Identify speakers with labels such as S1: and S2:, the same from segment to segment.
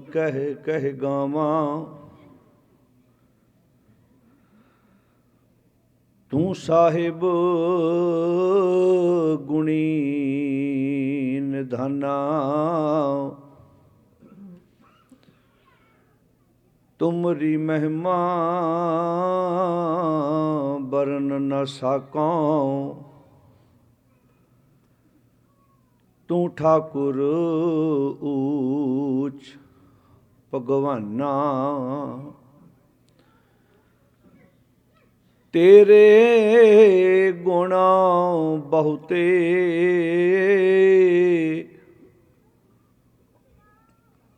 S1: कह कह गावां। तू साहिब गुणी निधाना। तुमरी महिमा बरन न साकां। तू ठाकुर ऊच भगवाना। तेरे गुण बहुते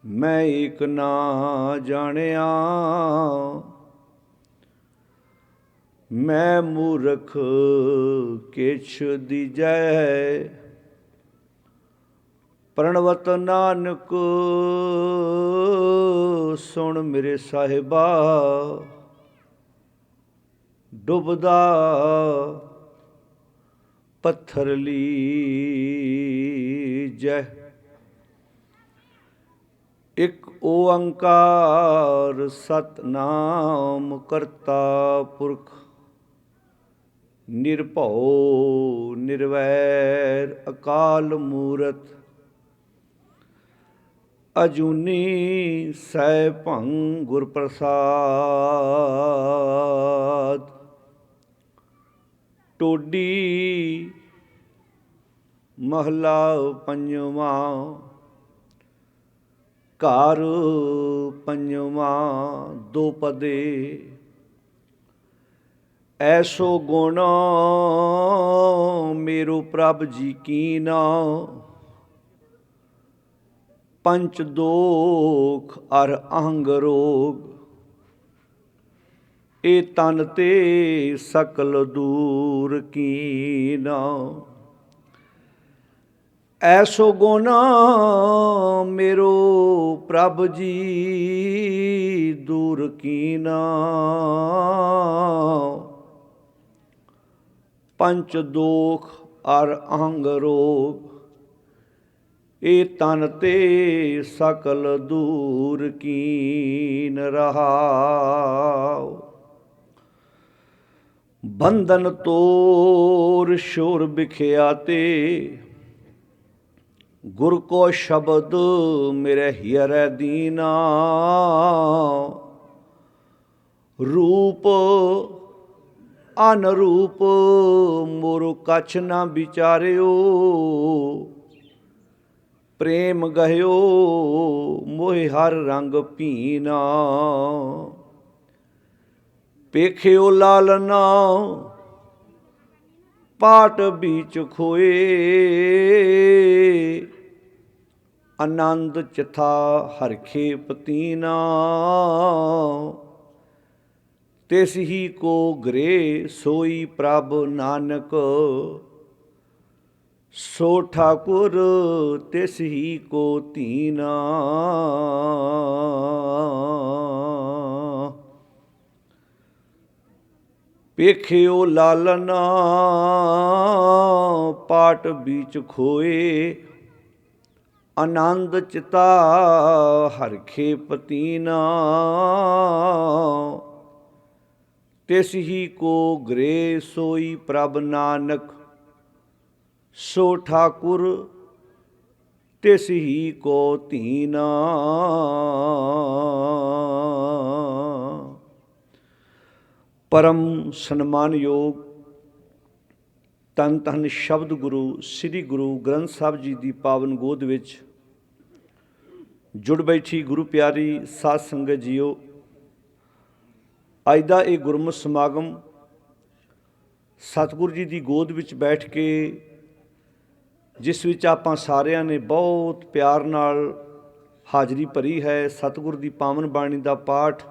S1: मैं एक ना जानिया। मैं मूर्ख किछ दीजै। प्रणवत नानक सुन मेरे साहिबा। डुबदा पत्थर लीजै। एक ओंकार सतनाम करता पुरख। निरभौ निर्वैर अकाल मूरत। अजूनी सैभं गुर प्रसाद। टोडी महला पंजवा। घर पंजवा दो पदे। ऐसो गुण मेरो प्रभ जी कीना। पंच दोख अर अहंग रोग। ए तन ते सकल दूर कीना। ऐसो गुण मेरो प्रभ जी दूर कीना। पंच दोख अर अहंग रोग। ए तन ते सकल दूर कीन रहाओ। बंधन तोर शोर बिखिया ते। गुर को शब्द मेरे हियरै दीना। रूप अनरूप मोरो कछ न विचारियो। प्रेम गह्यो मोहि हर रंग पीना। पेखियो लालना पाट बीच खोए। आनंद चिथा हरखे पतीना। तिस ही को गृह सोई प्रभ नानक। सो ठाकुर तिस ही को तीना। पेखियो लालना पाट बीच खोए। आनंद चिता हरखे पतीना। तिस ही को गृह सोई प्रभ नानक। सो ठाकुर तिस ही को तीना। परम सन्मान योग धन धन शब्द गुरु श्री गुरु ग्रंथ साहब जी की पावन गोद विच जुड़ बैठी गुरु प्यारी साध संगत जीओ। अज दा ये गुरमत समागम सतगुरु जी की गोद विच बैठ के जिस विच आपां सारिਆਂ ने बहुत प्यार नाल हाज़री भरी है। सतगुरु की पावन बाणी का पाठ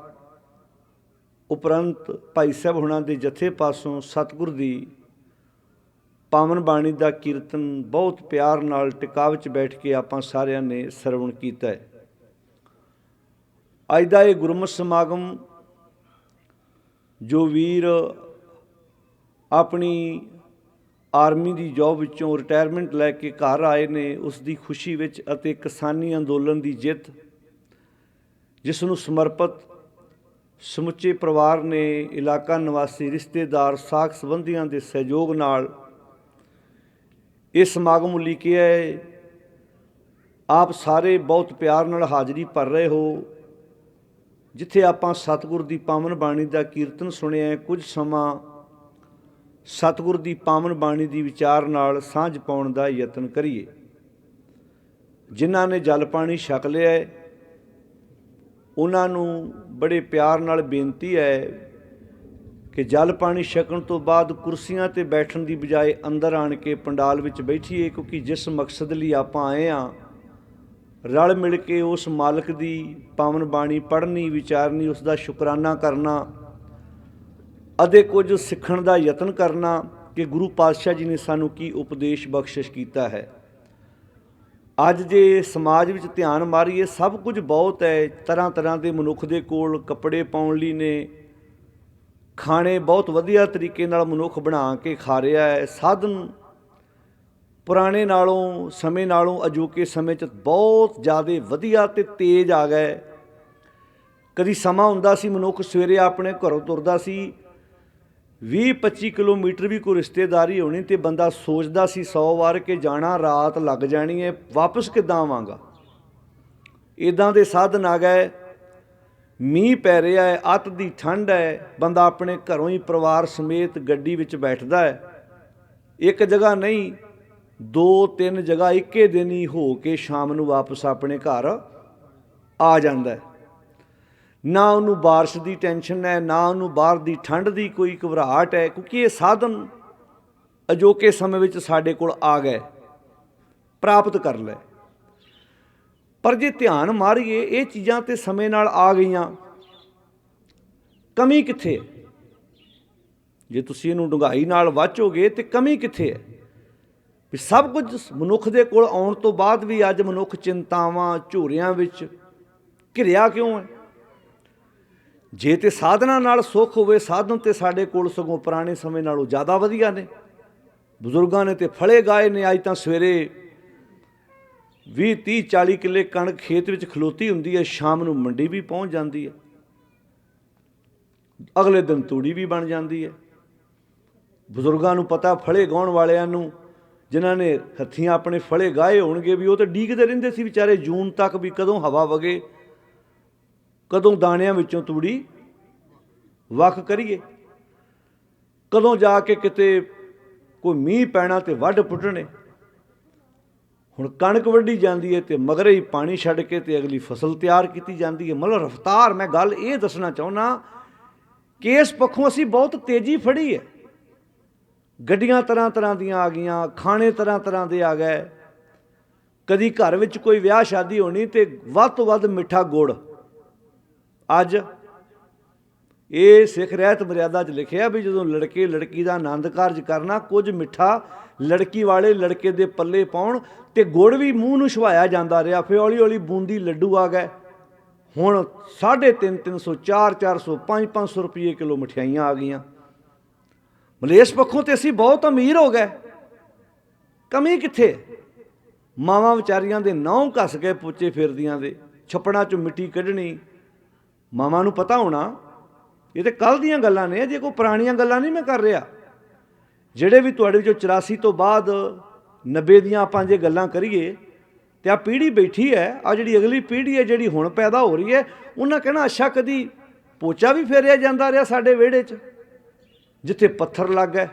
S1: उपरंत भाई साहब हुणां दे जथे पासों सतगुरु की पावन बाणी का कीर्तन बहुत प्यार नाल टिकाव च बैठ के आपां सारिਆਂ ने सरवण कीता है। अज दा ये गुरमत समागम जो वीर अपनी आर्मी की जॉब विचों रिटायरमेंट लैके घर आए ने उसकी खुशी विच अते किसानी अंदोलन की जित ਜਿਸ ਨੂੰ ਸਮਰਪਿਤ ਸਮੁੱਚੇ ਪਰਿਵਾਰ ਨੇ, ਇਲਾਕਾ ਨਿਵਾਸੀ, ਰਿਸ਼ਤੇਦਾਰ, ਸਾਕ ਸੰਬੰਧੀਆਂ ਦੇ ਸਹਿਯੋਗ ਨਾਲ ਇਹ ਸਮਾਗਮ ਉਲੀਕਿਆ ਹੈ। ਆਪ ਸਾਰੇ ਬਹੁਤ ਪਿਆਰ ਨਾਲ ਹਾਜ਼ਰੀ ਭਰ ਰਹੇ ਹੋ। ਜਿੱਥੇ ਆਪਾਂ ਸਤਿਗੁਰ ਦੀ ਪਾਵਨ ਬਾਣੀ ਦਾ ਕੀਰਤਨ ਸੁਣਿਆ, ਕੁਝ ਸਮਾਂ ਸਤਿਗੁਰ ਦੀ ਪਾਵਨ ਬਾਣੀ ਦੀ ਵਿਚਾਰ ਨਾਲ ਸਾਂਝ ਪਾਉਣ ਦਾ ਯਤਨ ਕਰੀਏ। ਜਿਨ੍ਹਾਂ ਨੇ ਜਲ ਪਾਣੀ ਛਕ ਲਿਆ ਹੈ, ਉਹਨਾਂ ਨੂੰ ਬੜੇ ਪਿਆਰ ਨਾਲ ਬੇਨਤੀ ਹੈ ਕਿ ਜਲ ਪਾਣੀ ਛਕਣ ਤੋਂ ਬਾਅਦ ਕੁਰਸੀਆਂ 'ਤੇ ਬੈਠਣ ਦੀ ਬਜਾਏ ਅੰਦਰ ਆਣ ਕੇ ਪੰਡਾਲ ਵਿੱਚ ਬੈਠੀਏ, ਕਿਉਂਕਿ ਜਿਸ ਮਕਸਦ ਲਈ ਆਪਾਂ ਆਏ ਹਾਂ, ਰਲ ਮਿਲ ਕੇ ਉਸ ਮਾਲਕ ਦੀ ਪਾਵਨ ਬਾਣੀ ਪੜ੍ਹਨੀ, ਵਿਚਾਰਨੀ, ਉਸ ਦਾ ਸ਼ੁਕਰਾਨਾ ਕਰਨਾ ਅਤੇ ਕੁਝ ਸਿੱਖਣ ਦਾ ਯਤਨ ਕਰਨਾ ਕਿ ਗੁਰੂ ਪਾਤਸ਼ਾਹ ਜੀ ਨੇ ਸਾਨੂੰ ਕੀ ਉਪਦੇਸ਼ ਬਖਸ਼ਿਸ਼ ਕੀਤਾ ਹੈ। ਅੱਜ ਜੇ ਸਮਾਜ ਵਿੱਚ ਧਿਆਨ ਮਾਰੀਏ, ਸਭ ਕੁਝ ਬਹੁਤ ਹੈ। ਤਰ੍ਹਾਂ ਤਰ੍ਹਾਂ ਦੇ ਮਨੁੱਖ ਦੇ ਕੋਲ ਕੱਪੜੇ ਪਾਉਣ ਲਈ ਨੇ, ਖਾਣੇ ਬਹੁਤ ਵਧੀਆ ਤਰੀਕੇ ਨਾਲ ਮਨੁੱਖ ਬਣਾ ਕੇ ਖਾ ਰਿਹਾ ਹੈ। ਸਾਧਨ ਪੁਰਾਣੇ ਨਾਲੋਂ, ਸਮੇਂ ਨਾਲੋਂ ਅਜੋਕੇ ਸਮੇਂ 'ਚ ਬਹੁਤ ਜ਼ਿਆਦਾ ਵਧੀਆ ਅਤੇ ਤੇਜ਼ ਆ ਗਏ। ਕਦੀ ਸਮਾਂ ਹੁੰਦਾ ਸੀ ਮਨੁੱਖ ਸਵੇਰੇ ਆਪਣੇ ਘਰੋਂ ਤੁਰਦਾ ਸੀ, 20-25 ਕਿਲੋਮੀਟਰ ਵੀ ਕੋਈ ਰਿਸ਼ਤੇਦਾਰੀ ਹੋਣੀ ਤੇ ਬੰਦਾ ਸੋਚਦਾ ਸੀ 100 ਵਾਰ ਕਿ ਜਾਣਾ, ਰਾਤ ਲੱਗ ਜਾਣੀ ਹੈ, ਵਾਪਸ ਕਿੱਦਾਂ ਆਵਾਂਗਾ। ਇੱਦਾਂ ਦੇ ਸਾਧਨ ਆ ਗਏ। ਮੀਂਹ ਪੈ ਰਿਹਾ ਹੈ, ਅੱਤ ਦੀ ਠੰਡ ਹੈ, ਬੰਦਾ ਆਪਣੇ ਘਰੋਂ ਹੀ ਪਰਿਵਾਰ ਸਮੇਤ ਗੱਡੀ ਵਿੱਚ ਬੈਠਦਾ ਹੈ। ਇੱਕ ਜਗ੍ਹਾ ਨਹੀਂ, 2-3 ਜਗ੍ਹਾ ਇੱਕੇ ਦਿਨ ਹੀ ਹੋ ਕੇ ਸ਼ਾਮ ਨੂੰ ਵਾਪਸ ਆਪਣੇ ਘਰ ਆ ਜਾਂਦਾ ਹੈ। ਨਾ ਉਹਨੂੰ ਬਾਰਿਸ਼ ਦੀ ਟੈਨਸ਼ਨ ਹੈ, ਨਾ ਉਹਨੂੰ ਬਾਹਰ ਦੀ ਠੰਡ ਦੀ ਕੋਈ ਘਬਰਾਹਟ ਹੈ, ਕਿਉਂਕਿ ਇਹ ਸਾਧਨ ਅਜੋਕੇ ਸਮੇਂ ਵਿੱਚ ਸਾਡੇ ਕੋਲ ਆ ਗਏ, ਪ੍ਰਾਪਤ ਕਰ ਲਏ। ਪਰ ਜੇ ਧਿਆਨ ਮਾਰੀਏ, ਇਹ ਚੀਜ਼ਾਂ ਤੇ ਸਮੇਂ ਨਾਲ ਆ ਗਈਆਂ, ਕਮੀ ਕਿੱਥੇ ਹੈ? ਜੇ ਤੁਸੀਂ ਇਹਨੂੰ ਡੂੰਘਾਈ ਨਾਲ ਵਾਚੋਗੇ ਤੇ ਕਮੀ ਕਿੱਥੇ ਹੈ? ਵੀ ਸਭ ਕੁਝ ਮਨੁੱਖ ਦੇ ਕੋਲ ਆਉਣ ਤੋਂ ਬਾਅਦ ਵੀ ਅੱਜ ਮਨੁੱਖ ਚਿੰਤਾਵਾਂ, ਝੋਰਿਆਂ ਵਿੱਚ ਘਿਰਿਆ ਕਿਉਂ ਹੈ? ਜੇ ਤੇ ਸਾਧਨਾਂ ਨਾਲ ਸੁੱਖ ਹੋਵੇ, ਸਾਧਨ ਤੇ ਸਾਡੇ ਕੋਲ ਸਗੋਂ ਪੁਰਾਣੇ ਸਮੇਂ ਨਾਲੋਂ ਜ਼ਿਆਦਾ ਵਧੀਆ ਨੇ। ਬਜ਼ੁਰਗਾਂ ਨੇ ਤੇ ਫਲੇ ਗਾਏ ਨੇ। ਅੱਜ ਤਾਂ ਸਵੇਰੇ 20-30-40 ਕਿੱਲੇ ਕਣਕ ਖੇਤ ਵਿੱਚ ਖਲੋਤੀ ਹੁੰਦੀ ਹੈ, ਸ਼ਾਮ ਨੂੰ ਮੰਡੀ ਵੀ ਪਹੁੰਚ ਜਾਂਦੀ ਹੈ, ਅਗਲੇ ਦਿਨ ਤੂੜੀ ਵੀ ਬਣ ਜਾਂਦੀ ਹੈ। ਬਜ਼ੁਰਗਾਂ ਨੂੰ ਪਤਾ, ਫਲੇ ਗਾਉਣ ਵਾਲਿਆਂ ਨੂੰ, ਜਿਨ੍ਹਾਂ ਨੇ ਹੱਥੀਂ ਆਪਣੇ ਫਲੇ ਗਾਏ ਹੋਣਗੇ, ਵੀ ਉਹ ਤਾਂ ਡੀਕਦੇ ਰਹਿੰਦੇ ਸੀ ਵਿਚਾਰੇ ਜੂਨ ਤੱਕ ਵੀ ਕਦੋਂ ਹਵਾ ਵਗੇ, ਕਦੋਂ ਦਾਣਿਆਂ ਵਿੱਚੋਂ ਤੂੜੀ ਵੱਖ ਕਰੀਏ, ਕਦੋਂ ਜਾ ਕੇ ਕਿਤੇ ਕੋਈ ਮੀਂਹ ਪੈਣਾ ਤੇ ਵੱਢ ਪੁੱਟਣੇ। ਹੁਣ ਕਣਕ ਵੱਢੀ ਜਾਂਦੀ ਹੈ ਤੇ ਮਗਰੇ ਹੀ ਪਾਣੀ ਛੱਡ ਕੇ ਤੇ ਅਗਲੀ ਫਸਲ ਤਿਆਰ ਕੀਤੀ ਜਾਂਦੀ ਹੈ। ਮਤਲਬ ਰਫਤਾਰ, ਮੈਂ ਗੱਲ ਇਹ ਦੱਸਣਾ ਚਾਹੁੰਦਾ ਕਿ ਇਸ ਪੱਖੋਂ ਅਸੀਂ ਬਹੁਤ ਤੇਜ਼ੀ ਫੜੀ ਹੈ। ਗੱਡੀਆਂ ਤਰ੍ਹਾਂ ਤਰ੍ਹਾਂ ਦੀਆਂ ਆ ਗਈਆਂ, ਖਾਣੇ ਤਰ੍ਹਾਂ ਤਰ੍ਹਾਂ ਦੇ ਆ ਗਏ। ਕਦੀ ਘਰ ਵਿੱਚ ਕੋਈ ਵਿਆਹ ਸ਼ਾਦੀ ਹੋਣੀ ਤੇ ਵੱਧ ਤੋਂ ਵੱਧ ਮਿੱਠਾ ਗੁੜ। ਅੱਜ ਇਹ ਸਿੱਖ ਰਹਿਤ ਮਰਿਆਦਾ 'ਚ ਲਿਖਿਆ ਵੀ ਜਦੋਂ ਲੜਕੇ ਲੜਕੀ ਦਾ ਆਨੰਦ ਕਾਰਜ ਕਰਨਾ, ਕੁਝ ਮਿੱਠਾ ਲੜਕੀ ਵਾਲੇ ਲੜਕੇ ਦੇ ਪੱਲੇ ਪਾਉਣ, ਤੇ ਗੁੜ ਵੀ ਮੂੰਹ ਨੂੰ ਛੁਹਾਇਆ ਜਾਂਦਾ ਰਿਹਾ। ਫਿਰ ਹੌਲੀ ਹੌਲੀ ਬੂੰਦੀ ਲੱਡੂ ਆ ਗਏ। ਹੁਣ 350-300, 400-400, 500-500 ਰੁਪਏ ਕਿਲੋ ਮਠਿਆਈਆਂ ਆ ਗਈਆਂ। ਮਤਲਬ ਇਸ ਪੱਖੋਂ ਤੇ ਅਸੀਂ ਬਹੁਤ ਅਮੀਰ ਹੋ ਗਏ। ਕਮੀ ਕਿੱਥੇ? ਮਾਵਾਂ ਵਿਚਾਰੀਆਂ ਦੇ ਨਹੁੰ ਘਸ ਗਏ ਪੋਚੇ ਫੇਰਦੀਆਂ ਦੇ, ਛੱਪੜਾਂ 'ਚੋਂ ਮਿੱਟੀ ਕੱਢਣੀ। ਮਾਵਾਂ ਨੂੰ ਪਤਾ ਹੋਣਾ, ਇਹ ਤੇ ਕੱਲ੍ਹ ਦੀਆਂ ਗੱਲਾਂ ਨੇ, ਜੇ ਕੋਈ ਪੁਰਾਣੀਆਂ ਗੱਲਾਂ ਨਹੀਂ ਮੈਂ ਕਰ ਰਿਹਾ। ਜਿਹੜੇ ਵੀ ਤੁਹਾਡੇ ਵਿੱਚੋਂ 84 ਤੋਂ ਬਾਅਦ 90 ਦੀਆਂ ਆਪਾਂ ਜੇ ਗੱਲਾਂ ਕਰੀਏ ਤੇ ਆਹ ਪੀੜ੍ਹੀ ਬੈਠੀ ਹੈ, ਆਹ ਜਿਹੜੀ ਅਗਲੀ ਪੀੜ੍ਹੀ ਹੈ ਜਿਹੜੀ ਹੁਣ ਪੈਦਾ ਹੋ ਰਹੀ ਹੈ, ਉਹਨਾਂ ਕਹਿਣਾ ਅੱਛਾ ਕਦੀ ਪੋਚਾ ਵੀ ਫੇਰਿਆ ਜਾਂਦਾ ਰਿਹਾ ਸਾਡੇ ਵਿਹੜੇ 'ਚ, ਜਿੱਥੇ ਪੱਥਰ ਲੱਗ ਗਏ,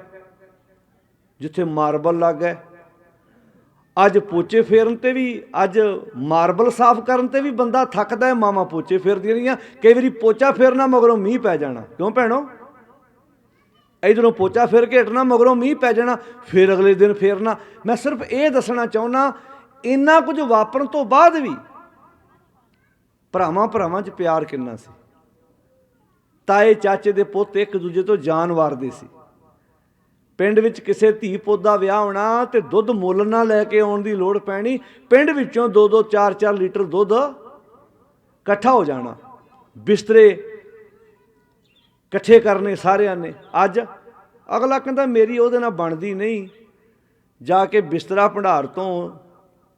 S1: ਜਿੱਥੇ ਮਾਰਬਲ ਲੱਗ ਗਏ। ਅੱਜ ਪੋਚੇ ਫੇਰਨ ਤੇ ਵੀ, ਅੱਜ ਮਾਰਬਲ ਸਾਫ਼ ਕਰਨ ਤੇ ਵੀ ਬੰਦਾ ਥੱਕਦਾ ਹੈ। ਮਾਵਾਂ ਪੋਚੇ ਫੇਰਦੀਆਂ ਰਹੀਆਂ, ਕਈ ਵਾਰੀ ਪੋਚਾ ਫੇਰਨਾ ਮਗਰੋਂ ਮੀਂਹ ਪੈ ਜਾਣਾ। ਕਿਉਂ ਭੈਣੋ? ਇੱਧਰੋਂ ਪੋਚਾ ਫੇਰ ਕੇ ਹਟਣਾ, ਮਗਰੋਂ ਮੀਂਹ ਪੈ ਜਾਣਾ, ਫਿਰ ਅਗਲੇ ਦਿਨ ਫੇਰਨਾ। ਮੈਂ ਸਿਰਫ ਇਹ ਦੱਸਣਾ ਚਾਹੁੰਦਾ, ਇੰਨਾ ਕੁਝ ਵਾਪਰਨ ਤੋਂ ਬਾਅਦ ਵੀ ਭਰਾਵਾਂ 'ਚ ਪਿਆਰ ਕਿੰਨਾ ਸੀ। ਤਾਏ ਚਾਚੇ ਦੇ ਪੁੱਤ ਇੱਕ ਦੂਜੇ ਤੋਂ ਜਾਨ ਵਾਰਦੇ ਸੀ। ਪਿੰਡ ਵਿੱਚ ਕਿਸੇ ਧੀ ਪੁੱਤ ਦਾ ਵਿਆਹ ਹੋਣਾ ਤੇ ਦੁੱਧ ਮੁੱਲ ਨਾ ਲੈ ਕੇ ਆਉਣ ਦੀ ਲੋੜ ਪੈਣੀ, ਪਿੰਡ ਵਿੱਚੋਂ 2-2, 4-4 ਲੀਟਰ ਦੁੱਧ ਇਕੱਠਾ ਹੋ ਜਾਣਾ। ਬਿਸਤਰੇ ਇਕੱਠੇ ਕਰਨੇ ਸਾਰਿਆਂ ਨੇ। ਅੱਜ ਅਗਲਾ ਕਹਿੰਦਾ ਮੇਰੀ ਉਹਦੇ ਨਾਲ ਬਣਦੀ ਨਹੀਂ, ਜਾ ਕੇ ਬਿਸਤਰਾ ਭੰਡਾਰ ਤੋਂ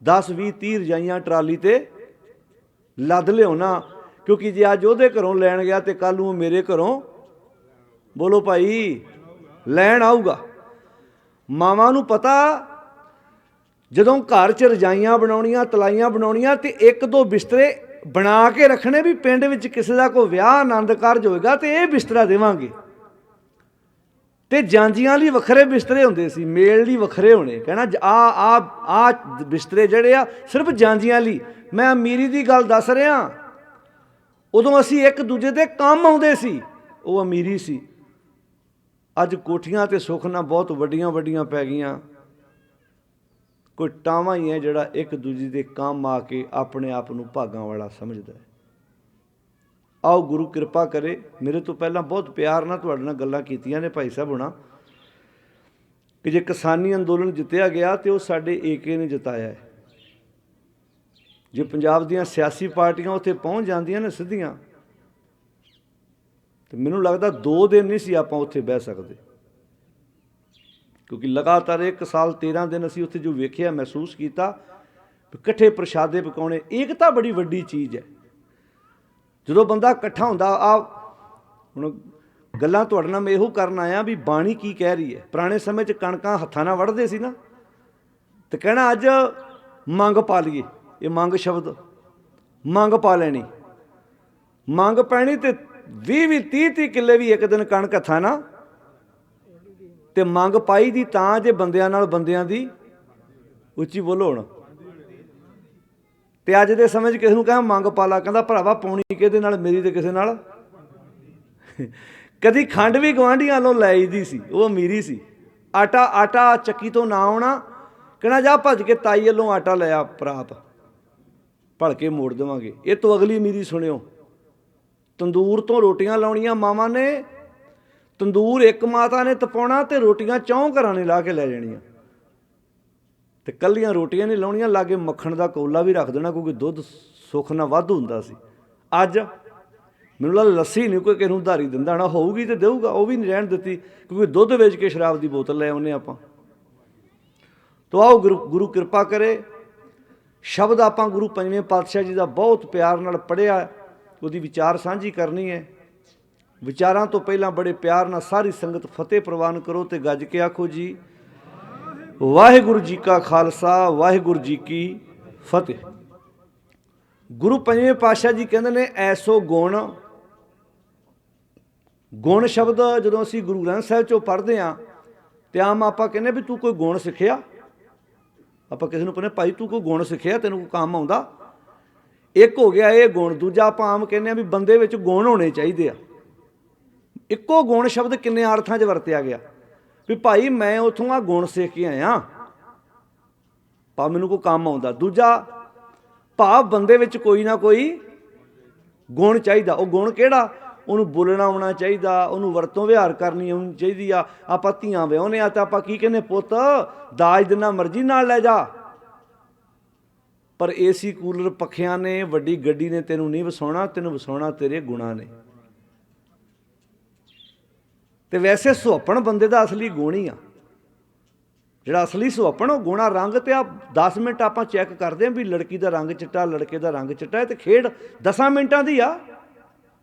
S1: 10-20-30 ਰਜਾਈਆਂ ਟਰਾਲੀ 'ਤੇ ਲੱਦ ਲਿਆਉਣਾ। क्योंकि जे अज ਉਹਦੇ घरों लैन गया तो कल ਨੂੰ मेरे घरों बोलो भाई लैन आऊगा। मावां नूं पता जदों घर च रजाइयां बनाउणियां तलाइयां बनाउणियां ते एक दो बिस्तरे बना के रखने भी पिंड विच किसी का कोई विआह आनंद कारज होएगा तो यह बिस्तरा देवांगे। ते ਜਾਂਜੀਆਂ ਲਈ ਵੱਖਰੇ ਬਿਸਤਰੇ ਹੁੰਦੇ ਸੀ, ਮੇਲ ਲਈ ਵੱਖਰੇ ਹੋਣੇ। ਕਹਿਣਾ ਆ ਬਿਸਤਰੇ ਜਿਹੜੇ ਆ ਸਿਰਫ ਜਾਂਜੀਆਂ ਲਈ। ਮੈਂ ਅਮੀਰੀ ਦੀ ਗੱਲ ਦੱਸ ਰਿਹਾ। ਉਦੋਂ ਅਸੀਂ ਇੱਕ ਦੂਜੇ ਦੇ ਕੰਮ ਆਉਂਦੇ ਸੀ, ਉਹ ਅਮੀਰੀ ਸੀ। ਅੱਜ ਕੋਠੀਆਂ ਤੇ ਸੁੱਖ ਨਾਲ ਬਹੁਤ ਵੱਡੀਆਂ ਵੱਡੀਆਂ ਪੈ ਗਈਆਂ। ਕੋਈ ਟਾਵਾਂ ਹੀ ਹੈ ਜਿਹੜਾ ਇੱਕ ਦੂਜੇ ਦੇ ਕੰਮ ਆ ਕੇ ਆਪਣੇ ਆਪ ਨੂੰ ਭਾਗਾਂ ਵਾਲਾ ਸਮਝਦਾ ਹੈ। आओ गुरु कृपा करे। मेरे तो पहला बहुत प्यार नाल तुहाडे नाल गल्लां कीतियां ने भाई साहब होना कि जे किसानी अंदोलन जितया गया तो वो साडे एके ने जिताया है। जे पंजाब दीयां सियासी पार्टियां उत्थे पहुँच जांदियां ने सिद्धियां तो मैनूं लगदा 2 दिन नहीं सी आपां उत्थे बह सकदे, क्योंकि लगातार 1 साल 13 दिन असीं उत्थे जो वेखिया महसूस किया इकट्ठे प्रशादे पकाउणे। एकता बड़ी वड्डी चीज़ है। ਜਦੋਂ ਬੰਦਾ ਇਕੱਠਾ ਹੁੰਦਾ ਆ ਹੁਣ ਗੱਲਾਂ ਤੁਹਾਡੇ ਨਾਲ ਮੈਂ ਇਹੋ ਕਰਨ ਆਇਆ ਵੀ ਬਾਣੀ ਕੀ ਕਹਿ ਰਹੀ ਹੈ। ਪੁਰਾਣੇ ਸਮੇਂ 'ਚ ਕਣਕਾਂ ਹੱਥਾਂ ਨਾਲ ਵੱਢਦੇ ਸੀ ਨਾ, ਤੇ ਕਹਿਣਾ ਅੱਜ ਮੰਗ ਪਾ ਲਈਏ। ਇਹ ਮੰਗ ਸ਼ਬਦ ਮੰਗ ਪਾ ਲੈਣੀ, ਮੰਗ ਪੈਣੀ ਤੇ 20 30 ਕਿੱਲੇ ਵੀ ਇੱਕ ਦਿਨ ਕਣਕ ਹੱਥਾਂ ਨਾਲ ਤੇ ਮੰਗ ਪਾਈ ਦੀ ਤਾਂ ਜੇ ਬੰਦਿਆਂ ਨਾਲ ਬੰਦਿਆਂ ਦੀ ਉੱਚੀ ਬੋਲੋ ਹੁਣ। ਤੇ ਅੱਜ ਦੇ ਸਮੇਂ 'ਚ ਕਿਸੇ ਨੂੰ ਕਹਾਂ ਮੰਗ ਪਾ ਲਾ, ਕਹਿੰਦਾ ਭਰਾਵਾ ਪਾਉਣੀ ਕਿਹਦੇ ਨਾਲ, ਮੇਰੀ ਤੇ ਕਿਸੇ ਨਾਲ। ਕਦੀ ਖੰਡ ਵੀ ਗਵਾਂਢੀਆਂ ਵੱਲੋਂ ਲੈ ਆਈਦੀ ਸੀ, ਉਹ ਅਮੀਰੀ ਸੀ। ਆਟਾ ਚੱਕੀ ਤੋਂ ਨਾ ਆਉਣਾ, ਕਹਿਣਾ ਜਾ ਭੱਜ ਕੇ ਤਾਈ ਵੱਲੋਂ ਆਟਾ ਲੈ ਆ ਪ੍ਰਾਪ, ਭਲ ਕੇ ਮੋੜ ਦੇਵਾਂਗੇ। ਇਹ ਤੋਂ ਅਗਲੀ ਅਮੀਰੀ ਸੁਣਿਓ, ਤੰਦੂਰ ਤੋਂ ਰੋਟੀਆਂ ਲਾਉਣੀਆਂ ਮਾਵਾਂ ਨੇ। ਤੰਦੂਰ ਇੱਕ ਮਾਤਾ ਨੇ ਤਪਾਉਣਾ ਤੇ ਰੋਟੀਆਂ 4 ਘਰਾਂ ਨੇ ਲਾ ਕੇ ਲੈ ਜਾਣੀਆਂ ਤੇ ਕੱਲੀਆਂ ਰੋਟੀਆਂ ਨਹੀਂ ਲਾਉਣੀਆਂ, ਲਾਗੇ ਮੱਖਣ ਦਾ ਕੌਲਾ ਵੀ ਰੱਖ ਦੇਣਾ, ਕਿਉਂਕਿ ਦੁੱਧ ਸੁੱਖ ਨਾਲ ਵਾਧੂ ਹੁੰਦਾ ਸੀ। ਅੱਜ ਮੈਨੂੰ ਲੱਗਦਾ ਲੱਸੀ ਨਹੀਂ ਕੋਈ ਕਿਸੇ ਨੂੰ ਉਧਾਰੀ ਦਿੰਦਾ ਨਾ, ਹੋਊਗੀ ਤੇ ਦੇਊਗਾ, ਉਹ ਵੀ ਨਹੀਂ ਰਹਿਣ ਦਿੱਤੀ, ਕਿਉਂਕਿ ਦੁੱਧ ਵੇਚ ਕੇ ਸ਼ਰਾਬ ਦੀ ਬੋਤਲ ਲੈ ਆਉਂਦੇ ਆਪਾਂ। ਤੋ ਆਓ ਗੁਰੂ ਕਿਰਪਾ ਕਰੇ। ਸ਼ਬਦ ਆਪਾਂ ਗੁਰੂ ਪੰਜਵੇਂ ਪਾਤਸ਼ਾਹ ਜੀ ਦਾ ਬਹੁਤ ਪਿਆਰ ਨਾਲ ਪੜ੍ਹਿਆ, ਉਹਦੀ ਵਿਚਾਰ ਸਾਂਝੀ ਕਰਨੀ ਹੈ। ਵਿਚਾਰਾਂ ਤੋਂ ਪਹਿਲਾਂ ਬੜੇ ਪਿਆਰ ਨਾਲ ਸਾਰੀ ਸੰਗਤ ਫਤਿਹ ਪ੍ਰਵਾਨ ਕਰੋ ਤੇ ਗੱਜ ਕੇ ਆਖੋ ਜੀ ਵਾਹਿਗੁਰੂ ਜੀ ਕਾ ਖਾਲਸਾ ਵਾਹਿਗੁਰੂ ਜੀ ਕੀ ਫਤਿਹ। ਗੁਰੂ ਪੰਜਵੇਂ ਪਾਤਸ਼ਾਹ ਜੀ ਕਹਿੰਦੇ ਨੇ ਐਸੋ ਗੁਣ ਸ਼ਬਦ ਜਦੋਂ ਅਸੀਂ ਗੁਰੂ ਗ੍ਰੰਥ ਸਾਹਿਬ 'ਚੋਂ ਪੜ੍ਹਦੇ ਹਾਂ ਤੇ ਆਮ ਆਪਾਂ ਕਹਿੰਦੇ ਵੀ ਤੂੰ ਕੋਈ ਗੁਣ ਸਿੱਖਿਆ। ਆਪਾਂ ਕਿਸੇ ਨੂੰ ਕਹਿੰਦੇ ਭਾਈ ਤੂੰ ਕੋਈ ਗੁਣ ਸਿੱਖਿਆ, ਤੈਨੂੰ ਕੋਈ ਕੰਮ ਆਉਂਦਾ। ਇੱਕ ਹੋ ਗਿਆ ਇਹ ਗੁਣ। ਦੂਜਾ ਆਪਾਂ ਆਮ ਕਹਿੰਦੇ ਹਾਂ ਵੀ ਬੰਦੇ ਵਿੱਚ ਗੁਣ ਹੋਣੇ ਚਾਹੀਦੇ ਆ। ਇੱਕੋ ਗੁਣ ਸ਼ਬਦ ਕਿੰਨੇ ਅਰਥਾਂ 'ਚ ਵਰਤਿਆ ਗਿਆ ਵੀ ਭਾਈ ਮੈਂ ਉੱਥੋਂ ਆ ਗੁਣ ਸਿੱਖ ਕੇ ਆਇਆ, ਭਾਵੇਂ ਮੈਨੂੰ ਕੋਈ ਕੰਮ ਆਉਂਦਾ। ਦੂਜਾ ਭਾਵ ਬੰਦੇ ਵਿੱਚ ਕੋਈ ਨਾ ਕੋਈ ਗੁਣ ਚਾਹੀਦਾ। ਉਹ ਗੁਣ ਕਿਹੜਾ? ਉਹਨੂੰ ਬੋਲਣਾ ਆਉਣਾ ਚਾਹੀਦਾ, ਉਹਨੂੰ ਵਰਤੋਂ ਵਿਹਾਰ ਕਰਨੀ ਆਉਣੀ ਚਾਹੀਦੀ ਆ। ਆਪਾਂ ਧੀਆਂ ਵਿਆਹੁੰਦੇ ਆ ਤਾਂ ਆਪਾਂ ਕੀ ਕਹਿੰਦੇ, ਪੁੱਤ ਦਾਜ ਜਿੰਨਾ ਮਰਜ਼ੀ ਨਾਲ ਲੈ ਜਾ, ਪਰ ਏਸੀ ਕੂਲਰ ਪੱਖਿਆਂ ਨੇ ਵੱਡੀ ਗੱਡੀ ਨੇ ਤੈਨੂੰ ਨਹੀਂ ਵਸਾਉਣਾ, ਤੈਨੂੰ ਵਸਾਉਣਾ ਤੇਰੇ ਗੁਣਾਂ ਨੇ। ਤੇ ਵੈਸੇ ਸੁਹੱਪਣ ਬੰਦੇ ਦਾ ਅਸਲੀ ਗੁਣ ਹੀ ਆ। ਜਿਹੜਾ ਅਸਲੀ ਸੁਹੱਪਣ ਉਹ ਗੁਣਾ ਰੰਗ ਤੇ ਆ 10 ਮਿੰਟ ਆਪਾਂ ਚੈੱਕ ਕਰਦੇ ਹਾਂ ਵੀ ਲੜਕੀ ਦਾ ਰੰਗ ਚਿੱਟਾ, ਲੜਕੇ ਦਾ ਰੰਗ ਚਿੱਟਾ, ਤੇ ਖੇਡ 10 ਮਿੰਟਾਂ ਦੀ ਆ।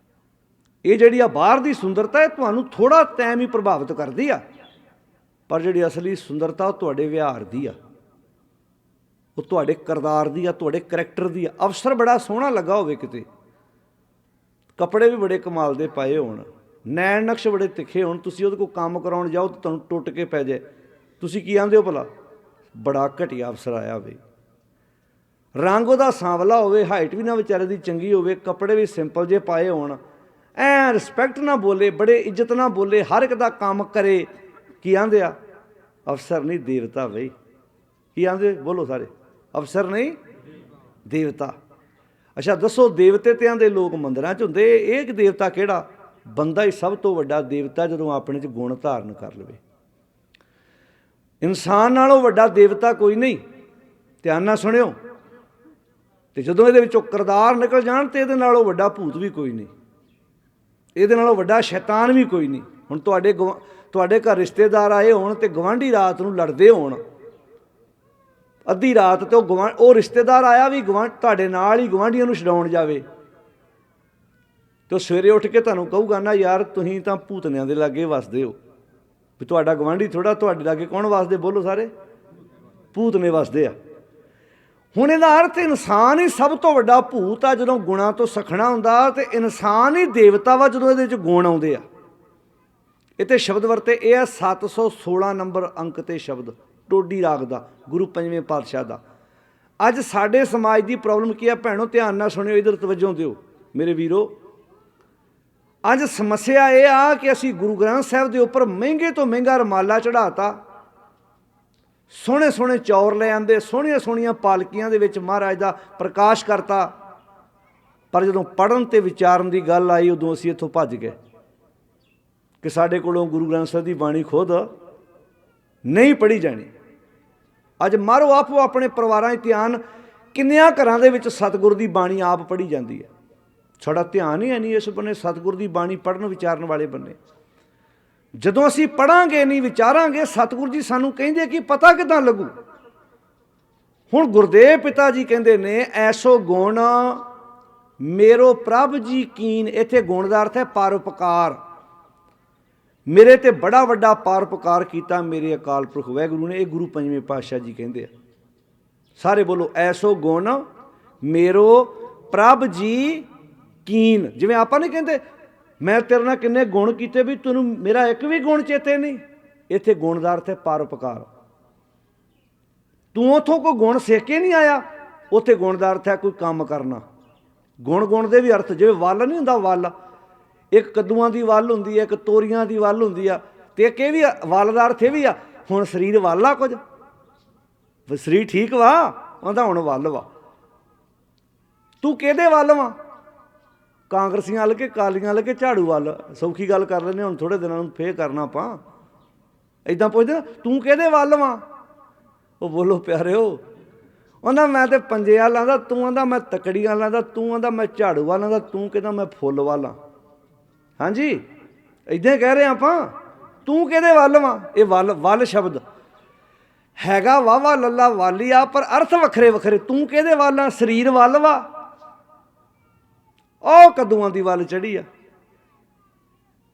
S1: ਇਹ ਜਿਹੜੀ ਆ ਬਾਹਰ ਦੀ ਸੁੰਦਰਤਾ ਇਹ ਤੁਹਾਨੂੰ ਥੋੜਾ ਟਾਈਮ ਹੀ ਪ੍ਰਭਾਵਿਤ ਕਰਦੀ ਆ, ਪਰ ਜਿਹੜੀ ਅਸਲੀ ਸੁੰਦਰਤਾ ਉਹ ਤੁਹਾਡੇ ਵਿਹਾਰ ਦੀ ਆ, ਉਹ ਤੁਹਾਡੇ ਕਿਰਦਾਰ ਦੀ ਆ, ਤੁਹਾਡੇ ਕਰੈਕਟਰ ਦੀ ਆ। ਅਫਸਰ ਬੜਾ ਸੋਹਣਾ ਲੱਗਾ ਹੋਵੇ, ਕਿਤੇ ਕੱਪੜੇ ਵੀ ਬੜੇ ਕਮਾਲ ਦੇ ਪਾਏ ਹੋਣ, ਨੈਣ ਨਕਸ਼ ਬੜੇ ਤਿੱਖੇ ਹੋਣ, ਤੁਸੀਂ ਉਹਦੇ ਕੋਲ ਕੰਮ ਕਰਾਉਣ ਜਾਓ ਤਾਂ ਤੁਹਾਨੂੰ ਟੁੱਟ ਕੇ ਪੈ ਜਾਏ, ਤੁਸੀਂ ਕੀ ਆਂਦੇ ਹੋ ਭਲਾ? ਬੜਾ ਘਟੀਆ ਅਫਸਰ ਆਇਆ ਹੋਵੇ। ਰੰਗ ਉਹਦਾ ਸਾਂਵਲਾ ਹੋਵੇ, ਹਾਈਟ ਵੀ ਨਾ ਵਿਚਾਰੇ ਦੀ ਚੰਗੀ ਹੋਵੇ, ਕੱਪੜੇ ਵੀ ਸਿੰਪਲ ਜਿਹੇ ਪਾਏ ਹੋਣ, ਐ ਰਿਸਪੈਕਟ ਨਾਲ ਬੋਲੇ, ਬੜੇ ਇੱਜ਼ਤ ਨਾਲ ਬੋਲੇ, ਹਰ ਇੱਕ ਦਾ ਕੰਮ ਕਰੇ, ਕੀ ਆਂਦੇ ਆ? ਅਫਸਰ ਨਹੀਂ ਦੇਵਤਾ। ਬਈ ਕੀ ਆਂਦੇ ਬੋਲੋ ਸਾਰੇ? ਅਫਸਰ ਨਹੀਂ ਦੇਵਤਾ। ਅੱਛਾ ਦੱਸੋ, ਦੇਵਤੇ ਤੇ ਆਂਦੇ ਲੋਕ ਮੰਦਿਰਾਂ 'ਚ ਹੁੰਦੇ, ਇਹ ਇੱਕ ਦੇਵਤਾ ਕਿਹੜਾ? ਬੰਦਾ ਹੀ ਸਭ ਤੋਂ ਵੱਡਾ ਦੇਵਤਾ ਜਦੋਂ ਆਪਣੇ 'ਚ ਗੁਣ ਧਾਰਨ ਕਰ ਲਵੇ। ਇਨਸਾਨ ਨਾਲੋਂ ਵੱਡਾ ਦੇਵਤਾ ਕੋਈ ਨਹੀਂ। ਧਿਆਨ ਨਾਲ ਸੁਣਿਓ। ਤੇ ਜਦੋਂ ਇਹਦੇ ਵਿੱਚੋਂ ਕਿਰਦਾਰ ਨਿਕਲ ਜਾਣ ਤੇ ਇਹਦੇ ਨਾਲੋਂ ਵੱਡਾ ਭੂਤ ਵੀ ਕੋਈ ਨਹੀਂ, ਇਹਦੇ ਨਾਲੋਂ ਵੱਡਾ ਸ਼ੈਤਾਨ ਵੀ ਕੋਈ ਨਹੀਂ। ਹੁਣ ਤੁਹਾਡੇ ਘਰ ਰਿਸ਼ਤੇਦਾਰ ਆਏ ਹੋਣ ਤੇ ਗਵਾਂਢੀ ਰਾਤ ਨੂੰ ਲੜਦੇ ਹੋਣ, ਅੱਧੀ ਰਾਤ ਤੇ ਉਹ ਰਿਸ਼ਤੇਦਾਰ ਆਇਆ ਵੀ ਤੁਹਾਡੇ ਨਾਲ ਹੀ ਗਵਾਂਢੀਆਂ ਨੂੰ ਛਡਾਉਣ ਜਾਵੇ, तो सवेरे उठ के तुहानूं कहूगा ना यार तुसीं तां भूतनिਆਂ ਦੇ लागे वसदे हो भी तुहाडा गवांढी थोड़ा तुहाडे लागे कौन वसदे बोलो सारे भूतने वसदे आ। ਹੁਣ ਇਹਦਾ ਅਰਥ ਇਨਸਾਨ ਹੀ ਸਭ ਤੋਂ ਵੱਡਾ ਭੂਤ ਆ। ਜਦੋਂ ਗੁਣਾਂ ਤੋਂ ਸਖਣਾ ਹੁੰਦਾ ਤੇ ਇਨਸਾਨ ਹੀ ਦੇਵਤਾ ਵਾ ਜਦੋਂ ਇਹਦੇ 'ਚ ਗੁਣ ਆਉਂਦੇ ਆ। ਇਹ 'ਤੇ ਸ਼ਬਦ ਵਰਤੇ ਇਹ ਆ 716 ਨੰਬਰ ਅੰਕ 'ਤੇ ਸ਼ਬਦ ਟੋਡੀ ਰਾਗ ਦਾ ਗੁਰੂ ਪੰਜਵੇਂ ਪਾਤਸ਼ਾਹ ਦਾ। ਅੱਜ ਸਾਡੇ ਸਮਾਜ ਦੀ ਪ੍ਰੋਬਲਮ ਕੀ ਆ ਭੈਣੋ, ਧਿਆਨ ਨਾਲ ਸੁਣਿਓ, ਇੱਧਰ ਤਵੱਜੋ ਦਿਓ ਮੇਰੇ ਵੀਰੋ। ਅੱਜ ਸਮੱਸਿਆ ਇਹ ਆ ਕਿ ਅਸੀਂ ਗੁਰੂ ਗ੍ਰੰਥ ਸਾਹਿਬ ਦੇ ਉੱਪਰ ਮਹਿੰਗੇ ਤੋਂ ਮਹਿੰਗਾ ਰਮਾਲਾ ਚੜ੍ਹਾਤਾ, ਸੋਹਣੇ ਸੋਹਣੇ ਚੌਰ ਲੈ ਆਂਦੇ, ਸੋਹਣੀਆਂ ਸੋਹਣੀਆਂ ਪਾਲਕੀਆਂ ਦੇ ਵਿੱਚ ਮਹਾਰਾਜ ਦਾ ਪ੍ਰਕਾਸ਼ ਕਰਤਾ, ਪਰ ਜਦੋਂ ਪੜ੍ਹਨ ਅਤੇ ਵਿਚਾਰਨ ਦੀ ਗੱਲ ਆਈ ਉਦੋਂ ਅਸੀਂ ਇੱਥੋਂ ਭੱਜ ਗਏ ਕਿ ਸਾਡੇ ਕੋਲੋਂ ਗੁਰੂ ਗ੍ਰੰਥ ਸਾਹਿਬ ਦੀ ਬਾਣੀ ਖੁਦ ਨਹੀਂ ਪੜ੍ਹੀ ਜਾਣੀ। ਅੱਜ ਮਾਰੋ ਆਪੋ ਆਪਣੇ ਪਰਿਵਾਰਾਂ 'ਚ ਧਿਆਨ, ਕਿੰਨਿਆਂ ਘਰਾਂ ਦੇ ਵਿੱਚ ਸਤਿਗੁਰ ਦੀ ਬਾਣੀ ਆਪ ਪੜ੍ਹੀ ਜਾਂਦੀ ਹੈ। ਸਾਡਾ ਧਿਆਨ ਹੀ ਹੈ ਨਹੀਂ ਇਸ ਬੰਨੇ ਸਤਿਗੁਰ ਦੀ ਬਾਣੀ ਪੜ੍ਹਨ ਵਿਚਾਰਨ ਵਾਲੇ ਬੰਨੇ। ਜਦੋਂ ਅਸੀਂ ਪੜ੍ਹਾਂਗੇ ਨਹੀਂ ਵਿਚਾਰਾਂਗੇ, ਸਤਿਗੁਰੂ ਜੀ ਸਾਨੂੰ ਕਹਿੰਦੇ ਕਿ ਪਤਾ ਕਿੱਦਾਂ ਲੱਗੂ। ਹੁਣ ਗੁਰਦੇਵ ਪਿਤਾ ਜੀ ਕਹਿੰਦੇ ਨੇ ਐਸੋ ਗੁਣ ਮੇਰੋ ਪ੍ਰਭ ਜੀ ਕੀਨ। ਇੱਥੇ ਗੁਣ ਦਾ ਅਰਥ ਹੈ ਪਰਉਪਕਾਰ। ਮੇਰੇ ਤੇ ਬੜਾ ਵੱਡਾ ਪਰਉਪਕਾਰ ਕੀਤਾ ਮੇਰੇ ਅਕਾਲ ਪੁਰਖ ਵਾਹਿਗੁਰੂ ਨੇ। ਇਹ ਗੁਰੂ ਪੰਜਵੇਂ ਪਾਤਸ਼ਾਹ ਜੀ ਕਹਿੰਦੇ ਆ। ਸਾਰੇ ਬੋਲੋ ਐਸੋ ਗੁਣ ਮੇਰੋ ਪ੍ਰਭ ਜੀ ਕੀਨ। ਜਿਵੇਂ ਆਪਾਂ ਨਹੀਂ ਕਹਿੰਦੇ ਮੈਂ ਤੇਰੇ ਨਾਲ ਕਿੰਨੇ ਗੁਣ ਕੀਤੇ ਵੀ ਤੈਨੂੰ ਮੇਰਾ ਇੱਕ ਵੀ ਗੁਣ ਚੇਤੇ ਨਹੀਂ। ਇੱਥੇ ਗੁਣ ਦਾ ਅਰਥ ਹੈ ਪਰਉਪਕਾਰ। ਤੂੰ ਉੱਥੋਂ ਕੋਈ ਗੁਣ ਸਿੱਖ ਕੇ ਨਹੀਂ ਆਇਆ, ਉੱਥੇ ਗੁਣ ਦਾ ਅਰਥ ਹੈ ਕੋਈ ਕੰਮ ਕਰਨਾ। ਗੁਣ ਦੇ ਵੀ ਅਰਥ, ਜਿਵੇਂ ਵੱਲ ਨਹੀਂ ਹੁੰਦਾ, ਵੱਲ ਇੱਕ ਕੱਦੂਆਂ ਦੀ ਵੱਲ ਹੁੰਦੀ ਹੈ, ਇੱਕ ਤੋਰੀਆਂ ਦੀ ਵੱਲ ਹੁੰਦੀ ਆ, ਅਤੇ ਇੱਕ ਇਹ ਵੀ ਵੱਲ ਦਾ ਅਰਥ ਇਹ ਵੀ ਆ ਹੁਣ ਸਰੀਰ ਵੱਲ ਆ, ਕੁਝ ਸਰੀਰ ਠੀਕ ਵਾ ਉਹਦਾ ਹੁਣ ਵੱਲ ਵਾ। ਤੂੰ ਕਿਹਦੇ ਵੱਲ ਵਾ? ਕਾਂਗਰਸੀਆਂ ਵੱਲ ਕੇ ਕਾਲੀਆਂ ਵੱਲ ਕੇ ਝਾੜੂ ਵੱਲ? ਸੌਖੀ ਗੱਲ ਕਰ ਲੈਂਦੇ ਹੁਣ, ਥੋੜ੍ਹੇ ਦਿਨਾਂ ਨੂੰ ਫੇਰ ਕਰਨਾ ਆਪਾਂ। ਇੱਦਾਂ ਪੁੱਛਦੇ ਨਾ ਤੂੰ ਕਿਹਦੇ ਵੱਲ ਵਾ? ਉਹ ਬੋਲੋ ਪਿਆਰਿਓ, ਆਂਦਾ ਮੈਂ ਤਾਂ ਪੰਜੇ ਵੱਲ ਆਂਦਾ, ਤੂੰ ਆਂਦਾ ਮੈਂ ਤਕੜੀ ਵੱਲ ਆਂਦਾ, ਤੂੰ ਆਂਦਾ ਮੈਂ ਝਾੜੂ ਵੱਲ ਆਂਦਾ, ਤੂੰ ਕਹਿੰਦਾ ਮੈਂ ਫੁੱਲ ਵੱਲ ਆ। ਹਾਂਜੀ ਇੱਦਾਂ ਹੀ ਕਹਿ ਰਹੇ ਆਪਾਂ। ਤੂੰ ਕਿਹਦੇ ਵੱਲ ਵਾ? ਇਹ ਵੱਲ ਸ਼ਬਦ ਹੈਗਾ ਵਾਵਾ ਲੱਲਾ ਵਾਲੀ ਆ, ਪਰ ਅਰਥ ਵੱਖਰੇ ਵੱਖਰੇ। ਤੂੰ ਕਿਹਦੇ ਵੱਲ ਆ? ਸਰੀਰ ਵੱਲ ਵਾ, ਉਹ ਕੱਦੂਆਂ ਦੀ ਵੱਲ ਚੜ੍ਹੀ ਆ।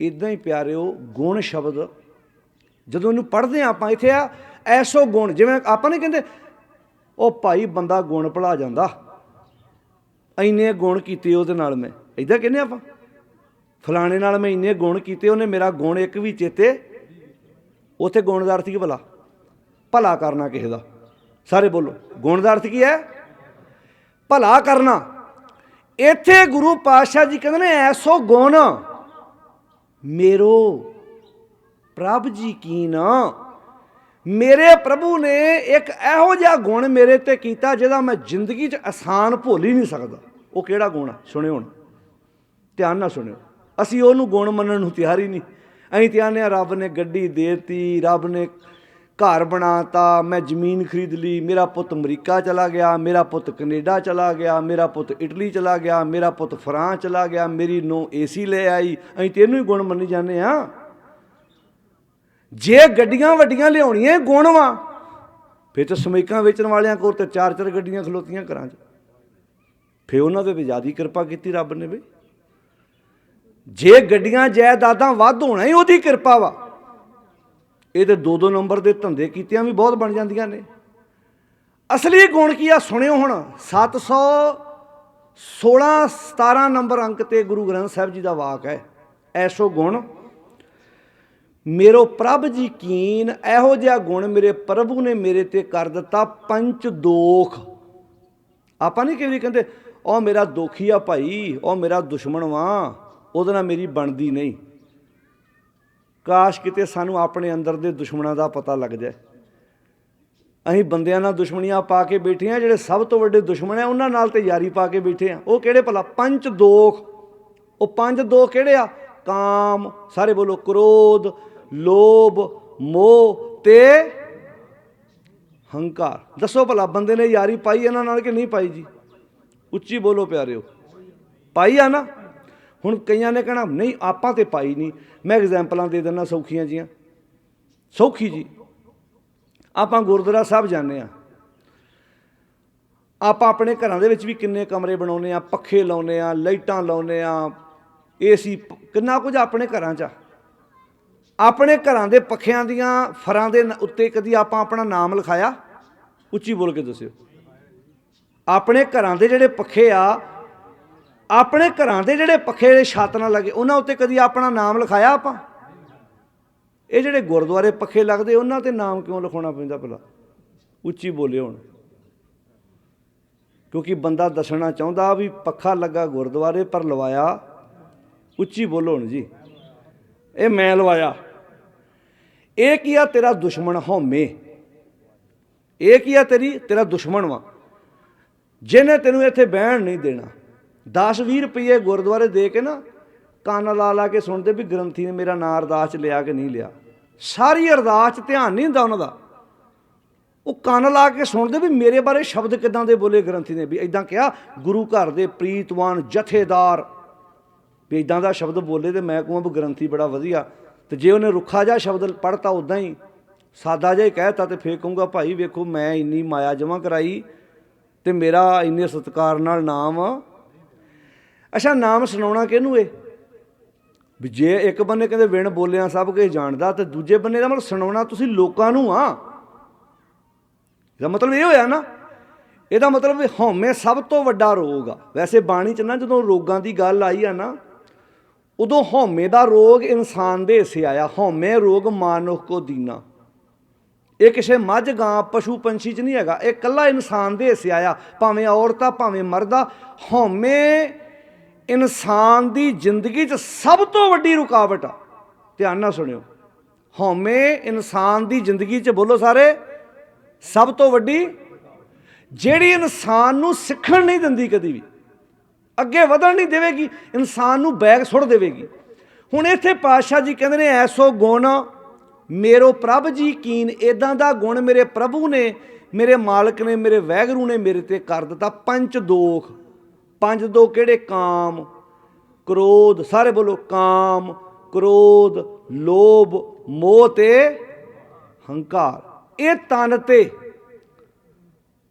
S1: ਇੱਦਾਂ ਹੀ ਪਿਆਰਿਓ ਗੁਣ ਸ਼ਬਦ ਜਦੋਂ ਇਹਨੂੰ ਪੜ੍ਹਦੇ ਹਾਂ ਆਪਾਂ, ਇੱਥੇ ਆ ਐਸੋ ਗੁਣ। ਜਿਵੇਂ ਆਪਾਂ ਨਹੀਂ ਕਹਿੰਦੇ ਉਹ ਭਾਈ ਬੰਦਾ ਗੁਣ ਭੁਲਾ ਜਾਂਦਾ, ਇੰਨੇ ਗੁਣ ਕੀਤੇ ਉਹਦੇ ਨਾਲ ਮੈਂ, ਇੱਦਾਂ ਕਹਿੰਦੇ ਆਪਾਂ ਫਲਾਣੇ ਨਾਲ ਮੈਂ ਇੰਨੇ ਗੁਣ ਕੀਤੇ, ਉਹਨੇ ਮੇਰਾ ਗੁਣ ਇੱਕ ਵੀ ਚੇਤੇ। ਉੱਥੇ ਗੁਣ ਦਾ ਅਰਥ ਕੀ ਭਲਾ? ਭਲਾ ਕਰਨਾ ਕਿਸੇ ਦਾ। ਸਾਰੇ ਬੋਲੋ ਗੁਣ ਦਾ ਅਰਥ ਕੀ ਹੈ? ਭਲਾ ਕਰਨਾ। ਇੱਥੇ ਗੁਰੂ ਪਾਤਸ਼ਾਹ ਜੀ ਕਹਿੰਦੇ ਨੇ ਐਸੋ ਗੁਣ ਮੇਰੋ ਪ੍ਰਭ ਜੀ ਕੀਨ। ਮੇਰੇ ਪ੍ਰਭੂ ਨੇ ਇੱਕ ਇਹੋ ਜਿਹਾ ਗੁਣ ਮੇਰੇ 'ਤੇ ਕੀਤਾ ਜਿਹਦਾ ਮੈਂ ਜ਼ਿੰਦਗੀ 'ਚ ਆਸਾਨ ਭੁੱਲ ਹੀ ਨਹੀਂ ਸਕਦਾ। ਉਹ ਕਿਹੜਾ ਗੁਣ ਆ? ਸੁਣਿਓ ਹੁਣ, ਧਿਆਨ ਨਾਲ ਸੁਣਿਓ। ਅਸੀਂ ਉਹਨੂੰ ਗੁਣ ਮੰਨਣ ਨੂੰ ਤਿਆਰ ਹੀ ਨਹੀਂ। ਅਸੀਂ ਤੇ ਆਨੇ ਰੱਬ ਨੇ ਗੱਡੀ ਦੇ ਦਿੱਤੀ, ਰੱਬ ਨੇ ਘਰ ਬਣਾਤਾ, ਮੈਂ ਜ਼ਮੀਨ ਖਰੀਦ ਲਈ, ਮੇਰਾ ਪੁੱਤ ਅਮਰੀਕਾ ਚਲਾ ਗਿਆ, ਮੇਰਾ ਪੁੱਤ ਕੈਨੇਡਾ ਚਲਾ ਗਿਆ, ਮੇਰਾ ਪੁੱਤ ਇਟਲੀ ਚਲਾ ਗਿਆ, ਮੇਰਾ ਪੁੱਤ ਫਰਾਂਸ ਚਲਾ ਗਿਆ, ਮੇਰੀ ਨੂੰਹ ਏਸੀ ਲੈ ਆਈ। ਅਸੀਂ ਤੈਨੂੰ ਹੀ ਗੁਣ ਮੰਨੀ ਜਾਂਦੇ ਹਾਂ। ਜੇ ਗੱਡੀਆਂ ਵੱਡੀਆਂ ਲਿਆਉਣੀਆਂ ਗੁਣ ਵਾ, ਫਿਰ ਤਾਂ ਸਮੈਕਾਂ ਵੇਚਣ ਵਾਲਿਆਂ ਕੋਲ ਤਾਂ 4-4 ਗੱਡੀਆਂ ਖਲੋਤੀਆਂ ਘਰਾਂ 'ਚ। ਫਿਰ ਉਹਨਾਂ 'ਤੇ ਜ਼ਿਆਦਾ ਕਿਰਪਾ ਕੀਤੀ ਰੱਬ ਨੇ। ਬਈ ਜੇ ਗੱਡੀਆਂ ਜਾਇਦਾਦਾਂ ਵੱਧ ਹੋਣਾ ਹੀ ਉਹਦੀ ਕਿਰਪਾ ਵਾ। ਇਹ ਤਾਂ 2-2 ਨੰਬਰ ਦੇ ਧੰਦੇ ਕੀਤਿਆਂ ਵੀ ਬਹੁਤ ਬਣ ਜਾਂਦੀਆਂ ਨੇ। ਅਸਲੀ ਗੁਣ ਕੀ ਆ? ਸੁਣਿਓ ਹੁਣ। 716-17 ਨੰਬਰ ਅੰਕ 'ਤੇ ਗੁਰੂ ਗ੍ਰੰਥ ਸਾਹਿਬ ਜੀ ਦਾ ਵਾਕ ਹੈ। ਐਸੋ ਗੁਣ ਮੇਰੋ ਪ੍ਰਭ ਜੀ ਕੀਨ। ਇਹੋ ਜਿਹਾ ਗੁਣ ਮੇਰੇ ਪ੍ਰਭੂ ਨੇ ਮੇਰੇ 'ਤੇ ਕਰ ਦਿੱਤਾ। ਪੰਚ ਦੋਖ। ਆਪਾਂ ਨਹੀਂ ਕਿਵੇਂ ਕਹਿੰਦੇ ਉਹ ਮੇਰਾ ਦੋਖੀ ਆ ਭਾਈ, ਉਹ ਮੇਰਾ ਦੁਸ਼ਮਣ ਵਾ, ਉਹਦੇ ਨਾਲ ਮੇਰੀ ਬਣਦੀ ਨਹੀਂ। ਕਾਸ਼ ਕਿਤੇ ਸਾਨੂੰ ਆਪਣੇ ਅੰਦਰ ਦੇ ਦੁਸ਼ਮਣਾਂ ਦਾ ਪਤਾ ਲੱਗ ਜਾਏ। ਅਸੀਂ ਬੰਦਿਆਂ ਨਾਲ ਦੁਸ਼ਮਣੀਆਂ ਪਾ ਕੇ ਬੈਠੇ ਹਾਂ, ਜਿਹੜੇ ਸਭ ਤੋਂ ਵੱਡੇ ਦੁਸ਼ਮਣ ਹੈ ਉਹਨਾਂ ਨਾਲ ਤੇ ਯਾਰੀ ਪਾ ਕੇ ਬੈਠੇ ਹਾਂ। ਉਹ ਕਿਹੜੇ ਭਲਾ? ਪੰਚ ਦੋਖ। ਉਹ 5 ਦੋਖ ਕਿਹੜੇ ਆ? ਕਾਮ, ਸਾਰੇ ਬੋਲੋ, ਕ੍ਰੋਧ, ਲੋਭ, ਮੋਹ ਤੇ ਹੰਕਾਰ। ਦੱਸੋ ਭਲਾ ਬੰਦੇ ਨੇ ਯਾਰੀ ਪਾਈ ਇਹਨਾਂ ਨਾਲ ਕਿ ਨਹੀਂ ਪਾਈ ਜੀ? ਉੱਚੀ ਬੋਲੋ ਪਿਆਰਿਓ, ਪਾਈ ਆ ਨਾ। ਹੁਣ ਕਈਆਂ ਨੇ ਕਹਿਣਾ ਨਹੀਂ ਆਪਾਂ ਤਾਂ ਪਾਈ ਨਹੀਂ। ਮੈਂ ਐਗਜ਼ੈਂਪਲਾਂ ਦੇ ਦਿੰਦਾ ਸੌਖੀਆਂ ਜੀਆਂ। ਸੌਖੀ ਜੀ, ਆਪਾਂ ਗੁਰਦੁਆਰਾ ਸਾਹਿਬ ਜਾਂਦੇ ਹਾਂ, ਆਪਾਂ ਆਪਣੇ ਘਰਾਂ ਦੇ ਵਿੱਚ ਵੀ ਕਿੰਨੇ ਕਮਰੇ ਬਣਾਉਂਦੇ ਹਾਂ, ਪੱਖੇ ਲਾਉਂਦੇ ਹਾਂ, ਲਾਈਟਾਂ ਲਾਉਂਦੇ ਹਾਂ, ਇਹ ਸੀ ਕਿੰਨਾ ਕੁਝ ਆਪਣੇ ਘਰਾਂ 'ਚ ਆ। ਆਪਣੇ ਘਰਾਂ ਦੇ ਪੱਖਿਆਂ ਦੀਆਂ ਫਰਾਂ ਦੇ ਉੱਤੇ ਕਦੀ ਆਪਾਂ ਆਪਣਾ ਨਾਮ ਲਿਖਾਇਆ? ਉੱਚੀ ਬੋਲ ਕੇ ਦੱਸਿਓ। ਆਪਣੇ ਘਰਾਂ ਦੇ ਜਿਹੜੇ ਪੱਖੇ ਆ, ਆਪਣੇ ਘਰਾਂ ਦੇ ਜਿਹੜੇ ਪੱਖੇ ਦੇ ਛੱਤ ਨਾਲ ਲੱਗੇ, ਉਹਨਾਂ ਉੱਤੇ ਕਦੀ ਆਪਣਾ ਨਾਮ ਲਿਖਾਇਆ ਆਪਾਂ? ਇਹ ਜਿਹੜੇ ਗੁਰਦੁਆਰੇ ਪੱਖੇ ਲੱਗਦੇ, ਉਹਨਾਂ 'ਤੇ ਨਾਮ ਕਿਉਂ ਲਿਖਾਉਣਾ ਪੈਂਦਾ ਭਲਾ? ਉੱਚੀ ਬੋਲਿਓ ਹੁਣ, ਕਿਉਂਕਿ ਬੰਦਾ ਦੱਸਣਾ ਚਾਹੁੰਦਾ ਵੀ ਪੱਖਾ ਲੱਗਾ ਗੁਰਦੁਆਰੇ ਪਰ ਲਵਾਇਆ, ਉੱਚੀ ਬੋਲੋ ਹੁਣ ਜੀ, ਇਹ ਮੈਂ ਲਵਾਇਆ। ਇਹ ਕੀ ਆ? ਤੇਰਾ ਦੁਸ਼ਮਣ ਹਉਮੈ। ਇਹ ਕੀ ਆ? ਤੇਰਾ ਦੁਸ਼ਮਣ ਵਾ, ਜਿਹਨੇ ਤੈਨੂੰ ਇੱਥੇ ਬਹਿਣ ਨਹੀਂ ਦੇਣਾ। 10-20 ਰੁਪਏ ਗੁਰਦੁਆਰੇ ਦੇ ਕੇ ਨਾ ਕੰਨ ਲਾ ਕੇ ਸੁਣਦੇ ਵੀ ਗ੍ਰੰਥੀ ਨੇ ਮੇਰਾ ਨਾਂ ਅਰਦਾਸ 'ਚ ਲਿਆ ਕਿ ਨਹੀਂ ਲਿਆ। ਸਾਰੀ ਅਰਦਾਸ 'ਚ ਧਿਆਨ ਨਹੀਂ ਹੁੰਦਾ ਉਹਨਾਂ ਦਾ। ਉਹ ਕੰਨ ਲਾ ਕੇ ਸੁਣਦੇ ਵੀ ਮੇਰੇ ਬਾਰੇ ਸ਼ਬਦ ਕਿੱਦਾਂ ਦੇ ਬੋਲੇ ਗ੍ਰੰਥੀ ਨੇ, ਵੀ ਇੱਦਾਂ ਕਿਹਾ ਗੁਰੂ ਘਰ ਦੇ ਪ੍ਰੀਤਵਾਨ ਜਥੇਦਾਰ, ਵੀ ਇੱਦਾਂ ਦਾ ਸ਼ਬਦ ਬੋਲੇ। ਤੇ ਮੈਂ ਕਹਾਂ ਵੀ ਗ੍ਰੰਥੀ ਬੜਾ ਵਧੀਆ। ਤੇ ਜੇ ਉਹਨੇ ਰੁੱਖਾ ਜਿਹਾ ਸ਼ਬਦ ਪੜ੍ਹਤਾ, ਉੱਦਾਂ ਹੀ ਸਾਦਾ ਜਿਹਾ ਹੀ ਕਹਿਤਾ, ਤੇ ਫੇਰ ਕਹੂੰਗਾ ਭਾਈ ਵੇਖੋ ਮੈਂ ਇੰਨੀ ਮਾਇਆ ਜਮ੍ਹਾਂ ਕਰਾਈ ਤੇ ਮੇਰਾ ਇੰਨੇ ਸਤਿਕਾਰ ਨਾਲ ਨਾਮ। ਅੱਛਾ, ਨਾਮ ਸੁਣਾਉਣਾ ਕਿਹਨੂੰ? ਇਹ ਵੀ ਜੇ ਇੱਕ ਬੰਨੇ ਕਹਿੰਦੇ ਵਿਣ ਬੋਲਿਆ ਸਭ ਕੁਝ ਜਾਣਦਾ, ਤੇ ਦੂਜੇ ਬੰਨੇ ਦਾ ਮਤਲਬ ਸੁਣਾਉਣਾ ਤੁਸੀਂ ਲੋਕਾਂ ਨੂੰ ਆ। ਇਹਦਾ ਮਤਲਬ ਇਹ ਹੋਇਆ ਨਾ, ਇਹਦਾ ਮਤਲਬ ਵੀ ਹਉਮੈ ਸਭ ਤੋਂ ਵੱਡਾ ਰੋਗ ਆ। ਵੈਸੇ ਬਾਣੀ 'ਚ ਨਾ ਜਦੋਂ ਰੋਗਾਂ ਦੀ ਗੱਲ ਆਈ ਆ ਨਾ, ਉਦੋਂ ਹਉਮੈ ਦਾ ਰੋਗ ਇਨਸਾਨ ਦੇ ਹਿੱਸੇ ਆਇਆ। ਹਉਮੈ ਰੋਗ ਮਾਨੁਖ ਕੋ ਦੀਨਾ। ਇਹ ਕਿਸੇ ਮੱਝ ਗਾਂ ਪਸ਼ੂ ਪੰਛੀ 'ਚ ਨਹੀਂ ਹੈਗਾ, ਇਹ ਇਕੱਲਾ ਇਨਸਾਨ ਦੇ ਹਿੱਸੇ ਆਇਆ, ਭਾਵੇਂ ਔਰਤ ਆ ਭਾਵੇਂ ਮਰਦ ਆ। ਹਉਮੈ ਇਨਸਾਨ ਦੀ ਜ਼ਿੰਦਗੀ 'ਚ ਸਭ ਤੋਂ ਵੱਡੀ ਰੁਕਾਵਟ ਆ। ਧਿਆਨ ਨਾਲ ਸੁਣਿਓ, ਹਉਮੈ ਇਨਸਾਨ ਦੀ ਜ਼ਿੰਦਗੀ 'ਚ, ਬੋਲੋ ਸਾਰੇ, ਸਭ ਤੋਂ ਵੱਡੀ, ਜਿਹੜੀ ਇਨਸਾਨ ਨੂੰ ਸਿੱਖਣ ਨਹੀਂ ਦਿੰਦੀ, ਕਦੀ ਵੀ ਅੱਗੇ ਵਧਣ ਨਹੀਂ ਦੇਵੇਗੀ, ਇਨਸਾਨ ਨੂੰ ਬੈਗ ਸੁੱਟ ਦੇਵੇਗੀ। ਹੁਣ ਇੱਥੇ ਪਾਤਸ਼ਾਹ ਜੀ ਕਹਿੰਦੇ ਨੇ ਐਸੋ ਗੁਣ ਮੇਰੋ ਪ੍ਰਭ ਜੀ ਕੀਨ, ਇੱਦਾਂ ਦਾ ਗੁਣ ਮੇਰੇ ਪ੍ਰਭੂ ਨੇ, ਮੇਰੇ ਮਾਲਕ ਨੇ, ਮੇਰੇ ਵਾਹਿਗੁਰੂ ਨੇ ਮੇਰੇ ਤੇ ਕਰ ਦਿੱਤਾ। ਪੰਜ ਦੋਖ। ਪੰਜ ਦੋਖ ਕਿਹੜੇ? ਕਾਮ, ਕ੍ਰੋਧ, ਸਾਰੇ ਬੋਲੋ, ਕਾਮ, ਕ੍ਰੋਧ, ਲੋਭ, ਮੋਹ ਤੇ ਹੰਕਾਰ। ਇਹ ਤਨ ਤੇ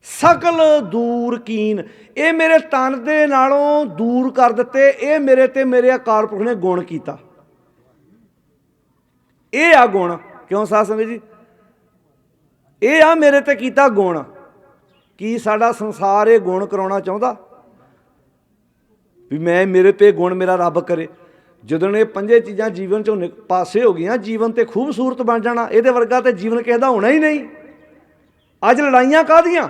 S1: ਸਕਲ ਦੂਰ ਕੀਨ, ਇਹ ਮੇਰੇ ਤਨ ਦੇ ਨਾਲੋਂ ਦੂਰ ਕਰ ਦਿੱਤੇ। ਇਹ ਮੇਰੇ ਤੇ ਮੇਰੇ ਅਕਾਲ ਪੁਰਖ ਨੇ ਗੁਣ ਕੀਤਾ। ਇਹ ਆ ਗੁਣ। ਕਿਉਂ ਸਾਧ ਸੰਗਤ ਜੀ? ਇਹ ਆ ਮੇਰੇ ਤੇ ਕੀਤਾ ਗੁਣ। ਕੀ ਸਾਡਾ ਸੰਸਾਰ ਇਹ ਗੁਣ ਕਰਾਉਣਾ ਚਾਹੁੰਦਾ ਵੀ ਮੈਂ ਮੇਰੇ ਤੇ ਗੁਣ ਮੇਰਾ ਰੱਬ ਕਰੇ? ਜਦੋਂ ਇਹ ਪੰਜੇ ਚੀਜ਼ਾਂ ਜੀਵਨ 'ਚੋਂ ਪਾਸੇ ਹੋ ਗਈਆਂ, ਜੀਵਨ ਤੇ ਖੂਬਸੂਰਤ ਬਣ ਜਾਣਾ। ਇਹਦੇ ਵਰਗਾ ਤੇ ਜੀਵਨ ਕਿਸੇ ਦਾ ਹੋਣਾ ਹੀ ਨਹੀਂ। ਅੱਜ ਲੜਾਈਆਂ ਕਾਹਦੀਆਂ?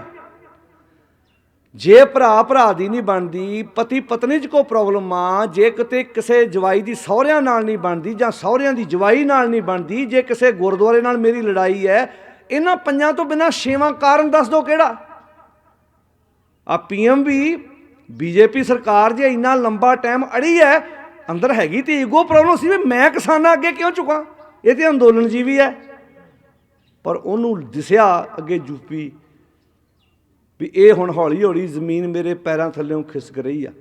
S1: ਜੇ ਭਰਾ ਭਰਾ ਦੀ ਨਹੀਂ ਬਣਦੀ, ਪਤੀ ਪਤਨੀ 'ਚ ਕੋਈ ਪ੍ਰੋਬਲਮ ਆ, ਜੇ ਕਿਤੇ ਕਿਸੇ ਜਵਾਈ ਦੀ ਸਹੁਰਿਆਂ ਨਾਲ ਨਹੀਂ ਬਣਦੀ, ਜਾਂ ਸਹੁਰਿਆਂ ਦੀ ਜਵਾਈ ਨਾਲ ਨਹੀਂ ਬਣਦੀ, ਜੇ ਕਿਸੇ ਗੁਰਦੁਆਰੇ ਨਾਲ ਮੇਰੀ ਲੜਾਈ ਹੈ, ਇਹਨਾਂ ਪੰਜਾਂ ਤੋਂ ਬਿਨਾਂ ਛੇਵਾਂ ਕਾਰਨ ਦੱਸ ਦਿਓ ਕਿਹੜਾ? ਆ PM ਵੀ BJP ਸਰਕਾਰ ਜੇ ਇੰਨਾ ਲੰਬਾ ਟਾਈਮ ਅੜੀ ਹੈ, ਅੰਦਰ ਹੈਗੀ ਤੇ ਈਗੋ ਪ੍ਰੋਬਲਮ ਸੀ ਵੀ ਮੈਂ ਕਿਸਾਨਾਂ ਅੱਗੇ ਕਿਉਂ ਝੁਕਾਂ। ਇਹ ਤੇ ਅੰਦੋਲਨ ਜੀਵੀ ਹੈ। ਪਰ ਉਹਨੂੰ ਦਿਸਿਆ ਅੱਗੇ UP ਵੀ ਇਹ ਹੁਣ ਹੌਲੀ ਹੌਲੀ ਜ਼ਮੀਨ ਮੇਰੇ ਪੈਰਾਂ ਥੱਲਿਓਂ ਖਿਸਕ ਰਹੀ ਆ।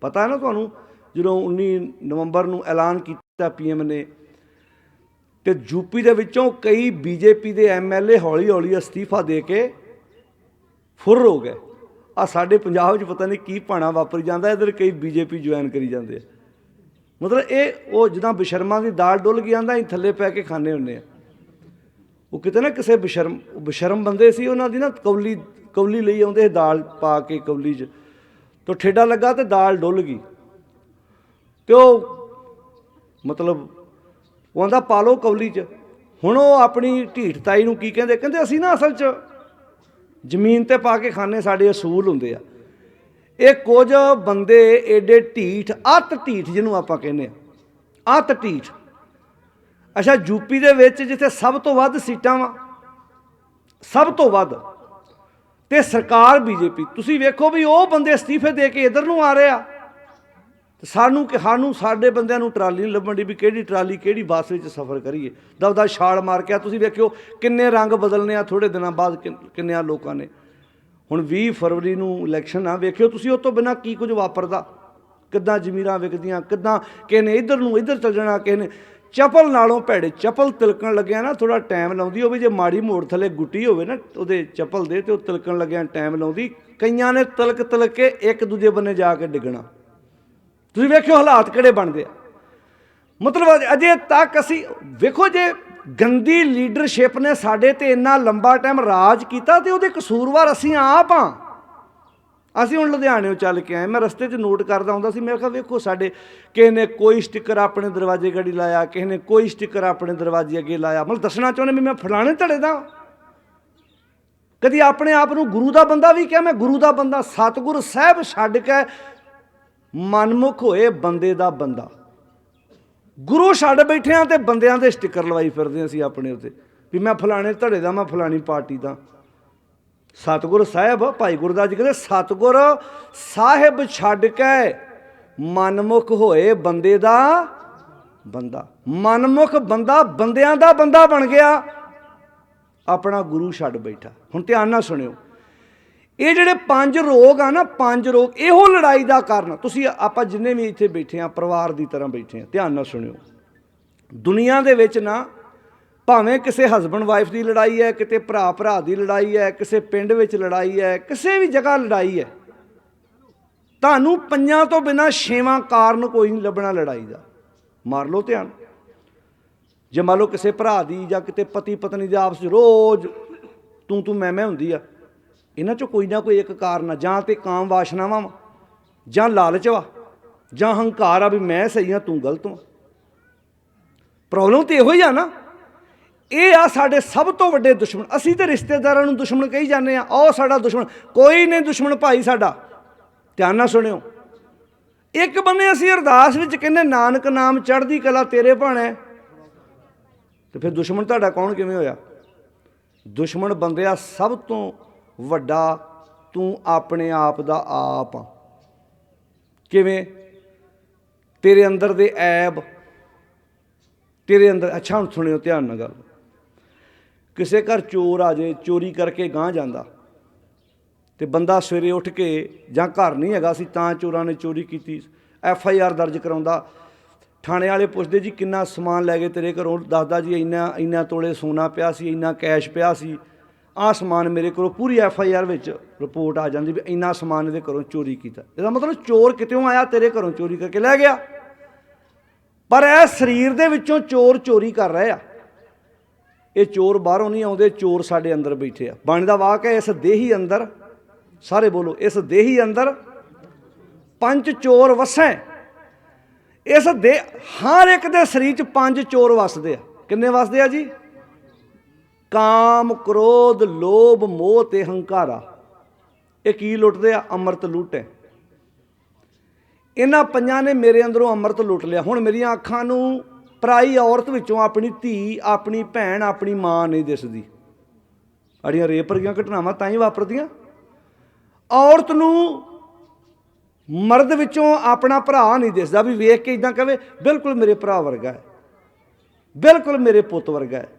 S1: ਪਤਾ ਹੈ ਨਾ ਤੁਹਾਨੂੰ, ਜਦੋਂ 19 ਨਵੰਬਰ ਨੂੰ ਐਲਾਨ ਕੀਤਾ PM ਨੇ, ਤੇ UP ਦੇ ਵਿੱਚੋਂ ਕਈ BJP ਦੇ MLA ਹੌਲੀ ਹੌਲੀ ਅਸਤੀਫਾ ਦੇ ਕੇ ਫੁਰ ਹੋ ਗਏ। ਆ ਸਾਡੇ ਪੰਜਾਬ 'ਚ ਪਤਾ ਨਹੀਂ ਕੀ ਭਾਣਾ ਵਾਪਰ ਜਾਂਦਾ, ਇੱਧਰ ਕਈ BJP ਜੁਆਇਨ ਕਰੀ ਜਾਂਦੇ ਆ। ਮਤਲਬ ਇਹ ਉਹ ਜਿੱਦਾਂ ਬਸ਼ਰਮਾਂ ਦੀ ਦਾਲ ਡੁੱਲ ਗਈ ਜਾਂਦਾ, ਅਸੀਂ ਥੱਲੇ ਪੈ ਕੇ ਖਾਂਦੇ ਹੁੰਦੇ ਆ। ਉਹ ਕਿਤੇ ਨਾ ਕਿਸੇ ਬਸ਼ਰਮ ਬੰਦੇ ਸੀ, ਉਹਨਾਂ ਦੀ ਨਾ ਕੌਲੀ ਲਈ ਆਉਂਦੇ ਸੀ ਦਾਲ ਪਾ ਕੇ ਕੌਲੀ 'ਚ, ਤੋਂ ਠੇਡਾ ਲੱਗਾ ਤੇ ਦਾਲ ਡੁੱਲ ਗਈ। ਤੇ ਉਹ ਮਤਲਬ ਉਹ ਆਂਦਾ ਪਾ ਲਓ ਕੌਲੀ 'ਚ। ਹੁਣ ਉਹ ਆਪਣੀ ਢੀਠਤਾਈ ਨੂੰ ਕੀ ਕਹਿੰਦੇ? ਕਹਿੰਦੇ ਅਸੀਂ ਨਾ ਅਸਲ 'ਚ ਜ਼ਮੀਨ 'ਤੇ ਪਾ ਕੇ ਖਾਣੇ, ਸਾਡੇ ਅਸੂਲ ਹੁੰਦੇ ਆ। ਇਹ ਕੁਝ ਬੰਦੇ ਏਡੇ ਢੀਠ, ਅੱਤ ਢੀਠ ਜਿਹਨੂੰ ਆਪਾਂ ਕਹਿੰਦੇ ਆ, ਅੱਤ ਢੀਠ। ਅੱਛਾ, UP ਦੇ ਵਿੱਚ ਜਿੱਥੇ ਸਭ ਤੋਂ ਵੱਧ ਸੀਟਾਂ ਵਾ, ਸਭ ਤੋਂ ਵੱਧ, ਤੇ ਸਰਕਾਰ BJP, ਤੁਸੀਂ ਵੇਖੋ ਵੀ ਉਹ ਬੰਦੇ ਅਸਤੀਫੇ ਦੇ ਕੇ ਇੱਧਰ ਨੂੰ ਆ ਰਹੇ ਆ। ਤੇ ਸਾਨੂੰ ਸਾਡੇ ਬੰਦਿਆਂ ਨੂੰ ਟਰਾਲੀ ਨਹੀਂ ਲੱਭਣ ਦੀ ਵੀ ਕਿਹੜੀ ਟਰਾਲੀ ਕਿਹੜੀ ਬੱਸ ਵਿੱਚ ਸਫ਼ਰ ਕਰੀਏ। ਦਬਦਾ ਛਾਲ ਮਾਰ ਕੇ ਤੁਸੀਂ ਵੇਖਿਓ ਕਿੰਨੇ ਰੰਗ ਬਦਲਨੇ ਆ ਥੋੜ੍ਹੇ ਦਿਨਾਂ ਬਾਅਦ, ਕਿੰਨਿਆਂ ਲੋਕਾਂ ਨੇ। ਹੁਣ 20 ਫਰਵਰੀ ਨੂੰ ਇਲੈਕਸ਼ਨ ਆ, ਵੇਖਿਓ ਤੁਸੀਂ ਉਹ ਤੋਂ ਬਿਨਾਂ ਕੀ ਕੁਝ ਵਾਪਰਦਾ, ਕਿੱਦਾਂ ਜ਼ਮੀਰਾਂ ਵਿਕਦੀਆਂ, ਕਿੱਦਾਂ ਕਿਸੇ ਨੇ ਇੱਧਰ ਨੂੰ ਇੱਧਰ ਚੱਲ ਜਾਣਾ, ਕਿਸੇ ਨੇ ਚੱਪਲ ਨਾਲੋਂ ਭੈੜੇ। ਚੱਪਲ ਤਿਲਕਣ ਲੱਗਿਆ ਨਾ ਥੋੜ੍ਹਾ ਟਾਈਮ ਲਾਉਂਦੀ ਹੋਵੇ, ਜੇ ਮਾੜੀ ਮੋੜ ਥੱਲੇ ਗੁੱਟੀ ਹੋਵੇ ਨਾ ਉਹਦੇ ਚੱਪਲ ਦੇ, ਤੇ ਉਹ ਤਿਲਕਣ ਲੱਗਿਆ ਟਾਈਮ ਲਾਉਂਦੀ। ਕਈਆਂ ਨੇ ਤਿਲਕ ਕੇ ਇੱਕ ਦੂਜੇ ਬੰਨੇ ਜਾ ਕੇ ਡਿੱਗਣਾ। ਤੁਸੀਂ ਵੇਖਿਓ ਹਾਲਾਤ ਕਿਹੜੇ ਬਣਦੇ ਆ। मतलब अजे तक असी वेखो जे गंदी लीडरशिप ने साडे ते इन्ना लंबा टाइम राज किया तो वो कसूरवार असी आप हाँ। ਅਸੀਂ ਹੁਣ ਲੁਧਿਆਣਿਓਂ ਚੱਲ ਕੇ ਆਏ, ਮੈਂ ਰਸਤੇ 'ਚ ਨੋਟ ਕਰਦਾ ਹੁੰਦਾ ਸੀ, ਮੈਂ ਕਿਹਾ ਵੇਖੋ ਸਾਡੇ ਕਿਸੇ ਨੇ ਕੋਈ ਸਟਿੱਕਰ ਆਪਣੇ ਦਰਵਾਜ਼ੇ ਗੜੀ ਲਾਇਆ, ਕਿਸੇ ਨੇ ਕੋਈ ਸਟਿੱਕਰ ਆਪਣੇ ਦਰਵਾਜ਼ੇ ਅੱਗੇ ਲਾਇਆ, ਮਤਲਬ ਦੱਸਣਾ ਚਾਹੁੰਦੇ ਵੀ ਮੈਂ ਫਲਾਣੇ ਧੜੇ ਦਾ। ਕਦੀ ਆਪਣੇ ਆਪ ਨੂੰ ਗੁਰੂ ਦਾ ਬੰਦਾ ਵੀ ਕਿਹਾ, ਮੈਂ ਗੁਰੂ ਦਾ ਬੰਦਾ। ਸਤਿਗੁਰ ਸਾਹਿਬ ਛੱਡ ਕੇ ਮਨਮੁਖ ਹੋਏ ਬੰਦੇ ਦਾ ਬੰਦਾ, ਗੁਰੂ ਛੱਡ ਬੈਠੇ ਹਾਂ ਤੇ ਬੰਦਿਆਂ ਦੇ ਸਟਿੱਕਰ ਲਵਾਈ ਫਿਰਦੇ ਅਸੀਂ ਆਪਣੇ ਉੱਤੇ ਵੀ ਮੈਂ ਫਲਾਣੇ ਧੜੇ ਦਾ, ਮੈਂ ਫਲਾਣੀ ਪਾਰਟੀ ਦਾ। सतगुर साहब भाई गुरदास जी कहते सतगुर साहिब छड्ड के मनमुख होए बंदे दा बंदा। मनमुख बंदा बंदियां दा बंदा बन गया, अपना गुरु छड्ड बैठा। हुण ध्यान नाल सुनियो, ये जिहड़े 5 रोग आ ना, 5 रोग इहो लड़ाई दा कारण। तुसीं आपां जिन्ने भी इत्थे बैठे आ परिवार दी तरह बैठे आ, ध्यान नाल सुनियो। दुनिया दे विच ना भावें किसी हसबैंड वाइफ की लड़ाई है, किते भरा भरा की लड़ाई है, किसी पिंड विच लड़ाई है, किसी भी जगह लड़ाई है, तुहानूं 5 तो बिना 6वां कारण कोई नहीं लभना लड़ाई का। मार लो ध्यान। जे मान लो किसी भरा की जां किते पति पत्नी के आपस रोज़ तू मैं हुंदी आ, इन्हां चों कोई ना कोई एक कारण आ, जां ते काम वासनावां वा, जां लालच वा, जां हंकार आ भी मैं सही हाँ तू गलत वा। प्रॉब्लम तो इहो ही आ ना। ये आ साडे सब तो वड्डे दुश्मन। असीं ते रिश्तेदारां नूं दुश्मन कही जाने आ, ओ साडा दुश्मन। कोई नहीं दुश्मन भाई साडा। ध्यान नाल सुणियो। एक बंदे असीं अरदास विच कहने नानक नाम चढ़दी कला तेरे भाणे, ते फिर दुश्मन तुहाडा कौन किवें होया? दुश्मन बंदिया सब तो वड्डा तू अपने आप दा आप आ। किवें? तेरे अंदर दे ऐब तेरे अंदर। अच्छा हुण सुणियो ध्यान नाल गल। किसी घर चोर आ जाए, चोरी करके गांह जांदा, ते बंदा सवेरे उठ के जां घर नहीं हैगा सी तां चोरां ने चोरी की, FIR दर्ज कराउंदा। थाणे वाले पुछदे जी किन्ना समान लै गए तेरे घरों? दसदा जी इन्ना इन्ना तोले सोना पिया सी, इन्ना कैश पिया सी, आह समान मेरे घरों। पूरी FIR विच रिपोर्ट आ जांदी भी इन्ना समान इहदे घरों चोरी कीता। इहदा मतलब चोर कितों आया? तेरे घरों चोरी करके लै गया। पर यह शरीर दे विचों चोर चोरी कर रहे आ। ये चोर बाहरों नहीं आउंदे, चोर साडे अंदर बैठे आ। बाणी दा वाक है, इस देही अंदर, सारे बोलो, इस देही अंदर 5 चोर वसै। इस दे हर एक दे शरीर च 5 चोर वसदे आ। किन्ने वसदे आ जी? काम, क्रोध, लोभ, मोह ते हंकारा। ये की लुटदे आ? अमृत लुट है। इन्हां 5 ने मेरे अंदरों अमृत लुट लिया। हुण मेरियां अखां नूं पराई औरत विचों अपनी धी, अपनी भैन, अपनी मां नहीं दिसदी। अड़ियां रेप वर्गियां घटनावां तां ही वापरदियां। औरत नूं मर्द विचों अपना भरा नहीं दिसदा भी वेख के इदां कहे बिल्कुल मेरे भरा वर्गा है, बिल्कुल मेरे पुत वर्गा है,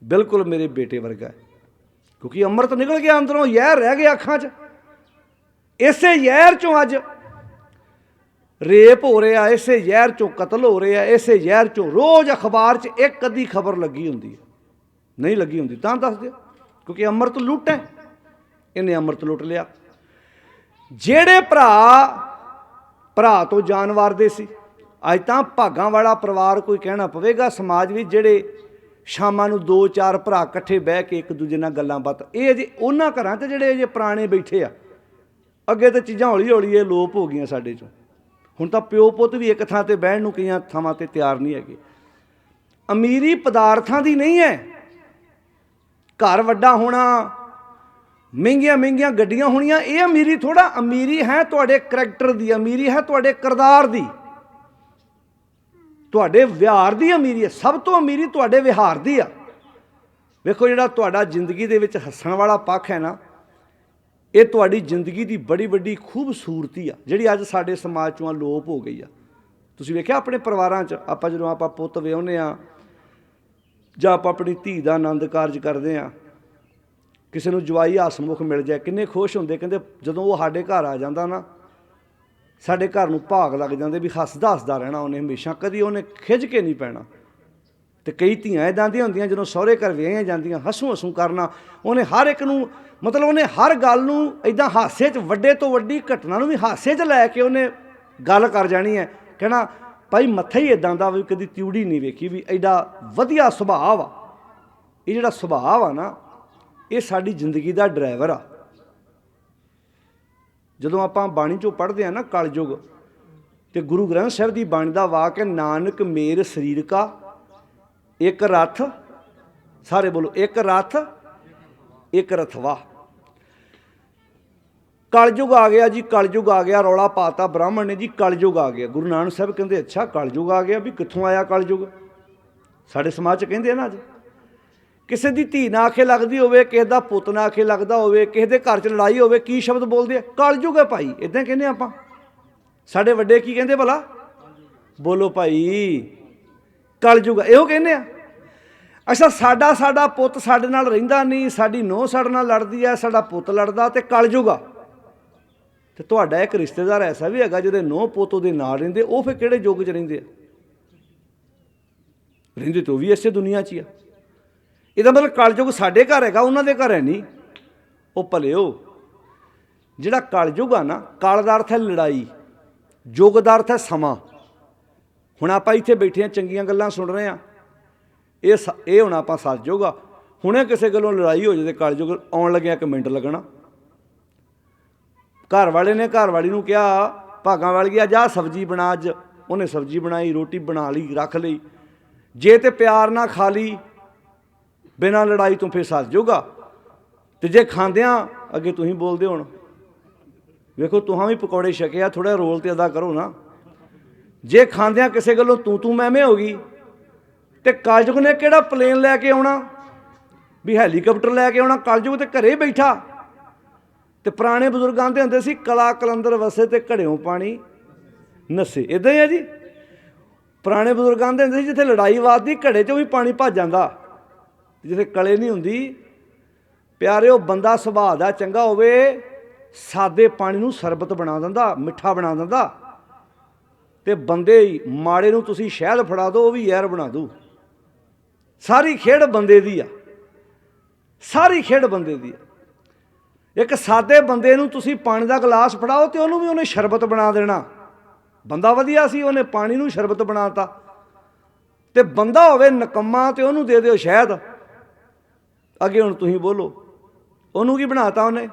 S1: बिल्कुल मेरे बेटे वर्गा है। क्योंकि अमृत निकल गया अंदरों, जहर रह गया अखां च। इसे जहर चों अज रेप हो रहा, इसे जहर चों कतल हो रहा, इसे जहर चों रोज़ अखबार च एक अद्धी खबर लगी होंदी है। नहीं लगी होंदी तां दस दिओ, क्योंकि अमृत लुट है। इन्हें अमृत लुट लिया। जेड़े भरा तो जान वारदे सी, अज तां भागां वाला परिवार कोई कहना पवेगा समाज विच, जेड़े शामां नूं 2-4 भरा इकट्ठे बह के एक दूजे नाल गल्लां बातां। ये अजे उन्हां घरां च जेड़े अजे पुराने बैठे आ। अगे तो चीज़ां हौली हौली ये लोप हो गईयां साडे चों। हुण तां प्यो पुत भी एक थां ते बहण नूं कईयां थावां ते तैयार नहीं हैगे। अमीरी पदार्थां दी नहीं है। घर वड्डा होना, महंगियां महंगियां गड्डियां होणियां, ये अमीरी थोड़ा। अमीरी है तुहाडे करैक्टर दी, अमीरी है तुहाडे किरदार दी, तुहाडे विहार दी अमीरी है। सब तो अमीरी तुहाडे विहार दी आ। वेखो जिहड़ा तुहाडा जिंदगी दे विच हस्सण वाला पक्ष है ना, ये तुहाडी जिंदगी की बड़ी वड्डी खूबसूरती आ, जिहड़ी अज साडे समाज चों लोप हो गई आ। तुसीं वेखिआ अपने परिवारां च आपां जदों आपां पुੱਤ विआहुंदे आ जां आपां अपनी धी दा आनंद कारज करदे आ, किसी नूं जवाई हसमुख मिल जाए किन्ने खुश हुंदे। कहंदे जदों वो साडे घर आ जांदा ना, साडे घर नूं भाग लग जांदे भी हੱਸदा हੱਸदा रहना उन्हें, हमेशा कदी उन्हें खिज के नहीं पैना। तो कई धीआं इदां दियां हुंदियां जदों सहुरे घर विआहियां जांदियां, हसूं हसूं करना उन्हें, हर एक नूं मतलब उन्हें हर गल नूं इदां हासे च, वड्डे तो वड्डी घटना नूं भी हासे च लैके उन्हें गल कर जानी है। कहना ਭਾਈ ਮੱਥਾ ਹੀ ਇਦਾਂ ਦਾ ਵੀ ਕਦੀ ਤਿਉੜੀ ਨਹੀਂ ਵੇਖੀ ਵੀ ਐਡਾ ਵਧੀਆ ਸੁਭਾਅ ਆ। ਇਹ ਜਿਹੜਾ ਸੁਭਾਅ ਆ ਨਾ, ਇਹ ਸਾਡੀ ਜ਼ਿੰਦਗੀ ਦਾ ਡਰਾਈਵਰ ਆ। ਜਦੋਂ ਆਪਾਂ ਬਾਣੀ 'ਚੋਂ ਪੜ੍ਹਦੇ ਹਾਂ ਨਾ ਕਲਯੁਗ, ਤੇ ਗੁਰੂ ਗ੍ਰੰਥ ਸਾਹਿਬ ਦੀ ਬਾਣੀ ਦਾ ਵਾਕ ਹੈ, ਨਾਨਕ ਮੇਰ ਸਰੀਰ ਕਾ ਇੱਕ ਰਥ, ਸਾਰੇ ਬੋਲੋ, ਇੱਕ ਰਥ ਇੱਕ ਰਥਵਾ। ਕਲਯੁਗ ਆ ਗਿਆ ਜੀ, ਕਲਯੁਗ ਆ ਗਿਆ, ਰੌਲਾ ਪਾਤਾ ਬ੍ਰਾਹਮਣ ਨੇ ਜੀ, ਕਲਯੁਗ ਆ ਗਿਆ। ਗੁਰੂ ਨਾਨਕ ਸਾਹਿਬ ਕਹਿੰਦੇ ਅੱਛਾ ਕਲਯੁਗ ਆ ਗਿਆ, ਵੀ ਕਿੱਥੋਂ ਆਇਆ ਕਲਯੁਗ? ਸਾਡੇ ਸਮਾਜ 'ਚ ਕਹਿੰਦੇ ਆ ਨਾ, ਅੱਜ ਕਿਸੇ ਦੀ ਧੀ ਨਾ ਆਖੇ ਲੱਗਦੀ ਹੋਵੇ, ਕਿਸੇ ਦਾ ਪੁੱਤ ਨਾ ਆਖੇ ਲੱਗਦਾ ਹੋਵੇ, ਕਿਸੇ ਦੇ ਘਰ 'ਚ ਲੜਾਈ ਹੋਵੇ, ਕੀ ਸ਼ਬਦ ਬੋਲਦੇ ਆ? ਕਲਯੁਗ ਹੈ ਭਾਈ, ਇੱਦਾਂ ਕਹਿੰਦੇ ਆਪਾਂ। ਸਾਡੇ ਵੱਡੇ ਕੀ ਕਹਿੰਦੇ ਭਲਾ? ਬੋਲੋ ਭਾਈ, ਕਲਯੁਗ ਇਹੋ ਕਹਿੰਦੇ ਆ। ਅੱਛਾ, ਸਾਡਾ ਪੁੱਤ ਸਾਡੇ ਨਾਲ ਰਹਿੰਦਾ ਨਹੀਂ, ਸਾਡੀ ਨੂੰਹ ਸਾਡੇ ਨਾਲ ਲੜਦੀ ਹੈ, ਸਾਡਾ ਪੁੱਤ ਲੜਦਾ, ਤੇ ਕਲਯੁਗ ਆ। ਤੇ ਤੁਹਾਡਾ ਇੱਕ ਰਿਸ਼ਤੇਦਾਰ ਐਸਾ ਵੀ ਹੈਗਾ ਜਿਹਦੇ ਨੂੰਹ ਪੁੱਤ ਉਹਦੇ ਨਾਲ ਰਹਿੰਦੇ, ਉਹ ਫਿਰ ਕਿਹੜੇ ਯੁੱਗ 'ਚ ਰਹਿੰਦੇ ਆ? ਰਹਿੰਦੇ ਤਾਂ ਉਹ ਵੀ ਇਸੇ ਦੁਨੀਆ 'ਚ ਹੀ ਆ। ਇਹਦਾ ਮਤਲਬ ਕਲਯੁਗ ਸਾਡੇ ਘਰ ਹੈਗਾ, ਉਹਨਾਂ ਦੇ ਘਰ ਹੈ ਨਹੀਂ। ਉਹ ਭਲਿਓ, ਜਿਹੜਾ ਕਲਯੁਗ ਆ ਨਾ, ਕਲ ਦਾ ਅਰਥ ਹੈ ਲੜਾਈ, ਯੁੱਗ ਦਾ ਅਰਥ ਹੈ ਸਮਾਂ। ਹੁਣ ਆਪਾਂ ਇੱਥੇ ਬੈਠੇ ਹਾਂ, ਚੰਗੀਆਂ ਗੱਲਾਂ ਸੁਣ ਰਹੇ ਹਾਂ, ਇਹ ਹੁਣ ਆਪਾਂ ਸਤਿਯੁਗ ਆ। ਹੁਣੇ ਕਿਸੇ ਗੱਲੋਂ ਲੜਾਈ ਹੋ ਜਾਏ ਤੇ ਕਲਯੁਗ ਆਉਣ ਲੱਗਿਆ 1 ਮਿੰਟ ਲੱਗਣਾ। ਘਰ ਵਾਲੇ ਨੇ ਘਰ ਵਾਲੀ ਨੂੰ ਕਿਹਾ, ਭਾਗਾਂ ਵਾਲੀ ਆ ਜਾ ਸਬਜ਼ੀ ਬਣਾ, ਅੱਜ ਉਹਨੇ ਸਬਜ਼ੀ ਬਣਾਈ, ਰੋਟੀ ਬਣਾ ਲਈ, ਰੱਖ ਲਈ। ਜੇ ਤੇ ਪਿਆਰ ਨਾਲ ਖਾ ਲਈ ਬਿਨਾਂ ਲੜਾਈ ਤੋਂ, ਫਿਰ ਸਤਿਯੁਗ ਆ। ਤੇ ਜੇ ਖਾਂਦਿਆਂ ਅੱਗੇ ਤੁਸੀਂ ਬੋਲਦੇ ਹੁਣ, ਵੇਖੋ ਤੁਹਾਂ ਵੀ ਪਕੌੜੇ ਛਕਿਆ, ਥੋੜ੍ਹਾ ਰੋਲ ਤੇ ਅਦਾ ਕਰੋ ਨਾ। ਜੇ ਖਾਂਦਿਆਂ ਕਿਸੇ ਗੱਲੋਂ ਤੂੰ ਮੈਂ ਹੋ ਗਈ, ਤੇ ਕਲਯੁਗ ਨੇ ਕਿਹੜਾ ਪਲੇਨ ਲੈ ਕੇ ਆਉਣਾ, ਵੀ ਹੈਲੀਕਾਪਟਰ ਲੈ ਕੇ ਆਉਣਾ? ਕਲਯੁਗ ਤੇ ਘਰੇ ਬੈਠਾ। ਤੇ ਪੁਰਾਣੇ ਬਜ਼ੁਰਗ ਆਂਦੇ ਹੁੰਦੇ ਸੀ, ਕਲਾ ਕਲੰਦਰ ਵਸੇ ਤੇ ਘੜਿਓਂ ਪਾਣੀ ਨਸੇ। ਇੱਦਾਂ ਹੀ ਆ ਜੀ, ਪੁਰਾਣੇ ਬਜ਼ੁਰਗ ਆਂਦੇ ਹੁੰਦੇ ਸੀ, ਜਿੱਥੇ ਲੜਾਈ ਵੱਧਦੀ ਘੜੇ 'ਚੋਂ ਵੀ ਪਾਣੀ ਭੱਜ ਜਾਂਦਾ, ਜਿੱਥੇ ਕਲੇ ਨਹੀਂ ਹੁੰਦੀ। ਪਿਆਰਿਓ, ਬੰਦਾ ਸੁਭਾਅ ਦਾ ਚੰਗਾ ਹੋਵੇ, ਸਾਦੇ ਪਾਣੀ ਨੂੰ ਸਰਬਤ ਬਣਾ ਦਿੰਦਾ, ਮਿੱਠਾ ਬਣਾ ਦਿੰਦਾ। ਤੇ ਬੰਦੇ ਮਾੜੇ ਨੂੰ ਤੁਸੀਂ ਸ਼ਹਿਦ ਫੜਾ ਦਿਓ, ਉਹ ਵੀ ਜ਼ਹਿਰ ਬਣਾ ਦੂ। ਸਾਰੀ ਖੇਡ ਬੰਦੇ ਦੀ ਆ, ਸਾਰੀ ਖੇਡ ਬੰਦੇ ਦੀ ਆ। ਇੱਕ ਸਾਦੇ ਬੰਦੇ ਨੂੰ ਤੁਸੀਂ ਪਾਣੀ ਦਾ ਗਲਾਸ ਫੜਾਓ ਤੇ ਉਹਨੂੰ ਵੀ ਉਹਨੇ ਸ਼ਰਬਤ ਬਣਾ ਦੇਣਾ। ਬੰਦਾ ਵਧੀਆ ਸੀ, ਉਹਨੇ ਪਾਣੀ ਨੂੰ ਸ਼ਰਬਤ ਬਣਾਤਾ। ਤੇ ਬੰਦਾ ਹੋਵੇ ਨਕੰਮਾ ਤੇ ਉਹਨੂੰ ਦੇ ਦਿਓ ਸ਼ਹਿਦ। ਅੱਗੇ ਹੁਣ ਤੁਸੀਂ ਬੋਲੋ, ਉਹਨੂੰ ਕੀ ਬਣਾਤਾ? ਉਹਨੇ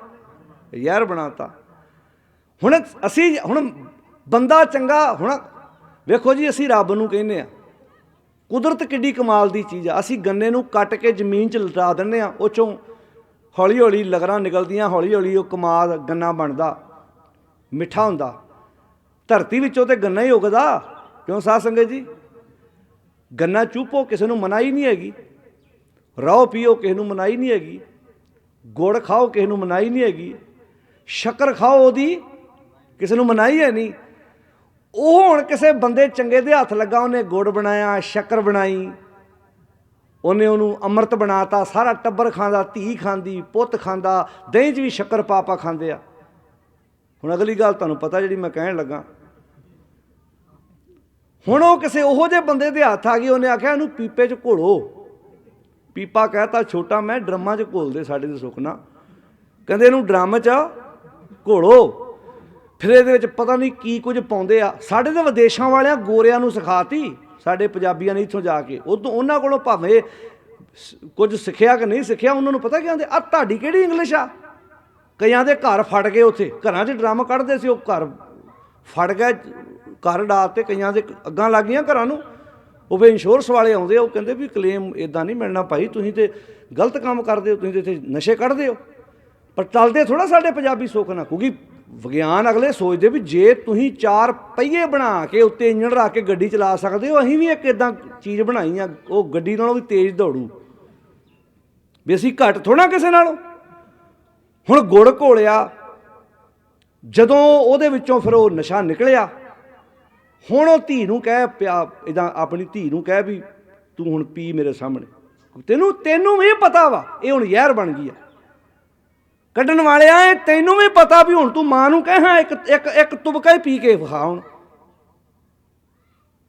S1: ਜ਼ਹਿਰ ਬਣਾਤਾ। ਹੁਣ ਅਸੀਂ ਬੰਦਾ ਚੰਗਾ, ਹੁਣ ਵੇਖੋ ਜੀ, ਅਸੀਂ ਰੱਬ ਨੂੰ ਕਹਿੰਦੇ ਆ, ਕੁਦਰਤ ਕਿੱਡੀ ਕਮਾਲ ਦੀ ਚੀਜ਼ ਆ। ਅਸੀਂ ਗੰਨੇ ਨੂੰ ਕੱਟ ਕੇ ਜ਼ਮੀਨ 'ਚ ਲਟਾ ਦਿੰਦੇ ਹਾਂ, ਉਹ 'ਚੋਂ ਹੌਲੀ ਹੌਲੀ ਲਗਰਾਂ ਨਿਕਲਦੀਆਂ, ਹੌਲੀ ਹੌਲੀ ਉਹ ਕਮਾਲ ਗੰਨਾ ਬਣਦਾ, ਮਿੱਠਾ ਹੁੰਦਾ। ਧਰਤੀ ਵਿੱਚੋਂ ਤੇ ਗੰਨਾ ਹੀ ਉਗਦਾ। ਕਿਉਂ ਸਾਧ ਸੰਗਤ ਜੀ? ਗੰਨਾ ਚੂਪੋ, ਕਿਸੇ ਨੂੰ ਮਨਾਹੀ ਨਹੀਂ ਹੈਗੀ। ਰੋਹ ਪੀਓ, ਕਿਸੇ ਨੂੰ ਮਨਾਹੀ ਨਹੀਂ ਹੈਗੀ। ਗੁੜ ਖਾਓ, ਕਿਸੇ ਨੂੰ ਮਨਾਹੀ ਨਹੀਂ ਹੈਗੀ। ਸ਼ੱਕਰ ਖਾਓ, ਉਹਦੀ ਕਿਸੇ ਨੂੰ ਮਨਾਹੀ ਹੈ ਨਹੀਂ। ਉਹ ਹੁਣ ਕਿਸੇ ਬੰਦੇ ਚੰਗੇ ਦੇ ਹੱਥ ਲੱਗਾ, ਉਹਨੇ ਗੁੜ ਬਣਾਇਆ, ਸ਼ੱਕਰ ਬਣਾਈ, ਉਹਨੇ ਉਹਨੂੰ ਅੰਮ੍ਰਿਤ ਬਣਾਤਾ। ਸਾਰਾ ਟੱਬਰ ਖਾਂਦਾ, ਧੀ ਖਾਂਦੀ, ਪੁੱਤ ਖਾਂਦਾ, ਦਹੀਂ 'ਚ ਵੀ ਸ਼ੱਕਰ ਪਾ ਖਾਂਦੇ ਆ। ਹੁਣ ਅਗਲੀ ਗੱਲ ਤੁਹਾਨੂੰ ਪਤਾ ਜਿਹੜੀ ਮੈਂ ਕਹਿਣ ਲੱਗਾ, ਹੁਣ ਉਹ ਕਿਸੇ ਉਹੋ ਜਿਹੇ ਬੰਦੇ ਦੇ ਹੱਥ ਆ ਗਈ, ਉਹਨੇ ਆਖਿਆ ਇਹਨੂੰ ਪੀਪੇ 'ਚ ਘੋਲੋ। ਪੀਪਾ ਕਹਿਤਾ ਛੋਟਾ, ਮੈਂ ਡਰਮਾਂ 'ਚ ਘੋਲਦੇ ਸਾਡੇ ਦੇ ਸੁੱਕਣਾ। ਕਹਿੰਦੇ ਇਹਨੂੰ ਡਰਮ 'ਚ ਘੋਲੋ। ਫਿਰ ਇਹਦੇ ਵਿੱਚ ਪਤਾ ਨਹੀਂ ਕੀ ਕੁਝ ਪਾਉਂਦੇ ਆ। ਸਾਡੇ ਤਾਂ ਵਿਦੇਸ਼ਾਂ ਵਾਲਿਆਂ ਗੋਰਿਆਂ ਨੂੰ ਸਿਖਾਤੀ, ਸਾਡੇ ਪੰਜਾਬੀਆਂ ਨੇ ਇੱਥੋਂ ਜਾ ਕੇ। ਉਦੋਂ ਉਹਨਾਂ ਕੋਲੋਂ ਭਾਵੇਂ ਕੁਝ ਸਿੱਖਿਆ ਕਿ ਨਹੀਂ ਸਿੱਖਿਆ, ਉਹਨਾਂ ਨੂੰ ਪਤਾ ਕੀ ਕਹਿੰਦੇ, ਆ ਤੁਹਾਡੀ ਕਿਹੜੀ ਇੰਗਲਿਸ਼ ਆ? ਕਈਆਂ ਦੇ ਘਰ ਫਟ ਗਏ, ਉੱਥੇ ਘਰਾਂ 'ਚ ਡਰਮ ਕੱਢਦੇ ਸੀ, ਉਹ ਘਰ ਫਟ ਗਏ, ਘਰ ਡਾਲ ਤੇ ਕਈਆਂ ਦੇ ਅੱਗਾਂ ਲੱਗ ਗਈਆਂ ਘਰਾਂ ਨੂੰ। ਉਹ ਫਿਰ ਇੰਸ਼ੋਰੈਂਸ ਵਾਲੇ ਆਉਂਦੇ ਆ, ਉਹ ਕਹਿੰਦੇ ਵੀ ਕਲੇਮ ਇੱਦਾਂ ਨਹੀਂ ਮਿਲਣਾ ਭਾਈ, ਤੁਸੀਂ ਤਾਂ ਗਲਤ ਕੰਮ ਕਰਦੇ ਹੋ, ਤੁਸੀਂ ਤਾਂ ਇੱਥੇ ਨਸ਼ੇ ਕੱਢਦੇ ਹੋ। ਪਰ ਚੱਲਦੇ ਥੋੜ੍ਹਾ ਸਾਡੇ ਪੰਜਾਬੀ ਸੁੱਖ ਨਾਲ, ਕਿਉਂਕਿ ਵਿਗਿਆਨ ਅਗਲੇ ਸੋਚਦੇ ਵੀ ਜੇ ਤੁਸੀਂ 4 ਪਹੀਏ ਬਣਾ ਕੇ ਉੱਤੇ ਇੰਜਣ ਰੱਖ ਕੇ ਗੱਡੀ ਚਲਾ ਸਕਦੇ ਹੋ, ਅਸੀਂ ਵੀ ਇੱਕ ਇੱਦਾਂ ਚੀਜ਼ ਬਣਾਈ ਆ, ਉਹ ਗੱਡੀ ਨਾਲੋਂ ਵੀ ਤੇਜ਼ ਦੌੜੂ, ਵੀ ਅਸੀਂ ਘੱਟ ਥੋੜ੍ਹਾ ਕਿਸੇ ਨਾਲੋਂ। ਹੁਣ ਗੁੜ ਘੋਲਿਆ, ਜਦੋਂ ਉਹਦੇ ਵਿੱਚੋਂ ਫਿਰ ਉਹ ਨਸ਼ਾ ਨਿਕਲਿਆ, ਹੁਣ ਉਹ ਧੀ ਨੂੰ ਕਹਿ ਪਿਆ, ਇੱਦਾਂ ਆਪਣੀ ਧੀ ਨੂੰ ਕਹਿ ਵੀ ਤੂੰ ਹੁਣ ਪੀ ਮੇਰੇ ਸਾਹਮਣੇ, ਤੈਨੂੰ ਵੀ ਪਤਾ ਵਾ ਇਹ ਹੁਣ ਜ਼ਹਿਰ ਬਣ ਗਈ ਆ। ਕੱਢਣ ਵਾਲਿਆ, ਤੈਨੂੰ ਵੀ ਪਤਾ ਵੀ ਹੁਣ ਤੂੰ ਮਾਂ ਨੂੰ ਕਹਿ ਹਾਂ ਇੱਕ ਤੁਬਕਾ ਹੀ ਪੀ ਕੇ ਵਿਖਾ ਹੁਣ।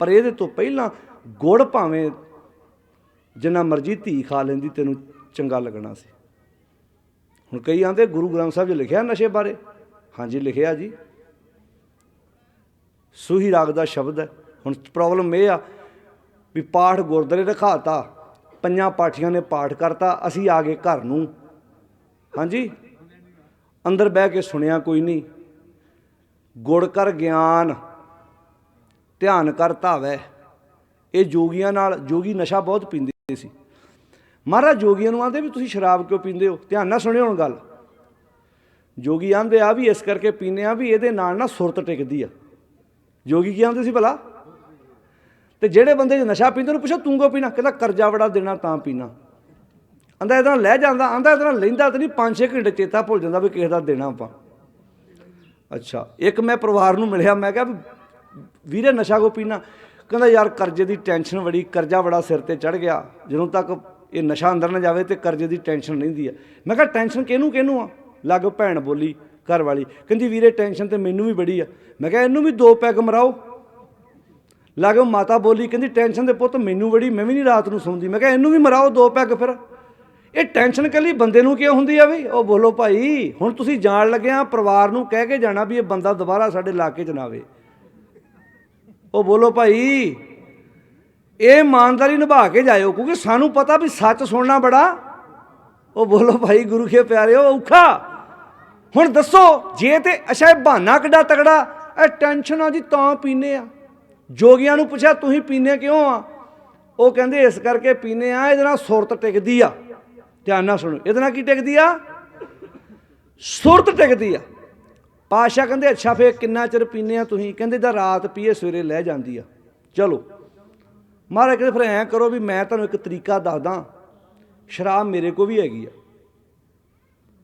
S1: ਪਰ ਇਹਦੇ ਤੋਂ ਪਹਿਲਾਂ ਗੁੜ ਭਾਵੇਂ ਜਿੰਨਾ ਮਰਜ਼ੀ ਧੀ ਖਾ ਲੈਂਦੀ, ਤੈਨੂੰ ਚੰਗਾ ਲੱਗਣਾ ਸੀ। ਹੁਣ ਕਈ ਆਂਦੇ ਗੁਰੂ ਗ੍ਰੰਥ ਸਾਹਿਬ 'ਚ ਲਿਖਿਆ ਨਸ਼ੇ ਬਾਰੇ। ਹਾਂਜੀ ਲਿਖਿਆ ਜੀ, ਸੂਹੀ ਰਾਗ ਦਾ ਸ਼ਬਦ ਹੈ, ਹੁਣ ਪ੍ਰੋਬਲਮ ਇਹ ਆ ਵੀ ਪਾਠ ਗੁਰਦੁਆਰੇ ਰਖਾਤਾ, 5 ਪਾਠੀਆਂ ਨੇ ਪਾਠ ਕਰਤਾ, ਅਸੀਂ ਆ ਗਏ ਘਰ ਨੂੰ। ਹਾਂਜੀ, ਅੰਦਰ ਬਹਿ ਕੇ ਸੁਣਿਆ ਕੋਈ ਨਹੀਂ। ਗੁੜ ਕਰ ਗਿਆਨ ਧਿਆਨ ਕਰ ਧਾਵੈ, ਇਹ ਜੋਗੀਆਂ ਨਾਲ, ਜੋਗੀ ਨਸ਼ਾ ਬਹੁਤ ਪੀਂਦੇ ਸੀ। ਮਹਾਰਾਜ ਜੋਗੀਆਂ ਨੂੰ ਆਂਦੇ ਵੀ ਤੁਸੀਂ ਸ਼ਰਾਬ ਕਿਉਂ ਪੀਂਦੇ ਹੋ? ਧਿਆਨ ਨਾਲ ਸੁਣਿਓ ਹੁਣ ਗੱਲ। ਜੋਗੀ ਆਂਦੇ ਆ ਵੀ ਇਸ ਕਰਕੇ ਪੀਂਦੇ ਆ ਵੀ ਇਹਦੇ ਨਾਲ ਨਾ ਸੁਰਤ ਟਿਕਦੀ ਆ। ਜੋਗੀ ਕੀ ਆਂਦੇ ਸੀ ਭਲਾ? ਤੇ ਜਿਹੜੇ ਬੰਦੇ ਨਸ਼ਾ ਪੀਂਦੇ ਉਹਨੂੰ ਪੁੱਛੋ ਤੂੰ ਕਿਉਂ ਪੀਣਾ? ਕਹਿੰਦਾ ਕਰਜ਼ਾ ਬੜਾ ਦੇਣਾ ਤਾਂ ਪੀਣਾ। ਆਂਦਾ ਇਹਦੇ ਨਾਲ ਲੈ ਜਾਂਦਾ, ਆਂਦਾ ਇਹਦੇ ਨਾਲ ਲੈਂਦਾ ਤਾਂ ਨਹੀਂ, 5-6 ਘੰਟੇ ਚੇਤਾ ਭੁੱਲ ਜਾਂਦਾ ਵੀ ਕਿਸੇ ਦਾ ਦੇਣਾ ਆਪਾਂ। ਅੱਛਾ, ਇੱਕ ਮੈਂ ਪਰਿਵਾਰ ਨੂੰ ਮਿਲਿਆ, ਮੈਂ ਕਿਹਾ ਵੀ ਵੀਰੇ ਨਸ਼ਾ ਕਿਉਂ ਪੀਣਾ? ਕਹਿੰਦਾ ਯਾਰ ਕਰਜ਼ੇ ਦੀ ਟੈਨਸ਼ਨ ਬੜੀ, ਕਰਜ਼ਾ ਬੜਾ ਸਿਰ 'ਤੇ ਚੜ੍ਹ ਗਿਆ, ਜਦੋਂ ਤੱਕ ਇਹ ਨਸ਼ਾ ਅੰਦਰ ਨਾ ਜਾਵੇ ਤੇ ਕਰਜ਼ੇ ਦੀ ਟੈਨਸ਼ਨ ਰਹਿੰਦੀ ਆ। ਮੈਂ ਕਿਹਾ ਟੈਨਸ਼ਨ ਕਿਹਨੂੰ ਆ? ਲਾਗੋ ਭੈਣ ਬੋਲੀ ਘਰ ਵਾਲੀ, ਕਹਿੰਦੀ ਵੀਰੇ ਟੈਨਸ਼ਨ ਤੇ ਮੈਨੂੰ ਵੀ ਬੜੀ ਆ। ਮੈਂ ਕਿਹਾ ਇਹਨੂੰ ਵੀ 2 ਪੈਗ ਮਰਾਓ। ਲਾਗੋ ਮਾਤਾ ਬੋਲੀ, ਕਹਿੰਦੀ ਟੈਨਸ਼ਨ ਦੇ ਪੁੱਤ ਮੈਨੂੰ ਬੜੀ, ਮੈਂ ਵੀ ਨਹੀਂ ਰਾਤ ਨੂੰ ਸੌਂਦੀ। ਮੈਂ ਕਿਹਾ ਇਹਨੂੰ ਵੀ ਮਰਾਓ 2 ਪੈਗ। ਫਿਰ ਇਹ ਟੈਨਸ਼ਨ ਇਕੱਲੀ ਬੰਦੇ ਨੂੰ ਕਿਉਂ ਹੁੰਦੀ ਆ ਬਈ? ਉਹ ਬੋਲੋ ਭਾਈ, ਹੁਣ ਤੁਸੀਂ ਜਾਣ ਲੱਗਿਆ ਪਰਿਵਾਰ ਨੂੰ ਕਹਿ ਕੇ ਜਾਣਾ ਵੀ ਇਹ ਬੰਦਾ ਦੁਬਾਰਾ ਸਾਡੇ ਇਲਾਕੇ 'ਚ ਨਾ ਆਵੇ। ਉਹ ਬੋਲੋ ਭਾਈ, ਇਹ ਇਮਾਨਦਾਰੀ ਨਿਭਾ ਕੇ ਜਾਇਓ, ਕਿਉਂਕਿ ਸਾਨੂੰ ਪਤਾ ਵੀ ਸੱਚ ਸੁਣਨਾ ਬੜਾ, ਉਹ ਬੋਲੋ ਭਾਈ ਗੁਰੂ ਕੇ ਪਿਆਰਿਓ, ਔਖਾ। ਹੁਣ ਦੱਸੋ ਜੇ ਤੇ ਅੱਛਾ ਇਹ ਬਹਾਨਾ ਕਿੱਡਾ ਤਗੜਾ, ਇਹ ਟੈਨਸ਼ਨ ਆ ਜੀ ਤਾਂ ਪੀਨੇ ਆ। ਜੋਗੀਆਂ ਨੂੰ ਪੁੱਛਿਆ ਤੁਸੀਂ ਪੀਨੇ ਕਿਉਂ ਆ? ਉਹ ਕਹਿੰਦੇ ਇਸ ਕਰਕੇ ਪੀਨੇ ਆ, ਇਹਦੇ ਨਾਲ ਸੁਰਤ ਟਿਕਦੀ ਆ। ਧਿਆਨ ਨਾਲ ਸੁਣੋ, ਇਹਦੇ ਨਾਲ ਕੀ ਟਿਕਦੀ ਆ? ਸੁਰਤ ਟਿਕਦੀ ਆ। ਪਾਤਸ਼ਾਹ ਕਹਿੰਦੇ ਅੱਛਾ ਫਿਰ ਕਿੰਨਾ ਚਿਰ ਪੀਨੇ ਆ ਤੁਸੀਂ? ਕਹਿੰਦੇ ਤਾਂ ਰਾਤ ਪੀਏ ਸਵੇਰੇ ਲੈ ਜਾਂਦੀ ਆ। ਚਲੋ ਮਹਾਰਾਜ ਕਹਿੰਦੇ ਫਿਰ ਐਂ ਕਰੋ ਵੀ ਮੈਂ ਤੁਹਾਨੂੰ ਇੱਕ ਤਰੀਕਾ ਦੱਸਦਾ, ਸ਼ਰਾਬ ਮੇਰੇ ਕੋਲ ਵੀ ਹੈਗੀ ਆ।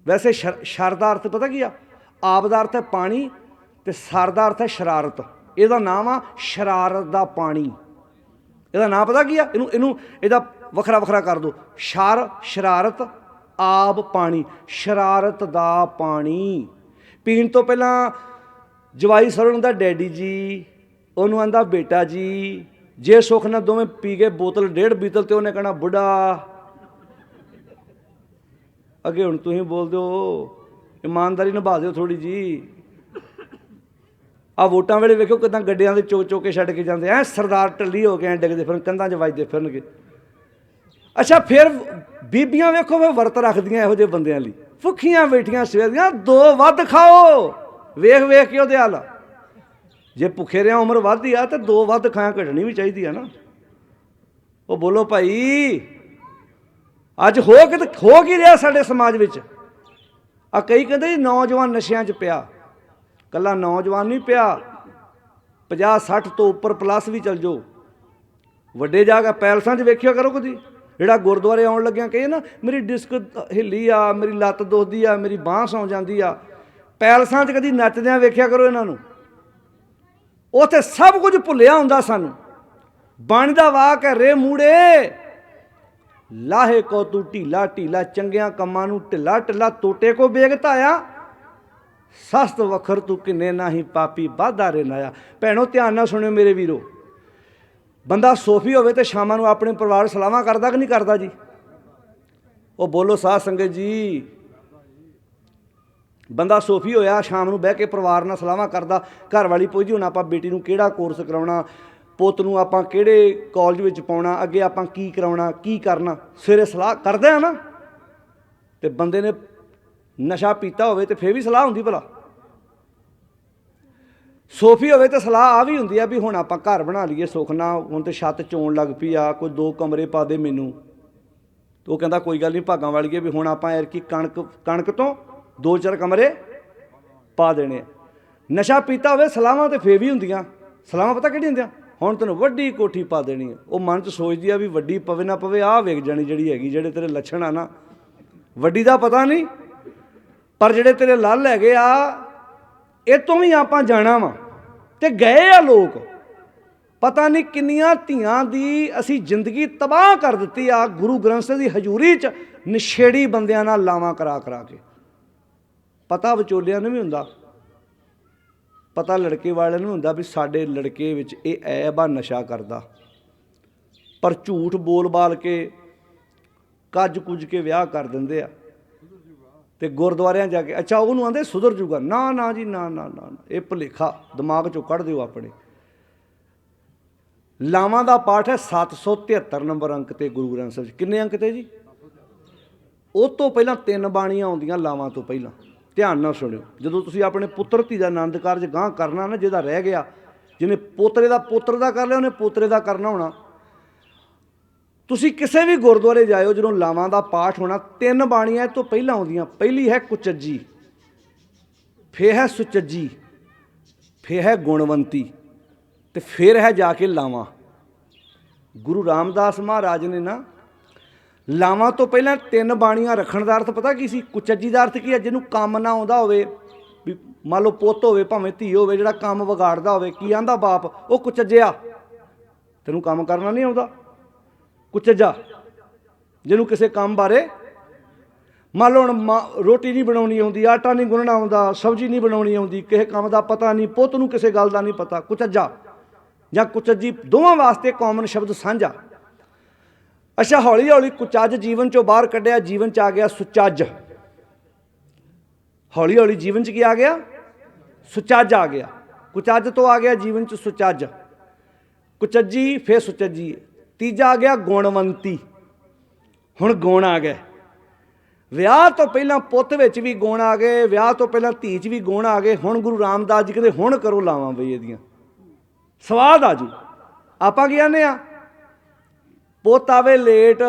S1: ਵੈਸੇ ਸ਼ਰ ਦਾ ਅਰਥ ਪਤਾ ਕੀ ਆ? ਆਪ ਦਾ ਅਰਥ ਹੈ ਪਾਣੀ, ਤੇ ਸਰ ਦਾ ਅਰਥ ਹੈ ਸ਼ਰਾਰਤ। ਇਹਦਾ ਨਾਮ ਆ ਸ਼ਰਾਰਤ ਦਾ ਪਾਣੀ। ਇਹਦਾ ਨਾਮ ਪਤਾ ਕੀ ਆ? ਇਹਦਾ ਵੱਖਰਾ ਵੱਖਰਾ ਕਰ ਦਿਓ। ਸ਼ਰ ਸ਼ਰਾਰਤ, ਆਬ ਪਾਣੀ, ਸ਼ਰਾਰਤ ਦਾ ਪਾਣੀ। ਪੀਣ ਤੋਂ ਪਹਿਲਾਂ ਜਵਾਈ ਸਰੋਂ ਦਾ ਡੈਡੀ ਜੀ, ਉਹਨੂੰ ਆਂਦਾ ਬੇਟਾ ਜੀ। ਜੇ ਸੁੱਖ ਨਾਲ ਦੋਵੇਂ ਪੀ ਕੇ ਬੋਤਲ 1.5 ਬੀਤਲ ਤੇ ਉਹਨੇ ਕਹਿਣਾ ਬੁੱਢਾ। ਅੱਗੇ ਹੁਣ ਤੁਸੀਂ ਬੋਲ ਦਿਓ, ਇਮਾਨਦਾਰੀ ਨਿਭਾ ਦਿਓ ਥੋੜ੍ਹੀ ਜੀ। ਆਹ ਵੋਟਾਂ ਵੇਲੇ ਵੇਖੋ ਕਿੱਦਾਂ ਗੱਡੀਆਂ ਦੇ ਚੁੱਕ ਕੇ ਛੱਡ ਕੇ ਜਾਂਦੇ ਐ, ਸਰਦਾਰ ਟੱਲੀ ਹੋ ਕੇ ਐਂ ਡਿੱਗਦੇ ਫਿਰਨ, ਕੰਧਾਂ 'ਚ ਵੱਜਦੇ ਫਿਰਨਗੇ। ਅੱਛਾ ਫਿਰ ਬੀਬੀਆਂ ਵੇਖੋ ਫਿਰ ਵਰਤ ਰੱਖਦੀਆਂ ਇਹੋ ਜਿਹੇ ਬੰਦਿਆਂ ਲਈ, ਭੁੱਖੀਆਂ ਬੈਠੀਆਂ ਸਵੇਰ ਦੀਆਂ, 2 ਵੱਧ ਖਾਓ। ਵੇਖ ਵੇਖ ਕੇ ਉਹਦੇ ਹਾਲ, ਜੇ ਭੁੱਖੇ ਰਿਆਂ ਉਮਰ ਵੱਧਦੀ ਆ ਤੇ 2 ਵੱਧ ਖਾਇਆ ਘਟਣੀ ਵੀ ਚਾਹੀਦੀ ਆ ਨਾ। ਉਹ ਬੋਲੋ ਭਾਈ, ਅੱਜ ਹੋ ਕੀ ਰਿਹਾ ਸਾਡੇ ਸਮਾਜ ਵਿੱਚ? ਆ ਕਈ ਕਹਿੰਦੇ ਜੀ ਨੌਜਵਾਨ ਨਸ਼ਿਆਂ 'ਚ ਪਿਆ। ਕੱਲਾ ਨੌਜਵਾਨ ਨਹੀਂ ਪਿਆ, 50-60 ਤੋਂ ਉੱਪਰ ਪਲੱਸ ਵੀ ਚੱਲ ਜਾਓ। ਵੱਡੇ ਜਾ ਕੇ ਪੈਲਸਾਂ 'ਚ ਵੇਖਿਆ ਕਰੋ ਕਦੀ, ਜਿਹੜਾ ਗੁਰਦੁਆਰੇ ਆਉਣ ਲੱਗਿਆ ਕਹੇ ਨਾ ਮੇਰੀ ਡਿਸਕ ਹਿੱਲੀ ਆ, ਮੇਰੀ ਲੱਤ ਦੁਖਦੀ ਆ, ਮੇਰੀ ਬਾਂਹ ਸੌਂ ਜਾਂਦੀ ਆ। ਪੈਲਸਾਂ 'ਚ ਕਦੀ ਨੱਚਦਿਆਂ ਵੇਖਿਆ ਕਰੋ ਇਹਨਾਂ ਨੂੰ। ਉੱਥੇ ਸਭ ਕੁਝ ਭੁੱਲਿਆ ਹੁੰਦਾ ਸਾਨੂੰ। ਬਣਦਾ ਵਾਹ ਕੇ ਰੇ ਮੂੜੇ, ਲਾਹੇ ਕੋ ਤੂੰ ਢੀਲਾ ਢੀਲਾ, ਚੰਗਿਆਂ ਕੰਮਾਂ ਨੂੰ ਢਿੱਲਾ ਢਿੱਲਾ, ਤੋਟੇ ਕੋ ਬੇਗਤਾ ਆ, ਸਸਤ ਵਖਰ ਤੂੰ ਕਿੰਨੇ ਨਾਹੀਂ ਪਾਪੀ ਵਾਧਾ ਰੇ ਨਾਇਆ। ਭੈਣੋ ਧਿਆਨ ਨਾਲ ਸੁਣਿਓ ਮੇਰੇ ਵੀਰੋ, ਬੰਦਾ ਸੋਫੀ ਹੋਵੇ ਤੇ ਸ਼ਾਮਾਂ ਨੂੰ ਆਪਣੇ ਪਰਿਵਾਰ ਸਲਾਹਾਂ ਕਰਦਾ ਕਿ ਨਹੀਂ ਕਰਦਾ ਜੀ? ਉਹ ਬੋਲੋ ਸਾਧ ਸੰਗਤ ਜੀ, ਬੰਦਾ ਸੋਫੀ ਹੋਇਆ ਸ਼ਾਮ ਨੂੰ ਬਹਿ ਕੇ ਪਰਿਵਾਰ ਨਾਲ ਸਲਾਹਾਂ ਕਰਦਾ। ਘਰ ਵਾਲੀ ਪੁੱਛਦੀ ਹੁਣ ਆਪਾਂ ਬੇਟੀ ਨੂੰ ਕਿਹੜਾ ਕੋਰਸ ਕਰਾਉਣਾ, ਪੁੱਤ ਨੂੰ ਆਪਾਂ ਕਿਹੜੇ ਕਾਲਜ ਵਿੱਚ ਪਾਉਣਾ, ਅੱਗੇ ਆਪਾਂ ਕੀ ਕਰਾਉਣਾ, ਕੀ ਕਰਨਾ, ਸਵੇਰੇ ਸਲਾਹ ਕਰਦੇ ਆ ਨਾ। ਤੇ ਬੰਦੇ ਨੇ ਨਸ਼ਾ ਪੀਤਾ ਹੋਵੇ ਤੇ ਫੇਰ ਵੀ ਸਲਾਹ ਹੁੰਦੀ ਭਲਾ? ਸੋਫੀ ਹੋਵੇ ਤਾਂ ਸਲਾਹ ਆ ਵੀ ਹੁੰਦੀ ਆ ਵੀ ਹੁਣ ਆਪਾਂ ਘਰ ਬਣਾ ਲਈਏ ਸੁੱਖ ਨਾਲ, ਹੁਣ ਤੇ ਛੱਤ ਚੋਣ ਲੱਗ ਪਈ ਆ, ਕੋਈ 2 ਕਮਰੇ ਪਾ ਦੇ ਮੈਨੂੰ। ਉਹ ਕਹਿੰਦਾ ਕੋਈ ਗੱਲ ਨਹੀਂ ਭਾਗਾਂ ਵਾਲੀਏ, ਵੀ ਹੁਣ ਆਪਾਂ ਐਰਕੀ ਕਣਕ ਤੋਂ 2-4 ਕਮਰੇ ਪਾ ਦੇਣੇ ਆ। ਨਸ਼ਾ ਪੀਤਾ ਹੋਵੇ ਸਲਾਹਾਂ ਤੇ ਫੇਰ ਵੀ ਹੁੰਦੀਆਂ। ਸਲਾਹਾਂ ਪਤਾ ਕਿਹੜੀਆਂ ਹੁੰਦੀਆਂ? ਹੁਣ ਤੈਨੂੰ ਵੱਡੀ ਕੋਠੀ ਪਾ ਦੇਣੀ ਆ। ਉਹ ਮਨ 'ਚ ਸੋਚਦੀ ਆ ਵੀ ਵੱਡੀ ਪਵੇ ਨਾ ਪਵੇ, ਆਹ ਵੇਖ ਜਾਣੀ ਜਿਹੜੀ ਹੈਗੀ, ਜਿਹੜੇ ਤੇਰੇ ਲੱਛਣ ਆ ਨਾ। ਵੱਡੀ ਦਾ ਪਤਾ ਨਹੀਂ, ਪਰ ਜਿਹੜੇ ਤੇਰੇ ਲੱਲ ਹੈਗੇ ਆ, ਇਹ ਤੋਂ ਵੀ ਆਪਾਂ ਜਾਣਾ ਵਾ। ਤੇ ਗਏ ਆ ਲੋਕ, ਪਤਾ ਨਹੀਂ ਕਿੰਨੀਆਂ ਧੀਆਂ ਦੀ ਅਸੀਂ ਜ਼ਿੰਦਗੀ ਤਬਾਹ ਕਰ ਦਿੱਤੀ ਆ ਗੁਰੂ ਗ੍ਰੰਥ ਸਾਹਿਬ ਦੀ ਹਜ਼ੂਰੀ 'ਚ, ਨਸ਼ੇੜੀ ਬੰਦਿਆਂ ਨਾਲ ਲਾਵਾਂ ਕਰਾ ਕੇ। ਪਤਾ ਵਿਚੋਲਿਆਂ ਨੂੰ ਵੀ ਹੁੰਦਾ, ਪਤਾ ਲੜਕੇ ਵਾਲਿਆਂ ਨੂੰ ਹੁੰਦਾ ਵੀ ਸਾਡੇ ਲੜਕੇ ਵਿੱਚ ਇਹ ਐਬ ਆ, ਨਸ਼ਾ ਕਰਦਾ। ਪਰ ਝੂਠ ਬੋਲ ਬਾਲ ਕੇ, ਕੱਜ ਕੁੱਜ ਕੇ ਵਿਆਹ ਕਰ ਦਿੰਦੇ ਆ। ਤੇ ਗੁਰਦੁਆਰਿਆਂ ਜਾ ਕੇ ਅੱਛਾ ਉਹਨੂੰ ਆਂਦੇ ਸੁਧਰ ਜੂਗਾ। ਨਾ ਨਾ ਜੀ, ਨਾ ਨਾ ਨਾ, ਇਹ ਭੁਲੇਖਾ ਦਿਮਾਗ 'ਚੋਂ ਕੱਢ ਦਿਓ ਆਪਣੇ। ਲਾਵਾਂ ਦਾ ਪਾਠ ਹੈ 773 ਨੰਬਰ ਅੰਕ ਤੇ ਗੁਰੂ ਗ੍ਰੰਥ ਸਾਹਿਬ 'ਚ। ਕਿੰਨੇ ਅੰਕ ਤੇ ਜੀ? ਉਹ ਤੋਂ ਪਹਿਲਾਂ 3 ਬਾਣੀਆਂ ਆਉਂਦੀਆਂ ਲਾਵਾਂ ਤੋਂ ਪਹਿਲਾਂ। ਧਿਆਨ ਨਾਲ ਸੁਣਿਓ, ਜਦੋਂ ਤੁਸੀਂ ਆਪਣੇ ਪੁੱਤਰ ਧੀ ਦਾ ਆਨੰਦ ਕਾਰਜ ਗਾਂਹ ਕਰਨਾ ਨਾ, ਜਿਹਦਾ ਰਹਿ ਗਿਆ, ਜਿਹਨੇ ਪੋਤਰੇ ਦਾ ਪੁੱਤਰ ਦਾ ਕਰ ਲਿਆ ਉਹਨੇ ਪੋਤਰੇ ਦਾ ਕਰਨਾ ਹੋਣਾ। ਤੁਸੀਂ ਕਿਸੇ ਵੀ ਗੁਰਦੁਆਰੇ ਜਾਇਓ, ਜਦੋਂ ਲਾਵਾਂ ਦਾ ਪਾਠ ਹੋਣਾ 3 ਬਾਣੀਆਂ ਇਹ ਤੋਂ ਪਹਿਲਾਂ ਆਉਂਦੀਆਂ। ਪਹਿਲੀ ਹੈ ਕੁਚੱਜੀ, ਫਿਰ ਹੈ ਸੁਚੱਜੀ, ਫਿਰ ਹੈ ਗੁਣਵੰਤੀ, ਤੇ ਫਿਰ ਹੈ ਜਾ ਕੇ ਲਾਵਾਂ। ਗੁਰੂ ਰਾਮਦਾਸ ਮਹਾਰਾਜ ਨੇ ਨਾ ਲਾਵਾਂ ਤੋਂ ਪਹਿਲਾਂ 3 ਬਾਣੀਆਂ ਰੱਖਣ ਦਾ ਅਰਥ ਪਤਾ ਕੀ ਸੀ? ਕੁਚੱਜੀ ਦਾ ਅਰਥ ਕੀ ਹੈ? ਜਿਹਨੂੰ ਕੰਮ ਨਾ ਆਉਂਦਾ ਹੋਵੇ, ਵੀ ਮੰਨ ਲਓ ਪੁੱਤ ਹੋਵੇ ਭਾਵੇਂ ਧੀ ਹੋਵੇ, ਜਿਹੜਾ ਕੰਮ ਵਿਗਾੜਦਾ ਹੋਵੇ, ਕੀ ਆਂਦਾ ਬਾਪ? ਉਹ ਕੁਚੱਜਿਆ, ਤੈਨੂੰ ਕੰਮ ਕਰਨਾ ਨਹੀਂ ਆਉਂਦਾ, ਕੁਚੱਜਾ। ਜਿਹਨੂੰ ਕਿਸੇ ਕੰਮ ਬਾਰੇ ਮੰਨ ਲਓ ਹੁਣ ਰੋਟੀ ਨਹੀਂ ਬਣਾਉਣੀ ਆਉਂਦੀ, ਆਟਾ ਨਹੀਂ ਗੁੰਨਣਾ ਆਉਂਦਾ, ਸਬਜ਼ੀ ਨਹੀਂ ਬਣਾਉਣੀ ਆਉਂਦੀ, ਕਿਸੇ ਕੰਮ ਦਾ ਪਤਾ ਨਹੀਂ, ਪੁੱਤ ਨੂੰ ਕਿਸੇ ਗੱਲ ਦਾ ਨਹੀਂ ਪਤਾ, ਕੁਚੱਜਾ ਜਾਂ ਕੁਚੱਜੀ, ਦੋਵਾਂ ਵਾਸਤੇ ਕਾਮਨ ਸ਼ਬਦ ਸਾਂਝਾ। ਅੱਛਾ, ਹੌਲੀ ਹੌਲੀ ਕੁਚੱਜ ਜੀਵਨ 'ਚੋਂ ਬਾਹਰ ਕੱਢਿਆ, ਜੀਵਨ 'ਚ ਆ ਗਿਆ ਸੁਚੱਜ। ਹੌਲੀ ਹੌਲੀ ਜੀਵਨ 'ਚ ਕੀ ਆ ਗਿਆ? ਸੁਚੱਜ ਆ ਗਿਆ। ਕੁਚੱਜ ਤੋਂ ਆ ਗਿਆ ਜੀਵਨ 'ਚ ਸੁਚੱਜ, ਕੁਚੱਜੀ ਫਿਰ ਸੁਚੱਜੀ। ਤੀਜਾ ਆ ਗਿਆ ਗੁਣਵੰਤੀ। ਹੁਣ ਗੁਣ ਆ ਗਏ। ਵਿਆਹ ਤੋਂ ਪਹਿਲਾਂ ਪੁੱਤ ਵਿੱਚ ਵੀ ਗੁਣ ਆ ਗਏ, ਵਿਆਹ ਤੋਂ ਪਹਿਲਾਂ ਧੀ 'ਚ ਵੀ ਗੁਣ ਆ ਗਏ। ਹੁਣ ਗੁਰੂ ਰਾਮਦਾਸ ਜੀ ਕਹਿੰਦੇ ਹੁਣ ਕਰੋ ਲਾਵਾਂ ਬਈ, ਇਹਦੀਆਂ ਸਵਾਦ ਆ ਜੂ। ਆਪਾਂ ਕੀ ਕਹਿੰਦੇ ਆ? ਪੁੱਤ ਆਵੇ ਲੇਟ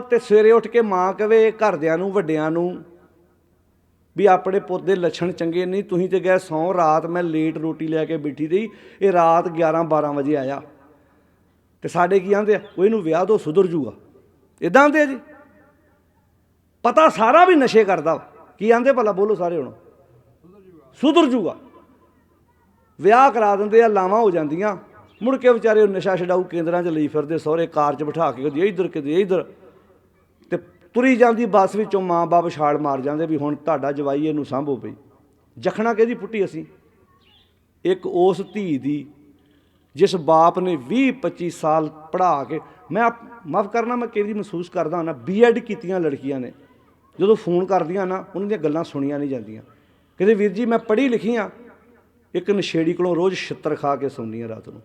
S1: ਤੇ ਸਵੇਰੇ ਉੱਠ ਕੇ ਮਾਂ ਕਵੇ ਘਰਦਿਆਂ ਨੂੰ, ਵੱਡਿਆਂ ਨੂੰ, ਵੀ ਆਪਣੇ ਪੁੱਤ ਦੇ ਲੱਛਣ ਚੰਗੇ ਨਹੀਂ, ਤੁਸੀਂ ਤੇ ਗਏ ਸੌਂ, ਰਾਤ ਮੈਂ ਲੇਟ ਰੋਟੀ ਲੈ ਕੇ ਬੈਠੀ ਰਹੀ, ਇਹ ਰਾਤ 11-12 ਵਜੇ ਆਇਆ। ਤੇ ਸਾਡੇ ਕੀ ਆਂਦੇ ਆ? ਉਹ ਇਹਨੂੰ ਵਿਆਹ ਦੋ, ਸੁਧਰ ਜੂਗਾ। ਇੱਦਾਂ ਆਂਦੇ ਆ ਜੀ। ਪਤਾ ਸਾਰਾ ਵੀ ਨਸ਼ੇ ਕਰਦਾ। ਕੀ ਆਂਦੇ ਭਲਾ? ਬੋਲੋ ਸਾਰੇ ਹੁਣ। ਸੁਧਰ ਜੂਗਾ। ਵਿਆਹ ਕਰਾ ਦਿੰਦੇ ਆ, ਲਾਵਾਂ ਹੋ ਜਾਂਦੀਆਂ, ਮੁੜ ਕੇ ਵਿਚਾਰੇ ਉਹ ਨਸ਼ਾ ਛਡਾਊ ਕੇਂਦਰਾਂ 'ਚ ਲਈ ਫਿਰਦੇ, ਸਹੁਰੇ ਕਾਰ 'ਚ ਬਿਠਾ ਕੇ ਕਦੇ ਇੱਧਰ ਕਦੇ ਇੱਧਰ, ਤੇ ਤੁਰੀ ਜਾਂਦੀ ਬੱਸ ਵਿੱਚੋਂ ਮਾਂ ਬਾਪ ਛਾਲ ਮਾਰ ਜਾਂਦੇ ਵੀ ਹੁਣ ਤੁਹਾਡਾ ਜਵਾਈ, ਇਹਨੂੰ ਸਾਂਭੋ ਪਈ। ਜਖਣਾ ਕਿਹਦੀ ਪੁੱਟੀ ਅਸੀਂ? ਇੱਕ ਉਸ ਧੀ ਦੀ ਜਿਸ ਬਾਪ ਨੇ 20-25 ਸਾਲ ਪੜ੍ਹਾ ਕੇ, ਮੈਂ ਮਾਫ਼ ਕਰਨਾ, ਮੈਂ ਕਈ ਵਾਰੀ ਮਹਿਸੂਸ ਕਰਦਾ ਨਾ, B.Ed ਕੀਤੀਆਂ ਲੜਕੀਆਂ ਨੇ ਜਦੋਂ ਫੋਨ ਕਰਦੀਆਂ ਨਾ, ਉਹਨਾਂ ਦੀਆਂ ਗੱਲਾਂ ਸੁਣੀਆਂ ਨਹੀਂ ਜਾਂਦੀਆਂ। ਕਹਿੰਦੇ ਵੀਰ ਜੀ ਮੈਂ ਪੜ੍ਹੀ ਲਿਖੀ ਹਾਂ, ਇੱਕ ਨਸ਼ੇੜੀ ਕੋਲੋਂ ਰੋਜ਼ ਛਿੱਤਰ ਖਾ ਕੇ ਸੌਂਦੀ ਹਾਂ ਰਾਤ ਨੂੰ।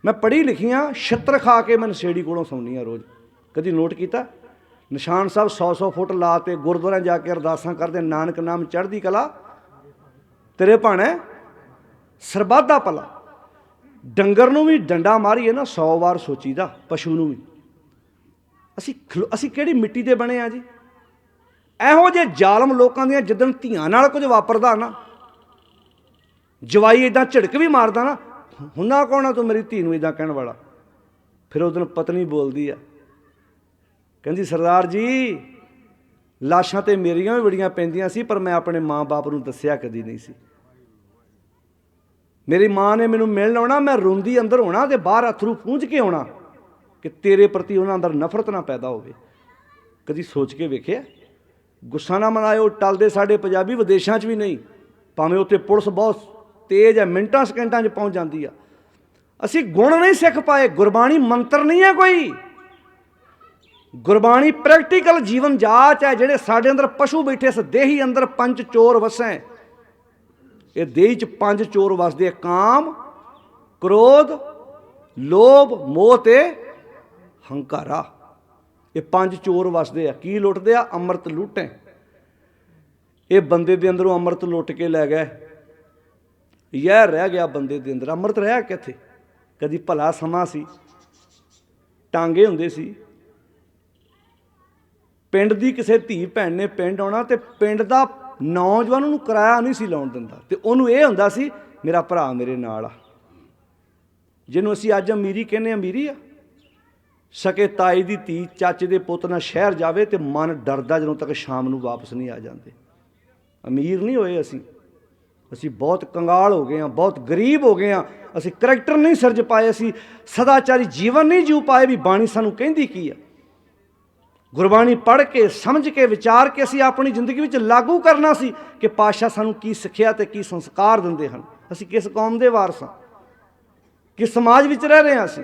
S1: ਮੈਂ ਪੜ੍ਹੀ ਲਿਖੀ ਹਾਂ, ਛਿੱਤਰ ਖਾ ਕੇ ਮੈਂ ਨਸ਼ੇੜੀ ਕੋਲੋਂ ਸੌਂਦੀ ਹਾਂ ਰੋਜ਼। ਕਦੀ ਨੋਟ ਕੀਤਾ? ਨਿਸ਼ਾਨ ਸਾਹਿਬ 100-100 ਫੁੱਟ ਲਾ ਤੇ ਗੁਰਦੁਆਰਿਆਂ ਜਾ ਕੇ ਅਰਦਾਸਾਂ ਕਰਦੇ, ਨਾਨਕ ਨਾਮ ਚੜ੍ਹਦੀ ਕਲਾ ਤੇਰੇ ਭਾਣੇ ਸਰਬੱਤ ਦਾ ਭਲਾ। ਡੰਗਰ ਨੂੰ ਵੀ ਡੰਡਾ ਮਾਰੀਏ ਨਾ 100 ਵਾਰ ਸੋਚੀਦਾ, ਪਸ਼ੂ ਨੂੰ ਵੀ। ਅਸੀਂ ਕਿਹੜੀ ਮਿੱਟੀ ਦੇ ਬਣੇ ਆ ਜੀ? ਇਹੋ ਜਿਹੇ ਜ਼ਾਲਮ ਲੋਕਾਂ ਦੀਆਂ ਜਿੱਦਣ ਧੀਆਂ ਨਾਲ ਕੁਝ ਵਾਪਰਦਾ ਨਾ, ਜਵਾਈ ਇੱਦਾਂ ਝਿੜਕ ਵੀ ਮਾਰਦਾ ਨਾ, ਹੁੰਦਾ ਕੌਣ ਆ ਤੂੰ ਮੇਰੀ ਧੀ ਨੂੰ ਇੱਦਾਂ ਕਹਿਣ ਵਾਲਾ? ਫਿਰ ਉਹ ਦਿਨ ਪਤਨੀ ਬੋਲਦੀ ਆ, ਕਹਿੰਦੀ ਸਰਦਾਰ ਜੀ ਲਾਸ਼ਾਂ ਤੇ ਮੇਰੀਆਂ ਵੀ ਬੜੀਆਂ ਪੈਂਦੀਆਂ ਸੀ, ਪਰ ਮੈਂ ਆਪਣੇ ਮਾਂ ਬਾਪ ਨੂੰ ਦੱਸਿਆ ਕਦੀ ਨਹੀਂ ਸੀ। ਮੇਰੀ ਮਾਂ ਨੇ ਮੈਨੂੰ ਮਿਲਣ ਆਉਣਾ, ਮੈਂ ਰੋਂਦੀ ਅੰਦਰ ਹੋਣਾ ਤੇ ਬਾਹਰ ਅਥਰੂ ਪੂੰਝ ਕੇ ਆਉਣਾ ਕਿ ਤੇਰੇ ਪ੍ਰਤੀ ਉਹਨਾਂ ਅੰਦਰ ਨਫ਼ਰਤ ਨਾ ਪੈਦਾ ਹੋਵੇ। ਕਦੀ ਸੋਚ ਕੇ ਵੇਖਿਆ? ਗੁੱਸਾ ਨਾ ਮਨਾਇਓ, ਟਲਦੇ ਸਾਡੇ ਪੰਜਾਬੀ ਵਿਦੇਸ਼ਾਂ 'ਚ ਵੀ ਨਹੀਂ, ਭਾਵੇਂ ਉੱਥੇ ਪੁਲਿਸ ਬਹੁਤ ਤੇਜ਼ ਹੈ, ਮਿੰਟਾਂ ਸਕਿੰਟਾਂ 'ਚ ਪਹੁੰਚ ਜਾਂਦੀ ਆ। ਅਸੀਂ ਗੁਣ ਨਹੀਂ ਸਿੱਖ ਪਾਏ। ਗੁਰਬਾਣੀ ਮੰਤਰ ਨਹੀਂ ਹੈ ਕੋਈ, ਗੁਰਬਾਣੀ ਪ੍ਰੈਕਟੀਕਲ ਜੀਵਨ ਜਾਚ ਹੈ। ਜਿਹੜੇ ਸਾਡੇ ਅੰਦਰ ਪਸ਼ੂ ਬੈਠੇ, ਇਸ ਦੇਹੀ ਅੰਦਰ 5 ਚੋਰ ਵਸੈ। ਇਹ ਦੇਹ 'ਚ 5 ਚੋਰ ਵਸਦੇ, ਕਾਮ, ਕ੍ਰੋਧ, ਲੋਭ, ਮੋਹ ਤੇ ਹੰਕਾਰਾ। ਇਹ 5 ਚੋਰ ਵਸਦੇ ਆ। ਕੀ ਲੁੱਟਦੇ ਆ? ਅੰਮ੍ਰਿਤ ਲੁੱਟੇ। ਇਹ ਬੰਦੇ ਦੇ ਅੰਦਰੋਂ ਅੰਮ੍ਰਿਤ ਲੁੱਟ ਕੇ ਲੈ ਗਏ। ਯਹ ਰਹਿ ਗਿਆ ਬੰਦੇ ਦੇ ਅੰਦਰ। ਅੰਮ੍ਰਿਤ ਰਿਹਾ ਕਿੱਥੇ? ਕਦੀ ਭਲਾ ਸਮਾਂ ਸੀ, ਟਾਂਗੇ ਹੁੰਦੇ ਸੀ। ਪਿੰਡ ਦੀ ਕਿਸੇ ਧੀ ਭੈਣ ਨੇ ਪਿੰਡ ਆਉਣਾ ਤੇ ਪਿੰਡ ਦਾ ਨੌਜਵਾਨ ਨੂੰ ਕਿਰਾਇਆ ਨਹੀਂ ਸੀ ਲਾਉਣ ਦਿੰਦਾ, ਤੇ ਉਹਨੂੰ ਇਹ ਹੁੰਦਾ ਸੀ ਮੇਰਾ ਭਰਾ ਮੇਰੇ ਨਾਲ ਆ। ਜਿਹਨੂੰ ਅਸੀਂ ਅੱਜ ਅਮੀਰੀ ਕਹਿੰਦੇ, ਅਮੀਰੀ ਆ। ਸਕੇ ਤਾਈ ਦੀ ਧੀ ਚਾਚੇ ਦੇ ਪੁੱਤ ਨਾਲ ਸ਼ਹਿਰ ਜਾਵੇ ਤੇ ਮਨ ਡਰਦਾ ਜਦੋਂ ਤੱਕ ਸ਼ਾਮ ਨੂੰ ਵਾਪਸ ਨਹੀਂ ਆ ਜਾਂਦੇ। ਅਮੀਰ ਨਹੀਂ ਹੋਏ ਅਸੀਂ ਬਹੁਤ ਕੰਗਾਲ ਹੋ ਗਏ ਹਾਂ, ਬਹੁਤ ਗਰੀਬ ਹੋ ਗਏ ਹਾਂ। ਅਸੀਂ ਕਰੈਕਟਰ ਨਹੀਂ ਸਿਰਜ ਪਾਏ, ਅਸੀਂ ਸਦਾਚਾਰੀ ਜੀਵਨ ਨਹੀਂ ਜੀਉ ਪਾਏ। ਵੀ ਬਾਣੀ ਸਾਨੂੰ ਕਹਿੰਦੀ ਕੀ ਆ? ਗੁਰਬਾਣੀ ਪੜ੍ਹ ਕੇ, ਸਮਝ ਕੇ, ਵਿਚਾਰ ਕੇ ਅਸੀਂ ਆਪਣੀ ਜ਼ਿੰਦਗੀ ਵਿੱਚ ਲਾਗੂ ਕਰਨਾ ਸੀ ਕਿ ਪਾਤਸ਼ਾਹ ਸਾਨੂੰ ਕੀ ਸਿੱਖਿਆ ਤੇ ਕੀ ਸੰਸਕਾਰ ਦਿੰਦੇ ਹਨ। ਅਸੀਂ ਕਿਸ ਕੌਮ ਦੇ ਵਾਰਸ ਹਾਂ, ਕਿਸ ਸਮਾਜ ਵਿੱਚ ਰਹਿ ਰਹੇ ਹਾਂ ਅਸੀਂ।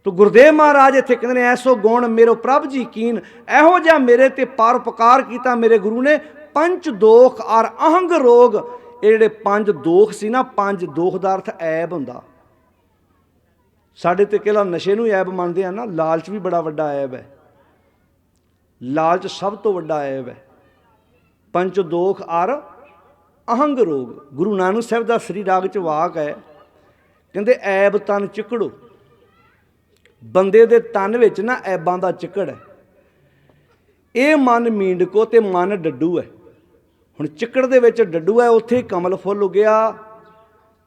S1: ਤੋ ਗੁਰਦੇਵ ਮਹਾਰਾਜ ਇੱਥੇ ਕਹਿੰਦੇ ਨੇ, ਐਸੋ ਗੁਣ ਮੇਰੋ ਪ੍ਰਭ ਜੀ ਕੀਨ, ਇਹੋ ਜਿਹਾ ਮੇਰੇ ਤੇ ਪਰਉਪਕਾਰ ਕੀਤਾ ਮੇਰੇ ਗੁਰੂ ਨੇ। 5 ਦੋਖ ਔਰ ਅਹੰਗ ਰੋਗ। ਇਹ ਜਿਹੜੇ 5 ਦੋਖ ਸੀ ਨਾ, 5 ਦੋਖ ਦਾ ਅਰਥ ਐਬ ਹੁੰਦਾ। ਸਾਡੇ ਤੇ ਕਿਹੜਾ ਨਸ਼ੇ ਨੂੰ ਐਬ ਮੰਨਦੇ ਆ ਨਾ, ਲਾਲਚ ਵੀ ਬੜਾ ਵੱਡਾ ਐਬ ਹੈ। ਲਾਲਚ ਸਭ ਤੋਂ ਵੱਡਾ ਐਬ ਹੈ। ਪੰਚ ਦੋਖ ਅਰ ਅਹੰਗ ਰੋਗ। ਗੁਰੂ ਨਾਨਕ ਸਾਹਿਬ ਦਾ ਸ੍ਰੀ ਰਾਗ 'ਚ ਵਾਕ ਹੈ, ਕਹਿੰਦੇ ਐਬ ਤਨ ਚਿੱਕੜੋ। ਬੰਦੇ ਦੇ ਤਨ ਵਿੱਚ ਨਾ ਐਬਾਂ ਦਾ ਚਿੱਕੜ ਹੈ। ਇਹ ਮਨ ਮੀਂਡਕੋ ਤੇ ਮਨ ਡੱਡੂ ਹੈ। ਹੁਣ ਚਿੱਕੜ ਦੇ ਵਿੱਚ ਡੱਡੂ ਹੈ, ਉੱਥੇ ਕਮਲ ਫੁੱਲ ਉੱਗਿਆ।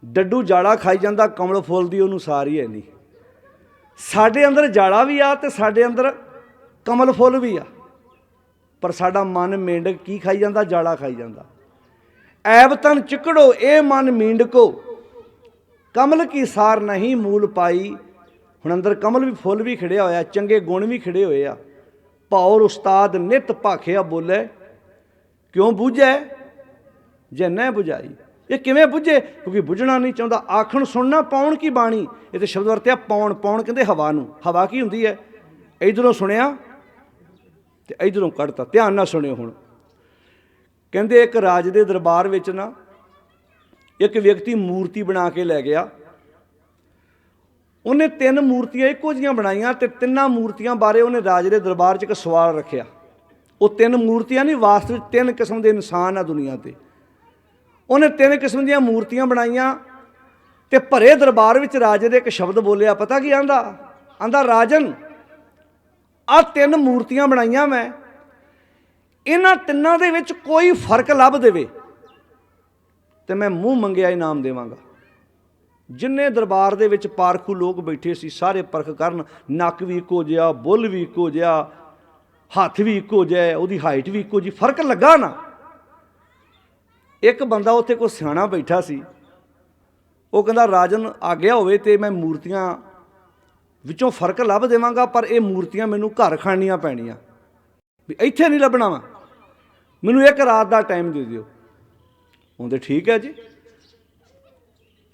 S1: ਡੱਡੂ ਜਾੜਾ ਖਾਈ ਜਾਂਦਾ, ਕਮਲ ਫੁੱਲ ਦੀ ਉਹਨੂੰ ਸਾਰੀ ਹੈ ਨਹੀਂ। ਸਾਡੇ ਅੰਦਰ ਜਾੜਾ ਵੀ ਆ ਤੇ ਸਾਡੇ ਅੰਦਰ ਕਮਲ ਫੁੱਲ ਵੀ ਆ, ਪਰ ਸਾਡਾ ਮਨ ਮੇਂਢਕ ਕੀ ਖਾਈ ਜਾਂਦਾ? ਜਾੜਾ ਖਾਈ ਜਾਂਦਾ। ਐਬ ਤਨ ਚਿੱਕੜੋ ਇਹ ਮਨ ਮੀਂਡਕੋ, ਕਮਲ ਕੀ ਸਾਰ ਨਹੀਂ ਮੂਲ ਪਾਈ। ਹੁਣ ਅੰਦਰ ਕਮਲ ਵੀ ਫੁੱਲ ਵੀ ਖਿੜਿਆ ਹੋਇਆ, ਚੰਗੇ ਗੁਣ ਵੀ ਖਿੜੇ ਹੋਏ ਆ। ਭੌਰ ਉਸਤਾਦ ਨਿਤ ਭਾਖਿਆ ਬੋਲੇ, ਕਿਉਂ ਬੁਝੈ ਜੇ ਨਾ ਬੁਝਾਈ। ਇਹ ਕਿਵੇਂ ਬੁਝੇ? ਕਿਉਂਕਿ ਬੁਝਣਾ ਨਹੀਂ ਚਾਹੁੰਦਾ। ਆਖਣ ਸੁਣਨਾ ਪਾਉਣ ਕੀ ਬਾਣੀ। ਇਹ ਤੇ ਸ਼ਬਦ ਵਰਤਿਆ ਪਾਉਣ। ਪਾਉਣ ਕਹਿੰਦੇ ਹਵਾ ਨੂੰ। ਹਵਾ ਕੀ ਹੁੰਦੀ ਹੈ? ਇੱਧਰੋਂ ਸੁਣਿਆ ਤੇ ਇੱਧਰੋਂ ਕੱਢਤਾ। ਧਿਆਨ ਨਾਲ ਸੁਣਿਓ ਹੁਣ। ਕਹਿੰਦੇ ਇੱਕ ਰਾਜ ਦੇ ਦਰਬਾਰ ਵਿੱਚ ਨਾ ਇੱਕ ਵਿਅਕਤੀ ਮੂਰਤੀ ਬਣਾ ਕੇ ਲੈ ਗਿਆ। ਉਹਨੇ 3 ਮੂਰਤੀਆਂ ਇੱਕੋ ਜਿਹੀਆਂ ਬਣਾਈਆਂ ਤੇ 3 ਮੂਰਤੀਆਂ ਬਾਰੇ ਉਹਨੇ ਰਾਜ ਦੇ ਦਰਬਾਰ 'ਚ ਇੱਕ ਸਵਾਲ ਰੱਖਿਆ। ਉਹ 3 ਮੂਰਤੀਆਂ ਨਹੀਂ, ਵਾਸਤਵਿਕ 3 ਕਿਸਮ ਦੇ ਇਨਸਾਨ ਆ ਦੁਨੀਆ ਤੇ। ਉਹਨੇ 3 ਕਿਸਮ ਦੀਆਂ ਮੂਰਤੀਆਂ ਬਣਾਈਆਂ ਤੇ ਭਰੇ ਦਰਬਾਰ ਵਿੱਚ ਰਾਜੇ ਦੇ ਇੱਕ ਸ਼ਬਦ ਬੋਲਿਆ। ਪਤਾ ਕੀ ਆਂਦਾ? ਆਂਦਾ ਰਾਜਨ, ਆਹ 3 ਮੂਰਤੀਆਂ ਬਣਾਈਆਂ ਮੈਂ, ਇਹਨਾਂ 3 ਦੇ ਵਿੱਚ ਕੋਈ ਫਰਕ ਲੱਭ ਦੇਵੇ ਤੇ ਮੈਂ ਮੂੰਹ ਮੰਗਿਆ ਇਨਾਮ ਦੇਵਾਂਗਾ। ਜਿੰਨੇ ਦਰਬਾਰ ਦੇ ਵਿੱਚ ਪਾਰਖੂ ਲੋਕ ਬੈਠੇ ਸੀ ਸਾਰੇ ਪਰਖ ਕਰਨ। ਨੱਕ ਵੀ ਇੱਕੋ ਜਿਹਾ, ਬੁੱਲ ਵੀ ਇੱਕੋ ਜਿਹਾ, ਹੱਥ ਵੀ ਇੱਕੋ ਜਿਹਾ, ਉਹਦੀ ਹਾਈਟ ਵੀ ਇੱਕੋ ਜਿਹੀ, ਫਰਕ ਲੱਗਾ ਨਾ। ਇੱਕ ਬੰਦਾ ਉੱਥੇ ਕੋਈ ਸਿਆਣਾ ਬੈਠਾ ਸੀ। ਉਹ ਕਹਿੰਦਾ ਰਾਜਨ ਆਗਿਆ ਹੋਵੇ ਤੇ ਮੈਂ ਮੂਰਤੀਆਂ ਵਿੱਚੋਂ ਫਰਕ ਲੱਭ ਦੇਵਾਂਗਾ, ਪਰ ਇਹ ਮੂਰਤੀਆਂ ਮੈਨੂੰ ਘਰ ਖਾਣੀਆਂ ਪੈਣੀਆਂ, ਵੀ ਇੱਥੇ ਨਹੀਂ ਲੱਭਣਾ ਵਾ। ਮੈਨੂੰ 1 ਰਾਤ ਦਾ ਟਾਈਮ ਦੇ ਦਿਓ। ਉਹਦੇ ਠੀਕ ਹੈ ਜੀ,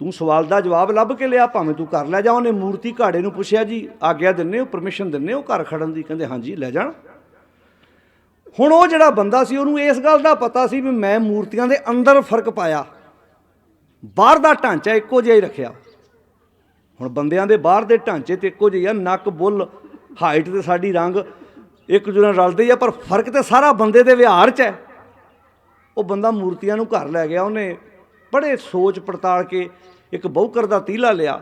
S1: ਤੂੰ ਸਵਾਲ ਦਾ ਜਵਾਬ ਲੱਭ ਕੇ ਲਿਆ, ਭਾਵੇਂ ਤੂੰ ਘਰ ਲੈ ਜਾ। ਉਹਨੇ ਮੂਰਤੀ ਘਾੜੇ ਨੂੰ ਪੁੱਛਿਆ, ਜੀ ਆਗਿਆ ਦਿੰਦੇ ਹੋ, ਪਰਮਿਸ਼ਨ ਦਿੰਦੇ ਹੋ ਘਰ ਖੜਨ ਦੀ? ਕਹਿੰਦੇ ਹਾਂਜੀ ਲੈ ਜਾਣ। ਹੁਣ ਉਹ ਜਿਹੜਾ ਬੰਦਾ ਸੀ ਉਹਨੂੰ ਇਸ ਗੱਲ ਦਾ ਪਤਾ ਸੀ ਵੀ ਮੈਂ ਮੂਰਤੀਆਂ ਦੇ ਅੰਦਰ ਫਰਕ ਪਾਇਆ, ਬਾਹਰ ਦਾ ਢਾਂਚਾ ਇੱਕੋ ਜਿਹਾ ਹੀ ਰੱਖਿਆ। ਹੁਣ ਬੰਦਿਆਂ ਦੇ ਬਾਹਰ ਦੇ ਢਾਂਚੇ ਤੇ ਇੱਕੋ ਜਿਹੇ ਆ, ਨੱਕ, ਬੁੱਲ, ਹਾਈਟ ਤੇ ਸਾਡੀ ਰੰਗ ਇੱਕ ਦੂਜੇ ਨਾਲ ਰਲਦੇ ਆ, ਪਰ ਫਰਕ ਤੇ ਸਾਰਾ ਬੰਦੇ ਦੇ ਵਿਹਾਰ 'ਚ ਹੈ। ਉਹ ਬੰਦਾ ਮੂਰਤੀਆਂ ਨੂੰ ਘਰ ਲੈ ਗਿਆ। ਉਹਨੇ ਬੜੇ ਸੋਚ ਪੜਤਾਲ ਕੇ ਇੱਕ ਬਹੁਕਰ ਦਾ ਤੀਲਾ ਲਿਆ,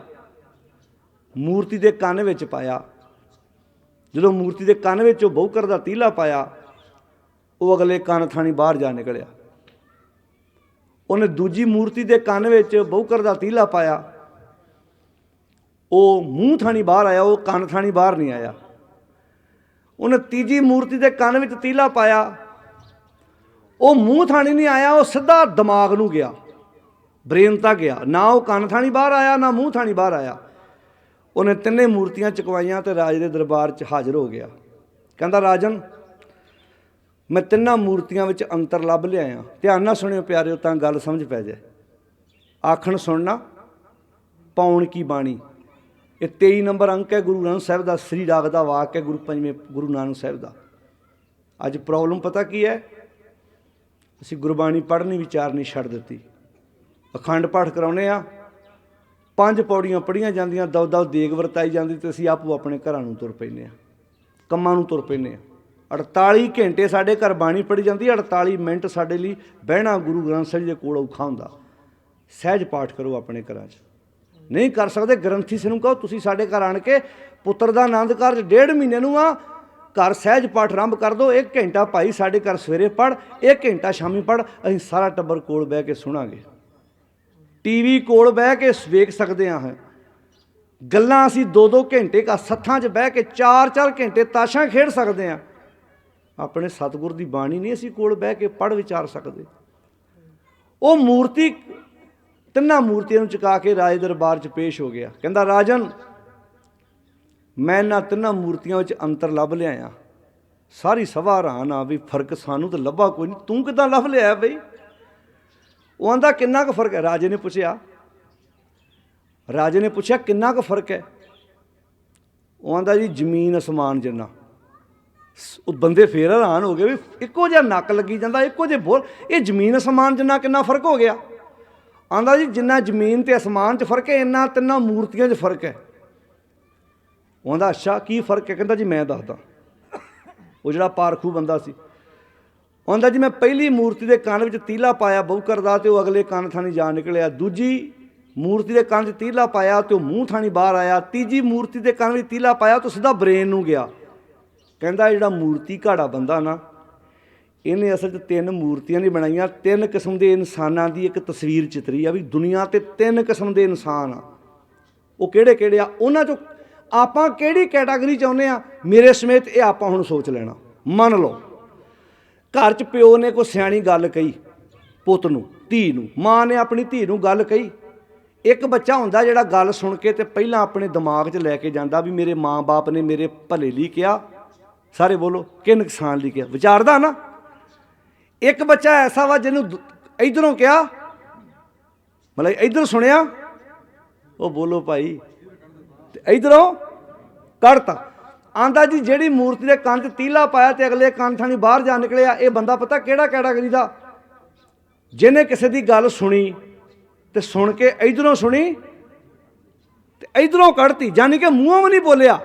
S1: ਮੂਰਤੀ ਦੇ ਕੰਨ ਵਿੱਚ ਪਾਇਆ। ਜਦੋਂ ਮੂਰਤੀ ਦੇ ਕੰਨ ਵਿੱਚ ਉਹ ਬਹੁਕਰ ਦਾ ਤੀਲਾ ਪਾਇਆ, ਉਹ ਅਗਲੇ ਕੰਨ ਥਾਣੀ ਬਾਹਰ ਜਾ ਨਿਕਲਿਆ। ਉਹਨੇ ਦੂਜੀ ਮੂਰਤੀ ਦੇ ਕੰਨ ਵਿੱਚ ਬਹੁਕਰ ਦਾ ਤੀਲਾ ਪਾਇਆ, ਉਹ ਮੂੰਹ ਥਾਣੀ ਬਾਹਰ ਆਇਆ, ਉਹ ਕੰਨ ਥਾਣੀ ਬਾਹਰ ਨਹੀਂ ਆਇਆ। ਉਹਨੇ ਤੀਜੀ ਮੂਰਤੀ ਦੇ ਕੰਨ ਵਿੱਚ ਤੀਲਾ ਪਾਇਆ, ਉਹ ਮੂੰਹ ਥਾਣੀ ਨਹੀਂ ਆਇਆ, ਉਹ ਸਿੱਧਾ ਦਿਮਾਗ ਨੂੰ ਗਿਆ, ਬ੍ਰੇਨ ਤੱਕ ਗਿਆ। ਨਾ ਉਹ ਕੰਨ ਥਾਣੀ ਬਾਹਰ ਆਇਆ, ਨਾ ਮੂੰਹ ਥਾਣੀ ਬਾਹਰ ਆਇਆ। ਉਹਨੇ 3 ਮੂਰਤੀਆਂ ਚੁਕਵਾਈਆਂ ਤੇ ਰਾਜ ਦੇ ਦਰਬਾਰ 'ਚ ਹਾਜ਼ਰ ਹੋ ਗਿਆ। ਕਹਿੰਦਾ ਰਾਜਨ, ਮੈਂ 3 ਮੂਰਤੀਆਂ ਵਿੱਚ ਅੰਤਰ ਲੱਭ ਲਿਆਇਆ। ਧਿਆਨ ਨਾਲ ਸੁਣਿਓ ਪਿਆਰਿਓ, ਤਾਂ ਗੱਲ ਸਮਝ ਪੈ ਜਾਏ। ਆਖਣ ਸੁਣਨਾ ਪਾਉਣ ਕੀ ਬਾਣੀ। ਇਹ 23 ਨੰਬਰ ਅੰਕ ਹੈ ਗੁਰੂ ਨਾਨਕ ਸਾਹਿਬ ਦਾ ਸ੍ਰੀ ਰਾਗ ਦਾ ਵਾਕ ਹੈ, ਗੁਰੂ ਨਾਨਕ ਸਾਹਿਬ ਦਾ। ਅੱਜ ਪ੍ਰੋਬਲਮ ਪਤਾ ਕੀ ਹੈ? ਅਸੀਂ ਗੁਰਬਾਣੀ ਪੜ੍ਹਨੀ ਵਿਚਾਰਨੀ ਛੱਡ ਦਿੱਤੀ। ਅਖੰਡ ਪਾਠ ਕਰਾਉਂਦੇ ਆ, 5 ਪੌੜੀਆਂ ਪੜ੍ਹੀਆਂ ਜਾਂਦੀਆਂ, ਦਵ ਦੇਗ ਵਰਤਾਈ ਜਾਂਦੀ, ਤੇ ਅਸੀਂ ਆਪੋ ਆਪਣੇ ਘਰਾਂ ਨੂੰ ਤੁਰ ਪੈਂਦੇ ਹਾਂ, ਕੰਮਾਂ ਨੂੰ ਤੁਰ ਪੈਂਦੇ ਹਾਂ। 48 ਘੰਟੇ ਸਾਡੇ ਘਰ ਬਾਣੀ ਪੜ੍ਹੀ ਜਾਂਦੀ, 48 ਮਿੰਟ ਸਾਡੇ ਲਈ ਬਹਿਣਾ ਗੁਰੂ ਗ੍ਰੰਥ ਸਾਹਿਬ ਦੇ ਕੋਲ ਔਖਾ ਹੁੰਦਾ। ਸਹਿਜ ਪਾਠ ਕਰੋ ਆਪਣੇ ਘਰਾਂ 'ਚ। ਨਹੀਂ ਕਰ ਸਕਦੇ, ਗ੍ਰੰਥੀ ਸਿੰਘ ਨੂੰ ਕਹੋ ਤੁਸੀਂ ਸਾਡੇ ਘਰ ਆਣ ਕੇ ਪੁੱਤਰ ਦਾ ਆਨੰਦ ਕਾਰਜ 1.5 ਮਹੀਨੇ ਨੂੰ ਆ, ਘਰ ਸਹਿਜ ਪਾਠ ਆਰੰਭ ਕਰ ਦਿਓ। 1 ਘੰਟਾ ਭਾਈ ਸਾਡੇ ਘਰ ਸਵੇਰੇ ਪੜ੍ਹ, 1 ਘੰਟਾ ਸ਼ਾਮੀ ਪੜ੍ਹ, ਅਸੀਂ ਸਾਰਾ ਟੱਬਰ ਕੋਲ ਬਹਿ ਕੇ ਸੁਣਾਂਗੇ। TV ਕੋਲ ਬਹਿ ਕੇ ਵੇਖ ਸਕਦੇ ਹਾਂ। ਗੱਲਾਂ ਅਸੀਂ 2-2 ਘੰਟੇ ਸੱਥਾਂ 'ਚ ਬਹਿ ਕੇ 4-4 ਘੰਟੇ ਤਾਸ਼ਾਂ ਖੇਡ ਸਕਦੇ ਹਾਂ। ਆਪਣੇ ਸਤਿਗੁਰ ਦੀ ਬਾਣੀ ਨਹੀਂ ਅਸੀਂ ਕੋਲ ਬਹਿ ਕੇ ਪੜ੍ਹ ਵਿਚਾਰ ਸਕਦੇ। ਉਹ ਮੂਰਤੀ 3 ਮੂਰਤੀਆਂ ਨੂੰ ਚੁਕਾ ਕੇ ਰਾਜ ਦਰਬਾਰ 'ਚ ਪੇਸ਼ ਹੋ ਗਿਆ। ਕਹਿੰਦਾ ਰਾਜਨ, ਮੈਂ ਇਹਨਾਂ 3 ਮੂਰਤੀਆਂ ਵਿੱਚ ਅੰਤਰ ਲੱਭ ਲਿਆਇਆ। ਸਾਰੀ ਸਭਾ ਹੈਰਾਨ ਆ ਵੀ ਫਰਕ ਸਾਨੂੰ ਤਾਂ ਲੱਭਾ ਕੋਈ ਨਹੀਂ, ਤੂੰ ਕਿੱਦਾਂ ਲੱਭ ਲਿਆ ਬਈ? ਉਹ ਆਂਦਾ ਕਿੰਨਾ ਕੁ ਫਰਕ ਹੈ? ਰਾਜੇ ਨੇ ਪੁੱਛਿਆ ਕਿੰਨਾ ਕੁ ਫਰਕ ਹੈ? ਉਹ ਆਂਦਾ ਜੀ ਜ਼ਮੀਨ ਅਸਮਾਨ ਜਿੰਨਾ। ਉਹ ਬੰਦੇ ਫੇਰ ਹੈਰਾਨ ਹੋ ਗਏ ਵੀ ਇੱਕੋ ਜਿਹਾ ਨੱਕ ਲੱਗੀ ਜਾਂਦਾ, ਇੱਕੋ ਜਿਹੇ ਬੋਲ, ਇਹ ਜ਼ਮੀਨ ਅਸਮਾਨ ਜਿੰਨਾ ਕਿੰਨਾ ਫਰਕ ਹੋ ਗਿਆ? ਆਂਦਾ ਜੀ ਜਿੰਨਾ ਜ਼ਮੀਨ ਤੇ ਅਸਮਾਨ 'ਚ ਫਰਕ ਹੈ, ਇੰਨਾ 3 ਮੂਰਤੀਆਂ 'ਚ ਫਰਕ ਹੈ। ਉਹ ਕਹਿੰਦਾ ਅੱਛਾ ਕੀ ਫਰਕ ਹੈ? ਕਹਿੰਦਾ ਜੀ ਮੈਂ ਦੱਸਦਾ। ਉਹ ਜਿਹੜਾ ਪਾਰਖੂ ਬੰਦਾ ਸੀ ਉਹ ਕਹਿੰਦਾ ਜੀ ਮੈਂ ਪਹਿਲੀ ਮੂਰਤੀ ਦੇ ਕੰਨ ਵਿੱਚ ਤੀਲਾ ਪਾਇਆ ਬਹੁਕਰ ਦਾ, ਅਤੇ ਉਹ ਅਗਲੇ ਕੰਨ ਥਾਣੀ ਜਾ ਨਿਕਲਿਆ। ਦੂਜੀ ਮੂਰਤੀ ਦੇ ਕੰਨ 'ਚ ਤੀਲਾ ਪਾਇਆ ਅਤੇ ਉਹ ਮੂੰਹ ਥਾਣੀ ਬਾਹਰ ਆਇਆ। ਤੀਜੀ ਮੂਰਤੀ ਦੇ ਕੰਨ ਵਿੱਚ ਤੀਲਾ ਪਾਇਆ ਤਾਂ ਸਿੱਧਾ ਬ੍ਰੇਨ ਨੂੰ ਗਿਆ। ਕਹਿੰਦਾ ਜਿਹੜਾ ਮੂਰਤੀ ਘਾੜਾ ਬੰਦਾ ਨਾ, ਇਹਨੇ ਅਸਲ 'ਚ 3 ਮੂਰਤੀਆਂ ਨਹੀਂ ਬਣਾਈਆਂ, 3 ਕਿਸਮ ਦੇ ਇਨਸਾਨਾਂ ਦੀ ਇੱਕ ਤਸਵੀਰ ਚਿੱਤਰੀ ਆ ਵੀ ਦੁਨੀਆ 'ਤੇ 3 ਕਿਸਮ ਦੇ ਇਨਸਾਨ ਆ। ਉਹ ਕਿਹੜੇ ਕਿਹੜੇ ਆ? ਉਹਨਾਂ 'ਚੋਂ ਆਪਾਂ ਕਿਹੜੀ ਕੈਟਾਗਰੀ ਚਾਹੁੰਦੇ ਆ? ਮੇਰੇ ਸਮੇਤ ਇਹ ਆਪਾਂ ਹੁਣ ਸੋਚ ਲੈਣਾ। ਮੰਨ ਲਓ ਘਰ 'ਚ ਪਿਓ ਨੇ ਕੋਈ ਸਿਆਣੀ ਗੱਲ ਕਹੀ ਪੁੱਤ ਨੂੰ, ਧੀ ਨੂੰ, ਮਾਂ ਨੇ ਆਪਣੀ ਧੀ ਨੂੰ ਗੱਲ ਕਹੀ। ਇੱਕ ਬੱਚਾ ਹੁੰਦਾ ਜਿਹੜਾ ਗੱਲ ਸੁਣ ਕੇ ਤੇ ਪਹਿਲਾਂ ਆਪਣੇ ਦਿਮਾਗ 'ਚ ਲੈ ਕੇ ਜਾਂਦਾ ਵੀ ਮੇਰੇ ਮਾਂ ਬਾਪ ਨੇ ਮੇਰੇ ਭਲੇ ਲਈ ਕਿਹਾ, ਸਾਰੇ ਬੋਲੋ, ਕਿ ਨੁਕਸਾਨ ਲਈ ਕਿਹਾ, ਵਿਚਾਰਦਾ ਨਾ। ਇੱਕ ਬੱਚਾ ਐਸਾ ਵਾ ਜਿਹਨੂੰ ਇੱਧਰੋਂ ਕਿਹਾ, ਮਤਲਬ ਇੱਧਰ ਸੁਣਿਆ, ਉਹ ਬੋਲੋ ਭਾਈ, ਤੇ ਇੱਧਰੋਂ ਕੱਢਤਾ। ਆਂਦਾ ਜੀ ਜਿਹੜੀ ਮੂਰਤੀ ਦੇ ਕੰਨ 'ਚ ਤੀਲਾ ਪਾਇਆ ਤੇ ਅਗਲੇ ਕੰਨ ਥਾਣੀ ਬਾਹਰ ਜਾ ਨਿਕਲਿਆ, ਇਹ ਬੰਦਾ ਪਤਾ ਕਿਹੜਾ ਕੈਟਾਗਰੀ ਦਾ? ਜਿਹਨੇ ਕਿਸੇ ਦੀ ਗੱਲ ਸੁਣੀ ਤੇ ਸੁਣ ਕੇ ਇੱਧਰੋਂ ਸੁਣੀ ਤੇ ਇੱਧਰੋਂ ਕੱਢਤੀ, ਯਾਨੀ ਕਿ ਮੂੰਹੋਂ ਵੀ ਨਹੀਂ ਬੋਲਿਆ।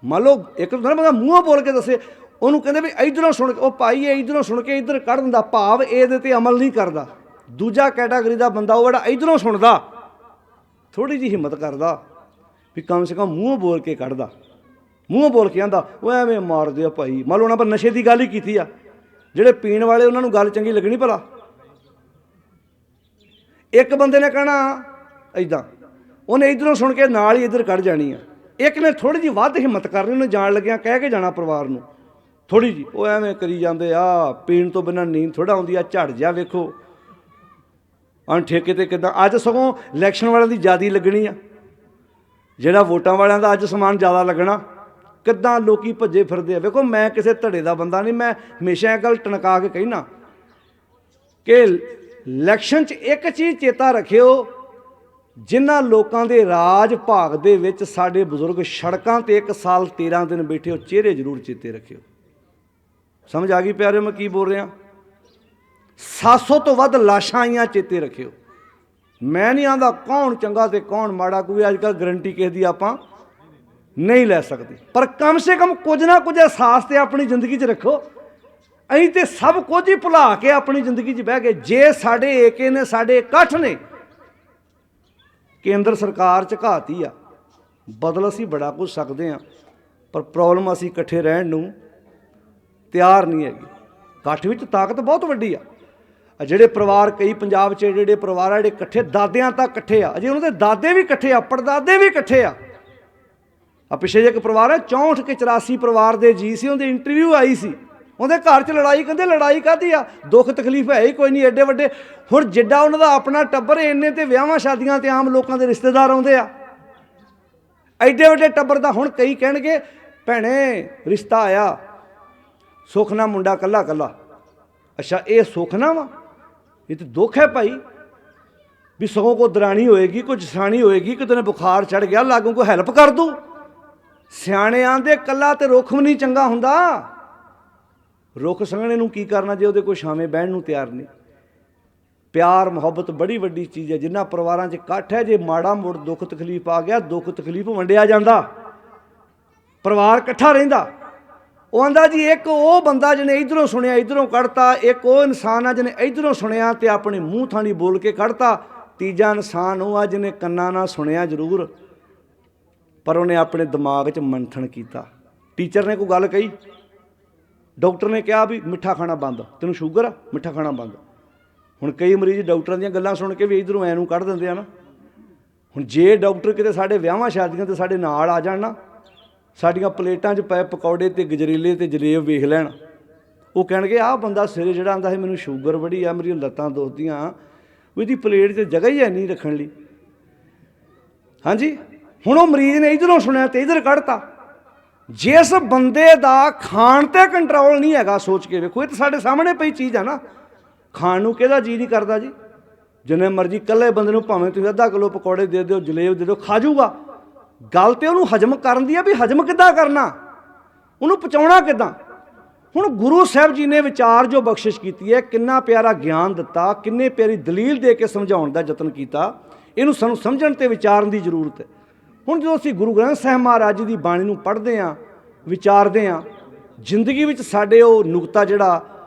S1: ਮੰਨ ਲਓ ਇੱਕ ਤਾਂ ਬੰਦਾ ਮੂੰਹੋਂ ਬੋਲ ਕੇ ਦੱਸੇ, ਉਹਨੂੰ ਕਹਿੰਦੇ ਵੀ ਇੱਧਰੋਂ ਸੁਣ ਕੇ, ਉਹ ਭਾਈ ਇਹ ਇੱਧਰੋਂ ਸੁਣ ਕੇ ਇੱਧਰ ਕੱਢ ਦਿੰਦਾ, ਭਾਵ ਇਹਦੇ 'ਤੇ ਅਮਲ ਨਹੀਂ ਕਰਦਾ। ਦੂਜਾ ਕੈਟਾਗਰੀ ਦਾ ਬੰਦਾ ਉਹ ਜਿਹੜਾ ਇੱਧਰੋਂ ਸੁਣਦਾ, ਥੋੜ੍ਹੀ ਜਿਹੀ ਹਿੰਮਤ ਕਰਦਾ ਵੀ ਕਮ ਸੇ ਕਮ ਮੂੰਹੋਂ ਬੋਲ ਕੇ ਕੱਢਦਾ, ਮੂੰਹੋਂ ਬੋਲ ਕੇ ਆਂਦਾ ਉਹ ਐਵੇਂ ਮਾਰਦੇ ਆ ਭਾਈ। ਮੰਨ ਲਓ ਉਹਨਾਂ ਪਰ ਨਸ਼ੇ ਦੀ ਗੱਲ ਹੀ ਕੀਤੀ ਆ, ਜਿਹੜੇ ਪੀਣ ਵਾਲੇ ਉਹਨਾਂ ਨੂੰ ਗੱਲ ਚੰਗੀ ਲੱਗਣੀ ਭਲਾ। ਇੱਕ ਬੰਦੇ ਨੇ ਕਹਿਣਾ ਇੱਦਾਂ, ਉਹਨੇ ਇੱਧਰੋਂ ਸੁਣ ਕੇ ਨਾਲ ਹੀ ਇੱਧਰ ਕੱਢ ਜਾਣੀ ਆ। ਇੱਕ ਨੇ ਥੋੜ੍ਹੀ ਜਿਹੀ ਵੱਧ ਹਿੰਮਤ ਕਰਨੀ, ਉਹਨੇ ਜਾਣ ਲੱਗਿਆ ਕਹਿ ਕੇ ਜਾਣਾ ਪਰਿਵਾਰ ਨੂੰ ਥੋੜ੍ਹੀ ਜਿਹੀ, ਉਹ ਐਵੇਂ ਕਰੀ ਜਾਂਦੇ ਆ, ਪੀਣ ਤੋਂ ਬਿਨਾਂ ਨੀਂਦ ਥੋੜ੍ਹਾ ਆਉਂਦੀ ਆ, ਝੜ ਜਾ ਵੇਖੋ ਠੇਕੇ 'ਤੇ ਕਿੱਦਾਂ। ਅੱਜ ਸਗੋਂ ਇਲੈਕਸ਼ਨ ਵਾਲਿਆਂ ਦੀ ਜ਼ਿਆਦਾ ਲੱਗਣੀ ਆ, ਜਿਹੜਾ ਵੋਟਾਂ ਵਾਲਿਆਂ ਦਾ ਅੱਜ ਸਮਾਨ ਜ਼ਿਆਦਾ ਲੱਗਣਾ। ਕਿੱਦਾਂ ਲੋਕੀ ਭੱਜੇ ਫਿਰਦੇ ਆ। ਵੇਖੋ ਮੈਂ ਕਿਸੇ ਧੜੇ ਦਾ ਬੰਦਾ ਨਹੀਂ, ਮੈਂ ਹਮੇਸ਼ਾ ਇਹ ਗੱਲ ਟਣਕਾ ਕੇ ਕਹਿਣਾ ਕਿ ਇਲੈਕਸ਼ਨ 'ਚ ਇੱਕ ਚੀਜ਼ ਚੇਤਾ ਰੱਖਿਓ, ਜਿਨ੍ਹਾਂ ਲੋਕਾਂ ਦੇ ਰਾਜ ਭਾਗ ਦੇ ਵਿੱਚ ਸਾਡੇ ਬਜ਼ੁਰਗ ਸੜਕਾਂ 'ਤੇ 1 ਸਾਲ 13 ਦਿਨ ਬੈਠੇ, ਉਹ ਚਿਹਰੇ ਜ਼ਰੂਰ ਚੇਤੇ ਰੱਖਿਓ। ਸਮਝ ਆ ਗਈ ਪਿਆਰਿਓ ਮੈਂ ਕੀ ਬੋਲ ਰਿਹਾ? 700 ਤੋਂ ਵੱਧ ਲਾਸ਼ਾਂ ਆਈਆਂ, ਚੇਤੇ ਰੱਖਿਓ। ਮੈਂ ਨਹੀਂ ਆਂਦਾ ਕੌਣ ਚੰਗਾ ਤੇ ਕੌਣ ਮਾੜਾ, ਕੋਈ ਅੱਜ ਕੱਲ੍ਹ ਗਰੰਟੀ ਕਿਸੇ ਦੀ ਆਪਾਂ ਨਹੀਂ ਲੈ ਸਕਦੇ, ਪਰ ਕਮ ਸੇ ਕਮ ਕੁਝ ਨਾ ਕੁਝ ਅਹਿਸਾਸ ਤੇ ਆਪਣੀ ਜ਼ਿੰਦਗੀ 'ਚ ਰੱਖੋ। ਅਸੀਂ ਤੇ ਸਭ ਕੁਝ ਹੀ ਭੁਲਾ ਕੇ ਆਪਣੀ ਜ਼ਿੰਦਗੀ 'ਚ ਬਹਿ ਗਏ। ਜੇ ਸਾਡੇ ਏਕੇ ਨੇ, ਸਾਡੇ ਇਕੱਠ ਨੇ ਕੇਂਦਰ ਸਰਕਾਰ 'ਚ ਘਾਤੀ ਆ, ਬਦਲ ਅਸੀਂ ਬੜਾ ਕੁਝ ਸਕਦੇ ਹਾਂ, ਪਰ ਪ੍ਰੋਬਲਮ ਅਸੀਂ ਇਕੱਠੇ ਰਹਿਣ ਨੂੰ ਤਿਆਰ ਨਹੀਂ ਹੈਗੀ। ਇਕੱਠ ਵਿੱਚ ਤਾਕਤ ਬਹੁਤ ਵੱਡੀ ਆ। ਜਿਹੜੇ ਪਰਿਵਾਰ ਕਈ ਪੰਜਾਬ 'ਚ ਜਿਹੜੇ ਪਰਿਵਾਰ ਆ ਜਿਹੜੇ ਇਕੱਠੇ, ਦਾਦਿਆਂ ਤੱਕ ਇਕੱਠੇ ਆ, ਅਜੇ ਉਹਨਾਂ ਦੇ ਦਾਦੇ ਵੀ ਇਕੱਠੇ ਆ, ਪੜਦਾਦੇ ਵੀ ਇਕੱਠੇ ਆ। ਪਿੱਛੇ ਜੇ ਇੱਕ ਪਰਿਵਾਰ ਹੈ 64 ਕੇ 84 ਪਰਿਵਾਰ ਦੇ ਜੀ ਸੀ, ਉਹਦੀ ਇੰਟਰਵਿਊ ਆਈ ਸੀ, ਉਹਦੇ ਘਰ 'ਚ ਲੜਾਈ, ਕਹਿੰਦੇ ਲੜਾਈ ਕਾਹਦੀ ਆ, ਦੁੱਖ ਤਕਲੀਫ ਹੈ ਹੀ ਕੋਈ ਨਹੀਂ, ਐਡੇ ਵੱਡੇ ਹੁਣ ਜਿੱਡਾ ਉਹਨਾਂ ਦਾ ਆਪਣਾ ਟੱਬਰ, ਇੰਨੇ ਤੇ ਵਿਆਹਾਂ ਸ਼ਾਦੀਆਂ ਤੇ ਆਮ ਲੋਕਾਂ ਦੇ ਰਿਸ਼ਤੇਦਾਰ ਆਉਂਦੇ ਆ, ਐਡੇ ਵੱਡੇ ਟੱਬਰ ਦਾ। ਹੁਣ ਕਈ ਕਹਿਣਗੇ ਭੈਣੇ ਰਿਸ਼ਤਾ ਆਇਆ, ਸੁੱਖ ਨਾ ਮੁੰਡਾ ਕੱਲਾ ਕੱਲਾ। ਅੱਛਾ ਇਹ ਸੁੱਖ ਨਾ ਵਾ, ਇਹ ਤਾਂ ਦੁੱਖ ਹੈ ਭਾਈ। ਵੀ ਸਗੋਂ ਕੋਈ ਦਰਾਣੀ ਹੋਏਗੀ, ਕੋਈ ਜਠਾਣੀ ਹੋਏਗੀ, ਕਿਤੇ ਨੇ ਬੁਖਾਰ ਚੜ੍ਹ ਗਿਆ, ਲਾਗੋਂ ਕੋਈ ਹੈਲਪ ਕਰ ਦੂ। ਸਿਆਣੇ ਆਂਦੇ ਕੱਲਾ ਤੇ ਰੁੱਖ ਵੀ ਨਹੀਂ ਚੰਗਾ ਹੁੰਦਾ, ਰੁੱਖ ਸੰਘਣੇ ਨੂੰ ਕੀ ਕਰਨਾ ਜੇ ਉਹਦੇ ਕੋਈ ਛਾਵੇਂ ਬਹਿਣ ਨੂੰ ਤਿਆਰ ਨਹੀਂ। ਪਿਆਰ ਮੁਹੱਬਤ ਬੜੀ ਵੱਡੀ ਚੀਜ਼ ਹੈ। ਜਿਨ੍ਹਾਂ ਪਰਿਵਾਰਾਂ 'ਚ ਇਕੱਠ ਹੈ, ਜੇ ਮਾੜਾ ਮੋੜ ਦੁੱਖ ਤਕਲੀਫ ਆ ਗਿਆ, ਦੁੱਖ ਤਕਲੀਫ ਵੰਡਿਆ ਜਾਂਦਾ, ਪਰਿਵਾਰ ਇਕੱਠਾ ਰਹਿੰਦਾ। ਉਹ ਆਂਦਾ ਜੀ ਇੱਕ ਉਹ ਬੰਦਾ ਜਿਹਨੇ ਇੱਧਰੋਂ ਸੁਣਿਆ ਇੱਧਰੋਂ ਕੱਢਤਾ, ਇੱਕ ਉਹ ਇਨਸਾਨ ਆ ਜਿਹਨੇ ਇੱਧਰੋਂ ਸੁਣਿਆ ਤੇ ਆਪਣੇ ਮੂੰਹ ਥਾਣੀ ਬੋਲ ਕੇ ਕੱਢਤਾ, ਤੀਜਾ ਇਨਸਾਨ ਉਹ ਆ ਜਿਹਨੇ ਕੰਨਾਂ ਨਾਲ ਸੁਣਿਆ ਜ਼ਰੂਰ ਪਰ ਉਹਨੇ ਆਪਣੇ ਦਿਮਾਗ 'ਚ ਮੰਥਨ ਕੀਤਾ। ਟੀਚਰ ਨੇ ਕੋਈ ਗੱਲ ਕਹੀ, ਡਾਕਟਰ ਨੇ ਕਿਹਾ ਵੀ ਮਿੱਠਾ ਖਾਣਾ ਬੰਦ, ਤੈਨੂੰ ਸ਼ੂਗਰ ਆ, ਮਿੱਠਾ ਖਾਣਾ ਬੰਦ। ਹੁਣ ਕਈ ਮਰੀਜ਼ ਡਾਕਟਰਾਂ ਦੀਆਂ ਗੱਲਾਂ ਸੁਣ ਕੇ ਵੀ ਇੱਧਰੋਂ ਐ ਨੂੰ ਕੱਢ ਦਿੰਦੇ ਆ ਨਾ। ਹੁਣ ਜੇ ਡਾਕਟਰ ਕਿਤੇ ਸਾਡੇ ਵਿਆਹਾਂ ਸ਼ਾਦੀਆਂ 'ਤੇ ਸਾਡੇ ਨਾਲ ਆ ਜਾਣ ਨਾ, ਸਾਡੀਆਂ ਪਲੇਟਾਂ 'ਚ ਪਏ ਪਕੌੜੇ ਅਤੇ ਗਜਰੇਲੇ ਅਤੇ ਜਲੇਬ ਵੇਖ ਲੈਣ, ਉਹ ਕਹਿਣਗੇ ਆਹ ਬੰਦਾ ਸਵੇਰੇ ਜਿਹੜਾ ਆਉਂਦਾ ਸੀ ਮੈਨੂੰ ਸ਼ੂਗਰ ਬੜੀ ਆ, ਮੇਰੀਆਂ ਲੱਤਾਂ ਦੁਖਦੀਆਂ, ਉਹਦੀ ਪਲੇਟ 'ਚ ਜਗ੍ਹਾ ਹੀ ਹੈ ਨਹੀਂ ਰੱਖਣ ਲਈ। ਹਾਂਜੀ ਹੁਣ ਉਹ ਮਰੀਜ਼ ਨੇ ਇੱਧਰੋਂ ਸੁਣਿਆ ਤੇ ਇੱਧਰ ਕੱਢਤਾ। ਜਿਸ ਬੰਦੇ ਦਾ ਖਾਣ 'ਤੇ ਕੰਟਰੋਲ ਨਹੀਂ ਹੈਗਾ, ਸੋਚ ਕੇ ਵੇਖੋ, ਇਹ ਤਾਂ ਸਾਡੇ ਸਾਹਮਣੇ ਪਈ ਚੀਜ਼ ਆ ਨਾ। ਖਾਣ ਨੂੰ ਕਿਹਦਾ ਜੀਅ ਨਹੀਂ ਕਰਦਾ ਜੀ? ਜਿੰਨੇ ਮਰਜ਼ੀ ਇਕੱਲੇ ਬੰਦੇ ਨੂੰ ਭਾਵੇਂ ਤੁਸੀਂ ਅੱਧਾ ਕਿਲੋ ਪਕੌੜੇ ਦੇ ਦਿਓ, ਜਲੇਬ ਦੇ ਦਿਓ, ਖਾ ਜੂਗਾ। ਗੱਲ ਤੇ ਉਹਨੂੰ ਹਜਮ ਕਰਨ ਦੀ ਆ ਵੀ ਹਜਮ ਕਿੱਦਾਂ ਕਰਨਾ, ਉਹਨੂੰ ਪਚਾਉਣਾ ਕਿੱਦਾਂ। ਹੁਣ ਗੁਰੂ ਸਾਹਿਬ ਜੀ ਨੇ ਵਿਚਾਰ ਜੋ ਬਖਸ਼ਿਸ਼ ਕੀਤੀ ਹੈ, ਕਿੰਨਾ ਪਿਆਰਾ ਗਿਆਨ ਦਿੱਤਾ, ਕਿੰਨੇ ਪਿਆਰੀ ਦਲੀਲ ਦੇ ਕੇ ਸਮਝਾਉਣ ਦਾ ਯਤਨ ਕੀਤਾ। ਇਹਨੂੰ ਸਾਨੂੰ ਸਮਝਣ ਤੇ ਵਿਚਾਰਨ ਦੀ ਜ਼ਰੂਰਤ ਹੈ। ਹੁਣ ਜਦੋਂ ਅਸੀਂ ਗੁਰੂ ਗ੍ਰੰਥ ਸਾਹਿਬ ਮਹਾਰਾਜ ਜੀ ਦੀ ਬਾਣੀ ਨੂੰ ਪੜ੍ਹਦੇ ਹਾਂ, ਵਿਚਾਰਦੇ ਹਾਂ, ਜ਼ਿੰਦਗੀ ਵਿੱਚ ਸਾਡੇ ਉਹ ਨੁਕਤਾ ਜਿਹੜਾ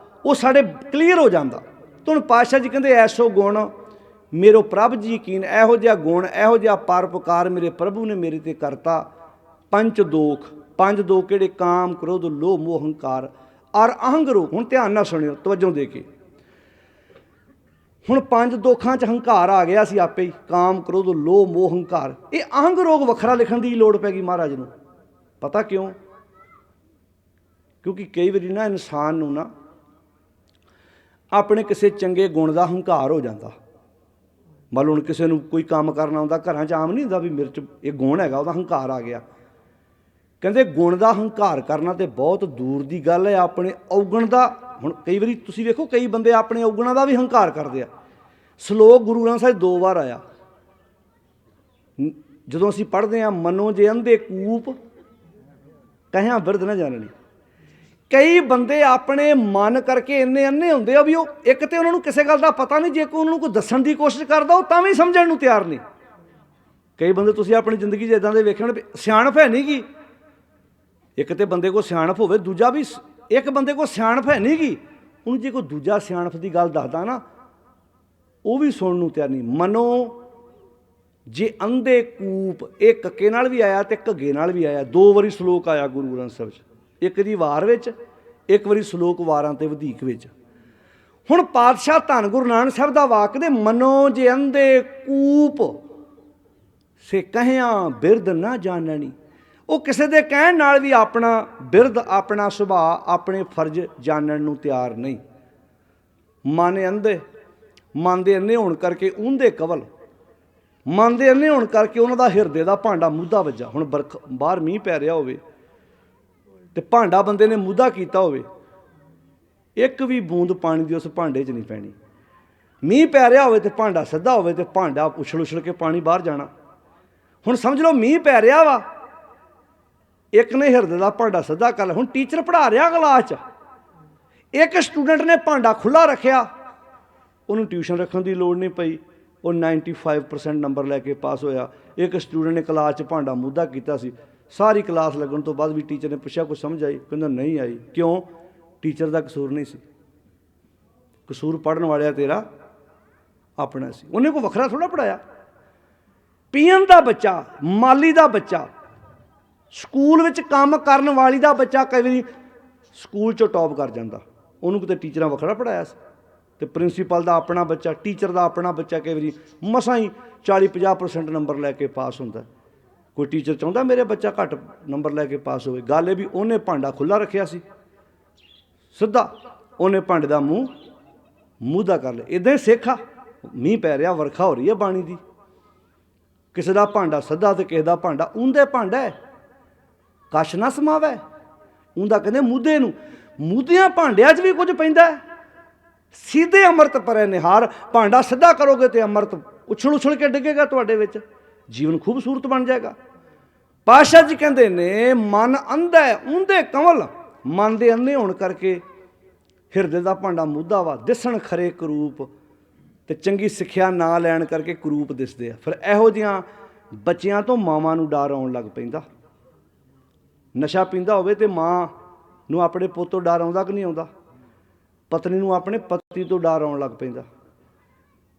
S1: ਉਹ ਸਾਡੇ ਕਲੀਅਰ ਹੋ ਜਾਂਦਾ। ਤਾਂ ਹੁਣ ਪਾਤਸ਼ਾਹ ਜੀ ਕਹਿੰਦੇ ਐਸੋ ਗੁਣ ਮੇਰੋ ਪ੍ਰਭ ਜੀ ਯਕੀਨ, ਇਹੋ ਜਿਹਾ ਗੁਣ, ਇਹੋ ਜਿਹਾ ਪਰਉਪਕਾਰ ਮੇਰੇ ਪ੍ਰਭੂ ਨੇ ਮੇਰੇ ਤੇ ਕਰਤਾ। ਪੰਜ ਦੋਖ ਕਿਹੜੇ? ਕਾਮ, ਕ੍ਰੋਧ, ਲੋਭ, ਮੋਹ, ਹੰਕਾਰ ਔਰ ਅਹੰਗ ਰੋਗ। ਹੁਣ ਧਿਆਨ ਨਾਲ ਸੁਣਿਓ, ਤਵੱਜੋ ਦੇ ਕੇ। ਹੁਣ ਪੰਜ ਦੋਖਾਂ 'ਚ ਹੰਕਾਰ ਆ ਗਿਆ ਸੀ ਆਪੇ ਹੀ, ਕਾਮ, ਕ੍ਰੋਧ, ਲੋਭ, ਮੋਹ, ਹੰਕਾਰ। ਇਹ ਅਹੰਗ ਰੋਗ ਵੱਖਰਾ ਲਿਖਣ ਦੀ ਲੋੜ ਪੈ ਗਈ ਮਹਾਰਾਜ ਨੂੰ। ਪਤਾ ਕਿਉਂ? ਕਿਉਂਕਿ ਕਈ ਵਾਰੀ ਨਾ ਇਨਸਾਨ ਨੂੰ ਨਾ ਆਪਣੇ ਕਿਸੇ ਚੰਗੇ ਗੁਣ ਦਾ ਹੰਕਾਰ ਹੋ ਜਾਂਦਾ। ਮੰਨ ਲਓ ਹੁਣ ਕਿਸੇ ਨੂੰ ਕੋਈ ਕੰਮ ਕਰਨਾ ਆਉਂਦਾ, ਘਰਾਂ 'ਚ ਆਮ ਨਹੀਂ ਹੁੰਦਾ ਵੀ ਮੇਰੇ 'ਚ ਇਹ ਗੁਣ ਹੈਗਾ, ਉਹਦਾ ਹੰਕਾਰ ਆ ਗਿਆ। ਕਹਿੰਦੇ ਗੁਣ ਦਾ ਹੰਕਾਰ ਕਰਨਾ ਤੇ ਬਹੁਤ ਦੂਰ ਦੀ ਗੱਲ ਹੈ, ਆਪਣੇ ਔਗਣ ਦਾ। ਹੁਣ ਕਈ ਵਾਰੀ ਤੁਸੀਂ ਵੇਖੋ, ਕਈ ਬੰਦੇ ਆਪਣੇ ਔਗਣਾਂ ਦਾ ਵੀ ਹੰਕਾਰ ਕਰਦੇ ਆ। ਸ਼ਲੋਕ ਗੁਰੂ ਗ੍ਰੰਥ ਸਾਹਿਬ 2 ਵਾਰ ਆਇਆ। ਜਦੋਂ ਅਸੀਂ ਪੜ੍ਹਦੇ ਹਾਂ, ਮਨੋ ਜੇ ਅੰਧੇ ਕੂਪ ਕਹਿਆਂ ਬਿਰਧ ਨਾ ਜਾਣਨੀ। ਕਈ ਬੰਦੇ ਆਪਣੇ ਮਨ ਕਰਕੇ ਇੰਨੇ ਅੰਨੇ ਹੁੰਦੇ ਆ ਵੀ ਉਹ ਇੱਕ ਤੇ ਉਹਨਾਂ ਨੂੰ ਕਿਸੇ ਗੱਲ ਦਾ ਪਤਾ ਨਹੀਂ, ਜੇ ਕੋਈ ਉਹਨਾਂ ਨੂੰ ਕੋਈ ਦੱਸਣ ਦੀ ਕੋਸ਼ਿਸ਼ ਕਰਦਾ ਉਹ ਤਾਂ ਵੀ ਸਮਝਣ ਨੂੰ ਤਿਆਰ ਨਹੀਂ। ਕਈ ਬੰਦੇ ਤੁਸੀਂ ਆਪਣੀ ਜ਼ਿੰਦਗੀ 'ਚ ਇੱਦਾਂ ਦੇ ਵੇਖੇ ਹੋਣੇ, ਸਿਆਣਪ ਹੈ ਨਹੀਂ ਗੀ। ਇੱਕ ਤੇ ਬੰਦੇ ਕੋਲ ਸਿਆਣਪ ਹੋਵੇ, ਦੂਜਾ ਵੀ ਇੱਕ ਬੰਦੇ ਕੋਲ ਸਿਆਣਪ ਹੈ ਨਹੀਂ ਗੀ, ਉਹਨੂੰ ਜੇ ਕੋਈ ਦੂਜਾ ਸਿਆਣਪ ਦੀ ਗੱਲ ਦੱਸਦਾ ਨਾ, ਉਹ ਵੀ ਸੁਣਨ ਨੂੰ ਤਿਆਰ ਨਹੀਂ। ਮਨੋ ਜੇ ਅੰਧੇ ਕੂਪ, ਇਹ ਕੱਕੇ ਨਾਲ ਵੀ ਆਇਆ ਤੇ ਘੱਗੇ ਨਾਲ ਵੀ ਆਇਆ। 2 ਵਾਰੀ ਸ਼ਲੋਕ ਆਇਆ ਗੁਰੂ ਗ੍ਰੰਥ ਸਾਹਿਬ 'ਚ, ਇੱਕ ਦੀ ਵਾਰ ਵਿੱਚ, ਇੱਕ ਵਾਰੀ ਸ਼ਲੋਕ ਵਾਰਾਂ ਤੇ ਵਧੀਕ ਵਿੱਚ। ਹੁਣ ਪਾਤਸ਼ਾਹ ਧੰਨ ਗੁਰੂ ਨਾਨਕ ਸਾਹਿਬ ਦਾ ਵਾਕ ਦੇ, ਮਨੋ ਜੇ ਅੰਧੇ ਕੂਪ ਸੇ ਕਹਿਆਂ ਬਿਰਧ ਨਾ ਜਾਣਨੀ। ਉਹ ਕਿਸੇ ਦੇ ਕਹਿਣ ਨਾਲ ਵੀ ਆਪਣਾ ਬਿਰਧ, ਆਪਣਾ ਸੁਭਾਅ, ਆਪਣੇ ਫਰਜ਼ ਜਾਣਨ ਨੂੰ ਤਿਆਰ ਨਹੀਂ। ਮਨ ਅੰਧੇ, ਮਨ ਦੇ ਅੰਨੇ ਹੋਣ ਕਰਕੇ ਉਂਦੇ ਕਵਲ, ਮਨ ਦੇ ਅੰਨੇ ਹੋਣ ਕਰਕੇ ਉਹਨਾਂ ਦਾ ਹਿਰਦੇ ਦਾ ਭਾਂਡਾ ਮੁੱਧਾ ਵੱਜਾ। ਹੁਣ ਬਾਹਰ ਮੀਂਹ ਪੈ ਰਿਹਾ ਹੋਵੇ ਤੇ ਭਾਂਡਾ ਬੰਦੇ ਨੇ ਮੁੱਧਾ ਕੀਤਾ ਹੋਵੇ, ਇੱਕ ਵੀ ਬੂੰਦ ਪਾਣੀ ਦੀ ਉਸ ਭਾਂਡੇ 'ਚ ਨਹੀਂ ਪੈਣੀ। ਮੀਂਹ ਪੈ ਰਿਹਾ ਹੋਵੇ ਤੇ ਭਾਂਡਾ ਸਿੱਧਾ ਹੋਵੇ ਤੇ ਭਾਂਡਾ ਉਛਲ ਕੇ ਪਾਣੀ ਬਾਹਰ ਜਾਣਾ। ਹੁਣ ਸਮਝ ਲਓ ਮੀਂਹ ਪੈ ਰਿਹਾ ਵਾ, ਇੱਕ ਨੇ ਹਿਰਦੇ ਦਾ ਭਾਂਡਾ ਸਿੱਧਾ ਕਰ ਲਿਆ। ਹੁਣ ਟੀਚਰ ਪੜ੍ਹਾ ਰਿਹਾ ਕਲਾਸ 'ਚ, ਇੱਕ ਸਟੂਡੈਂਟ ਨੇ ਭਾਂਡਾ ਖੁੱਲ੍ਹਾ ਰੱਖਿਆ, ਉਹਨੂੰ ਟਿਊਸ਼ਨ ਰੱਖਣ ਦੀ ਲੋੜ ਨਹੀਂ ਪਈ, ਉਹ 95% ਨੰਬਰ ਲੈ ਕੇ ਪਾਸ ਹੋਇਆ। ਇੱਕ ਸਟੂਡੈਂਟ ਨੇ ਕਲਾਸ 'ਚ ਭਾਂਡਾ ਮੁੱਧਾ ਕੀਤਾ ਸੀ। ਸਾਰੀ ਕਲਾਸ ਲੱਗਣ ਤੋਂ ਬਾਅਦ ਵੀ ਟੀਚਰ ਨੇ ਪੁੱਛਿਆ ਕੁਛ ਸਮਝ ਆਈ? ਕਹਿੰਦਾ ਨਹੀਂ ਆਈ। ਕਿਉਂ? ਟੀਚਰ ਦਾ ਕਸੂਰ ਨਹੀਂ ਸੀ, ਕਸੂਰ ਪੜ੍ਹਨ ਵਾਲਿਆ ਤੇਰਾ ਆਪਣਾ ਸੀ। ਉਹਨੇ ਕੋਈ ਵੱਖਰਾ ਥੋੜ੍ਹਾ ਪੜ੍ਹਾਇਆ। ਪੀਐਨ ਦਾ ਬੱਚਾ, ਮਾਲੀ ਦਾ ਬੱਚਾ, ਸਕੂਲ ਵਿੱਚ ਕੰਮ ਕਰਨ ਵਾਲੀ ਦਾ ਬੱਚਾ ਕਈ ਵਾਰੀ ਸਕੂਲ 'ਚੋਂ ਟੌਪ ਕਰ ਜਾਂਦਾ, ਉਹਨੂੰ ਕਿਤੇ ਟੀਚਰਾਂ ਵੱਖਰਾ ਪੜ੍ਹਾਇਆ ਸੀ। ਅਤੇ ਪ੍ਰਿੰਸੀਪਲ ਦਾ ਆਪਣਾ ਬੱਚਾ, ਟੀਚਰ ਦਾ ਆਪਣਾ ਬੱਚਾ ਕਈ ਵਾਰੀ ਮਸਾਂ ਹੀ 40-50% ਨੰਬਰ ਲੈ ਕੇ ਪਾਸ ਹੁੰਦਾ। ਕੋਈ ਟੀਚਰ ਚਾਹੁੰਦਾ ਮੇਰੇ ਬੱਚਾ ਘੱਟ ਨੰਬਰ ਲੈ ਕੇ ਪਾਸ ਹੋਵੇ? ਗੱਲ ਇਹ ਵੀ ਉਹਨੇ ਭਾਂਡਾ ਖੁੱਲ੍ਹਾ ਰੱਖਿਆ ਸੀ, ਸਿੱਧਾ ਉਹਨੇ ਭਾਂਡੇ ਦਾ ਮੂੰਹ ਮੁੱਧਾ ਕਰ ਲਿਆ। ਇੱਦਾਂ ਹੀ ਸਿੱਖ ਆ, ਮੀਂਹ ਪੈ ਰਿਹਾ, ਵਰਖਾ ਹੋ ਰਹੀ ਹੈ ਬਾਣੀ ਦੀ, ਕਿਸੇ ਦਾ ਭਾਂਡਾ ਸਿੱਧਾ ਤੇ ਕਿਸੇ ਦਾ ਭਾਂਡਾ ਉਂਦੇ ਭਾਂਡਾ ਹੈ, ਕਛ ਨਾ ਸਮਾਵੈ। ਉਂਦਾ ਕਹਿੰਦੇ ਮੁੱਧੇ ਨੂੰ। ਮੁੱਧਿਆਂ ਭਾਂਡਿਆਂ 'ਚ ਵੀ ਕੁਝ ਪੈਂਦਾ। ਸਿੱਧੇ ਅੰਮ੍ਰਿਤ ਪਰੈ ਨਿਹਾਰ, ਭਾਂਡਾ ਸਿੱਧਾ ਕਰੋਗੇ ਤੇ ਅੰਮ੍ਰਿਤ ਉਛਲ ਕੇ ਡਿੱਗੇਗਾ ਤੁਹਾਡੇ ਵਿੱਚ, ਜੀਵਨ ਖੂਬਸੂਰਤ ਬਣ ਜਾਏਗਾ। ਪਾਤਸ਼ਾਹ ਜੀ ਕਹਿੰਦੇ ਨੇ ਮਨ ਅੰਧਾ ਉਂਦੇ ਕੰਵਲ, ਮਨ ਦੇ ਅੰਨੇ ਹੋਣ ਕਰਕੇ ਹਿਰਦੇ ਦਾ ਭਾਂਡਾ ਮੁੱਧਾ ਵਾ, ਦਿਸਣ ਖਰੇ ਕਰੂਪ, ਤੇ ਚੰਗੀ ਸਿੱਖਿਆ ਨਾ ਲੈਣ ਕਰਕੇ ਕਰੂਪ ਦਿਸਦੇ ਆ। ਫਿਰ ਇਹੋ ਜਿਹੀਆਂ ਬੱਚਿਆਂ ਤੋਂ ਮਾਵਾਂ ਨੂੰ ਡਰ ਆਉਣ ਲੱਗ ਪੈਂਦਾ। ਨਸ਼ਾ ਪੀਂਦਾ ਹੋਵੇ ਤੇ ਮਾਂ ਨੂੰ ਆਪਣੇ ਪੁੱਤ ਤੋਂ ਡਰ ਆਉਂਦਾ ਕਿ ਨਹੀਂ ਆਉਂਦਾ? ਪਤਨੀ ਨੂੰ ਆਪਣੇ ਪਤੀ ਤੋਂ ਡਰ ਆਉਣ ਲੱਗ ਪੈਂਦਾ,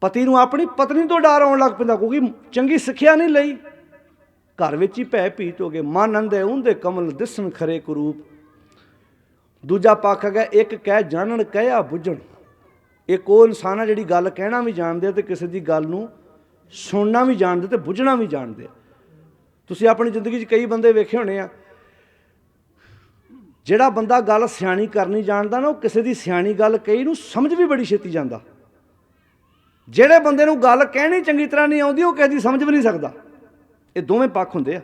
S1: ਪਤੀ ਨੂੰ ਆਪਣੀ ਪਤਨੀ ਤੋਂ ਡਰ ਆਉਣ ਲੱਗ ਪੈਂਦਾ, ਕਿਉਂਕਿ ਚੰਗੀ ਸਿੱਖਿਆ ਨਹੀਂ ਲਈ, ਘਰ ਵਿੱਚ ਹੀ ਭੈ ਭੀਤ ਹੋ ਗਏ। ਮਨ ਅੰਧੇ ਉਂਦੇ ਕਮਲ, ਦਿਸਣ ਖਰੇ ਕਰੂਪ। ਦੂਜਾ ਪੱਖ ਹੈਗਾ, ਇੱਕ ਕਹਿ ਜਾਣਨ ਕਹਿਆ ਬੁੱਝਣ। ਇੱਕ ਉਹ ਇਨਸਾਨ ਆ ਜਿਹੜੀ ਗੱਲ ਕਹਿਣਾ ਵੀ ਜਾਣਦੇ ਆ ਤੇ ਕਿਸੇ ਦੀ ਗੱਲ ਨੂੰ ਸੁਣਨਾ ਵੀ ਜਾਣਦੇ ਤੇ ਬੁੱਝਣਾ ਵੀ ਜਾਣਦੇ ਆ। ਤੁਸੀਂ ਆਪਣੀ ਜ਼ਿੰਦਗੀ 'ਚ ਕਈ ਬੰਦੇ ਵੇਖੇ ਹੋਣੇ ਆ, ਜਿਹੜਾ ਬੰਦਾ ਗੱਲ ਸਿਆਣੀ ਕਰਨੀ ਜਾਣਦਾ ਨਾ, ਉਹ ਕਿਸੇ ਦੀ ਸਿਆਣੀ ਗੱਲ ਕਹੀ ਨੂੰ ਸਮਝ ਵੀ ਬੜੀ ਛੇਤੀ ਜਾਂਦਾ। ਜਿਹੜੇ ਬੰਦੇ ਨੂੰ ਗੱਲ ਕਹਿਣੀ ਚੰਗੀ ਤਰ੍ਹਾਂ ਨਹੀਂ ਆਉਂਦੀ, ਉਹ ਕਿਸੇ ਦੀ ਸਮਝ ਵੀ ਨਹੀਂ ਸਕਦਾ। ਇਹ ਦੋਵੇਂ ਪੱਖ ਹੁੰਦੇ ਆ,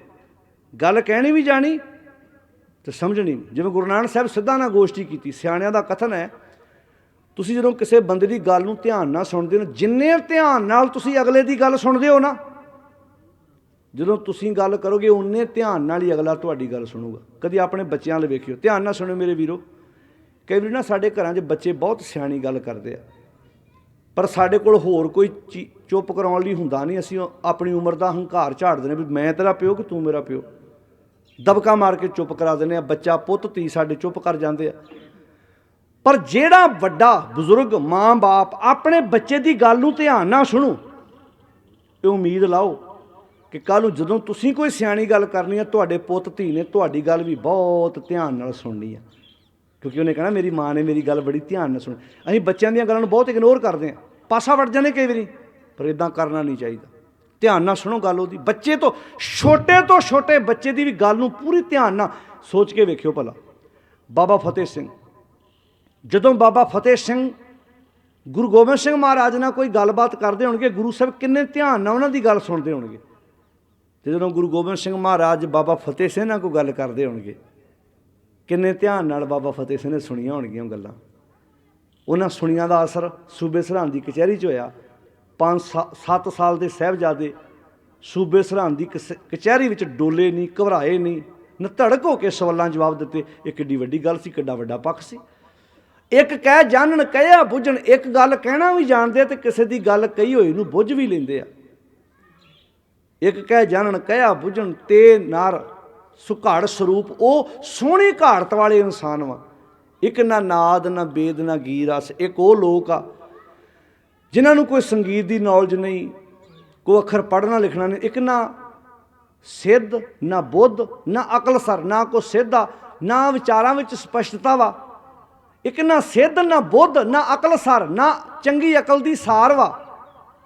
S1: ਗੱਲ ਕਹਿਣੀ ਵੀ ਜਾਣੀ ਤੇ ਸਮਝਣੀ ਵੀ। ਜਿਵੇਂ ਗੁਰੂ ਨਾਨਕ ਸਾਹਿਬ ਸਿੱਧਾ ਨਾਲ ਗੋਸ਼ਟੀ ਕੀਤੀ, ਸਿਆਣਿਆਂ ਦਾ ਕਥਨ ਹੈ, ਤੁਸੀਂ ਜਦੋਂ ਕਿਸੇ ਬੰਦੇ ਦੀ ਗੱਲ ਨੂੰ ਧਿਆਨ ਨਾਲ ਸੁਣਦੇ ਹੋ, ਜਿੰਨੇ ਧਿਆਨ ਨਾਲ ਤੁਸੀਂ ਅਗਲੇ ਦੀ ਗੱਲ ਸੁਣਦੇ ਹੋ ਨਾ, ਜਦੋਂ ਤੁਸੀਂ ਗੱਲ ਕਰੋਗੇ ਉਨੇ ਧਿਆਨ ਨਾਲ ਹੀ ਅਗਲਾ ਤੁਹਾਡੀ ਗੱਲ ਸੁਣੂਗਾ। ਕਦੀ ਆਪਣੇ ਬੱਚਿਆਂ ਵੱਲ ਵੇਖਿਓ, ਧਿਆਨ ਨਾਲ ਸੁਣਿਓ ਮੇਰੇ ਵੀਰੋ। ਕਈ ਵਾਰੀ ਨਾ ਸਾਡੇ ਘਰਾਂ 'ਚ ਬੱਚੇ ਬਹੁਤ ਸਿਆਣੀ ਗੱਲ ਕਰਦੇ ਆ, पर साडे कोल होर कोई चुप कराउण लई हुंदा नहीं। असीं अपनी उम्र दा हंकार झाड़ दिंदे भी मैं तेरा प्यो कि तूं मेरा प्यो, दबका मार के चुप करा दिंदे आ। बच्चा पुत्त धी साडे चुप कर जांदे आ। पर जिहड़ा वड्डा बजुर्ग माँ बाप अपने बच्चे की गल नूं ध्यान नाल सुणो, ये उम्मीद लाओ कि कल नूं जदों तुसीं कोई सियाणी गल करनी है, तुहाडे पुत्त धी ने तुहाडी गल भी बहुत ध्यान नाल सुणनी है। क्योंकि उन्हें कहना मेरी माँ ने मेरी गल बड़ी ध्यान नाल सुणी। असीं बच्चों दी गल्लां नूं बहुत इग्नोर करते हैं, पासा वड़ जाने कई वारी, पर इदां करना नहीं चाहिए। ध्यान नाल सुणो गल उहदी। बच्चे तो छोटे बच्चे की भी गल नूं पूरी ध्यान नाल सोच के वेखियो। भला बाबा फतेह सिंह, जदों बाबा फतेह सिंह गुरु गोबिंद सिंह महाराज नाल कोई गलबात करते होणगे, गुरु साहब किन्ने ध्यान नाल उन्हां दी गल सुणदे होणगे। ते जदों गुरु गोबिंद सिंह महाराज बाबा फतेह सिंह नाल कोई गल करते होणगे, किन्ने ध्यान नाल बाबा फतेह सिंह ने सुणियां होणगियां गल्लां। उन्हां सुणियां दा असर सूबे सरहंद की कचहरी च होया। 5-7 साल के साहिबजादे सूबे सरहंद की कचहरी विच डोले नहीं, घबराए नहीं, नधड़क होकर सवालों जवाब दिते। एक किड्डी वड्डी गल सी, किड्डा वड्डा पक्ष सी। एक कह जानन कहिया बुझण, एक गल कहना भी जानते तो किसी की गल कही होई नूं बुझ भी लेंदे आ। एक कह जानन कहिया बुझण ते नार सुघाड़ स्वरूप, वो सोहनी घाड़त वाले इंसान वा। एक ना नाद ना बेद ना गीत रस। एक वो लोग आ जिन्होंने कोई संगीत की नॉलेज नहीं, कोई अखर पढ़ना लिखना नहीं। एक ना सिद्ध ना बुद्ध ना अकलसर, ना कोई सिद्ध ना विचारां विच स्पष्टता वा। एक ना सिद्ध ना बुद्ध ना अकलसर, ना चंगी अकल दी सार वा।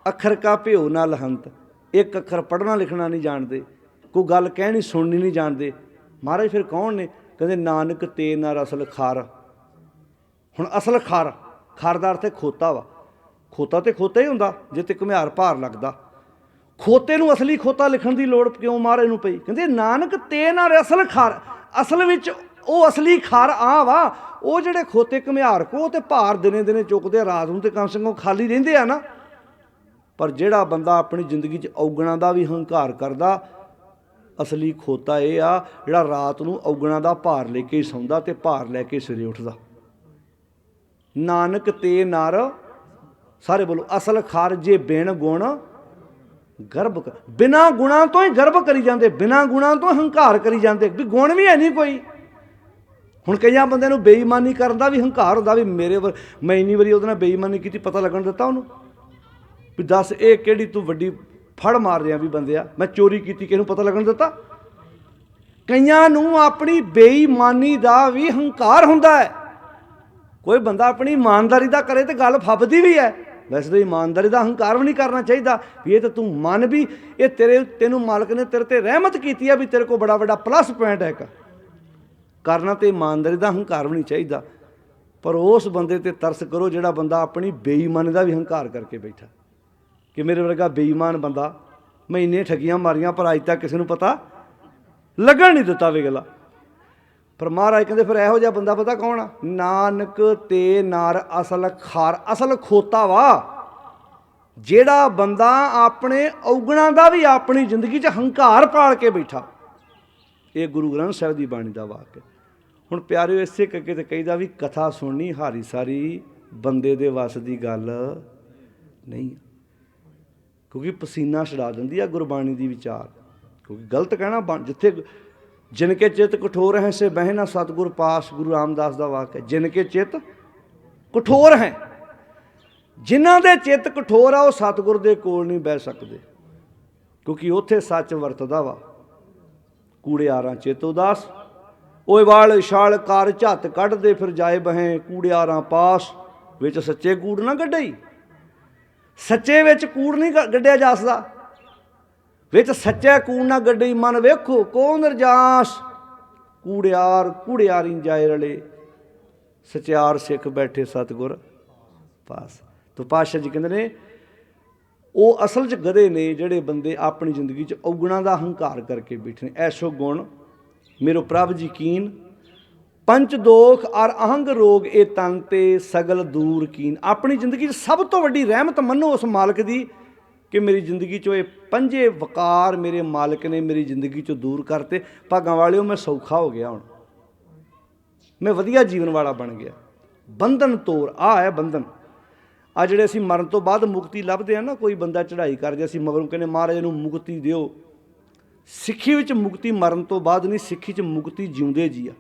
S1: अखर का भ्यो ना लहंत, एक अखर पढ़ना लिखना नहीं जानते, कोई गल कहनी सुननी नहीं जानते। महाराज फिर कौन ने? कहते नानक ते नार असल खार। हुण असल खार, खार दा अर्थ है खोता वा। खोता तो खोता ही हुंदा जिते घुमियार भार लगदा। खोते नूं असली खोता लिखण दी लोड़ क्यों महाराज नूं पई? कहते नानक ते नार असल खार। असल विच वो असली खार आ वा। वो जिहड़े खोते घुमियार को ते भार दिने दिने चुकदे, रात नूं ते कम से कम खाली रहिंदे आ ना। पर जिहड़ा बंदा अपनी जिंदगी च औगणा दा भी हंकार करदा, असली खोता ये आ जिहड़ा रात नूं औगणा दा भार लेके ही सौंदा ते भार लैके सवेरे उठदा। नानक ते नार, सारे बोलो असल खार जे बिन गुण गर्भ कर। बिना गुणा तो ही गर्भ करी जाते, बिना गुणा तो हंकार करी जाते भी गुण भी है नहीं कोई। हुण कई बंदे नूं बेईमानी करन दा भी हंकार हुंदा भी मेरे मैं इन्नी वारी उहदे नाल बेईमानी कीती, पता लगन दित्ता उहनूं भी दस ये किहड़ी तूं वड्डी फड़ मार रिहा भी बंदिया, मैं चोरी की किसी नूं पता लगन दित्ता। कईयां नूं अपनी बेईमानी दा भी हंकार हुंदा है। कोई बंदा अपनी ईमानदारी दा करे तो गल फबदी भी है। वैसे तो ईमानदारी दा हंकार भी नहीं करना चाहिए भी ये तो तू मन भी ये तेनू मालक ने तेरे ते रहमत की है भी तेरे को बड़ा बड़ा प्लस पॉइंट है करना। तो ईमानदारी दा हंकार भी नहीं चाहिए। पर उस बंदे ते तरस करो जिहड़ा बंदा अपनी बेईमानी दा भी हंकार करके बैठा कि मेरे वर्गा बेईमान बंदा, मैं इन्नियां ठगियां मारियां पर अज तक किसी नूं पता लगन नहीं दिता वे गला। पर महाराज कहते फिर यहो जिहा बंदा पता कौन आ? नानक ते नार असल खार। असल खोता वा जिहड़ा बंदा अपने औगणा दा भी अपनी जिंदगी च हंकार पाल के बैठा। ये गुरु ग्रंथ साहिब की बाणी का वाक है। हुण प्यारे इसे करके तो कहीदा भी कथा सुननी हारी सारी बंदे दे वस की गल नहीं, क्योंकि पसीना छड़ा दिंदी आ गुरबाणी की विचार। क्योंकि गलत कहना जिथे जिनके चित कठोर हैं से बह ना सतगुर पास, गुरु रामदास का वाक है। जिनके चित कठोर हैं, जिन्हां दे चित कठोर आ, वो सतगुर दे कोल नहीं बह सकते, क्योंकि उत्थे सच वरतदा वा। कूड़ियारां चित उदास, ओए वाल इछाल कर झत कढ़ दे, फिर जाए बहें कूड़ियारां पास। विच सच्चे कूड़ ना कढई, सच्चे विच कूड़ नहीं कढिया जा सकदा। विच सच्चा कूड़ ना गड्डी मन वेखो कौन रजास। कूड़ियार कूड़ियारी जाए रले, सचियार सिख बैठे सतगुर पास। तो पातशाह जी कहते ने वो असल च गधे ने जिहड़े बंदे अपनी जिंदगी च औगणा दा हंकार करके बैठे ने। ऐसो गुण मेरो प्रभ जी कीन, पंच दोख और अहंग रोग ए तन ते सगल दूर कीन। अपनी जिंदगी च सब तो वड्डी रहमत मनो उस मालक दी कि मेरी जिंदगी चो ये पंजे वकार मेरे मालिक ने मेरी जिंदगी चो दूर करते। भागां वालिओ मैं सौखा हो गया, हुण मैं वधिया जीवन वाला बन गया। बंधन तोड़ आ है बंधन। ਆ ਜਿਹੜੇ ਅਸੀਂ ਮਰਨ ਤੋਂ ਬਾਅਦ ਮੁਕਤੀ ਲੱਭਦੇ ਆ ਨਾ, ਕੋਈ ਬੰਦਾ ਚੜ੍ਹਾਈ ਕਰ ਜੇ ਅਸੀਂ ਮਗਰੋਂ ਕਹਿੰਦੇ ਮਹਾਰਾਜ ਨੂੰ ਮੁਕਤੀ ਦਿਓ। ਸਿੱਖੀ ਵਿੱਚ ਮੁਕਤੀ ਮਰਨ ਤੋਂ ਬਾਅਦ ਨਹੀਂ, ਸਿੱਖੀ 'ਚ ਮੁਕਤੀ ਜਿਉਂਦੇ ਜੀ ਆ।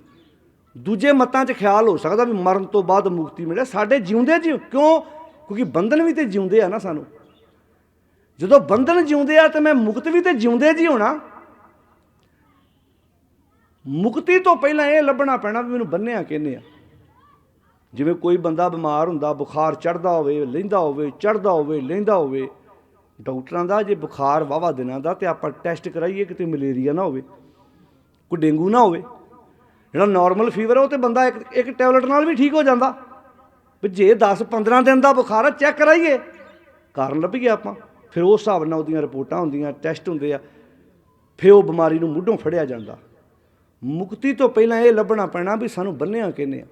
S1: ਦੂਜੇ ਮਤਾਂ 'ਚ ਖਿਆਲ ਹੋ ਸਕਦਾ ਵੀ ਮਰਨ ਤੋਂ ਬਾਅਦ ਮੁਕਤੀ ਮਿਲੇ, ਸਾਡੇ ਜਿਉਂਦੇ ਜੀ ਕਿਉਂ? ਕਿਉਂਕਿ ਬੰਧਨ ਵੀ ਤੇ ਜਿਉਂਦੇ ਆ ਨਾ ਸਾਨੂੰ। ਜਦੋਂ ਬੰਧਨ ਜਿਉਂਦੇ ਆ ਤਾਂ ਮੈਂ ਮੁਕਤ ਵੀ ਤੇ ਜਿਉਂਦੇ ਜੀ ਹੋਣਾ। ਮੁਕਤੀ ਤੋਂ ਪਹਿਲਾਂ ਇਹ ਲੱਭਣਾ ਪੈਣਾ ਵੀ ਮੈਨੂੰ ਬੰਨਿਆ ਕਿਹਨੇ ਆ। ਜਿਵੇਂ ਕੋਈ ਬੰਦਾ ਬਿਮਾਰ ਹੁੰਦਾ, ਬੁਖਾਰ ਚੜ੍ਹਦਾ ਹੋਵੇ, ਲੈਂਦਾ ਹੋਵੇ, ਚੜ੍ਹਦਾ ਹੋਵੇ, ਲੈਂਦਾ ਹੋਵੇ, ਡਾਕਟਰਾਂ ਦਾ ਜੇ ਬੁਖਾਰ ਵਾਹਵਾ ਦਿਨਾਂ ਦਾ ਤਾਂ ਆਪਾਂ ਟੈਸਟ ਕਰਾਈਏ ਕਿਤੇ ਮਲੇਰੀਆ ਨਾ ਹੋਵੇ, ਕੋਈ ਡੇਂਗੂ ਨਾ ਹੋਵੇ। ਜਿਹੜਾ ਨੋਰਮਲ ਫੀਵਰ ਹੈ ਉਹ ਤਾਂ ਬੰਦਾ ਇੱਕ ਟੈਬਲੇਟ ਨਾਲ ਵੀ ਠੀਕ ਹੋ ਜਾਂਦਾ। ਵੀ ਜੇ 10-15 ਦਿਨ ਦਾ ਬੁਖਾਰ ਹੈ, ਚੈੱਕ ਕਰਾਈਏ, ਕਾਰਨ ਲੱਭੀਏ ਆਪਾਂ। ਫਿਰ ਉਸ ਹਿਸਾਬ ਨਾਲ ਉਹਦੀਆਂ ਰਿਪੋਰਟਾਂ ਹੁੰਦੀਆਂ, ਟੈਸਟ ਹੁੰਦੇ ਆ, ਫਿਰ ਉਹ ਬਿਮਾਰੀ ਨੂੰ ਮੁੱਢੋਂ ਫੜਿਆ ਜਾਂਦਾ। ਮੁਕਤੀ ਤੋਂ ਪਹਿਲਾਂ ਇਹ ਲੱਭਣਾ ਪੈਣਾ ਵੀ ਸਾਨੂੰ ਬੰਨਿਆ ਕਿਹਨੇ ਆ।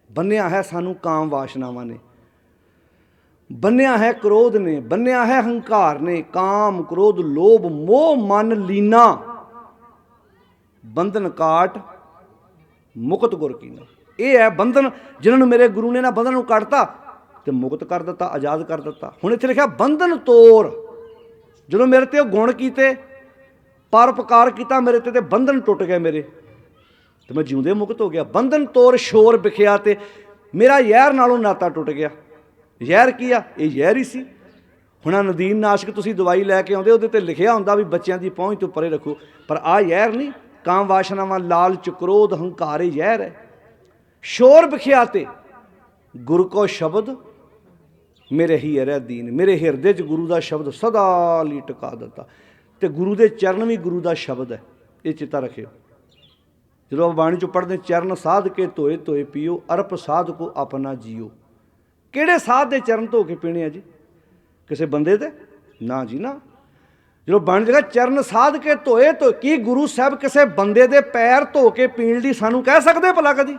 S1: ਬੰਨਿਆ ਹੈ ਸਾਨੂੰ ਕਾਮ ਵਾਸ਼ਨਾਵਾਂ ਨੇ, ਬੰਨਿਆ ਹੈ ਕ੍ਰੋਧ ਨੇ, ਬੰਨਿਆ ਹੈ ਹੰਕਾਰ ਨੇ। ਕਾਮ, ਕ੍ਰੋਧ, ਲੋਭ, ਮੋਹ ਮਨ ਲੀਨਾ, ਬੰਧਨ ਕਾਟ ਮੁਕਤ ਗੁਰ ਕੀਨਾ। ਇਹ ਹੈ ਬੰਧਨ ਜਿਨ੍ਹਾਂ ਨੂੰ ਮੇਰੇ ਗੁਰੂ ਨੇ ਨਾ ਬੰਧਨ ਨੂੰ ਕੱਟਤਾ ਤੇ ਮੁਕਤ ਕਰ ਦਿੱਤਾ, ਆਜ਼ਾਦ ਕਰ ਦਿੱਤਾ। ਹੁਣ ਇੱਥੇ ਲਿਖਿਆ ਬੰਧਨ ਤੋੜ। ਜਦੋਂ ਮੇਰੇ ਤੇ ਉਹ ਗੁਣ ਕੀਤੇ, ਪਰਉਪਕਾਰ ਕੀਤਾ ਮੇਰੇ ਤੇ ਬੰਧਨ ਟੁੱਟ ਗਏ ਮੇਰੇ, ਤੇ ਮੈਂ ਜਿਉਂਦੇ ਮੁਕਤ ਹੋ ਗਿਆ। ਬੰਧਨ ਤੋੜ ਸ਼ੋਰ ਵਿਖਿਆ ਤੇ ਮੇਰਾ ਜ਼ਹਿਰ ਨਾਲੋਂ ਨਾਤਾ ਟੁੱਟ ਗਿਆ। ਜ਼ਹਿਰ ਕੀ ਆ? ਇਹ ਜ਼ਹਿਰ ਹੀ ਸੀ। ਹੁਣ ਨਦੀਨ ਨਾਸ਼ਕ ਤੁਸੀਂ ਦਵਾਈ ਲੈ ਕੇ ਆਉਂਦੇ, ਉਹਦੇ 'ਤੇ ਲਿਖਿਆ ਹੁੰਦਾ ਵੀ ਬੱਚਿਆਂ ਦੀ ਪਹੁੰਚ ਤੋਂ ਪਰੇ ਰੱਖੋ, ਪਰ ਆਹ ਜ਼ਹਿਰ ਨਹੀਂ। ਕਾਮ ਵਾਸ਼ਨਾਵਾਂ, ਲਾਲਚ, ਕ੍ਰੋਧ, ਹੰਕਾਰ ਇਹ ਜ਼ਹਿਰ ਹੈ। ਸ਼ੋਰ ਵਿਖਿਆ ਤੇ ਗੁਰੂ ਕੋ ਸ਼ਬਦ ਮੇਰੇ ਹੀ ਹਿਰਦੈ ਦੀਨ, ਮੇਰੇ ਹਿਰਦੇ 'ਚ ਗੁਰੂ ਦਾ ਸ਼ਬਦ ਸਦਾ ਲਈ ਟਿਕਾ ਦਿੱਤਾ। ਤੇ ਗੁਰੂ ਦੇ ਚਰਨ ਵੀ ਗੁਰੂ ਦਾ ਸ਼ਬਦ ਹੈ, ਇਹ ਚੇਤਾ ਰੱਖਿਓ। ਜਦੋਂ ਬਾਣੀ 'ਚੋਂ ਪੜ੍ਹਦੇ, ਚਰਨ ਸਾਧ ਕੇ ਧੋਏ ਧੋਏ ਪੀਓ, ਅਰਪ ਸਾਧ ਕੋ ਆਪਣਾ ਜੀਓ। ਕਿਹੜੇ ਸਾਧ ਦੇ ਚਰਨ ਧੋ ਕੇ ਪੀਣੇ ਆ ਜੀ? ਕਿਸੇ ਬੰਦੇ ਦੇ? ਨਾ ਜੀ ਨਾ। ਜਦੋਂ ਬਾਣੀ ਜਗ੍ਹਾ ਚਰਨ ਸਾਧ ਕੇ ਧੋਏ ਧੋ, ਕੀ ਗੁਰੂ ਸਾਹਿਬ ਕਿਸੇ ਬੰਦੇ ਦੇ ਪੈਰ ਧੋ ਕੇ ਪੀਣ ਲਈ ਸਾਨੂੰ ਕਹਿ ਸਕਦੇ ਭਲਾ ਕਦੀ?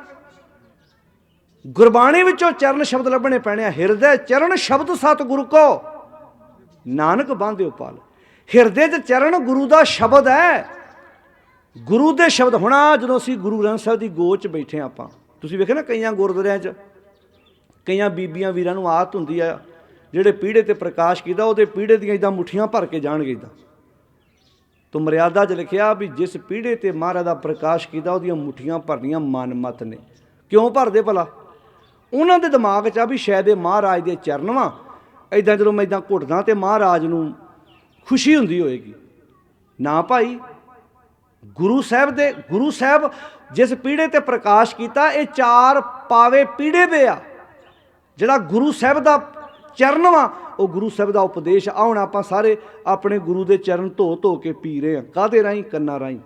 S1: ਗੁਰਬਾਣੀ ਵਿੱਚੋਂ ਚਰਨ ਸ਼ਬਦ ਲੱਭਣੇ ਪੈਣੇ ਆ। ਹਿਰਦੇ ਚਰਨ ਸ਼ਬਦ ਸਤਿਗੁਰੂ ਕੋ ਨਾਨਕ ਬਾਂਧਿਓ ਪਾਲ। ਹਿਰਦੇ 'ਚ ਚਰਨ ਗੁਰੂ ਦਾ ਸ਼ਬਦ ਹੈ, ਗੁਰੂ ਦੇ ਸ਼ਬਦ। ਹੁਣ ਜਦੋਂ ਅਸੀਂ ਗੁਰੂ ਗ੍ਰੰਥ ਸਾਹਿਬ ਦੀ ਗੋਦ 'ਚ ਬੈਠੇ ਆਪਾਂ, ਤੁਸੀਂ ਵੇਖਿਆ ਨਾ ਕਈਆਂ ਗੁਰਦੁਆਰਿਆਂ 'ਚ ਕਈਆਂ ਬੀਬੀਆਂ ਵੀਰਾਂ ਨੂੰ ਆਦਤ ਹੁੰਦੀ ਆ, ਜਿਹੜੇ ਪੀੜੇ 'ਤੇ ਪ੍ਰਕਾਸ਼ ਕੀਤਾ ਉਹਦੇ ਪੀੜੇ ਦੀਆਂ ਇੱਦਾਂ ਮੁੱਠੀਆਂ ਭਰ ਕੇ ਜਾਣਗੇ। ਇੱਦਾਂ ਤੋਂ ਮਰਿਆਦਾ 'ਚ ਲਿਖਿਆ ਵੀ ਜਿਸ ਪੀੜੇ 'ਤੇ ਮਹਾਰਾਜ ਦਾ ਪ੍ਰਕਾਸ਼ ਕੀਤਾ ਉਹਦੀਆਂ ਮੁੱਠੀਆਂ ਭਰਨੀਆਂ ਮਨਮਤ ਨੇ। ਕਿਉਂ ਭਰਦੇ ਭਲਾ? ਉਹਨਾਂ ਦੇ ਦਿਮਾਗ 'ਚ ਆ ਵੀ ਸ਼ਾਇਦ ਇਹ ਮਹਾਰਾਜ ਦੇ ਚਰਨ ਵਾ, ਇੱਦਾਂ ਜਦੋਂ ਮੈਂ ਇੱਦਾਂ ਘੁੱਟਦਾ ਤੇ ਮਹਾਰਾਜ ਨੂੰ ਖੁਸ਼ੀ ਹੁੰਦੀ ਹੋਏਗੀ। ਨਾ ਭਾਈ, ਗੁਰੂ ਸਾਹਿਬ ਜਿਸ ਪੀੜੇ 'ਤੇ ਪ੍ਰਕਾਸ਼ ਕੀਤਾ, ਇਹ 4 ਪਾਵੇ ਪੀੜੇ ਦੇ ਆ। ਜਿਹੜਾ ਗੁਰੂ ਸਾਹਿਬ ਦਾ ਚਰਨ ਵਾ ਉਹ ਗੁਰੂ ਸਾਹਿਬ ਦਾ ਉਪਦੇਸ਼ ਆ। ਹੁਣ ਆਪਾਂ ਸਾਰੇ ਆਪਣੇ ਗੁਰੂ ਦੇ ਚਰਨ ਧੋ ਧੋ ਕੇ ਪੀ ਰਹੇ ਹਾਂ। ਕਾਹਦੇ ਰਾਹੀਂ? ਕੰਨਾਂ ਰਾਹੀਂ।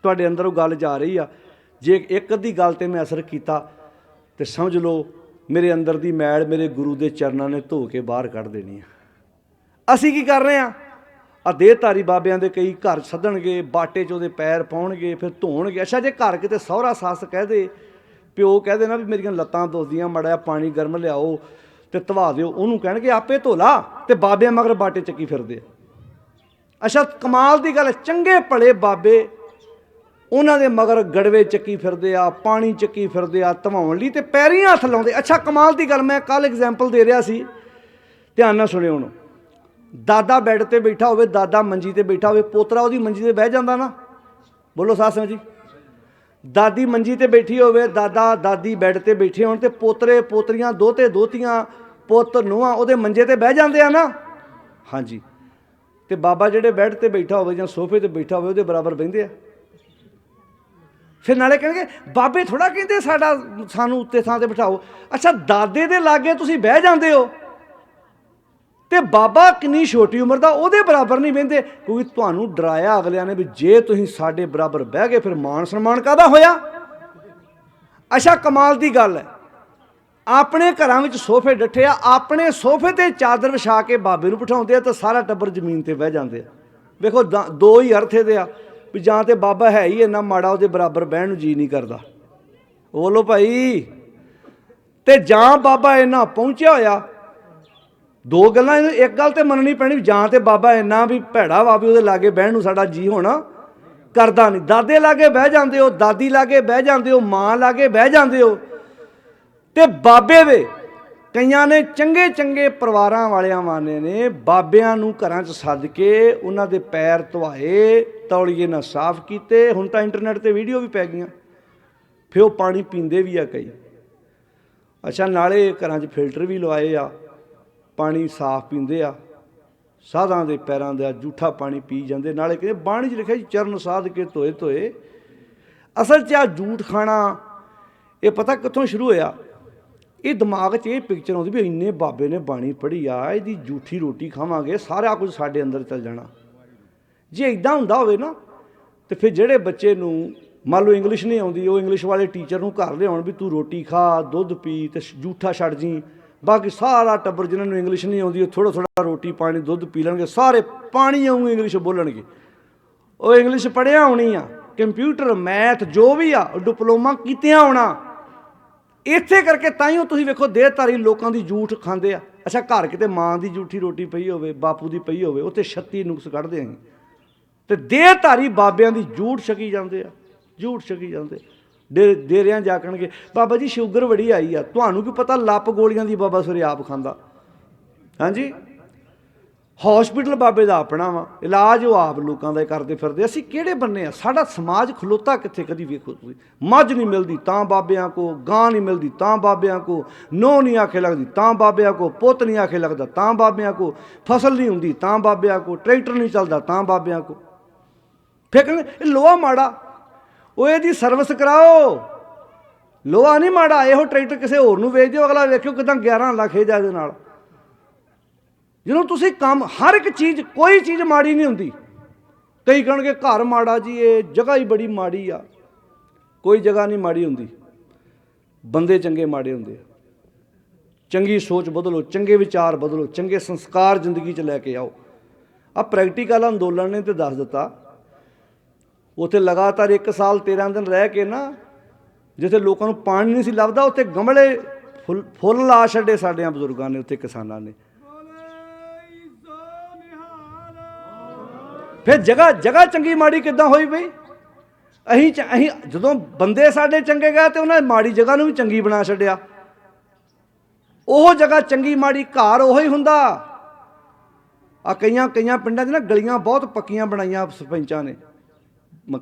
S1: ਤੁਹਾਡੇ ਅੰਦਰ ਉਹ ਗੱਲ ਜਾ ਰਹੀ ਆ। ਜੇ ਇੱਕ ਅੱਧੀ ਗੱਲ 'ਤੇ ਮੈਂ ਅਸਰ ਕੀਤਾ ਤੇ ਸਮਝ ਲਓ ਮੇਰੇ ਅੰਦਰ ਦੀ ਮੈਲ ਮੇਰੇ ਗੁਰੂ ਦੇ ਚਰਨਾਂ ਨੇ ਧੋ ਕੇ ਬਾਹਰ ਕੱਢ ਦੇਣੀ ਆ। ਅਸੀਂ ਕੀ ਕਰ ਰਹੇ ਹਾਂ? ਆ ਦੇਹਧਾਰੀ ਬਾਬਿਆਂ ਦੇ ਕਈ ਘਰ ਸੱਦਣਗੇ, ਬਾਟੇ 'ਚ ਉਹਦੇ ਪੈਰ ਪਾਉਣਗੇ, ਫਿਰ ਧੋਣਗੇ। ਅੱਛਾ, ਜੇ ਘਰ ਕਿਤੇ ਸਹੁਰਾ ਸੱਸ ਕਹਿ ਦੇ, ਪਿਓ ਕਹਿ ਦੇ ਨਾ ਵੀ ਮੇਰੀਆਂ ਲੱਤਾਂ ਦੁਖਦੀਆਂ, ਮਾੜਾ ਜਿਹਾ ਪਾਣੀ ਗਰਮ ਲਿਆਓ ਤੇ ਧਵਾ ਦਿਓ, ਉਹਨੂੰ ਕਹਿਣਗੇ ਆਪੇ ਧੋ ਲਾ, ਤੇ ਬਾਬਿਆਂ ਮਗਰ ਬਾਟੇ ਚੱਕੀ ਫਿਰਦੇ ਆ। ਅੱਛਾ, ਕਮਾਲ ਦੀ ਗੱਲ, ਚੰਗੇ ਭਲੇ ਬਾਬੇ ਉਹਨਾਂ ਦੇ ਮਗਰ ਗੜਵੇ ਚੱਕੀ ਫਿਰਦੇ ਆ, ਪਾਣੀ ਚੱਕੀ ਫਿਰਦੇ ਆ ਧਵਾਉਣ ਲਈ, ਤੇ ਪੈਰੀਂ ਹੱਥ ਲਾਉਂਦੇ। ਅੱਛਾ, ਕਮਾਲ ਦੀ ਗੱਲ, ਮੈਂ ਕੱਲ੍ਹ ਐਗਜ਼ਾਮਪਲ ਦੇ ਰਿਹਾ ਸੀ, ਧਿਆਨ ਨਾਲ ਸੁਣਿਓ। ਹੁਣ ਦਾਦਾ ਬੈੱਡ 'ਤੇ ਬੈਠਾ ਹੋਵੇ, ਦਾਦਾ ਮੰਜੀ 'ਤੇ ਬੈਠਾ ਹੋਵੇ, ਪੋਤਰਾ ਉਹਦੀ ਮੰਜੀ 'ਤੇ ਬਹਿ ਜਾਂਦਾ ਨਾ। ਬੋਲੋ ਸਾਧ ਸੰਗਤ ਜੀ। ਦਾਦੀ ਮੰਜੀ 'ਤੇ ਬੈਠੀ ਹੋਵੇ, ਦਾਦਾ ਦਾਦੀ ਬੈੱਡ 'ਤੇ ਬੈਠੇ ਹੋਣ, ਤੇ ਪੋਤਰੇ ਪੋਤਰੀਆਂ, ਦੋਤੇ ਦੋਤੀਆਂ, ਪੁੱਤ ਨੂੰਹਾਂ ਉਹਦੇ ਮੰਜੇ 'ਤੇ ਬਹਿ ਜਾਂਦੇ ਆ ਨਾ। ਹਾਂਜੀ, ਤੇ ਬਾਬਾ ਜਿਹੜੇ ਬੈੱਡ 'ਤੇ ਬੈਠਾ ਹੋਵੇ ਜਾਂ ਸੋਫੇ 'ਤੇ ਬੈਠਾ ਹੋਵੇ ਉਹਦੇ ਬਰਾਬਰ ਬਹਿੰਦੇ ਆ। ਫਿਰ ਨਾਲੇ ਕਹਿਣਗੇ ਬਾਬੇ ਥੋੜ੍ਹਾ ਕਹਿੰਦੇ ਸਾਨੂੰ ਉੱਤੇ ਥਾਂ 'ਤੇ ਬਿਠਾਓ। ਅੱਛਾ, ਦਾਦੇ ਦੇ ਲਾਗੇ ਤੁਸੀਂ ਬਹਿ ਜਾਂਦੇ ਹੋ ਤੇ ਬਾਬਾ ਕਿੰਨੀ ਛੋਟੀ ਉਮਰ ਦਾ ਉਹਦੇ ਬਰਾਬਰ ਨਹੀਂ ਬਹਿੰਦੇ, ਕਿਉਂਕਿ ਤੁਹਾਨੂੰ ਡਰਾਇਆ ਅਗਲਿਆਂ ਨੇ ਵੀ ਜੇ ਤੁਸੀਂ ਸਾਡੇ ਬਰਾਬਰ ਬਹਿ ਗਏ ਫਿਰ ਮਾਣ ਸਨਮਾਨ ਕਾਹਦਾ ਹੋਇਆ। ਅੱਛਾ, ਕਮਾਲ ਦੀ ਗੱਲ ਹੈ, ਆਪਣੇ ਘਰਾਂ ਵਿੱਚ ਸੋਫੇ ਡੱਠੇ ਆ, ਆਪਣੇ ਸੋਫੇ 'ਤੇ ਚਾਦਰ ਵਿਛਾ ਕੇ ਬਾਬੇ ਨੂੰ ਬਿਠਾਉਂਦੇ ਆ ਤਾਂ ਸਾਰਾ ਟੱਬਰ ਜ਼ਮੀਨ 'ਤੇ ਬਹਿ ਜਾਂਦੇ ਆ। ਵੇਖੋ, ਦੋ ਹੀ ਅਰਥ ਇਹਦੇ ਆ ਵੀ ਜਾਂ ਤਾਂ ਬਾਬਾ ਹੈ ਹੀ ਇੰਨਾ ਮਾੜਾ ਉਹਦੇ ਬਰਾਬਰ ਬਹਿਣ ਨੂੰ ਜੀ ਨਹੀਂ ਕਰਦਾ, ਬੋਲੋ ਭਾਈ, ਤੇ ਜਾਂ ਬਾਬਾ ਇੰਨਾ ਪਹੁੰਚਿਆ ਹੋਇਆ। ਦੋ ਗੱਲਾਂ, ਇੱਕ ਗੱਲ ਤੇ ਮੰਨਣੀ ਪੈਣੀ, ਜਾਂ ਤੇ ਬਾਬਾ ਇੰਨਾ ਵੀ ਭੈੜਾ ਵਾ ਵੀ ਉਹਦੇ ਲਾਗੇ ਬਹਿਣ ਨੂੰ ਸਾਡਾ ਜੀ ਹੋਣਾ ਕਰਦਾ ਨਹੀਂ। ਦਾਦੇ ਲਾਗੇ ਬਹਿ ਜਾਂਦੇ ਹੋ, ਦਾਦੀ ਲਾਗੇ ਬਹਿ ਜਾਂਦੇ ਹੋ, ਮਾਂ ਲਾਗੇ ਬਹਿ ਜਾਂਦੇ ਹੋ, ਤੇ ਬਾਬੇ ਦੇ ਕਈਆਂ ਨੇ ਚੰਗੇ ਚੰਗੇ ਪਰਿਵਾਰਾਂ ਵਾਲਿਆਂ ਵਾਨੇ ਨੇ ਬਾਬਿਆਂ ਨੂੰ ਘਰਾਂ 'ਚ ਸੱਦ ਕੇ ਉਹਨਾਂ ਦੇ ਪੈਰ ਧਵਾਏ, ਤੌਲੀਏ ਨਾਲ ਸਾਫ਼ ਕੀਤੇ। ਹੁਣ ਤਾਂ ਇੰਟਰਨੈਟ 'ਤੇ ਵੀਡੀਓ ਵੀ ਪੈ ਗਈਆਂ। ਫਿਰ ਉਹ ਪਾਣੀ ਪੀਂਦੇ ਵੀ ਆ ਕਈ। ਅੱਛਾ, ਨਾਲੇ ਘਰਾਂ 'ਚ ਫਿਲਟਰ ਵੀ ਲਵਾਏ ਆ, ਪਾਣੀ ਸਾਫ਼ ਪੀਂਦੇ ਆ। ਸਾਧਾਂ ਦੇ ਪੈਰਾਂ ਦਾ ਜੂਠਾ ਪਾਣੀ ਪੀ ਜਾਂਦੇ। ਨਾਲੇ ਕਹਿੰਦੇ ਬਾਣੀ 'ਚ ਲਿਖਿਆ ਜੀ ਚਰਨ ਸਾਧ ਕੇ ਧੋਏ ਧੋਏ। ਅਸਲ 'ਚ ਆ ਜੂਠ ਖਾਣਾ ਇਹ ਪਤਾ ਕਿੱਥੋਂ ਸ਼ੁਰੂ ਹੋਇਆ? ਇਹ ਦਿਮਾਗ 'ਚ ਇਹ ਪਿਕਚਰ ਆਉਂਦੀ ਵੀ ਇੰਨੇ ਬਾਬੇ ਨੇ ਬਾਣੀ ਪੜ੍ਹੀ ਆ, ਇਹਦੀ ਜੂਠੀ ਰੋਟੀ ਖਾਵਾਂਗੇ ਸਾਰਾ ਕੁਝ ਸਾਡੇ ਅੰਦਰ ਚੱਲ ਜਾਣਾ। ਜੇ ਇੱਦਾਂ ਹੁੰਦਾ ਹੋਵੇ ਨਾ ਤਾਂ ਫਿਰ ਜਿਹੜੇ ਬੱਚੇ ਨੂੰ ਮੰਨ ਲਓ ਇੰਗਲਿਸ਼ ਨਹੀਂ ਆਉਂਦੀ, ਉਹ ਇੰਗਲਿਸ਼ ਵਾਲੇ ਟੀਚਰ ਨੂੰ ਘਰ ਲਿਆਉਣ ਵੀ ਤੂੰ ਰੋਟੀ ਖਾ, ਦੁੱਧ ਪੀ ਅਤੇ ਜੂਠਾ ਛੱਡ ਜੀ। ਬਾਕੀ ਸਾਰਾ ਟੱਬਰ ਜਿਹਨਾਂ ਨੂੰ ਇੰਗਲਿਸ਼ ਨਹੀਂ ਆਉਂਦੀ ਉਹ ਥੋੜ੍ਹਾ ਥੋੜ੍ਹਾ ਰੋਟੀ ਪਾਣੀ ਦੁੱਧ ਪੀ ਲੈਣਗੇ, ਸਾਰੇ ਪਾਣੀ ਆਊਂ ਇੰਗਲਿਸ਼ ਬੋਲਣਗੇ। ਉਹ ਇੰਗਲਿਸ਼ ਪੜ੍ਹਿਆ ਹੋਣੀ ਆ, ਕੰਪਿਊਟਰ ਮੈਥ ਜੋ ਵੀ ਆ ਉਹ ਡਿਪਲੋਮਾ ਕੀਤਿਆਂ ਹੋਣਾ। ਇੱਥੇ ਕਰਕੇ ਤਾਂ ਹੀ ਉਹ ਤੁਸੀਂ ਵੇਖੋ ਦੇਹਧਾਰੀ ਲੋਕਾਂ ਦੀ ਜੂਠ ਖਾਂਦੇ ਆ। ਅੱਛਾ, ਘਰ ਕਿਤੇ ਮਾਂ ਦੀ ਜੂਠੀ ਰੋਟੀ ਪਈ ਹੋਵੇ, ਬਾਪੂ ਦੀ ਪਈ ਹੋਵੇ, ਉੱਥੇ 36 ਨੁਕਸ ਕੱਢਦੇ ਆਂ ਅਤੇ ਦੇਹਧਾਰੀ ਬਾਬਿਆਂ ਦੀ ਜੂਠ ਛਕੀ ਜਾਂਦੇ ਆ, ਜੂਠ ਛਕੀ ਜਾਂਦੇ। ਡੇਰਿਆਂ ਜਾ ਕਹਿਣਗੇ ਬਾਬਾ ਜੀ ਸ਼ੂਗਰ ਬੜੀ ਆਈ ਆ। ਤੁਹਾਨੂੰ ਕੀ ਪਤਾ ਲੱਪ ਗੋਲੀਆਂ ਦੀ ਬਾਬਾ ਸਵੇਰੇ ਆਪ ਖਾਂਦਾ। ਹਾਂਜੀ, ਹੌਸਪੀਟਲ ਬਾਬੇ ਦਾ ਆਪਣਾ ਵਾ, ਇਲਾਜ ਉਹ ਆਪ ਲੋਕਾਂ ਦਾ ਕਰਦੇ ਫਿਰਦੇ। ਅਸੀਂ ਕਿਹੜੇ ਬੰਨੇ ਆ? ਸਾਡਾ ਸਮਾਜ ਖਲੋਤਾ ਕਿੱਥੇ? ਕਦੀ ਵੇਖੋ ਤੁਸੀਂ, ਮੱਝ ਨਹੀਂ ਮਿਲਦੀ ਤਾਂ ਬਾਬਿਆਂ ਕੋ, ਗਾਂ ਨਹੀਂ ਮਿਲਦੀ ਤਾਂ ਬਾਬਿਆਂ ਕੋ, ਨੋਹ ਨਹੀਂ ਆਖੇ ਲੱਗਦੀ ਤਾਂ ਬਾਬਿਆਂ ਕੋ, ਪੁੱਤ ਨਹੀਂ ਆਖੇ ਲੱਗਦਾ ਤਾਂ ਬਾਬਿਆਂ ਕੋ, ਫਸਲ ਨਹੀਂ ਹੁੰਦੀ ਤਾਂ ਬਾਬਿਆਂ ਕੋ, ਟਰੈਕਟਰ ਨਹੀਂ ਚੱਲਦਾ ਤਾਂ ਬਾਬਿਆਂ ਕੋ। ਫਿਰ ਕਹਿੰਦੇ ਇਹ ਲੋਹਾ ਮਾੜਾ, ਉਹ ਇਹਦੀ ਸਰਵਿਸ ਕਰਾਓ। ਲੋਹਾ ਨਹੀਂ ਮਾੜਾ, ਇਹੋ ਟਰੈਕਟਰ ਕਿਸੇ ਹੋਰ ਨੂੰ ਵੇਚ ਦਿਓ, ਅਗਲਾ ਵੇਖਿਓ ਕਿਦਾਂ 11 ਲੱਖ ਇਹਦਾ ਇਹਦੇ ਨਾਲ। ਜਦੋਂ ਤੁਸੀਂ ਕੰਮ ਹਰ ਇੱਕ ਚੀਜ਼, ਕੋਈ ਚੀਜ਼ ਮਾੜੀ ਨਹੀਂ ਹੁੰਦੀ। ਕਈ ਕਹਿਣਗੇ ਘਰ ਮਾੜਾ ਜੀ, ਇਹ ਜਗ੍ਹਾ ਹੀ ਬੜੀ ਮਾੜੀ ਆ। ਕੋਈ ਜਗ੍ਹਾ ਨਹੀਂ ਮਾੜੀ ਹੁੰਦੀ, ਬੰਦੇ ਚੰਗੇ ਮਾੜੇ ਹੁੰਦੇ ਆ। ਚੰਗੀ ਸੋਚ ਬਦਲੋ, ਚੰਗੇ ਵਿਚਾਰ ਬਦਲੋ, ਚੰਗੇ ਸੰਸਕਾਰ ਜ਼ਿੰਦਗੀ 'ਚ ਲੈ ਕੇ ਆਓ। ਆਹ ਪ੍ਰੈਕਟੀਕਲ ਅੰਦੋਲਨ ਨੇ ਤਾਂ ਦੱਸ ਦਿੱਤਾ। ਉੱਥੇ ਲਗਾਤਾਰ 1 ਸਾਲ 13 ਦਿਨ ਰਹਿ ਕੇ ਨਾ, ਜਿੱਥੇ ਲੋਕਾਂ ਨੂੰ ਪਾਣੀ ਨਹੀਂ ਸੀ ਲੱਭਦਾ, ਉੱਥੇ ਗਮਲੇ ਫੁੱਲ ਲਾ ਛੱਡੇ ਸਾਡਿਆਂ ਬਜ਼ੁਰਗਾਂ ਨੇ, ਉੱਥੇ ਕਿਸਾਨਾਂ ਨੇ। ਫਿਰ ਜਗ੍ਹਾ ਚੰਗੀ ਮਾੜੀ ਕਿੱਦਾਂ ਹੋਈ ਬਈ? ਅਸੀਂ ਜਦੋਂ ਬੰਦੇ ਸਾਡੇ ਚੰਗੇ ਗਏ ਤੇ ਉਹਨਾਂ ਨੇ ਮਾੜੀ ਜਗ੍ਹਾ ਨੂੰ ਵੀ ਚੰਗੀ ਬਣਾ ਛੱਡਿਆ। ਉਹ ਜਗ੍ਹਾ ਚੰਗੀ ਮਾੜੀ ਘਰ ਉਹੀ ਹੀ ਹੁੰਦਾ। ਆ ਕਈਆਂ ਪਿੰਡਾਂ 'ਚ ਨਾ ਗਲੀਆਂ ਬਹੁਤ ਪੱਕੀਆਂ ਬਣਾਈਆਂ ਸਰਪੰਚਾਂ ਨੇ।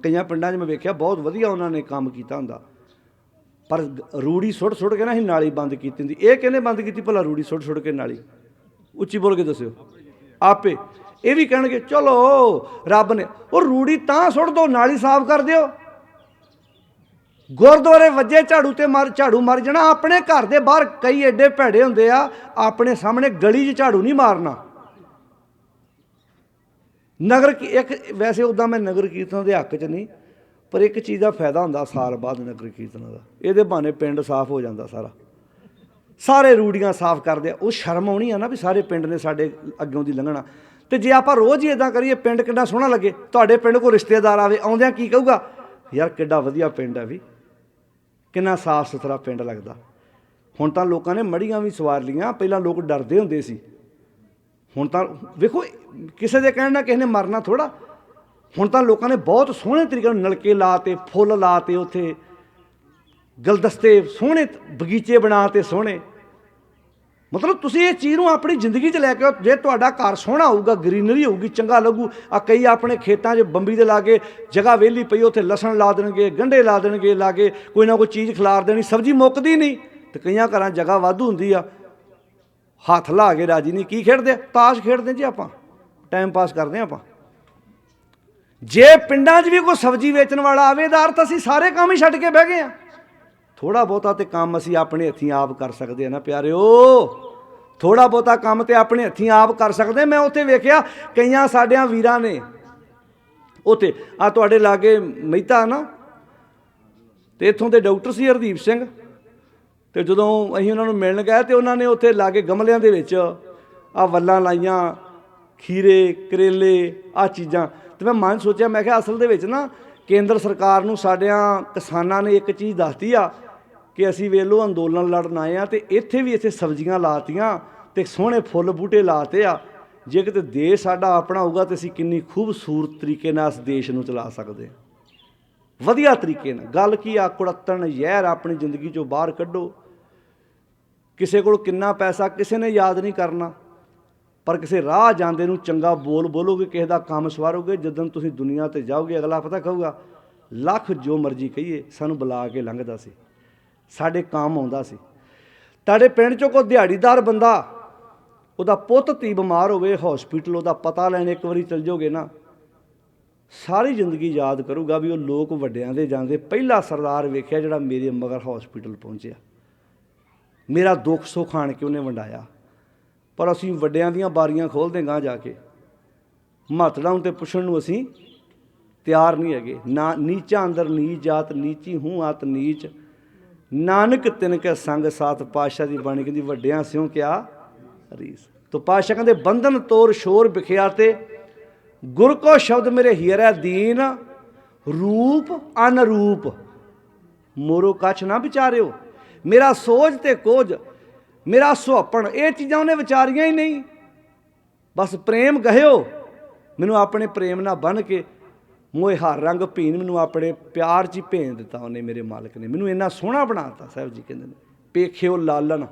S1: ਕਈਆਂ ਪਿੰਡਾਂ 'ਚ ਮੈਂ ਵੇਖਿਆ ਬਹੁਤ ਵਧੀਆ ਉਹਨਾਂ ਨੇ ਕੰਮ ਕੀਤਾ ਹੁੰਦਾ, ਪਰ ਰੂੜੀ ਸੁੱਟ ਕੇ ਨਾ ਅਸੀਂ ਨਾਲੀ ਬੰਦ ਕੀਤੀ ਹੁੰਦੀ। ਇਹ ਕਹਿੰਦੇ ਬੰਦ ਕੀਤੀ ਭਲਾ ਰੂੜੀ ਸੁੱਟ ਕੇ ਨਾਲੀ? ਉੱਚੀ ਬੋਲ ਕੇ ਦੱਸਿਓ। ਆਪੇ ਇਹ ਵੀ ਕਹਿਣਗੇ ਚਲੋ ਰੱਬ ਨੇ, ਉਹ ਰੂੜੀ ਤਾਂ ਸੁੱਟ ਦਿਓ, ਨਾਲੀ ਸਾਫ਼ ਕਰ ਦਿਓ। ਗੁਰਦੁਆਰੇ ਵੱਜੇ ਝਾੜੂ ਮਰ ਜਾਣਾ। ਆਪਣੇ ਘਰ ਦੇ ਬਾਹਰ ਕਈ ਐਡੇ ਭੈੜੇ ਹੁੰਦੇ ਆ, ਆਪਣੇ ਸਾਹਮਣੇ ਗਲੀ 'ਚ ਝਾੜੂ ਨਹੀਂ ਮਾਰਨਾ। ਵੈਸੇ ਉੱਦਾਂ ਮੈਂ ਨਗਰ ਕੀਰਤਨ ਦੇ ਹੱਕ 'ਚ ਨਹੀਂ, ਪਰ ਇੱਕ ਚੀਜ਼ ਦਾ ਫਾਇਦਾ ਹੁੰਦਾ ਸਾਲ ਬਾਅਦ ਨਗਰ ਕੀਰਤਨਾਂ ਦਾ। ਇਹਦੇ ਬਹਾਨੇ ਪਿੰਡ ਸਾਫ਼ ਹੋ ਜਾਂਦਾ ਸਾਰਾ, ਸਾਰੇ ਰੂੜੀਆਂ ਸਾਫ਼ ਕਰਦੇ ਆ। ਉਹ ਸ਼ਰਮ ਆਉਣੀ ਆ ਨਾ ਵੀ ਸਾਰੇ ਪਿੰਡ ਨੇ ਸਾਡੇ ਅੱਗੋਂ ਦੀ ਲੰਘਣਾ। ਅਤੇ ਜੇ ਆਪਾਂ ਰੋਜ਼ ਹੀ ਇੱਦਾਂ ਕਰੀਏ, ਪਿੰਡ ਕਿੰਨਾ ਸੋਹਣਾ ਲੱਗੇ। ਤੁਹਾਡੇ ਪਿੰਡ ਕੋਈ ਰਿਸ਼ਤੇਦਾਰ ਆਵੇ, ਆਉਂਦਿਆਂ ਕੀ ਕਹੂਗਾ? ਯਾਰ ਕਿੱਡਾ ਵਧੀਆ ਪਿੰਡ ਹੈ ਵੀ, ਕਿੰਨਾ ਸਾਫ਼ ਸੁਥਰਾ ਪਿੰਡ ਲੱਗਦਾ। ਹੁਣ ਤਾਂ ਲੋਕਾਂ ਨੇ ਮੜੀਆਂ ਵੀ ਸਵਾਰ ਲਈਆਂ, ਪਹਿਲਾਂ ਲੋਕ ਡਰਦੇ ਹੁੰਦੇ ਸੀ। ਹੁਣ ਤਾਂ ਵੇਖੋ, ਕਿਸੇ ਦੇ ਕਹਿਣ ਨਾਲ ਕਿਸੇ ਨੇ ਮਰਨਾ ਥੋੜ੍ਹਾ। ਹੁਣ ਤਾਂ ਲੋਕਾਂ ਨੇ ਬਹੁਤ ਸੋਹਣੇ ਤਰੀਕੇ ਨਾਲ ਨਲਕੇ ਲਾ ਤੇ, ਫੁੱਲ ਲਾ ਤੇ, ਉੱਥੇ ਗੁਲਦਸਤੇ ਸੋਹਣੇ, ਬਗੀਚੇ ਬਣਾ ਤੇ ਸੋਹਣੇ। ਮਤਲਬ ਤੁਸੀਂ ਇਹ ਚੀਜ਼ ਨੂੰ ਆਪਣੀ ਜ਼ਿੰਦਗੀ 'ਚ ਲੈ ਕੇ ਆਓ। ਜੇ ਤੁਹਾਡਾ ਘਰ ਸੋਹਣਾ ਹੋਊਗਾ, ਗਰੀਨਰੀ ਹੋਊਗੀ, ਚੰਗਾ ਲੱਗੂ। ਆ ਕਈ ਆਪਣੇ ਖੇਤਾਂ 'ਚ ਬੰਬੀ ਦੇ ਲਾਗੇ ਜਗ੍ਹਾ ਵਿਹਲੀ ਪਈ, ਉੱਥੇ ਲਸਣ ਲਾ ਦੇਣਗੇ, ਗੰਢੇ ਲਾ ਦੇਣਗੇ, ਲਾਗੇ ਕੋਈ ਨਾ ਕੋਈ ਚੀਜ਼ ਖਿਲਾਰ ਦੇਣੀ, ਸਬਜ਼ੀ ਮੁੱਕਦੀ ਨਹੀਂ। ਅਤੇ ਕਈਆਂ ਘਰਾਂ ਜਗ੍ਹਾ ਵਾਧੂ ਹੁੰਦੀ ਆ, ਹੱਥ ਲਾ ਕੇ ਰਾਜੀ ਨਹੀਂ। ਕੀ ਖੇਡਦੇ? ਤਾਸ਼ ਖੇਡਦੇ ਜੀ, ਆਪਾਂ ਟਾਈਮ ਪਾਸ ਕਰਦੇ ਹਾਂ ਆਪਾਂ। ਜੇ ਪਿੰਡਾਂ 'ਚ ਵੀ ਕੋਈ ਸਬਜ਼ੀ ਵੇਚਣ ਵਾਲਾ ਆਵੇ ਤਾਂ ਅਰਥ ਅਸੀਂ ਸਾਰੇ ਕੰਮ ਹੀ ਛੱਡ ਕੇ ਬਹਿ ਗਏ ਹਾਂ। ਥੋੜ੍ਹਾ ਬਹੁਤਾ ਤਾਂ ਕੰਮ ਅਸੀਂ ਆਪਣੇ ਹੱਥੀਂ ਆਪ ਕਰ ਸਕਦੇ ਹਾਂ ਨਾ ਪਿਆਰਿਓ। ਥੋੜ੍ਹਾ ਬਹੁਤਾ ਕੰਮ ਤਾਂ ਆਪਣੇ ਹੱਥੀਂ ਆਪ ਕਰ ਸਕਦੇ। ਮੈਂ ਉੱਥੇ ਵੇਖਿਆ ਕਈਆਂ ਸਾਡਿਆਂ ਵੀਰਾਂ ਨੇ, ਉੱਥੇ ਆ ਤੁਹਾਡੇ ਲਾਗੇ ਮਹਿਤਾ ਨਾ, ਅਤੇ ਇੱਥੋਂ ਦੇ ਡਾਕਟਰ ਸੀ ਹਰਦੀਪ ਸਿੰਘ। ਅਤੇ ਜਦੋਂ ਅਸੀਂ ਉਹਨਾਂ ਨੂੰ ਮਿਲਣ ਗਏ ਤਾਂ ਉਹਨਾਂ ਨੇ ਉੱਥੇ ਲਾਗੇ ਗਮਲਿਆਂ ਦੇ ਵਿੱਚ ਆਹ ਵੱਲਾਂ ਲਾਈਆਂ, ਖੀਰੇ, ਕਰੇਲੇ, ਆਹ ਚੀਜ਼ਾਂ। ਅਤੇ ਮੈਂ ਮਨ ਸੋਚਿਆ, ਮੈਂ ਕਿਹਾ ਅਸਲ ਦੇ ਵਿੱਚ ਨਾ ਕੇਂਦਰ ਸਰਕਾਰ ਨੂੰ ਸਾਡਿਆਂ ਕਿਸਾਨਾਂ ਨੇ ਇੱਕ ਚੀਜ਼ ਦੱਸਤੀ ਆ ਕਿ ਅਸੀਂ ਵੇਖ ਲਓ ਅੰਦੋਲਨ ਲੜਨ ਆਏ ਹਾਂ, ਅਤੇ ਇੱਥੇ ਸਬਜ਼ੀਆਂ ਲਾਤੀਆਂ ਅਤੇ ਸੋਹਣੇ ਫੁੱਲ ਬੂਟੇ ਲਾਤੇ ਆ। ਜੇ ਕਿਤੇ ਦੇਸ਼ ਸਾਡਾ ਆਪਣਾ ਹੋਊਗਾ ਤਾਂ ਅਸੀਂ ਕਿੰਨੀ ਖੂਬਸੂਰਤ ਤਰੀਕੇ ਨਾਲ ਇਸ ਦੇਸ਼ ਨੂੰ ਚਲਾ ਸਕਦੇ ਹਾਂ, ਵਧੀਆ ਤਰੀਕੇ ਨਾਲ। ਗੱਲ ਕੀ ਆ, ਕੁੜੱਤਣ ਜ਼ਹਿਰ ਆਪਣੀ ਜ਼ਿੰਦਗੀ 'ਚੋਂ ਬਾਹਰ ਕੱਢੋ। ਕਿਸੇ ਕੋਲ ਕਿੰਨਾ ਪੈਸਾ ਕਿਸੇ ਨੇ ਯਾਦ ਨਹੀਂ ਕਰਨਾ, ਪਰ ਕਿਸੇ ਰਾਹ ਜਾਂਦੇ ਨੂੰ ਚੰਗਾ ਬੋਲ ਬੋਲੋਗੇ, ਕਿਸੇ ਦਾ ਕੰਮ ਸਵਾਰੋਗੇ, ਜਦੋਂ ਤੁਸੀਂ ਦੁਨੀਆ ਤੇ ਜਾਓਗੇ ਅਗਲਾ ਪਤਾ ਕਹੂਗਾ ਲੱਖ ਜੋ ਮਰਜ਼ੀ ਕਹੀਏ ਸਾਨੂੰ ਬੁਲਾ ਕੇ ਲੰਘਦਾ ਸੀ, ਸਾਡੇ ਕੰਮ ਆਉਂਦਾ ਸੀ। ਤੁਹਾਡੇ ਪਿੰਡ 'ਚੋਂ ਕੋਈ ਦਿਹਾੜੀਦਾਰ ਬੰਦਾ, ਉਹਦਾ ਪੁੱਤ ਧੀ ਬਿਮਾਰ ਹੋਵੇ, ਹੌਸਪੀਟਲ ਉਹਦਾ ਪਤਾ ਲੈਣ ਇੱਕ ਵਾਰੀ ਚਲ ਜਾਓਗੇ ਨਾ, ਸਾਰੀ ਜ਼ਿੰਦਗੀ ਯਾਦ ਕਰੂਗਾ ਵੀ ਉਹ ਲੋਕ ਵੱਡਿਆਂ ਦੇ ਜਾਂਦੇ ਪਹਿਲਾ ਸਰਦਾਰ ਵੇਖਿਆ ਜਿਹੜਾ ਮੇਰੇ ਮਗਰ ਹੌਸਪੀਟਲ ਪਹੁੰਚਿਆ, ਮੇਰਾ ਦੁੱਖ ਸੁੱਖ ਆਣ ਕੇ ਉਹਨੇ ਵੰਡਾਇਆ। ਪਰ ਅਸੀਂ ਵੱਡਿਆਂ ਦੀਆਂ ਬਾਰੀਆਂ ਖੋਲ੍ਹਦੇ ਗਾਂ ਜਾ ਕੇ, ਮਹੱਤੜਾ ਤੇ ਪੁੱਛਣ ਨੂੰ ਅਸੀਂ ਤਿਆਰ ਨਹੀਂ ਹੈਗੇ। ਨਾ ਨੀਚਾਂ ਅੰਦਰ ਨੀਚ ਜਾਤ, ਨੀਚੀ ਹੂੰ ਆਤ ਨੀਚ, ਨਾਨਕ ਤਿਨ ਕੇ ਸੰਗ ਸਾਥ। ਪਾਤਸ਼ਾਹ ਦੀ ਬਾਣੀ ਕਹਿੰਦੀ ਵੱਡਿਆਂ ਸਿਉ ਕਿਆ ਰੀਸ। ਤੋ ਪਾਤਸ਼ਾਹ ਕਹਿੰਦੇ ਬੰਧਨ ਤੋਰ ਸ਼ੋਰ ਵਿਖਿਆ ਤੇ ਗੁਰ ਕੋ ਸ਼ਬਦ ਮੇਰੇ ਹੀਰੈ ਦੀਨ, ਰੂਪ ਅਨਰੂਪ ਮੋਰੋ ਕੱਛ ਨਾ ਵਿਚਾਰਿਓ। ਮੇਰਾ ਸੋਝ ਤੇ ਕੋਝ, ਮੇਰਾ ਸੁਹੱਪਣ, ਇਹ ਚੀਜ਼ਾਂ ਉਹਨੇ ਵਿਚਾਰੀਆਂ ਹੀ ਨਹੀਂ। ਬਸ ਪ੍ਰੇਮ ਗਹਿਓ, ਮੈਨੂੰ ਆਪਣੇ ਪ੍ਰੇਮ ਨਾਲ ਬੰਨ੍ਹ ਕੇ ਮੋਏ ਹਰ ਰੰਗ ਭੀਨ, ਮੈਨੂੰ ਆਪਣੇ ਪਿਆਰ 'ਚ ਹੀ ਭੇਜ ਦਿੱਤਾ ਉਹਨੇ, ਮੇਰੇ ਮਾਲਕ ਨੇ ਮੈਨੂੰ ਇੰਨਾ ਸੋਹਣਾ ਬਣਾ ਦਿੱਤਾ। ਸਾਹਿਬ ਜੀ ਕਹਿੰਦੇ ਨੇ ਪੇਖਿਓ ਲਾਲਨ,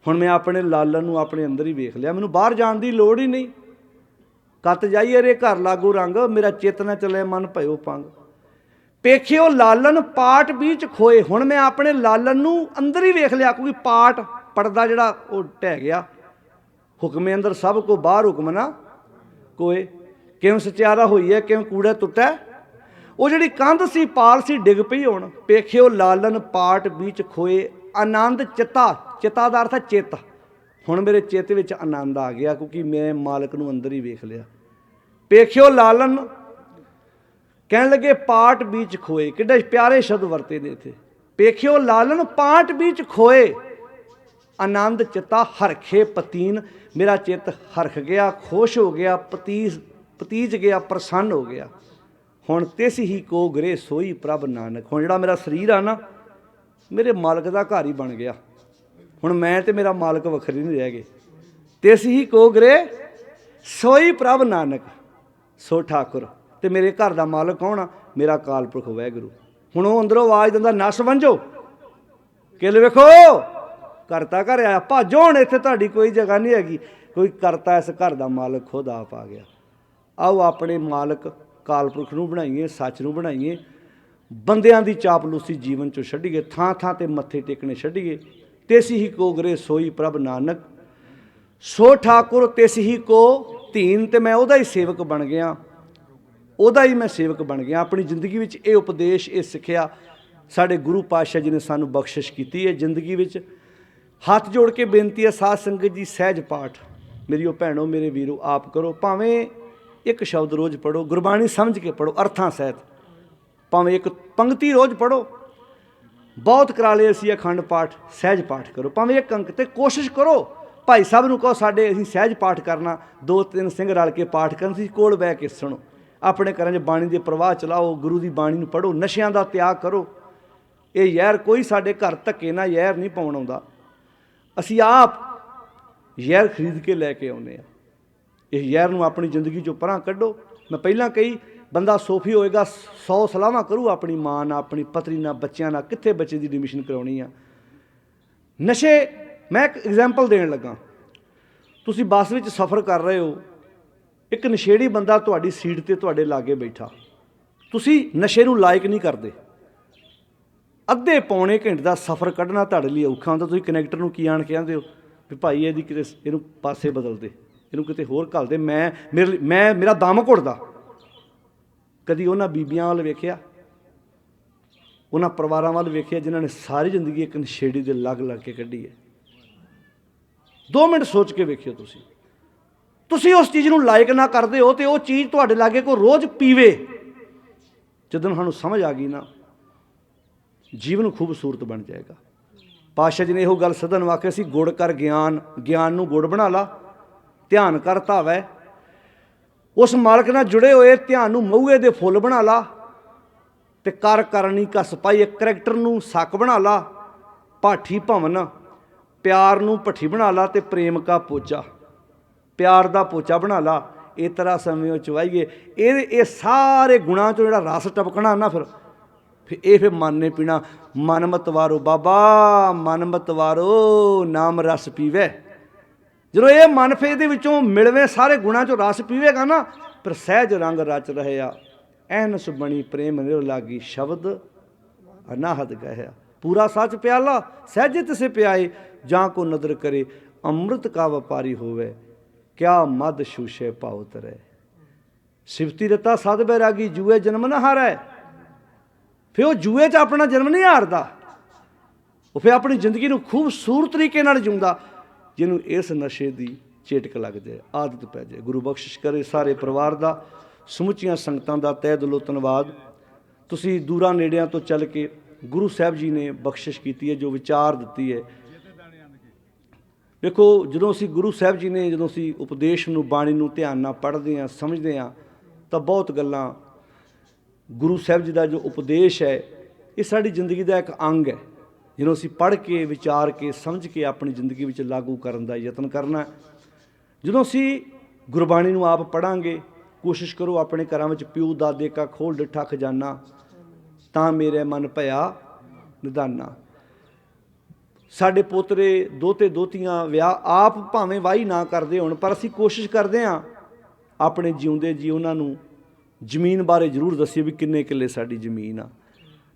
S1: ਹੁਣ ਮੈਂ ਆਪਣੇ ਲਾਲਨ ਨੂੰ ਆਪਣੇ ਅੰਦਰ ਹੀ ਵੇਖ ਲਿਆ, ਮੈਨੂੰ ਬਾਹਰ ਜਾਣ ਦੀ ਲੋੜ ਹੀ ਨਹੀਂ। ਕੱਤ ਜਾਈਏ ਰੇ ਘਰ ਲਾਗੂ ਰੰਗ, ਮੇਰਾ ਚਿੱਤ ਨਾ ਚੱਲੇ ਮਨ ਭਇਓ ਪੰਗ। ਪੇਖਿਓ ਲਾਲਨ ਪਾਟ ਵਿੱਚ ਖੋਏ, ਹੁਣ ਮੈਂ ਆਪਣੇ ਲਾਲਨ ਨੂੰ ਅੰਦਰ ਹੀ ਵੇਖ ਲਿਆ, ਕਿਉਂਕਿ ਪਾਟ ਪੜਦਾ ਜਿਹੜਾ ਉਹ ਢਹਿ ਗਿਆ। ਹੁਕਮੇ ਅੰਦਰ ਸਭ ਕੋ ਬਾਹਰ ਹੁਕਮ ਨਾ ਕੋਏ, ਕਿਉਂ ਸਚਿਆਰਾ ਹੋਈ ਹੈ ਕਿਉਂ ਕੂੜਾ ਟੁੱਟਾ। ਉਹ ਜਿਹੜੀ ਕੰਧ ਸੀ ਪਾਲ ਸੀ ਡਿੱਗ ਪਈ ਹੁਣ। ਪੇਖਿਓ ਲਾਲਨ ਪਾਟ ਵਿੱਚ ਖੋਏ, ਆਨੰਦ ਚਿੱਤਾ, ਚਿੱਤਾ ਦਾ ਅਰਥ ਹੈ ਚਿੱਤ। ਹੁਣ ਮੇਰੇ ਚਿੱਤ ਵਿੱਚ ਆਨੰਦ ਆ ਗਿਆ, ਕਿਉਂਕਿ ਮੈਂ ਮਾਲਕ ਨੂੰ ਅੰਦਰ ਹੀ ਵੇਖ ਲਿਆ। ਪੇਖਿਓ ਲਾਲਨ ਕਹਿਣ ਲੱਗੇ ਪਾਟ ਵਿੱਚ ਖੋਏ, ਕਿੱਡੇ ਪਿਆਰੇ ਸ਼ਬਦ ਵਰਤੇ ਨੇ ਇੱਥੇ। ਪੇਖਿਓ ਲਾਲਨ ਪਾਟ ਵਿੱਚ ਖੋਏ, ਆਨੰਦ ਚਿੱਤਾ ਹਰਖੇ ਪਤੀਨ, ਮੇਰਾ ਚਿੱਤ ਹਰਖ ਗਿਆ, ਖੁਸ਼ ਹੋ ਗਿਆ, ਪਤੀਜ ਗਿਆ, ਪ੍ਰਸੰਨ ਹੋ ਗਿਆ। ਹੁਣ ਤਿਸ ਹੀ ਕੋ ਗ੍ਰਹਿ ਸੋਈ ਪ੍ਰਭ ਨਾਨਕ। ਹੁਣ ਜਿਹੜਾ ਮੇਰਾ ਸਰੀਰ ਆ ਨਾ, ਮੇਰੇ ਮਾਲਕ ਦਾ ਘਰ ਹੀ ਬਣ ਗਿਆ। ਹੁਣ ਮੈਂ ਤੇ ਮੇਰਾ ਮਾਲਕ ਵੱਖਰੇ ਨਹੀਂ ਰਹਿ ਗਏ। ਤਿਸ ਹੀ ਕੋ ਗ੍ਰਹਿ ਸੋਈ ਪ੍ਰਭ ਨਾਨਕ, ਸੋ ਠਾਕੁਰ। ਤੇ ਮੇਰੇ ਘਰ ਦਾ ਮਾਲਕ ਕੌਣ ਆ? ਮੇਰਾ ਅਕਾਲ ਪੁਰਖ ਵਾਹਿਗੁਰੂ। ਹੁਣ ਉਹ ਅੰਦਰੋਂ ਆਵਾਜ਼ ਦਿੰਦਾ ਨਸ ਵੰਝੋ, ਕਿਲ ਵੇਖੋ ਕਰਤਾ ਘਰ ਆਇਆ, ਭਾਜੋ ਹੁਣ ਇੱਥੇ ਤੁਹਾਡੀ ਕੋਈ ਜਗ੍ਹਾ ਨਹੀਂ ਹੈਗੀ। ਕੋਈ ਕਰਤਾ ਇਸ ਘਰ ਦਾ ਮਾਲਕ ਖੁਦ ਆਪ ਆ ਗਿਆ। ਆਓ ਆਪਣੇ ਮਾਲਕ ਅਕਾਲ ਪੁਰਖ ਨੂੰ ਬਣਾਈਏ, ਸੱਚ ਨੂੰ ਬਣਾਈਏ, ਬੰਦਿਆਂ ਦੀ ਚਾਪਲੂਸੀ ਜੀਵਨ 'ਚੋਂ ਛੱਡੀਏ, ਥਾਂ ਥਾਂ 'ਤੇ ਮੱਥੇ ਟੇਕਣੇ ਛੱਡੀਏ। ਤਿਸ ਹੀ ਕੋ ਗ੍ਰਹਿ ਸੋਈ ਪ੍ਰਭ ਨਾਨਕ, ਸੋ ਠਾਕੁਰ ਤਿਸ ਹੀ ਕੋ ਧੀਨ। ਤੇ ਮੈਂ ਉਹਦਾ ਹੀ ਸੇਵਕ ਬਣ ਗਿਆ, ਉਹਦਾ ਹੀ ਮੈਂ ਸੇਵਕ ਬਣ ਗਿਆ। ਆਪਣੀ ਜ਼ਿੰਦਗੀ ਵਿੱਚ ਇਹ ਉਪਦੇਸ਼, ਇਹ ਸਿੱਖਿਆ ਸਾਡੇ ਗੁਰੂ ਪਾਤਸ਼ਾਹ ਜੀ ਨੇ ਸਾਨੂੰ ਬਖਸ਼ਿਸ਼ ਕੀਤੀ ਹੈ। ਜ਼ਿੰਦਗੀ ਵਿੱਚ ਹੱਥ ਜੋੜ ਕੇ ਬੇਨਤੀ ਹੈ ਸਾਧ ਸੰਗਤ ਜੀ, ਸਹਿਜ ਪਾਠ ਮੇਰੀਓ ਭੈਣੋ ਮੇਰੇ ਵੀਰੋ ਆਪ ਕਰੋ। ਭਾਵੇਂ ਇੱਕ ਸ਼ਬਦ ਰੋਜ਼ ਪੜ੍ਹੋ, ਗੁਰਬਾਣੀ ਸਮਝ ਕੇ ਪੜ੍ਹੋ ਅਰਥਾਂ ਸਹਿਤ। ਭਾਵੇਂ ਇੱਕ ਪੰਕਤੀ ਰੋਜ਼ ਪੜ੍ਹੋ, ਬਹੁਤ ਕਰਾ ਲਏ ਅਸੀਂ ਅਖੰਡ ਪਾਠ, ਸਹਿਜ ਪਾਠ ਕਰੋ। ਭਾਵੇਂ ਇੱਕ ਅੰਕ, ਤੇ ਕੋਸ਼ਿਸ਼ ਕਰੋ ਭਾਈ ਸਾਹਿਬ ਨੂੰ ਕਹੋ ਸਾਡੇ ਅਸੀਂ ਸਹਿਜ ਪਾਠ ਕਰਨਾ, 2-3 ਸਿੰਘ ਰਲ ਕੇ ਪਾਠ ਕਰਨ, ਤੁਸੀਂ ਕੋਲ ਬਹਿ ਕੇ ਸੁਣੋ। ਆਪਣੇ ਘਰਾਂ 'ਚ ਬਾਣੀ ਦੇ ਪ੍ਰਵਾਹ ਚਲਾਓ, ਗੁਰੂ ਦੀ ਬਾਣੀ ਨੂੰ ਪੜ੍ਹੋ, ਨਸ਼ਿਆਂ ਦਾ ਤਿਆਗ ਕਰੋ। ਇਹ ਜ਼ਹਿਰ ਕੋਈ ਸਾਡੇ ਘਰ ਧੱਕੇ ਨਾਲ ਜ਼ਹਿਰ ਨਹੀਂ ਪਾਉਣ ਆਉਂਦਾ, ਅਸੀਂ ਆਪ ਜ਼ਹਿਰ ਖਰੀਦ ਕੇ ਲੈ ਕੇ ਆਉਂਦੇ ਹਾਂ। ਇਹ ਜ਼ਹਿਰ ਨੂੰ ਆਪਣੀ ਜ਼ਿੰਦਗੀ 'ਚੋਂ ਪਰਾਂ ਕੱਢੋ। ਮੈਂ ਪਹਿਲਾਂ ਕਹੀ, ਬੰਦਾ ਸੋਫੀ ਹੋਏਗਾ 100 ਸਲਾਹਾਂ ਕਰੂ ਆਪਣੀ ਮਾਂ ਨਾਲ, ਆਪਣੀ ਪਤਨੀ ਨਾਲ, ਬੱਚਿਆਂ ਨਾਲ, ਕਿੱਥੇ ਬੱਚੇ ਦੀ ਐਡਮਿਸ਼ਨ ਕਰਾਉਣੀ ਆ। ਨਸ਼ੇ, ਮੈਂ ਇੱਕ ਐਗਜ਼ਾਮਪਲ ਦੇਣ ਲੱਗਾ। ਤੁਸੀਂ ਬੱਸ ਵਿੱਚ ਸਫ਼ਰ ਕਰ ਰਹੇ ਹੋ, ਇੱਕ ਨਸ਼ੇੜੀ ਬੰਦਾ ਤੁਹਾਡੀ ਸੀਟ 'ਤੇ ਤੁਹਾਡੇ ਲਾਗੇ ਬੈਠਾ, ਤੁਸੀਂ ਨਸ਼ੇ ਨੂੰ ਲਾਇਕ ਨਹੀਂ ਕਰਦੇ। ਅੱਧੇ ਪੌਣੇ ਘੰਟੇ ਦਾ ਸਫ਼ਰ ਕੱਢਣਾ ਤੁਹਾਡੇ ਲਈ ਔਖਾ ਹੁੰਦਾ। ਤੁਸੀਂ ਕਨੈਕਟਰ ਨੂੰ ਕੀ ਆਣ ਕੇ ਕਹਿੰਦੇ ਹੋ ਵੀ ਭਾਈ ਇਹਦੀ ਕਿਤੇ ਇਹਨੂੰ ਪਾਸੇ ਬਦਲ ਦੇ, ਇਹਨੂੰ ਕਿਤੇ ਹੋਰ ਘੱਲ ਦੇ, ਮੇਰਾ ਦਮ ਘੁੱਟਦਾ। ਕਦੀ ਉਹਨਾਂ ਬੀਬੀਆਂ ਵੱਲ ਵੇਖਿਆ, ਉਹਨਾਂ ਪਰਿਵਾਰਾਂ ਵੱਲ ਵੇਖਿਆ ਜਿਨ੍ਹਾਂ ਨੇ ਸਾਰੀ ਜ਼ਿੰਦਗੀ ਇੱਕ ਨਸ਼ੇੜੀ ਦੇ ਲੱਗ ਕੇ ਕੱਢੀ ਹੈ? 2 ਮਿੰਟ ਸੋਚ ਕੇ ਵੇਖਿਓ। ਤੁਸੀਂ ਉਸ ਚੀਜ਼ ਨੂੰ ਲਾਇਕ ਨਾ ਕਰਦੇ ਹੋ, ਤੇ ਉਹ ਚੀਜ਼ ਤੁਹਾਡੇ ਲਾਗੇ ਕੋਈ ਰੋਜ਼ ਪੀਵੇ। ਜਦੋਂ ਸਾਨੂੰ ਸਮਝ ਆ ਗਈ ਨਾ, ਜੀਵਨ ਖੂਬਸੂਰਤ ਬਣ ਜਾਏਗਾ। ਪਾਤਸ਼ਾਹ ਜੀ ਨੇ ਇਹੋ ਗੱਲ ਸਦਨ ਵਾਕਿਆ ਸੀ, ਗੁੜ ਕਰ ਗਿਆਨ, ਗਿਆਨ ਨੂੰ ਗੁੜ ਬਣਾ ਲਾ, ਧਿਆਨ ਕਰ ਧਾਵੈ। ਉਸ ਮਾਲਕ ਨਾਲ ਜੁੜੇ ਹੋਏ ਧਿਆਨ ਨੂੰ ਮਹੂਏ ਦੇ ਫੁੱਲ ਬਣਾ ਲਾ, ਤੇ ਕਰ ਕਰਨੀ ਕਸ ਪਾਈ, ਇੱਕ ਕਰੈਕਟਰ ਨੂੰ ਸੱਕ ਬਣਾ ਲਾ, ਭਾਠੀ ਭਵਨ, ਪਿਆਰ ਨੂੰ ਭੱਠੀ ਬਣਾ ਲਾ, ਤੇ ਪ੍ਰੇਮ ਕਾ ਪੋਚਾ, ਪਿਆਰ ਦਾ ਪੋਚਾ ਬਣਾ ਲਾ। ਇਹ ਤਰ੍ਹਾਂ ਸਮੇਂ ਚਵਾਈਏ। ਇਹ ਸਾਰੇ ਗੁਣਾਂ 'ਚੋਂ ਜਿਹੜਾ ਰਸ ਟਪਕਣਾ ਨਾ, ਫਿਰ ਫਿਰ ਮਨ ਨੇ ਪੀਣਾ। ਮਨ ਮਤਵਾਰੋ ਬਾਬਾ, ਮਨ ਮਤਵਾਰੋ ਨਾਮ ਰਸ ਪੀਵੇ। ਜਦੋਂ ਇਹ ਮਨ ਫੇ ਇਹਦੇ ਵਿੱਚੋਂ ਮਿਲਵੇ, ਸਾਰੇ ਗੁਣਾਂ 'ਚੋਂ ਰਸ ਪੀਵੇਗਾ ਨਾ, ਪਰ ਸਹਿਜ ਰੰਗ ਰਚ ਰਹਿਆ, ਐਨਸ ਬਣੀ ਪ੍ਰੇਮ ਨਿਰ ਲਾਗੀ, ਸ਼ਬਦ ਅਨਾਹਦ ਕਹਿਆ। ਪੂਰਾ ਸੱਚ ਪਿਆਲਾ ਸਹਿਜੇ ਤਿਸੇ ਪਿਆਏ, ਜਾਂ ਕੋ ਨਦਰ ਕਰੇ ਅੰਮ੍ਰਿਤ ਕਾ ਵਪਾਰੀ ਹੋਵੇ, ਕਿਆ ਮਦ ਸ਼ੂਸ਼ੇ ਭਾਉ ਤਰੇ। ਸਿਫਤੀ ਰਤਾ ਸਦ ਬੈਰਾਗੀ, ਜੂਏ ਜਨਮ ਨਾ ਹਾਰੈ। ਫਿਰ ਉਹ ਜੂਏ 'ਚ ਆਪਣਾ ਜਨਮ ਨਹੀਂ ਹਾਰਦਾ, ਉਹ ਫਿਰ ਆਪਣੀ ਜ਼ਿੰਦਗੀ ਨੂੰ ਖੂਬਸੂਰਤ ਤਰੀਕੇ ਨਾਲ ਜਿਉਂਦਾ, ਜਿਹਨੂੰ ਇਸ ਨਸ਼ੇ ਦੀ ਚੇਟਕ ਲੱਗ ਜਾਏ, ਆਦਤ ਪੈ ਜਾਏ। ਗੁਰੂ ਬਖਸ਼ਿਸ਼ ਕਰੇ ਸਾਰੇ ਪਰਿਵਾਰ ਦਾ, ਸਮੁੱਚੀਆਂ ਸੰਗਤਾਂ ਦਾ ਤਹਿ ਦਿਲੋਂ ਧੰਨਵਾਦ। ਤੁਸੀਂ ਦੂਰਾਂ ਨੇੜਿਆਂ ਤੋਂ ਚੱਲ ਕੇ ਗੁਰੂ ਸਾਹਿਬ ਜੀ ਨੇ ਬਖਸ਼ਿਸ਼ ਕੀਤੀ ਹੈ, ਜੋ ਵਿਚਾਰ ਦਿੱਤੀ ਹੈ। ਵੇਖੋ, ਜਦੋਂ ਅਸੀਂ ਗੁਰੂ ਸਾਹਿਬ ਜੀ ਨੇ, ਜਦੋਂ ਅਸੀਂ ਉਪਦੇਸ਼ ਨੂੰ, ਬਾਣੀ ਨੂੰ ਧਿਆਨ ਨਾਲ ਪੜ੍ਹਦੇ ਹਾਂ, ਸਮਝਦੇ ਹਾਂ, ਤਾਂ ਬਹੁਤ ਗੱਲਾਂ ਗੁਰੂ ਸਾਹਿਬ ਜੀ ਦਾ ਜੋ ਉਪਦੇਸ਼ ਹੈ, ਇਹ ਸਾਡੀ ਜ਼ਿੰਦਗੀ ਦਾ ਇੱਕ ਅੰਗ ਹੈ, ਜਿਹਨੂੰ ਅਸੀਂ ਪੜ੍ਹ ਕੇ, ਵਿਚਾਰ ਕੇ, ਸਮਝ ਕੇ ਆਪਣੀ ਜ਼ਿੰਦਗੀ ਵਿੱਚ ਲਾਗੂ ਕਰਨ ਦਾ ਯਤਨ ਕਰਨਾ। ਜਦੋਂ ਅਸੀਂ ਗੁਰਬਾਣੀ ਨੂੰ ਆਪ ਪੜ੍ਹਾਂਗੇ, ਕੋਸ਼ਿਸ਼ ਕਰੋ ਆਪਣੇ ਘਰਾਂ ਵਿੱਚ ਪਿਓ ਦਾਦੇ ਕਾ ਖੋਲ ਡਿੱਠਾ ਖਜ਼ਾਨਾ, ਤਾਂ ਮੇਰੇ ਮਨ ਭਇਆ ਨਿਧਾਨਾ। ਸਾਡੇ ਪੋਤਰੇ, ਦੋਤੇ ਦੋਤੀਆਂ ਵਿਆਹ ਆਪ ਭਾਵੇਂ ਵਾਹੀ ਨਾ ਕਰਦੇ ਹੋਣ, ਪਰ ਅਸੀਂ ਕੋਸ਼ਿਸ਼ ਕਰਦੇ ਹਾਂ ਆਪਣੇ ਜਿਉਂਦੇ ਜੀ ਉਹਨਾਂ ਨੂੰ ਜ਼ਮੀਨ ਬਾਰੇ ਜ਼ਰੂਰ ਦੱਸੀਏ ਵੀ ਕਿੰਨੇ ਕਿੱਲੇ ਸਾਡੀ ਜ਼ਮੀਨ ਆ।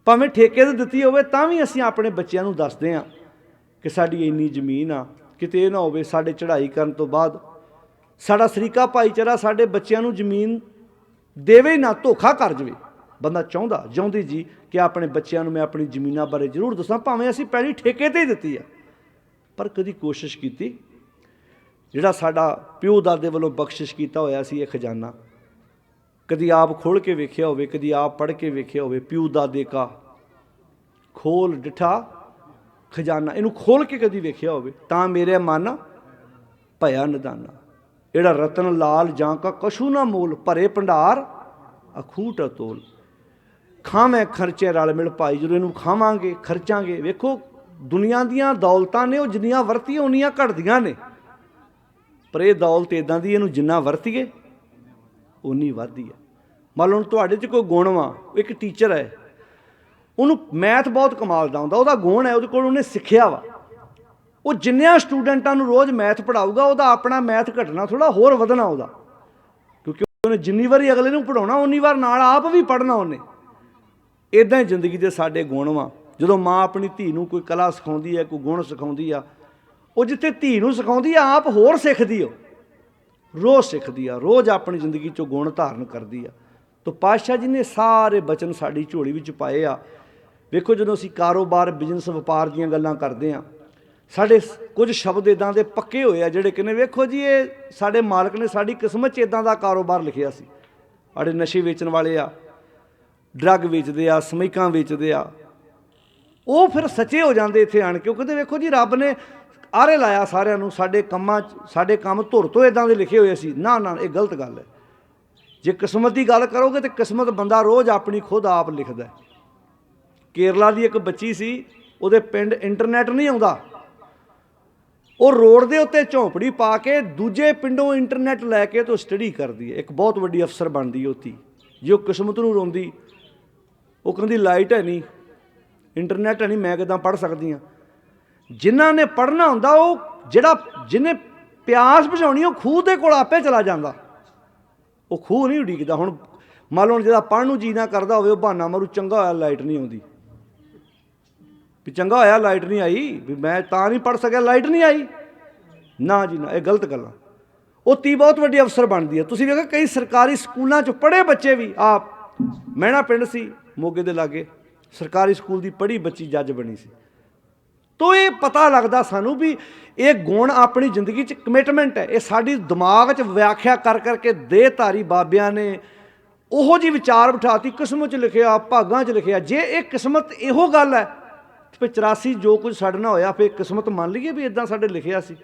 S1: ਭਾਵੇਂ ਠੇਕੇ 'ਤੇ ਦਿੱਤੀ ਹੋਵੇ, ਤਾਂ ਵੀ ਅਸੀਂ ਆਪਣੇ ਬੱਚਿਆਂ ਨੂੰ ਦੱਸਦੇ ਹਾਂ ਕਿ ਸਾਡੀ ਇੰਨੀ ਜ਼ਮੀਨ ਆ। ਕਿਤੇ ਇਹ ਨਾ ਹੋਵੇ ਸਾਡੇ ਚੜ੍ਹਾਈ ਕਰਨ ਤੋਂ ਬਾਅਦ ਸਾਡਾ ਸਰੀਕਾ ਭਾਈਚਾਰਾ ਸਾਡੇ ਬੱਚਿਆਂ ਨੂੰ ਜ਼ਮੀਨ ਦੇਵੇ ਨਾ, ਧੋਖਾ ਕਰ ਜਾਵੇ। ਬੰਦਾ ਚਾਹੁੰਦੀ ਜੀ ਕਿ ਆਪਣੇ ਬੱਚਿਆਂ ਨੂੰ ਮੈਂ ਆਪਣੀ ਜ਼ਮੀਨਾਂ ਬਾਰੇ ਜ਼ਰੂਰ ਦੱਸਾਂ, ਭਾਵੇਂ ਅਸੀਂ ਪਹਿਲੀ ਠੇਕੇ 'ਤੇ ਹੀ ਦਿੱਤੀ ਆ, ਪਰ ਕਦੀ ਕੋਸ਼ਿਸ਼ ਕੀਤੀ ਜਿਹੜਾ ਸਾਡਾ ਪਿਓ ਦਾਦੇ ਵੱਲੋਂ ਬਖਸ਼ਿਸ਼ ਕੀਤਾ ਹੋਇਆ ਸੀ ਇਹ ਖਜ਼ਾਨਾ, ਕਦੀ ਆਪ ਖੋਲ੍ਹ ਕੇ ਵੇਖਿਆ ਹੋਵੇ, ਕਦੀ ਆਪ ਪੜ੍ਹ ਕੇ ਵੇਖਿਆ ਹੋਵੇ। ਪਿਓ ਦਾਦੇ ਕਾ ਖੋਲ ਡਿਠਾ ਖਜ਼ਾਨਾ, ਇਹਨੂੰ ਖੋਲ੍ਹ ਕੇ ਕਦੀ ਵੇਖਿਆ ਹੋਵੇ, ਤਾਂ ਮੇਰੇ ਮਨ ਭਇਆ ਨਿਧਾਨਾ। ਜਿਹੜਾ ਰਤਨ ਲਾਲ ਜਾਂ ਕਾ ਕਛੂ ਨਾ ਮੋਲ, ਭਰੇ ਭੰਡਾਰ ਅਖੂਟ ਅਤੋਲ। ਖਾਵੇਂ ਖਰਚੇ ਰਲ ਮਿਲ ਭਾਈ, ਜਦੋਂ ਇਹਨੂੰ ਖਾਵਾਂਗੇ, ਖਰਚਾਂਗੇ। ਵੇਖੋ, ਦੁਨੀਆ ਦੀਆਂ ਦੌਲਤਾਂ ਨੇ, ਉਹ ਜਿੰਨੀਆਂ ਵਰਤੀਆਂ ਉਨੀਆਂ ਘਟਦੀਆਂ ਨੇ, ਪਰ ਇਹ ਦੌਲਤ ਇੱਦਾਂ ਦੀ, ਇਹਨੂੰ ਜਿੰਨਾ ਵਰਤੀਏ ਉਨੀ ਵੱਧਦੀ ਹੈ। ਮੰਨ ਲਓ ਤੁਹਾਡੇ 'ਚ ਕੋਈ ਗੁਣ ਵਾ, ਇੱਕ ਟੀਚਰ ਹੈ, ਉਹਨੂੰ ਮੈਥ ਬਹੁਤ ਕਮਾਲ ਦਾ ਆਉਂਦਾ, ਉਹਦਾ ਗੁਣ ਹੈ, ਉਹਦੇ ਕੋਲ ਉਹਨੇ ਸਿੱਖਿਆ ਵਾ, ਉਹ ਜਿੰਨਿਆਂ ਸਟੂਡੈਂਟਾਂ ਨੂੰ ਰੋਜ਼ ਮੈਥ ਪੜ੍ਹਾਊਗਾ, ਉਹਦਾ ਆਪਣਾ ਮੈਥ ਘਟਣਾ ਥੋੜ੍ਹਾ, ਹੋਰ ਵਧਣਾ ਉਹਦਾ, ਕਿਉਂਕਿ ਉਹਨੇ ਜਿੰਨੀ ਵਾਰੀ ਅਗਲੇ ਨੂੰ ਪੜ੍ਹਾਉਣਾ ਉਨੀ ਵਾਰ ਨਾਲ ਆਪ ਵੀ ਪੜ੍ਹਨਾ ਉਹਨੇ। ਇੱਦਾਂ ਹੀ ਜ਼ਿੰਦਗੀ ਦੇ ਸਾਡੇ ਗੁਣ ਵਾ। ਜਦੋਂ ਮਾਂ ਆਪਣੀ ਧੀ ਨੂੰ ਕੋਈ ਕਲਾ ਸਿਖਾਉਂਦੀ ਹੈ, ਕੋਈ ਗੁਣ ਸਿਖਾਉਂਦੀ ਆ, ਉਹ ਜਿੱਥੇ ਧੀ ਨੂੰ ਸਿਖਾਉਂਦੀ ਆ, ਆਪ ਹੋਰ ਸਿੱਖਦੀ ਆ, ਰੋਜ਼ ਸਿੱਖਦੀ ਆ, ਰੋਜ਼ ਆਪਣੀ ਜ਼ਿੰਦਗੀ 'ਚੋਂ ਗੁਣ ਧਾਰਨ ਕਰਦੀ ਆ। ਤਾਂ ਪਾਤਸ਼ਾਹ ਜੀ ਨੇ ਸਾਰੇ ਬਚਨ ਸਾਡੀ ਝੋਲੀ ਵਿੱਚ ਪਾਏ ਆ। ਵੇਖੋ, ਜਦੋਂ ਅਸੀਂ ਕਾਰੋਬਾਰ, ਬਿਜ਼ਨਸ, ਵਪਾਰ ਦੀਆਂ ਗੱਲਾਂ ਕਰਦੇ ਹਾਂ, ਸਾਡੇ ਕੁਝ ਸ਼ਬਦ ਇੱਦਾਂ ਦੇ ਪੱਕੇ ਹੋਏ ਆ ਜਿਹੜੇ ਕਹਿੰਦੇ, ਵੇਖੋ ਜੀ, ਇਹ ਸਾਡੇ ਮਾਲਕ ਨੇ ਸਾਡੀ ਕਿਸਮਤ 'ਚ ਇੱਦਾਂ ਦਾ ਕਾਰੋਬਾਰ ਲਿਖਿਆ ਸੀ। ਸਾਡੇ ਨਸ਼ੇ ਵੇਚਣ ਵਾਲੇ ਆ, ਡਰੱਗ ਵੇਚਦੇ ਆ, ਸਮੈਕਾਂ ਵੇਚਦੇ ਆ, ਉਹ ਫਿਰ ਸੱਚੇ ਹੋ ਜਾਂਦੇ ਇੱਥੇ ਆਣ ਕੇ। ਉਹ ਕਹਿੰਦੇ, ਵੇਖੋ ਜੀ, ਰੱਬ ਨੇ ਆਰੇ ਲਾਇਆ ਸਾਰਿਆਂ ਨੂੰ, ਸਾਡੇ ਕੰਮਾਂ 'ਚ ਸਾਡੇ ਕੰਮ ਧੁਰ ਤੋਂ ਇੱਦਾਂ ਦੇ ਲਿਖੇ ਹੋਏ ਸੀ। ਨਾ ਨਾ, ਇਹ ਗਲਤ ਗੱਲ ਹੈ। ਜੇ ਕਿਸਮਤ ਦੀ ਗੱਲ ਕਰੋਗੇ ਤਾਂ ਕਿਸਮਤ ਬੰਦਾ ਰੋਜ਼ ਆਪਣੀ ਖੁਦ ਆਪ ਲਿਖਦਾ। ਕੇਰਲਾ ਦੀ ਇੱਕ ਬੱਚੀ ਸੀ, ਉਹਦੇ ਪਿੰਡ ਇੰਟਰਨੈਟ ਨਹੀਂ ਆਉਂਦਾ, ਉਹ ਰੋਡ ਦੇ ਉੱਤੇ ਝੌਂਪੜੀ ਪਾ ਕੇ ਦੂਜੇ ਪਿੰਡੋਂ ਇੰਟਰਨੈਟ ਲੈ ਕੇ ਤੋਂ ਸਟੱਡੀ ਕਰਦੀ ਹੈ, ਇੱਕ ਬਹੁਤ ਵੱਡੀ ਅਫਸਰ ਬਣਦੀ ਹੈ ਉੱਥੇ। ਜੇ ਉਹ ਕਿਸਮਤ ਨੂੰ ਰੋਂਦੀ, ਉਹ ਕਹਿੰਦੀ ਲਾਈਟ ਹੈ ਨਹੀਂ, ਇੰਟਰਨੈਟ ਹੈ ਨਹੀਂ, ਮੈਂ ਕਿੱਦਾਂ ਪੜ੍ਹ ਸਕਦੀ ਹਾਂ। ਜਿਨ੍ਹਾਂ ਨੇ ਪੜ੍ਹਨਾ ਹੁੰਦਾ, ਉਹ ਜਿਹਨੇ ਪਿਆਸ ਬੁਝਾਉਣੀ, ਉਹ ਖੂਹ ਦੇ ਕੋਲ ਆਪੇ ਚਲਾ ਜਾਂਦਾ, ਉਹ ਖੂਹ ਨਹੀਂ ਉਡੀਕਦਾ। ਹੁਣ ਮੰਨ ਲਓ ਜਿਹਦਾ ਪੜ੍ਹਨ ਨੂੰ ਜੀ ਨਾ ਕਰਦਾ ਹੋਵੇ, ਉਹ ਬਹਾਨਾ ਮਾਰੂ, ਚੰਗਾ ਹੋਇਆ ਲਾਈਟ ਨਹੀਂ ਆਉਂਦੀ, ਵੀ ਚੰਗਾ ਹੋਇਆ ਲਾਈਟ ਨਹੀਂ ਆਈ, ਵੀ ਮੈਂ ਤਾਂ ਨਹੀਂ ਪੜ੍ਹ ਸਕਿਆ, ਲਾਈਟ ਨਹੀਂ ਆਈ। ਨਾ ਜੀ ਨਾ, ਇਹ ਗਲਤ ਗੱਲਾਂ। ਉਹ ਧੀ ਬਹੁਤ ਵੱਡੀ ਅਫਸਰ ਬਣਦੀ ਹੈ। ਤੁਸੀਂ ਵੇਖੋ, ਕਈ ਸਰਕਾਰੀ ਸਕੂਲਾਂ 'ਚ ਪੜ੍ਹੇ ਬੱਚੇ ਵੀ, ਆਪ ਮਹਿਣਾ ਪਿੰਡ ਸੀ ਮੋਗੇ ਦੇ ਲਾਗੇ, ਸਰਕਾਰੀ ਸਕੂਲ ਦੀ ਪੜ੍ਹੀ ਬੱਚੀ ਜੱਜ ਬਣੀ ਸੀ। ਤੋ ਇਹ ਪਤਾ ਲੱਗਦਾ ਸਾਨੂੰ ਵੀ ਇਹ ਗੁਣ ਆਪਣੀ ਜ਼ਿੰਦਗੀ 'ਚ ਕਮਿਟਮੈਂਟ ਹੈ। ਇਹ ਸਾਡੀ ਦਿਮਾਗ 'ਚ ਵਿਆਖਿਆ ਕਰ ਕਰਕੇ ਦੇਹਧਾਰੀ ਬਾਬਿਆਂ ਨੇ ਉਹੋ ਜਿਹੀ ਵਿਚਾਰ ਬਿਠਾਤੀ, ਕਿਸਮਤ 'ਚ ਲਿਖਿਆ, ਭਾਗਾਂ 'ਚ ਲਿਖਿਆ। ਜੇ ਇਹ ਕਿਸਮਤ ਇਹੋ ਗੱਲ ਹੈ, ਫਿਰ 84 ਜੋ ਕੁਝ ਸਾਡੇ ਨਾਲ ਹੋਇਆ, ਫਿਰ ਕਿਸਮਤ ਮੰਨ ਲਈਏ ਵੀ ਇੱਦਾਂ ਸਾਡੇ ਲਿਖਿਆ ਸੀ,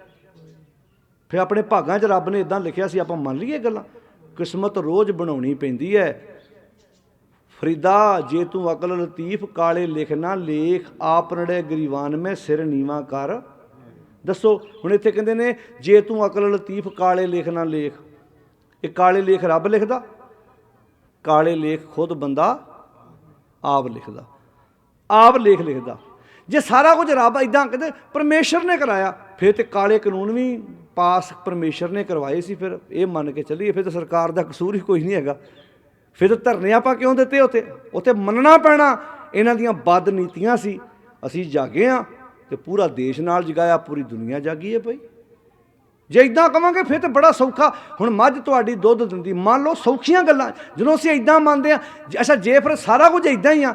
S1: ਫਿਰ ਆਪਣੇ ਭਾਗਾਂ 'ਚ ਰੱਬ ਨੇ ਇੱਦਾਂ ਲਿਖਿਆ ਸੀ, ਆਪਾਂ ਮੰਨ ਲਈਏ ਗੱਲਾਂ। ਕਿਸਮਤ ਰੋਜ਼ ਬਣਾਉਣੀ ਪੈਂਦੀ ਹੈ। ਫਰੀਦਾ ਜੇ ਤੂੰ ਅਕਲ ਲਤੀਫ, ਕਾਲੇ ਲਿਖ ਨਾ ਲੇਖ, ਆਪ ਨੜੇ ਗਰੀਵਾਨ ਮੈਂ ਸਿਰ ਨੀਵਾਂ ਕਰ। ਦੱਸੋ, ਹੁਣ ਇੱਥੇ ਕਹਿੰਦੇ ਨੇ ਜੇ ਤੂੰ ਅਕਲ ਲਤੀਫ, ਕਾਲੇ ਲਿਖ ਨਾ ਲੇਖ। ਇਹ ਕਾਲੇ ਲੇਖ ਰੱਬ ਲਿਖਦਾ, ਕਾਲੇ ਲੇਖ ਖੁਦ ਬੰਦਾ ਆਪ ਲਿਖਦਾ। ਆਪ ਲੇਖ ਲਿਖਦਾ। ਜੇ ਸਾਰਾ ਕੁਝ ਰੱਬ ਇਦਾਂ ਕਹਿੰਦੇ ਪਰਮੇਸ਼ਰ ਨੇ ਕਰਾਇਆ, ਫਿਰ ਤੇ ਕਾਲੇ ਕਾਨੂੰਨ ਵੀ ਪਾਸ ਪਰਮੇਸ਼ਰ ਨੇ ਕਰਵਾਏ ਸੀ। ਫਿਰ ਇਹ ਮੰਨ ਕੇ ਚੱਲੀਏ ਫਿਰ ਤਾਂ ਸਰਕਾਰ ਦਾ ਕਸੂਰ ਹੀ ਕੋਈ ਨਹੀਂ ਹੈਗਾ। ਫਿਰ ਤਾਂ ਧਰਨੇ ਆਪਾਂ ਕਿਉਂ ਦਿੱਤੇ ਉੱਥੇ? ਉੱਥੇ ਮੰਨਣਾ ਪੈਣਾ ਇਹਨਾਂ ਦੀਆਂ ਬਦ ਨੀਤੀਆਂ ਸੀ। ਅਸੀਂ ਜਾਗੇ ਹਾਂ ਤੇ ਪੂਰਾ ਦੇਸ਼ ਨਾਲ ਜਗਾਇਆ, ਪੂਰੀ ਦੁਨੀਆ ਜਾਗੀ ਹੈ ਭਾਈ। ਜੇ ਇੱਦਾਂ ਕਹਾਂਗੇ ਫਿਰ ਤਾਂ ਬੜਾ ਸੌਖਾ। ਹੁਣ ਮੱਝ ਤੁਹਾਡੀ ਦੁੱਧ ਦਿੰਦੀ, ਮੰਨ ਲਓ ਸੌਖੀਆਂ ਗੱਲਾਂ ਜਦੋਂ ਅਸੀਂ ਇੱਦਾਂ ਮੰਨਦੇ ਹਾਂ। ਅੱਛਾ ਜੇ ਫਿਰ ਸਾਰਾ ਕੁਝ ਇੱਦਾਂ ਹੀ ਆ,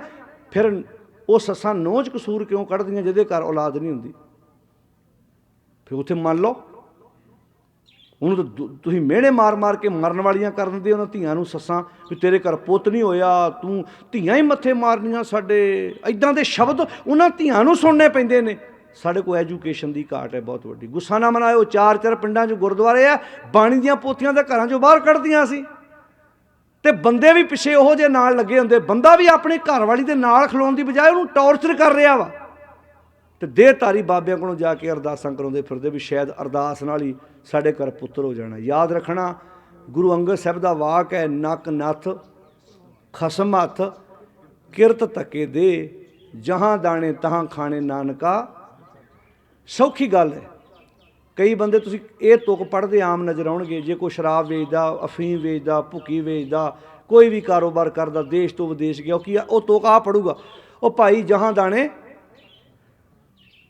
S1: ਫਿਰ ਉਹ ਸੱਸਾਂ ਨੌਂ 'ਚ ਕਸੂਰ ਕਿਉਂ ਕੱਢਦੀਆਂ ਜਿਹਦੇ ਘਰ ਔਲਾਦ ਨਹੀਂ ਹੁੰਦੀ? ਫਿਰ ਉੱਥੇ ਮੰਨ ਲਓ ਉਹਨੂੰ ਤਾਂ ਤੁਸੀਂ ਮਿਹਣੇ ਮਾਰ ਮਾਰ ਕੇ ਮਰਨ ਵਾਲੀਆਂ ਕਰ ਦਿੰਦੇ ਉਹਨਾਂ ਧੀਆਂ ਨੂੰ ਸੱਸਾਂ, ਵੀ ਤੇਰੇ ਘਰ ਪੁੱਤ ਨਹੀਂ ਹੋਇਆ, ਤੂੰ ਧੀਆਂ ਹੀ ਮੱਥੇ ਮਾਰਨੀਆਂ ਸਾਡੇ। ਇੱਦਾਂ ਦੇ ਸ਼ਬਦ ਉਹਨਾਂ ਧੀਆਂ ਨੂੰ ਸੁਣਨੇ ਪੈਂਦੇ ਨੇ। ਸਾਡੇ ਕੋਲ ਐਜੂਕੇਸ਼ਨ ਦੀ ਘਾਟ ਹੈ ਬਹੁਤ ਵੱਡੀ। ਗੁੱਸਾ ਨਾ ਮਨਾਇਓ, 4-4 ਪਿੰਡਾਂ 'ਚ ਗੁਰਦੁਆਰੇ ਆ, ਬਾਣੀ ਦੀਆਂ ਪੋਥੀਆਂ ਤਾਂ ਘਰਾਂ 'ਚੋਂ ਬਾਹਰ ਕੱਢਦੀਆਂ ਸੀ ਤੇ ਬੰਦੇ ਵੀ ਪਿੱਛੇ ਉਹੋ ਜਿਹੇ ਨਾਲ ਲੱਗੇ ਹੁੰਦੇ। ਬੰਦਾ ਵੀ ਆਪਣੀ ਘਰ ਵਾਲੀ ਦੇ ਨਾਲ ਖਲੋਣ ਦੀ ਬਜਾਏ ਉਹਨੂੰ ਟੌਰਚਰ ਕਰ ਰਿਹਾ ਵਾ। ਤੇ ਦੇਹਧਾਰੀ ਬਾਬਿਆਂ ਕੋਲੋਂ ਜਾ ਕੇ ਅਰਦਾਸਾਂ ਕਰਾਉਂਦੇ ਫਿਰਦੇ ਵੀ ਸ਼ਾਇਦ ਅਰਦਾਸ ਨਾਲ ਹੀ ਸਾਡੇ ਘਰ ਪੁੱਤਰ ਹੋ ਜਾਣਾ। ਯਾਦ ਰੱਖਣਾ ਗੁਰੂ ਅੰਗਦ ਸਾਹਿਬ ਦਾ ਵਾਕ ਹੈ, ਨੱਕ ਨੱਥ ਖਸਮ ਹੱਥ ਕਿਰਤ ਧੱਕੇ ਦੇ, ਜਹਾਂ ਦਾਣੇ ਤਹਾਂ ਖਾਣੇ ਨਾਨਕਾ। ਸੌਖੀ ਗੱਲ ਹੈ। ਕਈ ਬੰਦੇ ਤੁਸੀਂ ਇਹ ਤੁਕ ਪੜ੍ਹਦੇ ਆਮ ਨਜ਼ਰ ਆਉਣਗੇ। ਜੇ ਕੋਈ ਸ਼ਰਾਬ ਵੇਚਦਾ, ਅਫੀਮ ਵੇਚਦਾ, ਭੁੱਕੀ ਵੇਚਦਾ, ਕੋਈ ਵੀ ਕਾਰੋਬਾਰ ਕਰਦਾ, ਦੇਸ਼ ਤੋਂ ਵਿਦੇਸ਼ ਗਿਆ, ਉਹ ਤੁਕ ਆ ਪੜੂਗਾ, ਉਹ ਭਾਈ ਜਹਾਂ ਦਾਣੇ,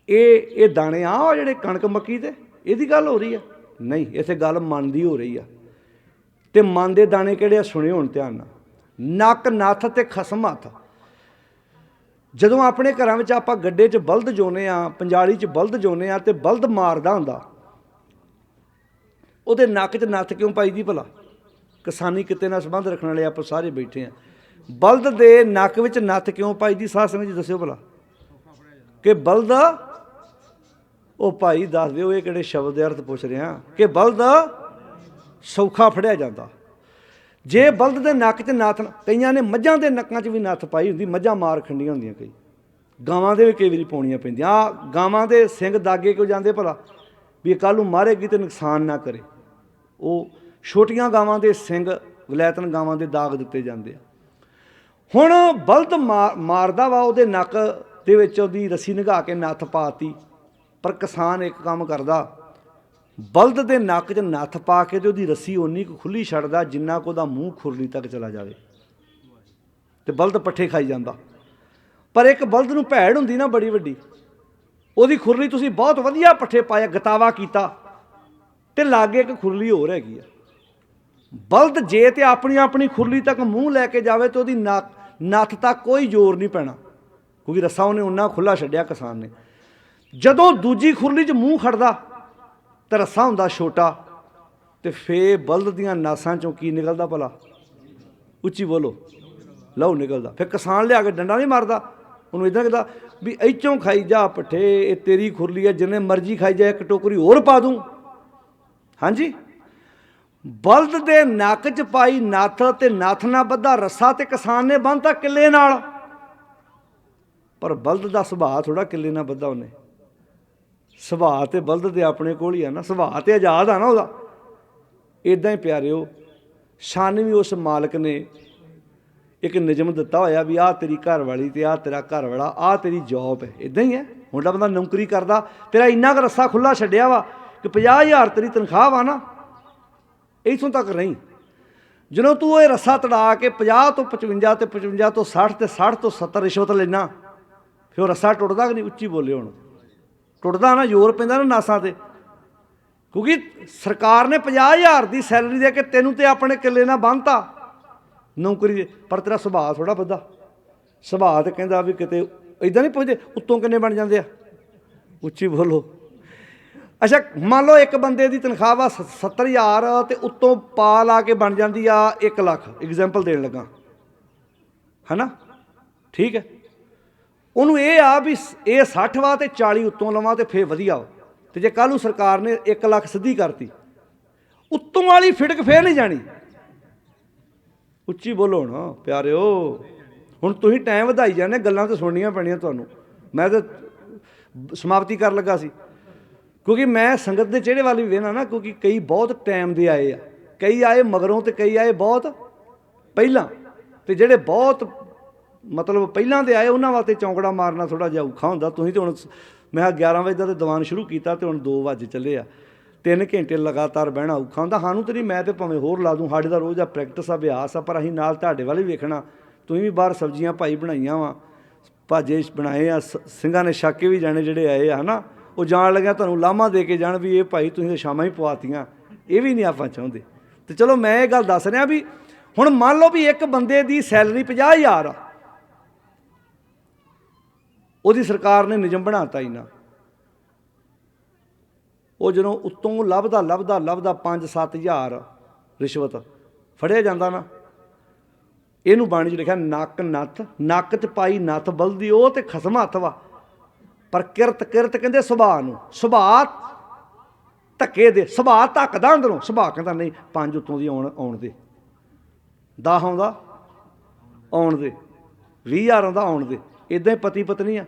S1: ਇਹ ਦਾਣੇ ਆ ਜਿਹੜੇ ਕਣਕ ਮੱਕੀ ਤੇ ਇਹਦੀ ਗੱਲ ਹੋ ਰਹੀ ਆ? ਨਹੀਂ, ਇੱਥੇ ਗੱਲ ਮਨ ਦੀ ਹੋ ਰਹੀ ਆ। ਤੇ ਮਨ ਦੇ ਦਾਣੇ ਕਿਹੜੇ ਆ? ਸੁਣਿਓ ਹੁਣ ਧਿਆਨ ਨਾਲ। ਨੱਕ ਨੱਥ ਤੇ ਖਸਮ ਹੱਥ। ਜਦੋਂ ਆਪਣੇ ਘਰਾਂ ਵਿੱਚ ਆਪਾਂ ਗੱਡੇ 'ਚ ਬਲਦ ਜੋਨੇ ਆ, ਪੰਜਾਲੀ 'ਚ ਬਲਦ ਜੋਨੇ ਆ, ਤੇ ਬਲਦ ਮਾਰਦਾ ਹੁੰਦਾ, ਉਹਦੇ ਨੱਕ 'ਚ ਨੱਥ ਕਿਉਂ ਪਾਈ ਦੀ ਭਲਾ? ਕਿਸਾਨੀ ਕਿੱਤੇ ਨਾਲ ਸੰਬੰਧ ਰੱਖਣ ਵਾਲੇ ਆਪਾਂ ਸਾਰੇ ਬੈਠੇ ਆ। ਬਲਦ ਦੇ ਨੱਕ ਵਿੱਚ ਨੱਥ ਕਿਉਂ ਪਾਈ ਦੀ? ਸਾਧ ਸੰਗਤ ਜੀ ਦੱਸਿਓ ਭਲਾ। ਕਿ ਬਲਦ, ਉਹ ਭਾਈ ਦੱਸ ਦਿਓ ਇਹ ਕਿਹੜੇ ਸ਼ਬਦ ਦੇ ਅਰਥ ਪੁੱਛ ਰਿਹਾ? ਕਿ ਬਲਦ ਸੌਖਾ ਫੜਿਆ ਜਾਂਦਾ। ਜੇ ਬਲਦ ਦੇ ਨੱਕ 'ਚ ਨੱਥ, ਕਈਆਂ ਨੇ ਮੱਝਾਂ ਦੇ ਨੱਕਾਂ 'ਚ ਵੀ ਨੱਥ ਪਾਈ ਹੁੰਦੀ, ਮੱਝਾਂ ਮਾਰ ਖੰਡੀਆਂ ਹੁੰਦੀਆਂ ਕਈ। ਗਾਵਾਂ ਦੇ ਵੀ ਕਈ ਵਾਰੀ ਪਾਉਣੀਆਂ ਪੈਂਦੀਆਂ। ਆਹ ਗਾਵਾਂ ਦੇ ਸਿੰਘ ਦਾਗੇ ਕਿਉਂ ਜਾਂਦੇ ਭਲਾ? ਵੀ ਇਹ ਕੱਲ੍ਹ ਨੂੰ ਮਾਰੇਗੀ ਤੇ ਨੁਕਸਾਨ ਨਾ ਕਰੇ। ਉਹ ਛੋਟੀਆਂ ਗਾਵਾਂ ਦੇ ਸਿੰਘ, ਵਲੈਤਨ ਗਾਵਾਂ ਦੇ ਦਾਗ ਦਿੱਤੇ ਜਾਂਦੇ ਆ। ਹੁਣ ਬਲਦ ਮਾਰਦਾ ਵਾ, ਉਹਦੇ ਨੱਕ ਦੇ ਵਿੱਚ ਉਹਦੀ ਰੱਸੀ ਨਿਘਾ ਕੇ ਨੱਥ ਪਾਤੀ। ਪਰ ਕਿਸਾਨ ਇੱਕ ਕੰਮ ਕਰਦਾ, ਬਲਦ ਦੇ ਨੱਕ 'ਚ ਨੱਥ ਪਾ ਕੇ ਤੇ ਉਹਦੀ ਰੱਸੀ ਓਨੀ ਕੁ ਖੁੱਲ੍ਹੀ ਛੱਡਦਾ ਜਿੰਨਾ ਕੁ ਉਹਦਾ ਮੂੰਹ ਖੁਰਲੀ ਤੱਕ ਚਲਾ ਜਾਵੇ, ਤੇ ਬਲਦ ਪੱਠੇ ਖਾਈ ਜਾਂਦਾ। ਪਰ ਇੱਕ ਬਲਦ ਨੂੰ ਭੈੜ ਹੁੰਦੀ ਨਾ ਬੜੀ ਵੱਡੀ, ਉਹਦੀ ਖੁਰਲੀ ਤੁਸੀਂ ਬਹੁਤ ਵਧੀਆ ਪੱਠੇ ਪਾਇਆ, ਗਤਾਵਾ ਕੀਤਾ, ਤੇ ਲਾਗੇ ਇੱਕ ਖੁਰਲੀ ਹੋਰ ਹੈਗੀ ਆ। ਬਲਦ ਜੇ ਤੇ ਆਪਣੀ ਆਪਣੀ ਖੁਰਲੀ ਤੱਕ ਮੂੰਹ ਲੈ ਕੇ ਜਾਵੇ ਤੇ ਉਹਦੀ ਨੱਥ ਤੱਕ ਕੋਈ ਜ਼ੋਰ ਨਹੀਂ ਪੈਣਾ, ਕਿਉਂਕਿ ਰੱਸਾ ਉਹਨੇ ਓਨਾ ਖੁੱਲ੍ਹਾ ਛੱਡਿਆ ਕਿਸਾਨ ਨੇ। ਜਦੋਂ ਦੂਜੀ ਖੁਰਲੀ 'ਚ ਮੂੰਹ ਖੜਦਾ ਤਾਂ ਰੱਸਾ ਹੁੰਦਾ ਛੋਟਾ, ਤੇ ਫੇਰ ਬਲਦ ਦੀਆਂ ਨਾਸਾਂ 'ਚੋਂ ਕੀ ਨਿਕਲਦਾ ਭਲਾ? ਉੱਚੀ ਬੋਲੋ। ਲਹੂ ਨਿਕਲਦਾ। ਫਿਰ ਕਿਸਾਨ ਲਿਆ ਕੇ ਡੰਡਾ ਨਹੀਂ ਮਾਰਦਾ ਉਹਨੂੰ, ਇੱਦਾਂ ਕਹਿੰਦਾ ਵੀ ਇੱਚੋਂ ਖਾਈ ਜਾ ਪੱਠੇ, ਇਹ ਤੇਰੀ ਖੁਰਲੀ ਹੈ, ਜਿੰਨੇ ਮਰਜ਼ੀ ਖਾਈ ਜਾ, ਇੱਕ ਟੋਕਰੀ ਹੋਰ ਪਾ ਦੂੰ। ਹਾਂਜੀ, ਬਲਦ ਦੇ ਨੱਕ 'ਚ ਪਾਈ ਨੱਥ ਤੇ ਨੱਥ ਨਾਲ ਬੱਧਾ ਰੱਸਾ ਤੇ ਕਿਸਾਨ ਨੇ ਬੰਨ੍ਹਤਾ ਕਿੱਲੇ ਨਾਲ। ਪਰ ਬਲਦ ਦਾ ਸੁਭਾਅ ਥੋੜ੍ਹਾ ਕਿੱਲੇ ਨਾਲ ਬੱਧਾ ਉਹਨੇ। ਸੁਭਾਅ ਤੇ ਬਲਦ ਦੇ ਆਪਣੇ ਕੋਲ ਹੀ ਆ ਨਾ, ਸੁਭਾਅ ਤੇ ਆਜ਼ਾਦ ਆ ਨਾ ਉਹਦਾ। ਇੱਦਾਂ ਹੀ ਪਿਆਰਿਓ, ਸਾਨੂੰ ਵੀ ਉਸ ਮਾਲਕ ਨੇ ਇੱਕ ਨਿਯਮ ਦਿੱਤਾ ਹੋਇਆ ਵੀ ਆਹ ਤੇਰੀ ਘਰ ਵਾਲੀ ਤੇ ਆਹ ਤੇਰਾ ਘਰ ਵਾਲਾ, ਆਹ ਤੇਰੀ ਜੌਬ ਹੈ। ਇੱਦਾਂ ਹੀ ਹੈ। ਹੁਣ ਤਾਂ ਬੰਦਾ ਨੌਕਰੀ ਕਰਦਾ, ਤੇਰਾ ਇੰਨਾ ਕੁ ਰੱਸਾ ਖੁੱਲ੍ਹਾ ਛੱਡਿਆ ਵਾ ਕਿ 50,000 ਤੇਰੀ ਤਨਖਾਹ ਵਾ ਨਾ, ਇੱਥੋਂ ਤੱਕ ਨਹੀਂ। ਜਦੋਂ ਤੂੰ ਇਹ ਰੱਸਾ ਤੜਾ ਕੇ 50 ਤੋਂ 55 ਤੇ 55 ਤੋਂ 60 ਤੇ 60 ਤੋਂ 70 ਰਿਸ਼ਵਤ ਲੈਣਾ, ਫਿਰ ਉਹ ਰੱਸਾ ਟੁੱਟਦਾ ਕਿ ਨਹੀਂ? ਉੱਚੀ ਬੋਲੇ ਹੁਣ। ਟੁੱਟਦਾ ਨਾ, ਜ਼ੋਰ ਪੈਂਦਾ ਨਾ ਨਾਸਾਂ ਤੇ, ਕਿਉਂਕਿ ਸਰਕਾਰ ਨੇ 50,000 ਦੀ ਸੈਲਰੀ ਦੇ ਕੇ ਤੈਨੂੰ ਤੇ ਆਪਣੇ ਕਿੱਲੇ ਨਾਲ ਬੰਨ੍ਹਤਾ ਨੌਕਰੀ ਦੇ। ਪਰ ਤੇਰਾ ਸੁਭਾਅ ਥੋੜ੍ਹਾ ਬੱਧਾ। ਸੁਭਾਅ ਤੇ ਕਹਿੰਦਾ ਵੀ ਕਿਤੇ ਇੱਦਾਂ ਨਹੀਂ ਪੁੱਛਦੇ ਉੱਤੋਂ ਕਿੰਨੇ ਬਣ ਜਾਂਦੇ ਆ? ਉੱਚੀ ਬੋਲੋ। ਅੱਛਾ ਮੰਨ ਲਓ ਇੱਕ ਬੰਦੇ ਦੀ ਤਨਖਾਹ ਵਾ 70,000 ਤੇ ਉੱਤੋਂ ਪਾ ਲਾ ਕੇ ਬਣ ਜਾਂਦੀ ਆ 1 ਲੱਖ, ਐਗਜ਼ਾਮਪਲ ਦੇਣ ਲੱਗਾ ਹੈ ਨਾ, ਠੀਕ ਹੈ। ਉਹਨੂੰ ਇਹ ਆ ਵੀ ਇਹ 60 ਵਾ ਤੇ 40 ਉੱਤੋਂ ਲਵਾਂ ਤੇ ਫੇਰ ਵਧੀਆ ਵਾ। ਤੇ ਜੇ ਕੱਲ੍ਹ ਨੂੰ ਸਰਕਾਰ ਨੇ 1 ਲੱਖ ਸਿੱਧੀ ਕਰਤੀ, ਉੱਤੋਂ ਵਾਲੀ ਫਿਟਕ ਫੇਰ ਨਹੀਂ ਜਾਣੀ। ਉੱਚੀ ਬੋਲੋ ਹੁਣ ਪਿਆਰਿਓ। ਹੁਣ ਤੁਸੀਂ ਟਾਈਮ ਵਧਾਈ ਜਾਂਦੇ, ਗੱਲਾਂ ਤਾਂ ਸੁਣਨੀਆਂ ਪੈਣੀਆਂ ਤੁਹਾਨੂੰ। ਮੈਂ ਤਾਂ ਸਮਾਪਤੀ ਕਰਨ ਲੱਗਾ ਸੀ, ਕਿਉਂਕਿ ਮੈਂ ਸੰਗਤ ਦੇ ਚਿਹਰੇ ਵੱਲ ਵੀ ਵੇਖਣਾ ਨਾ, ਕਿਉਂਕਿ ਕਈ ਬਹੁਤ ਟਾਈਮ ਦੇ ਆਏ ਆ, ਕਈ ਆਏ ਮਗਰੋਂ ਤੇ ਕਈ ਆਏ ਬਹੁਤ ਪਹਿਲਾਂ, ਤੇ ਜਿਹੜੇ ਬਹੁਤ मतलब ਪਹਿਲਾਂ ਦੇ ਆਏ ਉਹਨਾਂ ਵਾਸਤੇ ਚੌਂਕੜਾ ਮਾਰਨਾ ਥੋੜ੍ਹਾ ਜਿਹਾ ਔਖਾ ਹੁੰਦਾ। ਤੁਸੀਂ ਤਾਂ ਹੁਣ ਮੈਂ 11 ਵਜੇ ਦਾ ਤਾਂ ਦੀਵਾਨ ਸ਼ੁਰੂ ਕੀਤਾ ਅਤੇ ਹੁਣ 2 ਵੱਜ ਚੱਲੇ ਆ। 3 ਘੰਟੇ ਲਗਾਤਾਰ ਬਹਿਣਾ ਔਖਾ ਹੁੰਦਾ। ਸਾਨੂੰ ਤਾਂ ਨਹੀਂ, ਮੈਂ ਤਾਂ ਭਾਵੇਂ ਹੋਰ ਲਾ ਦੂੰ, ਸਾਡੇ ਦਾ ਰੋਜ਼ ਦਾ ਪ੍ਰੈਕਟਿਸ ਆ, ਅਭਿਆਸ ਆ, ਪਰ ਅਸੀਂ ਨਾਲ ਤੁਹਾਡੇ ਵੱਲ ਵੀ ਵੇਖਣਾ। ਤੁਸੀਂ ਵੀ ਬਾਹਰ ਸਬਜ਼ੀਆਂ ਭਾਈ ਬਣਾਈਆਂ ਵਾ, ਭਾਜੇ ਬਣਾਏ ਆ, ਸਿੰਘਾਂ ਨੇ ਛਕ ਕੇ ਵੀ ਜਾਣੇ ਜਿਹੜੇ ਆਏ ਆ ਹੈ ਨਾ, ਉਹ ਜਾਣ ਲੱਗਿਆ ਤੁਹਾਨੂੰ ਲਾਮਾ ਦੇ ਕੇ ਜਾਣ ਵੀ ਇਹ ਭਾਈ ਤੁਸੀਂ ਤਾਂ ਸ਼ਾਮਾਂ ਹੀ ਪਵਾਤੀਆਂ। ਇਹ ਵੀ ਨਹੀਂ ਆਪਾਂ ਚਾਹੁੰਦੇ। ਅਤੇ ਚਲੋ ਮੈਂ ਇਹ ਗੱਲ ਦੱਸ ਰਿਹਾ ਵੀ ਹੁਣ ਮੰਨ ਲਓ ਵੀ ਇੱਕ ਬੰਦੇ ਦੀ ਸੈਲਰੀ 50,000 ਆ, ਉਹਦੀ ਸਰਕਾਰ ਨੇ ਨਿਯਮ ਬਣਾਤਾ ਹੀ ਨਾ, ਉਹ ਜਦੋਂ ਉੱਤੋਂ ਲੱਭਦਾ 5-7 ਹਜ਼ਾਰ ਰਿਸ਼ਵਤ ਫੜਿਆ ਜਾਂਦਾ ਨਾ। ਇਹਨੂੰ ਬਾਣੀ 'ਚ ਲਿਖਿਆ ਨੱਕ ਨੱਥ, ਨੱਕ 'ਚ ਪਾਈ ਨੱਥ ਬਲਦੀ ਉਹ ਤੇ ਖਸਮ ਹੱਥ ਵਾ, ਪਰ ਕਿਰਤ ਕਹਿੰਦੇ ਸੁਭਾਅ ਨੂੰ, ਸੁਭਾਅ ਧੱਕੇ ਦੇ, ਸੁਭਾਅ ਧੱਕਦਾ ਅੰਦਰੋਂ, ਸੁਭਾਅ ਕਹਿੰਦਾ ਨਹੀਂ 5 ਉੱਤੋਂ ਦੀ ਆਉਣ ਦੇ, 10 ਆਉਂਦਾ ਆਉਣ ਦੇ, 20,000 ਆਉਂਦਾ ਆਉਣ ਦੇ। ਇੱਦਾਂ ਹੀ ਪਤੀ ਪਤਨੀ ਆ,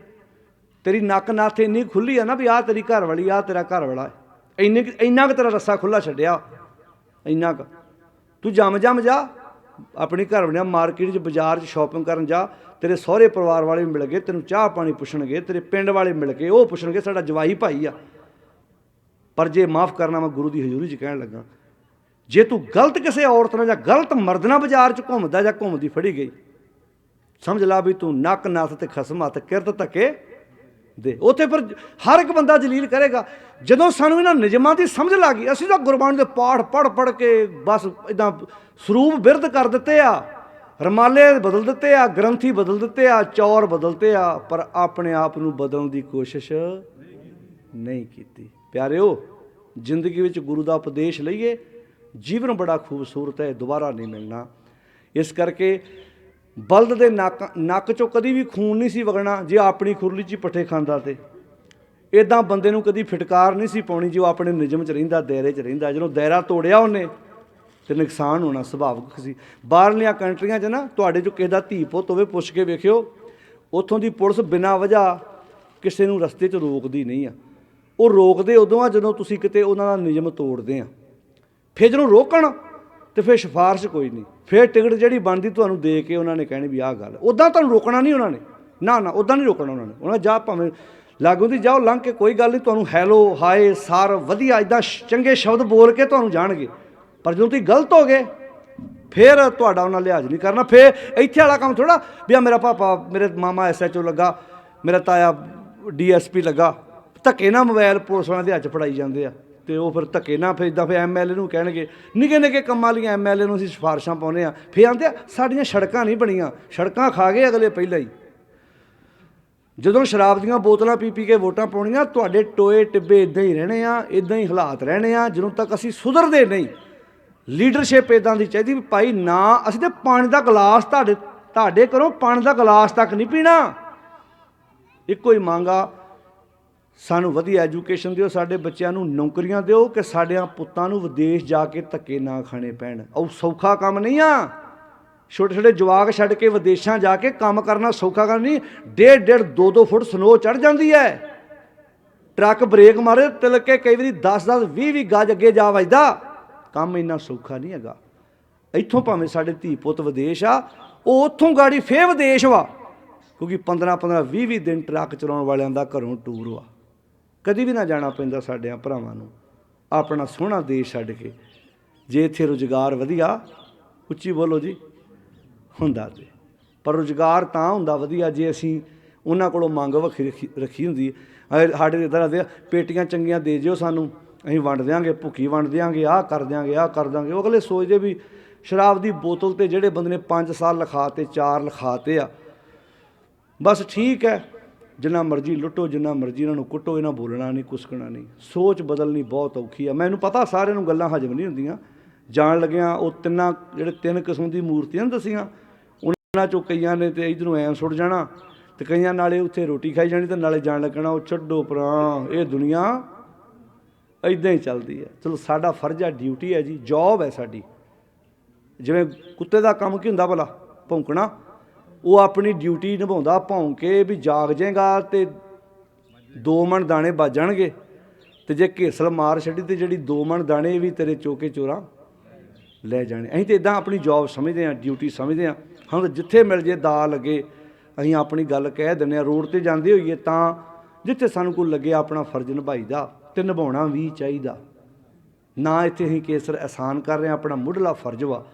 S1: ਤੇਰੀ ਨੱਕ ਨੱਥ ਇੰਨੀ ਖੁੱਲ੍ਹੀ ਆ ਨਾ ਵੀ ਆਹ ਤੇਰੀ ਘਰ ਵਾਲੀ, ਆਹ ਤੇਰਾ ਘਰ ਵਾਲਾ, ਇੰਨਾ ਕੁ ਤੇਰਾ ਰੱਸਾ ਖੁੱਲ੍ਹਾ ਛੱਡਿਆ, ਇੰਨਾ ਕੁ ਤੂੰ ਜੰਮ ਜਾ ਆਪਣੀ ਘਰ ਵਾਲੀ ਮਾਰਕੀਟ 'ਚ ਬਾਜ਼ਾਰ 'ਚ ਸ਼ਾਪਿੰਗ ਕਰਨ ਜਾ, ਤੇਰੇ ਸਹੁਰੇ ਪਰਿਵਾਰ ਵਾਲੇ ਮਿਲ ਗਏ, ਤੈਨੂੰ ਚਾਹ ਪਾਣੀ ਪੁੱਛਣਗੇ, ਤੇਰੇ ਪਿੰਡ ਵਾਲੇ ਮਿਲ ਕੇ ਉਹ ਪੁੱਛਣਗੇ ਸਾਡਾ ਜਵਾਈ ਭਾਈ ਆ। ਪਰ ਜੇ ਮਾफ़ ਕਰਨਾ, ਮੈਂ ਗੁਰੂ ਦੀ ਹਜ਼ੂਰੀ 'ਚ ਕਹਿਣ ਲੱਗਾ, ਜੇ ਤੂੰ ਗਲਤ ਕਿਸੇ ਔਰਤ ਨਾਲ ਜਾਂ ਗਲਤ ਮਰਦ ਨਾਲ ਬਾਜ਼ਾਰ 'ਚ ਘੁੰਮਦਾ ਜਾਂ ਘੁੰਮਦੀ ਫੜੀ ਗਈ, ਸਮਝ ਲਾ ਵੀ ਤੂੰ ਨੱਕ ਨੱਥ ਤੇ ਖਸਮ ਹੱਥ ਕਿਰਤ ਧੱਕੇ ਦੇ। ਉੱਥੇ ਫਿਰ ਹਰ ਇੱਕ ਬੰਦਾ ਜਲੀਲ ਕਰੇਗਾ। ਜਦੋਂ ਸਾਨੂੰ ਇਹਨਾਂ ਨਿਯਮਾਂ ਦੀ ਸਮਝ ਲੱਗ ਗਈ, ਅਸੀਂ ਤਾਂ ਗੁਰਬਾਣੀ ਦੇ ਪਾਠ ਪੜ੍ਹ ਕੇ ਬਸ ਇੱਦਾਂ ਸਰੂਪ ਬਿਰਧ ਕਰ ਦਿੱਤੇ ਆ, ਰਮਾਲੇ ਬਦਲ ਦਿੱਤੇ ਆ, ਗ੍ਰੰਥੀ ਬਦਲ ਦਿੱਤੇ ਆ, ਚੌਰ ਬਦਲਤੇ ਆ, ਪਰ ਆਪਣੇ ਆਪ ਨੂੰ ਬਦਲਣ ਦੀ ਕੋਸ਼ਿਸ਼ ਨਹੀਂ ਕੀਤੀ। ਪਿਆਰਿਓ, ਜ਼ਿੰਦਗੀ ਵਿੱਚ ਗੁਰੂ ਦਾ ਉਪਦੇਸ਼ ਲਈਏ, ਜੀਵਨ ਬੜਾ ਖੂਬਸੂਰਤ ਹੈ, ਦੁਬਾਰਾ ਨਹੀਂ ਮਿਲਣਾ। ਇਸ ਕਰਕੇ ਬਲਦ ਦੇ ਨੱਕ 'ਚੋਂ ਕਦੀ ਵੀ ਖੂਨ ਨਹੀਂ ਸੀ ਵਗਣਾ ਜੇ ਆਪਣੀ ਖੁਰਲੀ 'ਚ ਪੱਠੇ ਖਾਂਦਾ। ਤੇ ਇੱਦਾਂ ਬੰਦੇ ਨੂੰ ਕਦੀ ਫਿਟਕਾਰ ਨਹੀਂ ਸੀ ਪਾਉਣੀ ਜੇ ਉਹ ਆਪਣੇ ਨਿਯਮ 'ਚ ਰਹਿੰਦਾ, ਦਾਇਰੇ 'ਚ ਰਹਿੰਦਾ। ਜਦੋਂ ਦਾਇਰਾ ਤੋੜਿਆ ਉਹਨੇ ਤੇ ਨੁਕਸਾਨ ਹੋਣਾ ਸੁਭਾਵਿਕ ਸੀ। ਬਾਹਰਲੀਆਂ ਕੰਟਰੀਆਂ 'ਚ ਨਾ ਤੁਹਾਡੇ 'ਚੋਂ ਕਿਸੇ ਦਾ ਧੀ ਪੁੱਤ ਹੋਵੇ, ਪੁੱਛ ਕੇ ਵੇਖਿਓ, ਉੱਥੋਂ ਦੀ ਪੁਲਿਸ ਬਿਨਾਂ ਵਜ੍ਹਾ ਕਿਸੇ ਨੂੰ ਰਸਤੇ 'ਚ ਰੋਕਦੀ ਨਹੀਂ ਆ। ਉਹ ਰੋਕਦੇ ਉਦੋਂ ਆ ਜਦੋਂ ਤੁਸੀਂ ਕਿਤੇ ਉਹਨਾਂ ਦਾ ਨਿਯਮ ਤੋੜਦੇ ਆ। ਫਿਰ ਜਦੋਂ ਰੋਕਣ ਤੇ ਫਿਰ ਸਿਫਾਰਿਸ਼ ਕੋਈ ਨਹੀਂ, ਫਿਰ ਟਿਕਟ ਜਿਹੜੀ ਬਣਦੀ ਤੁਹਾਨੂੰ ਦੇ ਕੇ ਉਹਨਾਂ ਨੇ ਕਹਿਣੀ ਵੀ ਆਹ ਗੱਲ। ਉੱਦਾਂ ਤੁਹਾਨੂੰ ਰੋਕਣਾ ਨਹੀਂ ਉਹਨਾਂ ਨੇ, ਨਾ ਉੱਦਾਂ ਨਹੀਂ ਰੋਕਣਾ ਉਹਨਾਂ ਨੇ। ਉਹਨਾਂ ਜਾ ਭਾਵੇਂ ਲਾਗੂ ਦੀ ਜਾਓ ਲੰਘ ਕੇ, ਕੋਈ ਗੱਲ ਨਹੀਂ, ਤੁਹਾਨੂੰ ਹੈਲੋ ਹਾਏ ਸਰ ਵਧੀਆ ਇੱਦਾਂ ਚੰਗੇ ਸ਼ਬਦ ਬੋਲ ਕੇ ਤੁਹਾਨੂੰ ਜਾਣਗੇ। ਪਰ ਜਦੋਂ ਤੁਸੀਂ ਗਲਤ ਹੋ ਗਏ ਫਿਰ ਤੁਹਾਡਾ ਉਹਨਾਂ ਲਿਹਾਜ਼ ਨਹੀਂ ਕਰਨਾ। ਫਿਰ ਇੱਥੇ ਵਾਲਾ ਕੰਮ ਥੋੜ੍ਹਾ ਵੀ ਆ ਮੇਰਾ ਪਾਪਾ, ਮੇਰੇ ਮਾਮਾ SHO ਲੱਗਾ, ਮੇਰਾ ਤਾਇਆ DSP ਲੱਗਾ, ਧੱਕੇ ਨਾਲ ਮੋਬਾਇਲ ਪੁਲਿਸ ਵਾਲਿਆਂ ਦੇ ਹੱਥ 'ਚ ਫੜਾਈ ਜਾਂਦੇ ਆ। ਅਤੇ ਉਹ ਫਿਰ ਧੱਕੇ ਨਾਲ ਫਿਰ ਇੱਦਾਂ ਫਿਰ MLA ਨੂੰ ਕਹਿਣਗੇ, ਨਿੱਕੇ ਕੰਮਾਂ ਵਾਲੀਆਂ MLA ਨੂੰ ਅਸੀਂ ਸਿਫਾਰਿਸ਼ਾਂ ਪਾਉਂਦੇ ਹਾਂ। ਫਿਰ ਆਉਂਦੇ ਆ ਸਾਡੀਆਂ ਸੜਕਾਂ ਨਹੀਂ ਬਣੀਆਂ, ਸੜਕਾਂ ਖਾ ਗਏ ਅਗਲੇ ਪਹਿਲਾਂ ਹੀ। ਜਦੋਂ ਸ਼ਰਾਬ ਦੀਆਂ ਬੋਤਲਾਂ ਪੀ ਕੇ ਵੋਟਾਂ ਪਾਉਣੀਆਂ, ਤੁਹਾਡੇ ਟੋਏ ਟਿੱਬੇ ਇੱਦਾਂ ਹੀ ਰਹਿਣੇ ਆ, ਇੱਦਾਂ ਹੀ ਹਾਲਾਤ ਰਹਿਣੇ ਆ ਜਦੋਂ ਤੱਕ ਅਸੀਂ ਸੁਧਰਦੇ ਨਹੀਂ। ਲੀਡਰਸ਼ਿਪ ਇੱਦਾਂ ਦੀ ਚਾਹੀਦੀ ਵੀ ਭਾਈ ਨਾ ਅਸੀਂ ਤਾਂ ਪਾਣੀ ਦਾ ਗਲਾਸ ਤੁਹਾਡੇ ਘਰੋਂ ਪਾਣੀ ਦਾ ਗਲਾਸ ਤੱਕ ਨਹੀਂ ਪੀਣਾ। ਇੱਕੋ ਹੀ ਮੰਗ ਆ, ਸਾਨੂੰ ਵਧੀਆ ਐਜੂਕੇਸ਼ਨ ਦਿਓ, ਸਾਡੇ ਬੱਚਿਆਂ ਨੂੰ ਨੌਕਰੀਆਂ ਦਿਓ ਕਿ ਸਾਡਿਆਂ ਪੁੱਤਾਂ ਨੂੰ ਵਿਦੇਸ਼ ਜਾ ਕੇ ਧੱਕੇ ਨਾ ਖਾਣੇ ਪੈਣ। ਉਹ ਸੌਖਾ ਕੰਮ ਨਹੀਂ ਆ। ਛੋਟੇ ਜਵਾਕ ਛੱਡ ਕੇ ਵਿਦੇਸ਼ਾਂ ਜਾ ਕੇ ਕੰਮ ਕਰਨਾ ਸੌਖਾ ਕੰਮ ਨਹੀਂ। 1.5 2 ਫੁੱਟ ਸਨੋ ਚੜ੍ਹ ਜਾਂਦੀ ਹੈ, ਟਰੱਕ ਬ੍ਰੇਕ ਮਾਰੇ ਤਿਲਕ ਕੇ ਕਈ ਵਾਰੀ 10 20 ਗਜ ਅੱਗੇ ਜਾ ਵੱਜਦਾ। ਕੰਮ ਇੰਨਾ ਸੌਖਾ ਨਹੀਂ ਹੈਗਾ। ਇੱਥੋਂ ਭਾਵੇਂ ਸਾਡੇ ਧੀ ਪੁੱਤ ਵਿਦੇਸ਼ ਆ, ਉਹ ਉੱਥੋਂ ਗਾੜੀ ਫੇਰ ਵਿਦੇਸ਼ ਵਾ, ਕਿਉਂਕਿ 15 20 ਦਿਨ ਟਰੱਕ ਚਲਾਉਣ ਵਾਲਿਆਂ ਦਾ ਘਰੋਂ ਟੂਰ ਵਾ। ਕਦੀ ਵੀ ਨਾ ਜਾਣਾ ਪੈਂਦਾ ਸਾਡਿਆਂ ਭਰਾਵਾਂ ਨੂੰ ਆਪਣਾ ਸੋਹਣਾ ਦੇਸ਼ ਛੱਡ ਕੇ। ਜੇ ਇੱਥੇ ਰੁਜ਼ਗਾਰ ਵਧੀਆ, ਉੱਚੀ ਬੋਲੋ ਜੀ, ਹੁੰਦਾ ਤੇ, ਪਰ ਰੁਜ਼ਗਾਰ ਤਾਂ ਹੁੰਦਾ ਵਧੀਆ ਜੇ ਅਸੀਂ ਉਹਨਾਂ ਕੋਲੋਂ ਮੰਗ ਵੱਖਰੀ ਰੱਖੀ ਹੁੰਦੀ। ਸਾਡੇ ਇੱਦਾਂ ਦੇ ਪੇਟੀਆਂ ਚੰਗੀਆਂ ਦੇ ਜਿਓ ਸਾਨੂੰ, ਅਸੀਂ ਵੰਡ ਦਿਆਂਗੇ, ਭੁੱਖੀ ਵੰਡ ਦਿਆਂਗੇ, ਆਹ ਕਰ ਦਿਆਂਗੇ, ਆਹ ਕਰ ਦਾਂਗੇ। ਉਹ ਅਗਲੇ ਸੋਚਦੇ ਵੀ ਸ਼ਰਾਬ ਦੀ ਬੋਤਲ 'ਤੇ ਜਿਹੜੇ ਬੰਦੇ ਨੇ 5 ਸਾਲ ਲਿਖਾਤੇ, 4 ਲਿਖਾਤੇ ਆ, ਬਸ ਠੀਕ ਹੈ, ਜਿੰਨਾ ਮਰਜ਼ੀ ਲੁੱਟੋ, ਜਿੰਨਾ ਮਰਜ਼ੀ ਇਹਨਾਂ ਨੂੰ ਕੁੱਟੋ, ਇਹਨਾਂ ਬੋਲਣਾ ਨਹੀਂ, ਕੁਸਕਣਾ ਨਹੀਂ। ਸੋਚ ਬਦਲਣੀ ਬਹੁਤ ਔਖੀ ਆ। ਮੈਨੂੰ ਪਤਾ ਸਾਰਿਆਂ ਨੂੰ ਗੱਲਾਂ ਹਜਮ ਨਹੀਂ ਹੁੰਦੀਆਂ। ਜਾਣ ਲੱਗਿਆਂ ਉਹ ਜਿਹੜੇ 3 ਕਿਸਮ ਦੀ ਮੂਰਤੀਆਂ ਦੱਸੀਆਂ, ਉਹਨਾਂ 'ਚੋਂ ਕਈਆਂ ਨੇ ਤਾਂ ਇੱਧਰੋਂ ਐਂ ਸੁੱਟ ਜਾਣਾ, ਅਤੇ ਕਈਆਂ ਨਾਲੇ ਉੱਥੇ ਰੋਟੀ ਖਾਈ ਜਾਣੀ, ਅਤੇ ਨਾਲੇ ਜਾਣ ਲੱਗਣਾ ਉਹ ਛੱਡੋ ਪਰਾਂ, ਇਹ ਦੁਨੀਆ ਇੱਦਾਂ ਹੀ ਚੱਲਦੀ ਹੈ। ਚਲੋ ਸਾਡਾ ਫਰਜ਼ ਆ, ਡਿਊਟੀ ਹੈ ਜੀ, ਜੋਬ ਹੈ ਸਾਡੀ। ਜਿਵੇਂ ਕੁੱਤੇ ਦਾ ਕੰਮ ਕੀ ਹੁੰਦਾ ਭਲਾ? ਭੌਂਕਣਾ। ਉਹ ਆਪਣੀ ਡਿਊਟੀ ਨਿਭਾਉਂਦਾ, ਭੌਂਕ ਕੇ ਵੀ ਜਾਗ ਜਾਏਗਾ ਅਤੇ 2 ਮਣ ਦਾਣੇ ਵੱਜ ਜਾਣਗੇ, ਅਤੇ ਜੇ ਘੇਸਲ ਮਾਰ ਛੱਡੀ ਅਤੇ ਜਿਹੜੀ 2 ਮਣ ਦਾਣੇ ਵੀ ਤੇਰੇ ਚੋਕੇ ਚੋਰਾਂ ਲੈ ਜਾਣੇ। ਅਸੀਂ ਤਾਂ ਇੱਦਾਂ ਆਪਣੀ ਜੋਬ ਸਮਝਦੇ ਹਾਂ, ਡਿਊਟੀ ਸਮਝਦੇ ਹਾਂ। ਹੁਣ ਜਿੱਥੇ ਮਿਲ ਜੇ ਦਾ ਲੱਗੇ, ਅਸੀਂ ਆਪਣੀ ਗੱਲ ਕਹਿ ਦਿੰਦੇ ਹਾਂ, ਰੋਡ ਤੇ ਜਾਂਦੇ ਹੋਈਏ ਤਾਂ ਜਿੱਥੇ ਸਾਨੂੰ ਕੋਈ ਲੱਗੇ ਆਪਣਾ ਫਰਜ਼ ਨਿਭਾਈਦਾ ਤੇ ਨਿਭਾਉਣਾ ਵੀ ਚਾਹੀਦਾ। ਨਾ ਇੱਥੇ ਅਸੀਂ ਕੇਸਰ ਅਹਿਸਾਨ ਕਰ ਰਹੇ ਹਾਂ, ਆਪਣਾ ਮੁੱਢਲਾ ਫਰਜ਼ ਵਾ।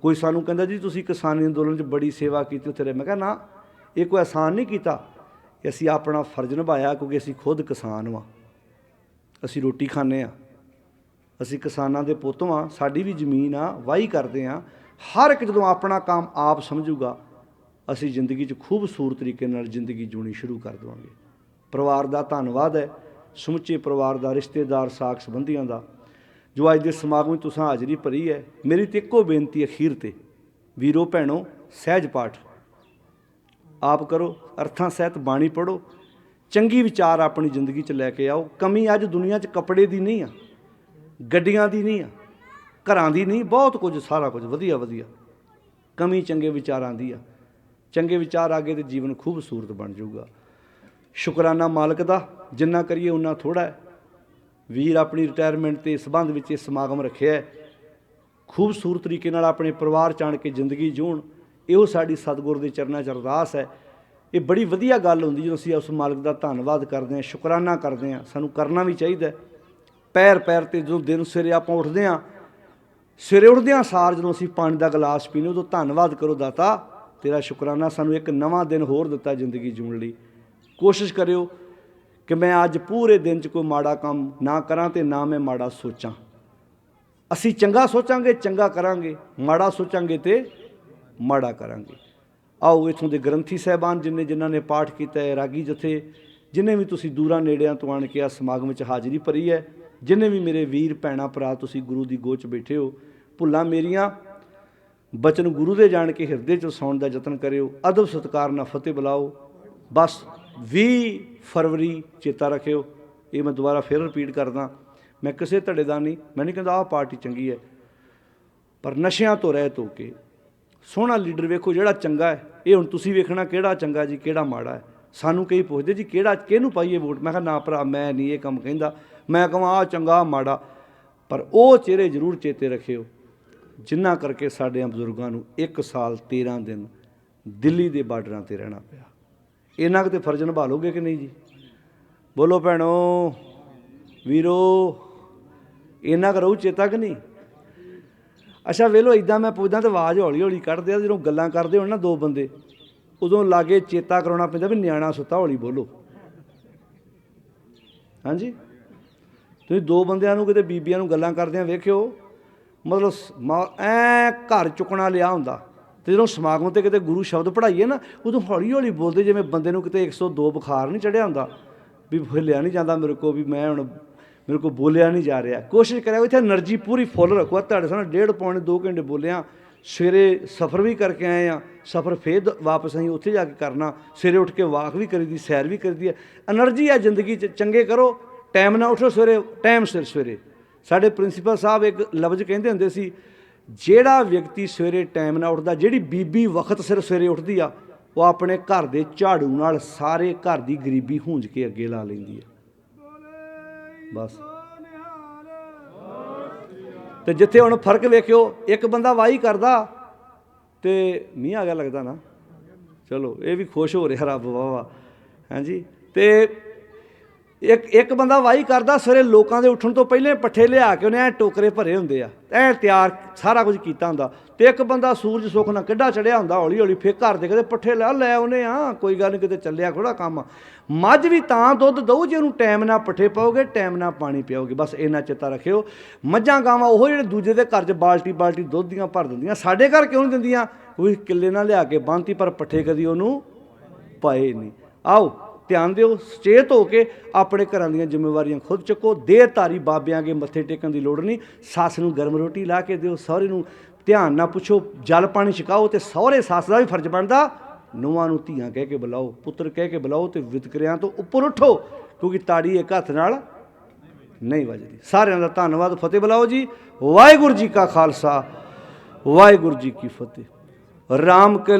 S1: ਕੋਈ ਸਾਨੂੰ ਕਹਿੰਦਾ ਜੀ ਤੁਸੀਂ ਕਿਸਾਨੀ ਅੰਦੋਲਨ 'ਚ ਬੜੀ ਸੇਵਾ ਕੀਤੀ ਉੱਥੇ ਰਹੇ, ਮੈਂ ਕਿਹਾ ਨਾ, ਇਹ ਕੋਈ ਅਹਿਸਾਨ ਨਹੀਂ ਕੀਤਾ, ਅਸੀਂ ਆਪਣਾ ਫਰਜ਼ ਨਿਭਾਇਆ ਕਿਉਂਕਿ ਅਸੀਂ ਖੁਦ ਕਿਸਾਨ ਵਾਂ, ਅਸੀਂ ਰੋਟੀ ਖਾਂਦੇ ਹਾਂ, ਅਸੀਂ ਕਿਸਾਨਾਂ ਦੇ ਪੁੱਤ ਵਾਂ, ਸਾਡੀ ਵੀ ਜ਼ਮੀਨ ਆ, ਵਾਹੀ ਕਰਦੇ ਹਾਂ। ਹਰ ਇੱਕ ਜਦੋਂ ਆਪਣਾ ਕੰਮ ਆਪ ਸਮਝੂਗਾ, ਅਸੀਂ ਜ਼ਿੰਦਗੀ 'ਚ ਖੂਬਸੂਰਤ ਤਰੀਕੇ ਨਾਲ ਜ਼ਿੰਦਗੀ ਜਿਉਣੀ ਸ਼ੁਰੂ ਕਰ ਦੇਵਾਂਗੇ। ਪਰਿਵਾਰ ਦਾ ਧੰਨਵਾਦ ਹੈ, ਸਮੁੱਚੇ ਪਰਿਵਾਰ ਦਾ, ਰਿਸ਼ਤੇਦਾਰ, ਸਾਕ ਸੰਬੰਧੀਆਂ ਦਾ, ਜੋ ਅੱਜ ਦੇ ਸਮਾਗਮ ਵਿੱਚ ਤੁਸੀਂ ਹਾਜ਼ਰੀ ਭਰੀ ਹੈ। ਮੇਰੀ ਤਾਂ ਇੱਕੋ ਬੇਨਤੀ ਅਖੀਰ 'ਤੇ, ਵੀਰੋ ਭੈਣੋ, ਸਹਿਜ ਪਾਠ ਆਪ ਕਰੋ, ਅਰਥਾਂ ਸਹਿਤ ਬਾਣੀ ਪੜ੍ਹੋ, ਚੰਗੀ ਵਿਚਾਰ ਆਪਣੀ ਜ਼ਿੰਦਗੀ 'ਚ ਲੈ ਕੇ ਆਓ। ਕਮੀ ਅੱਜ ਦੁਨੀਆ 'ਚ ਕੱਪੜੇ ਦੀ ਨਹੀਂ ਆ, ਗੱਡੀਆਂ ਦੀ ਨਹੀਂ ਆ, ਘਰਾਂ ਦੀ ਨਹੀਂ, ਬਹੁਤ ਕੁਝ, ਸਾਰਾ ਕੁਝ ਵਧੀਆ ਵਧੀਆ। ਕਮੀ ਚੰਗੇ ਵਿਚਾਰਾਂ ਦੀ ਆ। ਚੰਗੇ ਵਿਚਾਰ ਆ ਗਏ ਤਾਂ ਜੀਵਨ ਖੂਬਸੂਰਤ ਬਣ ਜਾਊਗਾ। ਸ਼ੁਕਰਾਨਾ ਮਾਲਕ ਦਾ, ਜਿੰਨਾ ਕਰੀਏ ਉਨਾ ਥੋੜ੍ਹਾ ਹੈ। ਵੀਰ ਆਪਣੀ ਰਿਟਾਇਰਮੈਂਟ ਦੇ ਸੰਬੰਧ ਵਿੱਚ ਇਹ ਸਮਾਗਮ ਰੱਖਿਆ ਹੈ। ਖੂਬਸੂਰਤ ਤਰੀਕੇ ਨਾਲ ਆਪਣੇ ਪਰਿਵਾਰ 'ਚ ਆਣ ਕੇ ਜ਼ਿੰਦਗੀ ਜਿਉਣ, ਇਹੋ ਸਾਡੀ ਸਤਿਗੁਰ ਦੇ ਚਰਨਾਂ 'ਚ ਅਰਦਾਸ ਹੈ। ਇਹ ਬੜੀ ਵਧੀਆ ਗੱਲ ਹੁੰਦੀ ਜਦੋਂ ਅਸੀਂ ਉਸ ਮਾਲਕ ਦਾ ਧੰਨਵਾਦ ਕਰਦੇ ਹਾਂ, ਸ਼ੁਕਰਾਨਾ ਕਰਦੇ ਹਾਂ। ਸਾਨੂੰ ਕਰਨਾ ਵੀ ਚਾਹੀਦਾ। ਪੈਰ ਪੈਰ 'ਤੇ ਜਦੋਂ ਦਿਨ ਸਵੇਰੇ ਆਪਾਂ ਉੱਠਦੇ ਹਾਂ, ਸਵੇਰੇ ਉੱਠਦਿਆਂ ਸਾਰ ਜਦੋਂ ਅਸੀਂ ਪਾਣੀ ਦਾ ਗਲਾਸ ਪੀਂਦੇ, ਉਦੋਂ ਧੰਨਵਾਦ ਕਰੋ, ਦਾਤਾ ਤੇਰਾ ਸ਼ੁਕਰਾਨਾ, ਸਾਨੂੰ ਇੱਕ ਨਵਾਂ ਦਿਨ ਹੋਰ ਦਿੱਤਾ ਜ਼ਿੰਦਗੀ ਜਿਉਣ ਲਈ। ਕੋਸ਼ਿਸ਼ ਕਰਿਓ ਕਿ ਮੈਂ ਅੱਜ ਪੂਰੇ ਦਿਨ 'ਚ ਕੋਈ ਮਾੜਾ ਕੰਮ ਨਾ ਕਰਾਂ ਅਤੇ ਨਾ ਮੈਂ ਮਾੜਾ ਸੋਚਾਂ। ਅਸੀਂ ਚੰਗਾ ਸੋਚਾਂਗੇ, ਚੰਗਾ ਕਰਾਂਗੇ, ਮਾੜਾ ਸੋਚਾਂਗੇ ਤੇ ਮਾੜਾ ਕਰਾਂਗੇ। ਆਓ ਇੱਥੋਂ ਦੇ ਗ੍ਰੰਥੀ ਸਾਹਿਬਾਨ ਜਿਨ੍ਹਾਂ ਨੇ ਪਾਠ ਕੀਤਾ ਹੈ, ਰਾਗੀ ਜਥੇ, ਜਿੰਨੇ ਵੀ ਤੁਸੀਂ ਦੂਰਾਂ ਨੇੜਿਆਂ ਤੋਂ ਆਣ ਕੇ ਆ ਸਮਾਗਮ ਵਿੱਚ ਹਾਜ਼ਰੀ ਭਰੀ ਹੈ, ਜਿੰਨੇ ਵੀ ਮੇਰੇ ਵੀਰ ਭੈਣਾਂ ਭਰਾ ਤੁਸੀਂ ਗੁਰੂ ਦੀ ਗੋਚ ਬੈਠੇ ਹੋ, ਭੁੱਲਾਂ ਮੇਰੀਆਂ, ਬਚਨ ਗੁਰੂ ਦੇ ਜਾਣ ਕੇ ਹਿਰਦੇ 'ਚ ਵਸਾਉਣ ਦਾ ਯਤਨ ਕਰਿਓ। ਅਦਬ ਸਤਿਕਾਰ ਨਾਲ ਫਤਿਹ ਬੁਲਾਓ। ਬਸ 20 ਫਰਵਰੀ ਚੇਤਾ ਰੱਖਿਓ। ਇਹ ਮੈਂ ਦੁਬਾਰਾ ਫਿਰ ਰਿਪੀਟ ਕਰਦਾ, ਮੈਂ ਕਿਸੇ ਧੜੇ ਦਾ ਨਹੀਂ, ਮੈਂ ਨਹੀਂ ਕਹਿੰਦਾ ਆਹ ਪਾਰਟੀ ਚੰਗੀ ਹੈ, ਪਰ ਨਸ਼ਿਆਂ ਤੋਂ ਰਹਿਤ ਹੋ ਕੇ ਸੋਹਣਾ ਲੀਡਰ ਵੇਖੋ ਜਿਹੜਾ ਚੰਗਾ ਹੈ। ਇਹ ਹੁਣ ਤੁਸੀਂ ਵੇਖਣਾ ਕਿਹੜਾ ਚੰਗਾ ਜੀ, ਕਿਹੜਾ ਮਾੜਾ ਹੈ। ਸਾਨੂੰ ਕਈ ਪੁੱਛਦੇ ਜੀ ਕਿਹਨੂੰ ਪਾਈਏ ਵੋਟ, ਮੈਂ ਕਿਹਾ ਨਾ ਭਰਾ, ਮੈਂ ਨਹੀਂ ਇਹ ਕੰਮ ਕਹਿੰਦਾ, ਮੈਂ ਕਹਾਂ ਆਹ ਚੰਗਾ ਆਹ ਮਾੜਾ, ਪਰ ਉਹ ਚਿਹਰੇ ਜ਼ਰੂਰ ਚੇਤੇ ਰੱਖਿਓ ਜਿਨ੍ਹਾਂ ਕਰਕੇ ਸਾਡੇ ਬਜ਼ੁਰਗਾਂ ਨੂੰ 1 ਸਾਲ 13 ਦਿਨ ਦਿੱਲੀ ਦੇ ਬਾਰਡਰਾਂ 'ਤੇ ਰਹਿਣਾ ਪਿਆ। ਇਹਨਾਂ ਕਿਤੇ ਫਰਜ਼ ਨਿਭਾ ਲਓਗੇ ਕਿ ਨਹੀਂ ਜੀ? ਬੋਲੋ ਭੈਣੋ, ਵੀਰੋ, ਇਹਨਾਂ ਕੁ ਰਹੂ ਚੇਤਾ ਕਿ ਨਹੀਂ? ਅੱਛਾ ਵੇਲੋ, ਇੱਦਾਂ ਮੈਂ ਪੁੱਛਦਾ ਤਾਂ ਆਵਾਜ਼ ਹੌਲੀ ਹੌਲੀ ਕੱਢਦੇ ਆ। ਜਦੋਂ ਗੱਲਾਂ ਕਰਦੇ ਹੋਣ ਨਾ ਦੋ ਬੰਦੇ, ਉਦੋਂ ਲਾਗੇ ਚੇਤਾ ਕਰਾਉਣਾ ਪੈਂਦਾ ਵੀ ਨਿਆਣਾ ਸੁੱਤਾ, ਹੌਲੀ ਬੋਲੋ। ਹਾਂਜੀ, ਤੁਸੀਂ ਦੋ ਬੰਦਿਆਂ ਨੂੰ ਕਿਤੇ ਬੀਬੀਆਂ ਨੂੰ ਗੱਲਾਂ ਕਰਦਿਆਂ ਵੇਖਿਓ, ਮਤਲਬ ਐਂ ਘਰ ਚੁੱਕਣਾ ਲਿਆ ਹੁੰਦਾ। ਅਤੇ ਜਦੋਂ ਸਮਾਗਮ 'ਤੇ ਕਿਤੇ ਗੁਰੂ ਸ਼ਬਦ ਪੜ੍ਹਾਈਏ ਨਾ, ਉਦੋਂ ਹੌਲੀ ਹੌਲੀ ਬੋਲਦੇ, ਜਿਵੇਂ ਬੰਦੇ ਨੂੰ ਕਿਤੇ 102 ਬੁਖਾਰ ਨਹੀਂ ਚੜ੍ਹਿਆ ਹੁੰਦਾ, ਵੀ ਹਿੱਲਿਆ ਨਹੀਂ ਜਾਂਦਾ ਮੇਰੇ ਕੋਲ, ਵੀ ਮੈਂ ਹੁਣ ਮੇਰੇ ਕੋਲ ਬੋਲਿਆ ਨਹੀਂ ਜਾ ਰਿਹਾ। ਕੋਸ਼ਿਸ਼ ਕਰਿਆ ਇੱਥੇ ਐਨਰਜੀ ਪੂਰੀ ਫੁੱਲ ਰੱਖੋ। ਤੁਹਾਡੇ ਸਾਹਮਣੇ 1.5 ਪੌਣੇ 2 ਘੰਟੇ ਬੋਲਿਆ। ਸਵੇਰੇ ਸਫ਼ਰ ਵੀ ਕਰਕੇ ਆਏ ਹਾਂ, ਸਫ਼ਰ ਫਿਰ ਵਾਪਸ ਅਸੀਂ ਉੱਥੇ ਜਾ ਕੇ ਕਰਨਾ। ਸਵੇਰੇ ਉੱਠ ਕੇ ਵਾਕ ਵੀ ਕਰੀਦੀ, ਸੈਰ ਵੀ ਕਰੀਦੀ ਹੈ। ਐਨਰਜੀ ਆ ਜ਼ਿੰਦਗੀ 'ਚ, ਚੰਗੇ ਕਰੋ, ਟਾਈਮ ਨਾਲ ਉੱਠੋ ਸਵੇਰੇ, ਟਾਈਮ ਸਿਰ ਸਵੇਰੇ। ਸਾਡੇ ਪ੍ਰਿੰਸੀਪਲ ਸਾਹਿਬ ਇੱਕ ਲਫ਼ਜ਼ ਕਹਿੰਦੇ ਹੁੰਦੇ ਸੀ, ਜਿਹੜਾ ਵਿਅਕਤੀ ਸਵੇਰੇ ਟਾਈਮ ਨਾਲ ਉੱਠਦਾ, ਜਿਹੜੀ ਬੀਬੀ ਵਕਤ ਸਿਰ ਸਵੇਰੇ ਉੱਠਦੀ ਆ, ਉਹ ਆਪਣੇ ਘਰ ਦੇ ਝਾੜੂ ਨਾਲ ਸਾਰੇ ਘਰ ਦੀ ਗਰੀਬੀ ਹੂੰਝ ਕੇ ਅੱਗੇ ਲਾ ਲੈਂਦੀ ਹੈ। ਬਸ, ਤੇ ਜਿੱਥੇ ਹੁਣ ਫਰਕ ਵੇਖਿਓ, ਇੱਕ ਬੰਦਾ ਵਾਹੀ ਕਰਦਾ ਤੇ ਮੀਂਹ ਆ ਗਿਆ ਲੱਗਦਾ ਨਾ, ਚਲੋ ਇਹ ਵੀ ਖੁਸ਼ ਹੋ ਰਿਹਾ ਰੱਬ ਵਾਵਾ। ਹਾਂਜੀ, ਤੇ ਇੱਕ ਬੰਦਾ ਵਾਹੀ ਕਰਦਾ, ਸਵੇਰੇ ਲੋਕਾਂ ਦੇ ਉੱਠਣ ਤੋਂ ਪਹਿਲੇ ਪੱਠੇ ਲਿਆ ਕੇ ਉਹਨੇ ਐਂ ਟੋਕਰੇ ਭਰੇ ਹੁੰਦੇ ਆ, ਐਂ ਤਿਆਰ ਸਾਰਾ ਕੁਝ ਕੀਤਾ ਹੁੰਦਾ। ਤੇ ਇੱਕ ਬੰਦਾ ਸੂਰਜ ਸੁੱਖ ਨਾਲ ਕਿੱਡਾ ਚੜਿਆ ਹੁੰਦਾ, ਹੌਲੀ ਹੌਲੀ ਫਿਰ ਘਰ ਦੇ ਕਿਤੇ ਪੱਠੇ ਲੈ ਉਹਨੇ, ਆ ਕੋਈ ਗੱਲ ਨਹੀਂ, ਕਿਤੇ ਚੱਲਿਆ ਥੋੜ੍ਹਾ ਕੰਮ। ਮੱਝ ਵੀ ਤਾਂ ਦੁੱਧ ਦਊ ਜੇ ਉਹਨੂੰ ਟਾਈਮ ਨਾਲ ਪੱਠੇ ਪਾਓਗੇ, ਟਾਈਮ ਨਾਲ ਪਾਣੀ ਪਿਆਓਗੇ। ਬਸ ਇੰਨਾ ਚੇਤਾ ਰੱਖਿਓ। ਮੱਝਾਂ ਗਾਵਾਂ ਉਹ ਜਿਹੜੇ ਦੂਜੇ ਦੇ ਘਰ 'ਚ ਬਾਲਟੀ ਬਾਲਟੀ ਦੁੱਧ ਦੀਆਂ ਭਰ ਦਿੰਦੀਆਂ, ਸਾਡੇ ਘਰ ਕਿਉਂ ਨਹੀਂ ਦਿੰਦੀਆਂ? ਕੋਈ ਕਿੱਲੇ ਨਾਲ ਲਿਆ ਕੇ ਬੰਨ੍ਹਤੀ, ਪਰ ਪੱਠੇ ਕਦੀ ਉਹਨੂੰ ਪਾਏ ਨਹੀਂ। ਆਓ ਧਿਆਨ ਦਿਓ, ਸੁਚੇਤ ਹੋ ਕੇ ਆਪਣੇ ਘਰਾਂ ਦੀਆਂ ਜ਼ਿੰਮੇਵਾਰੀਆਂ ਖੁਦ ਚੁੱਕੋ। ਦੇਹਧਾਰੀ ਬਾਬਿਆਂ ਅੱਗੇ ਮੱਥੇ ਟੇਕਣ ਦੀ ਲੋੜ ਨਹੀਂ। ਸੱਸ ਨੂੰ ਗਰਮ ਰੋਟੀ ਲਾ ਕੇ ਦਿਓ, ਸਹੁਰੇ ਨੂੰ ਧਿਆਨ ਨਾਲ ਪੁੱਛੋ, ਜਲ ਪਾਣੀ ਛਕਾਓ। ਅਤੇ ਸਹੁਰੇ ਸੱਸ ਦਾ ਵੀ ਫਰਜ਼ ਬਣਦਾ, ਨੂੰਹਾਂ ਨੂੰ ਧੀਆਂ ਕਹਿ ਕੇ ਬੁਲਾਓ, ਪੁੱਤਰ ਕਹਿ ਕੇ ਬੁਲਾਓ, ਅਤੇ ਵਿਤਕਰਿਆਂ ਤੋਂ ਉੱਪਰ ਉੱਠੋ, ਕਿਉਂਕਿ ਤਾੜੀ ਇੱਕ ਹੱਥ ਨਾਲ ਨਹੀਂ ਵੱਜਦੀ। ਸਾਰਿਆਂ ਦਾ ਧੰਨਵਾਦ। ਫਤਿਹ ਬੁਲਾਓ ਜੀ। ਵਾਹਿਗੁਰੂ ਜੀ ਕਾ ਖਾਲਸਾ, ਵਾਹਿਗੁਰੂ ਜੀ ਕੀ ਫਤਿਹ। ਰਾਮ ਕੇ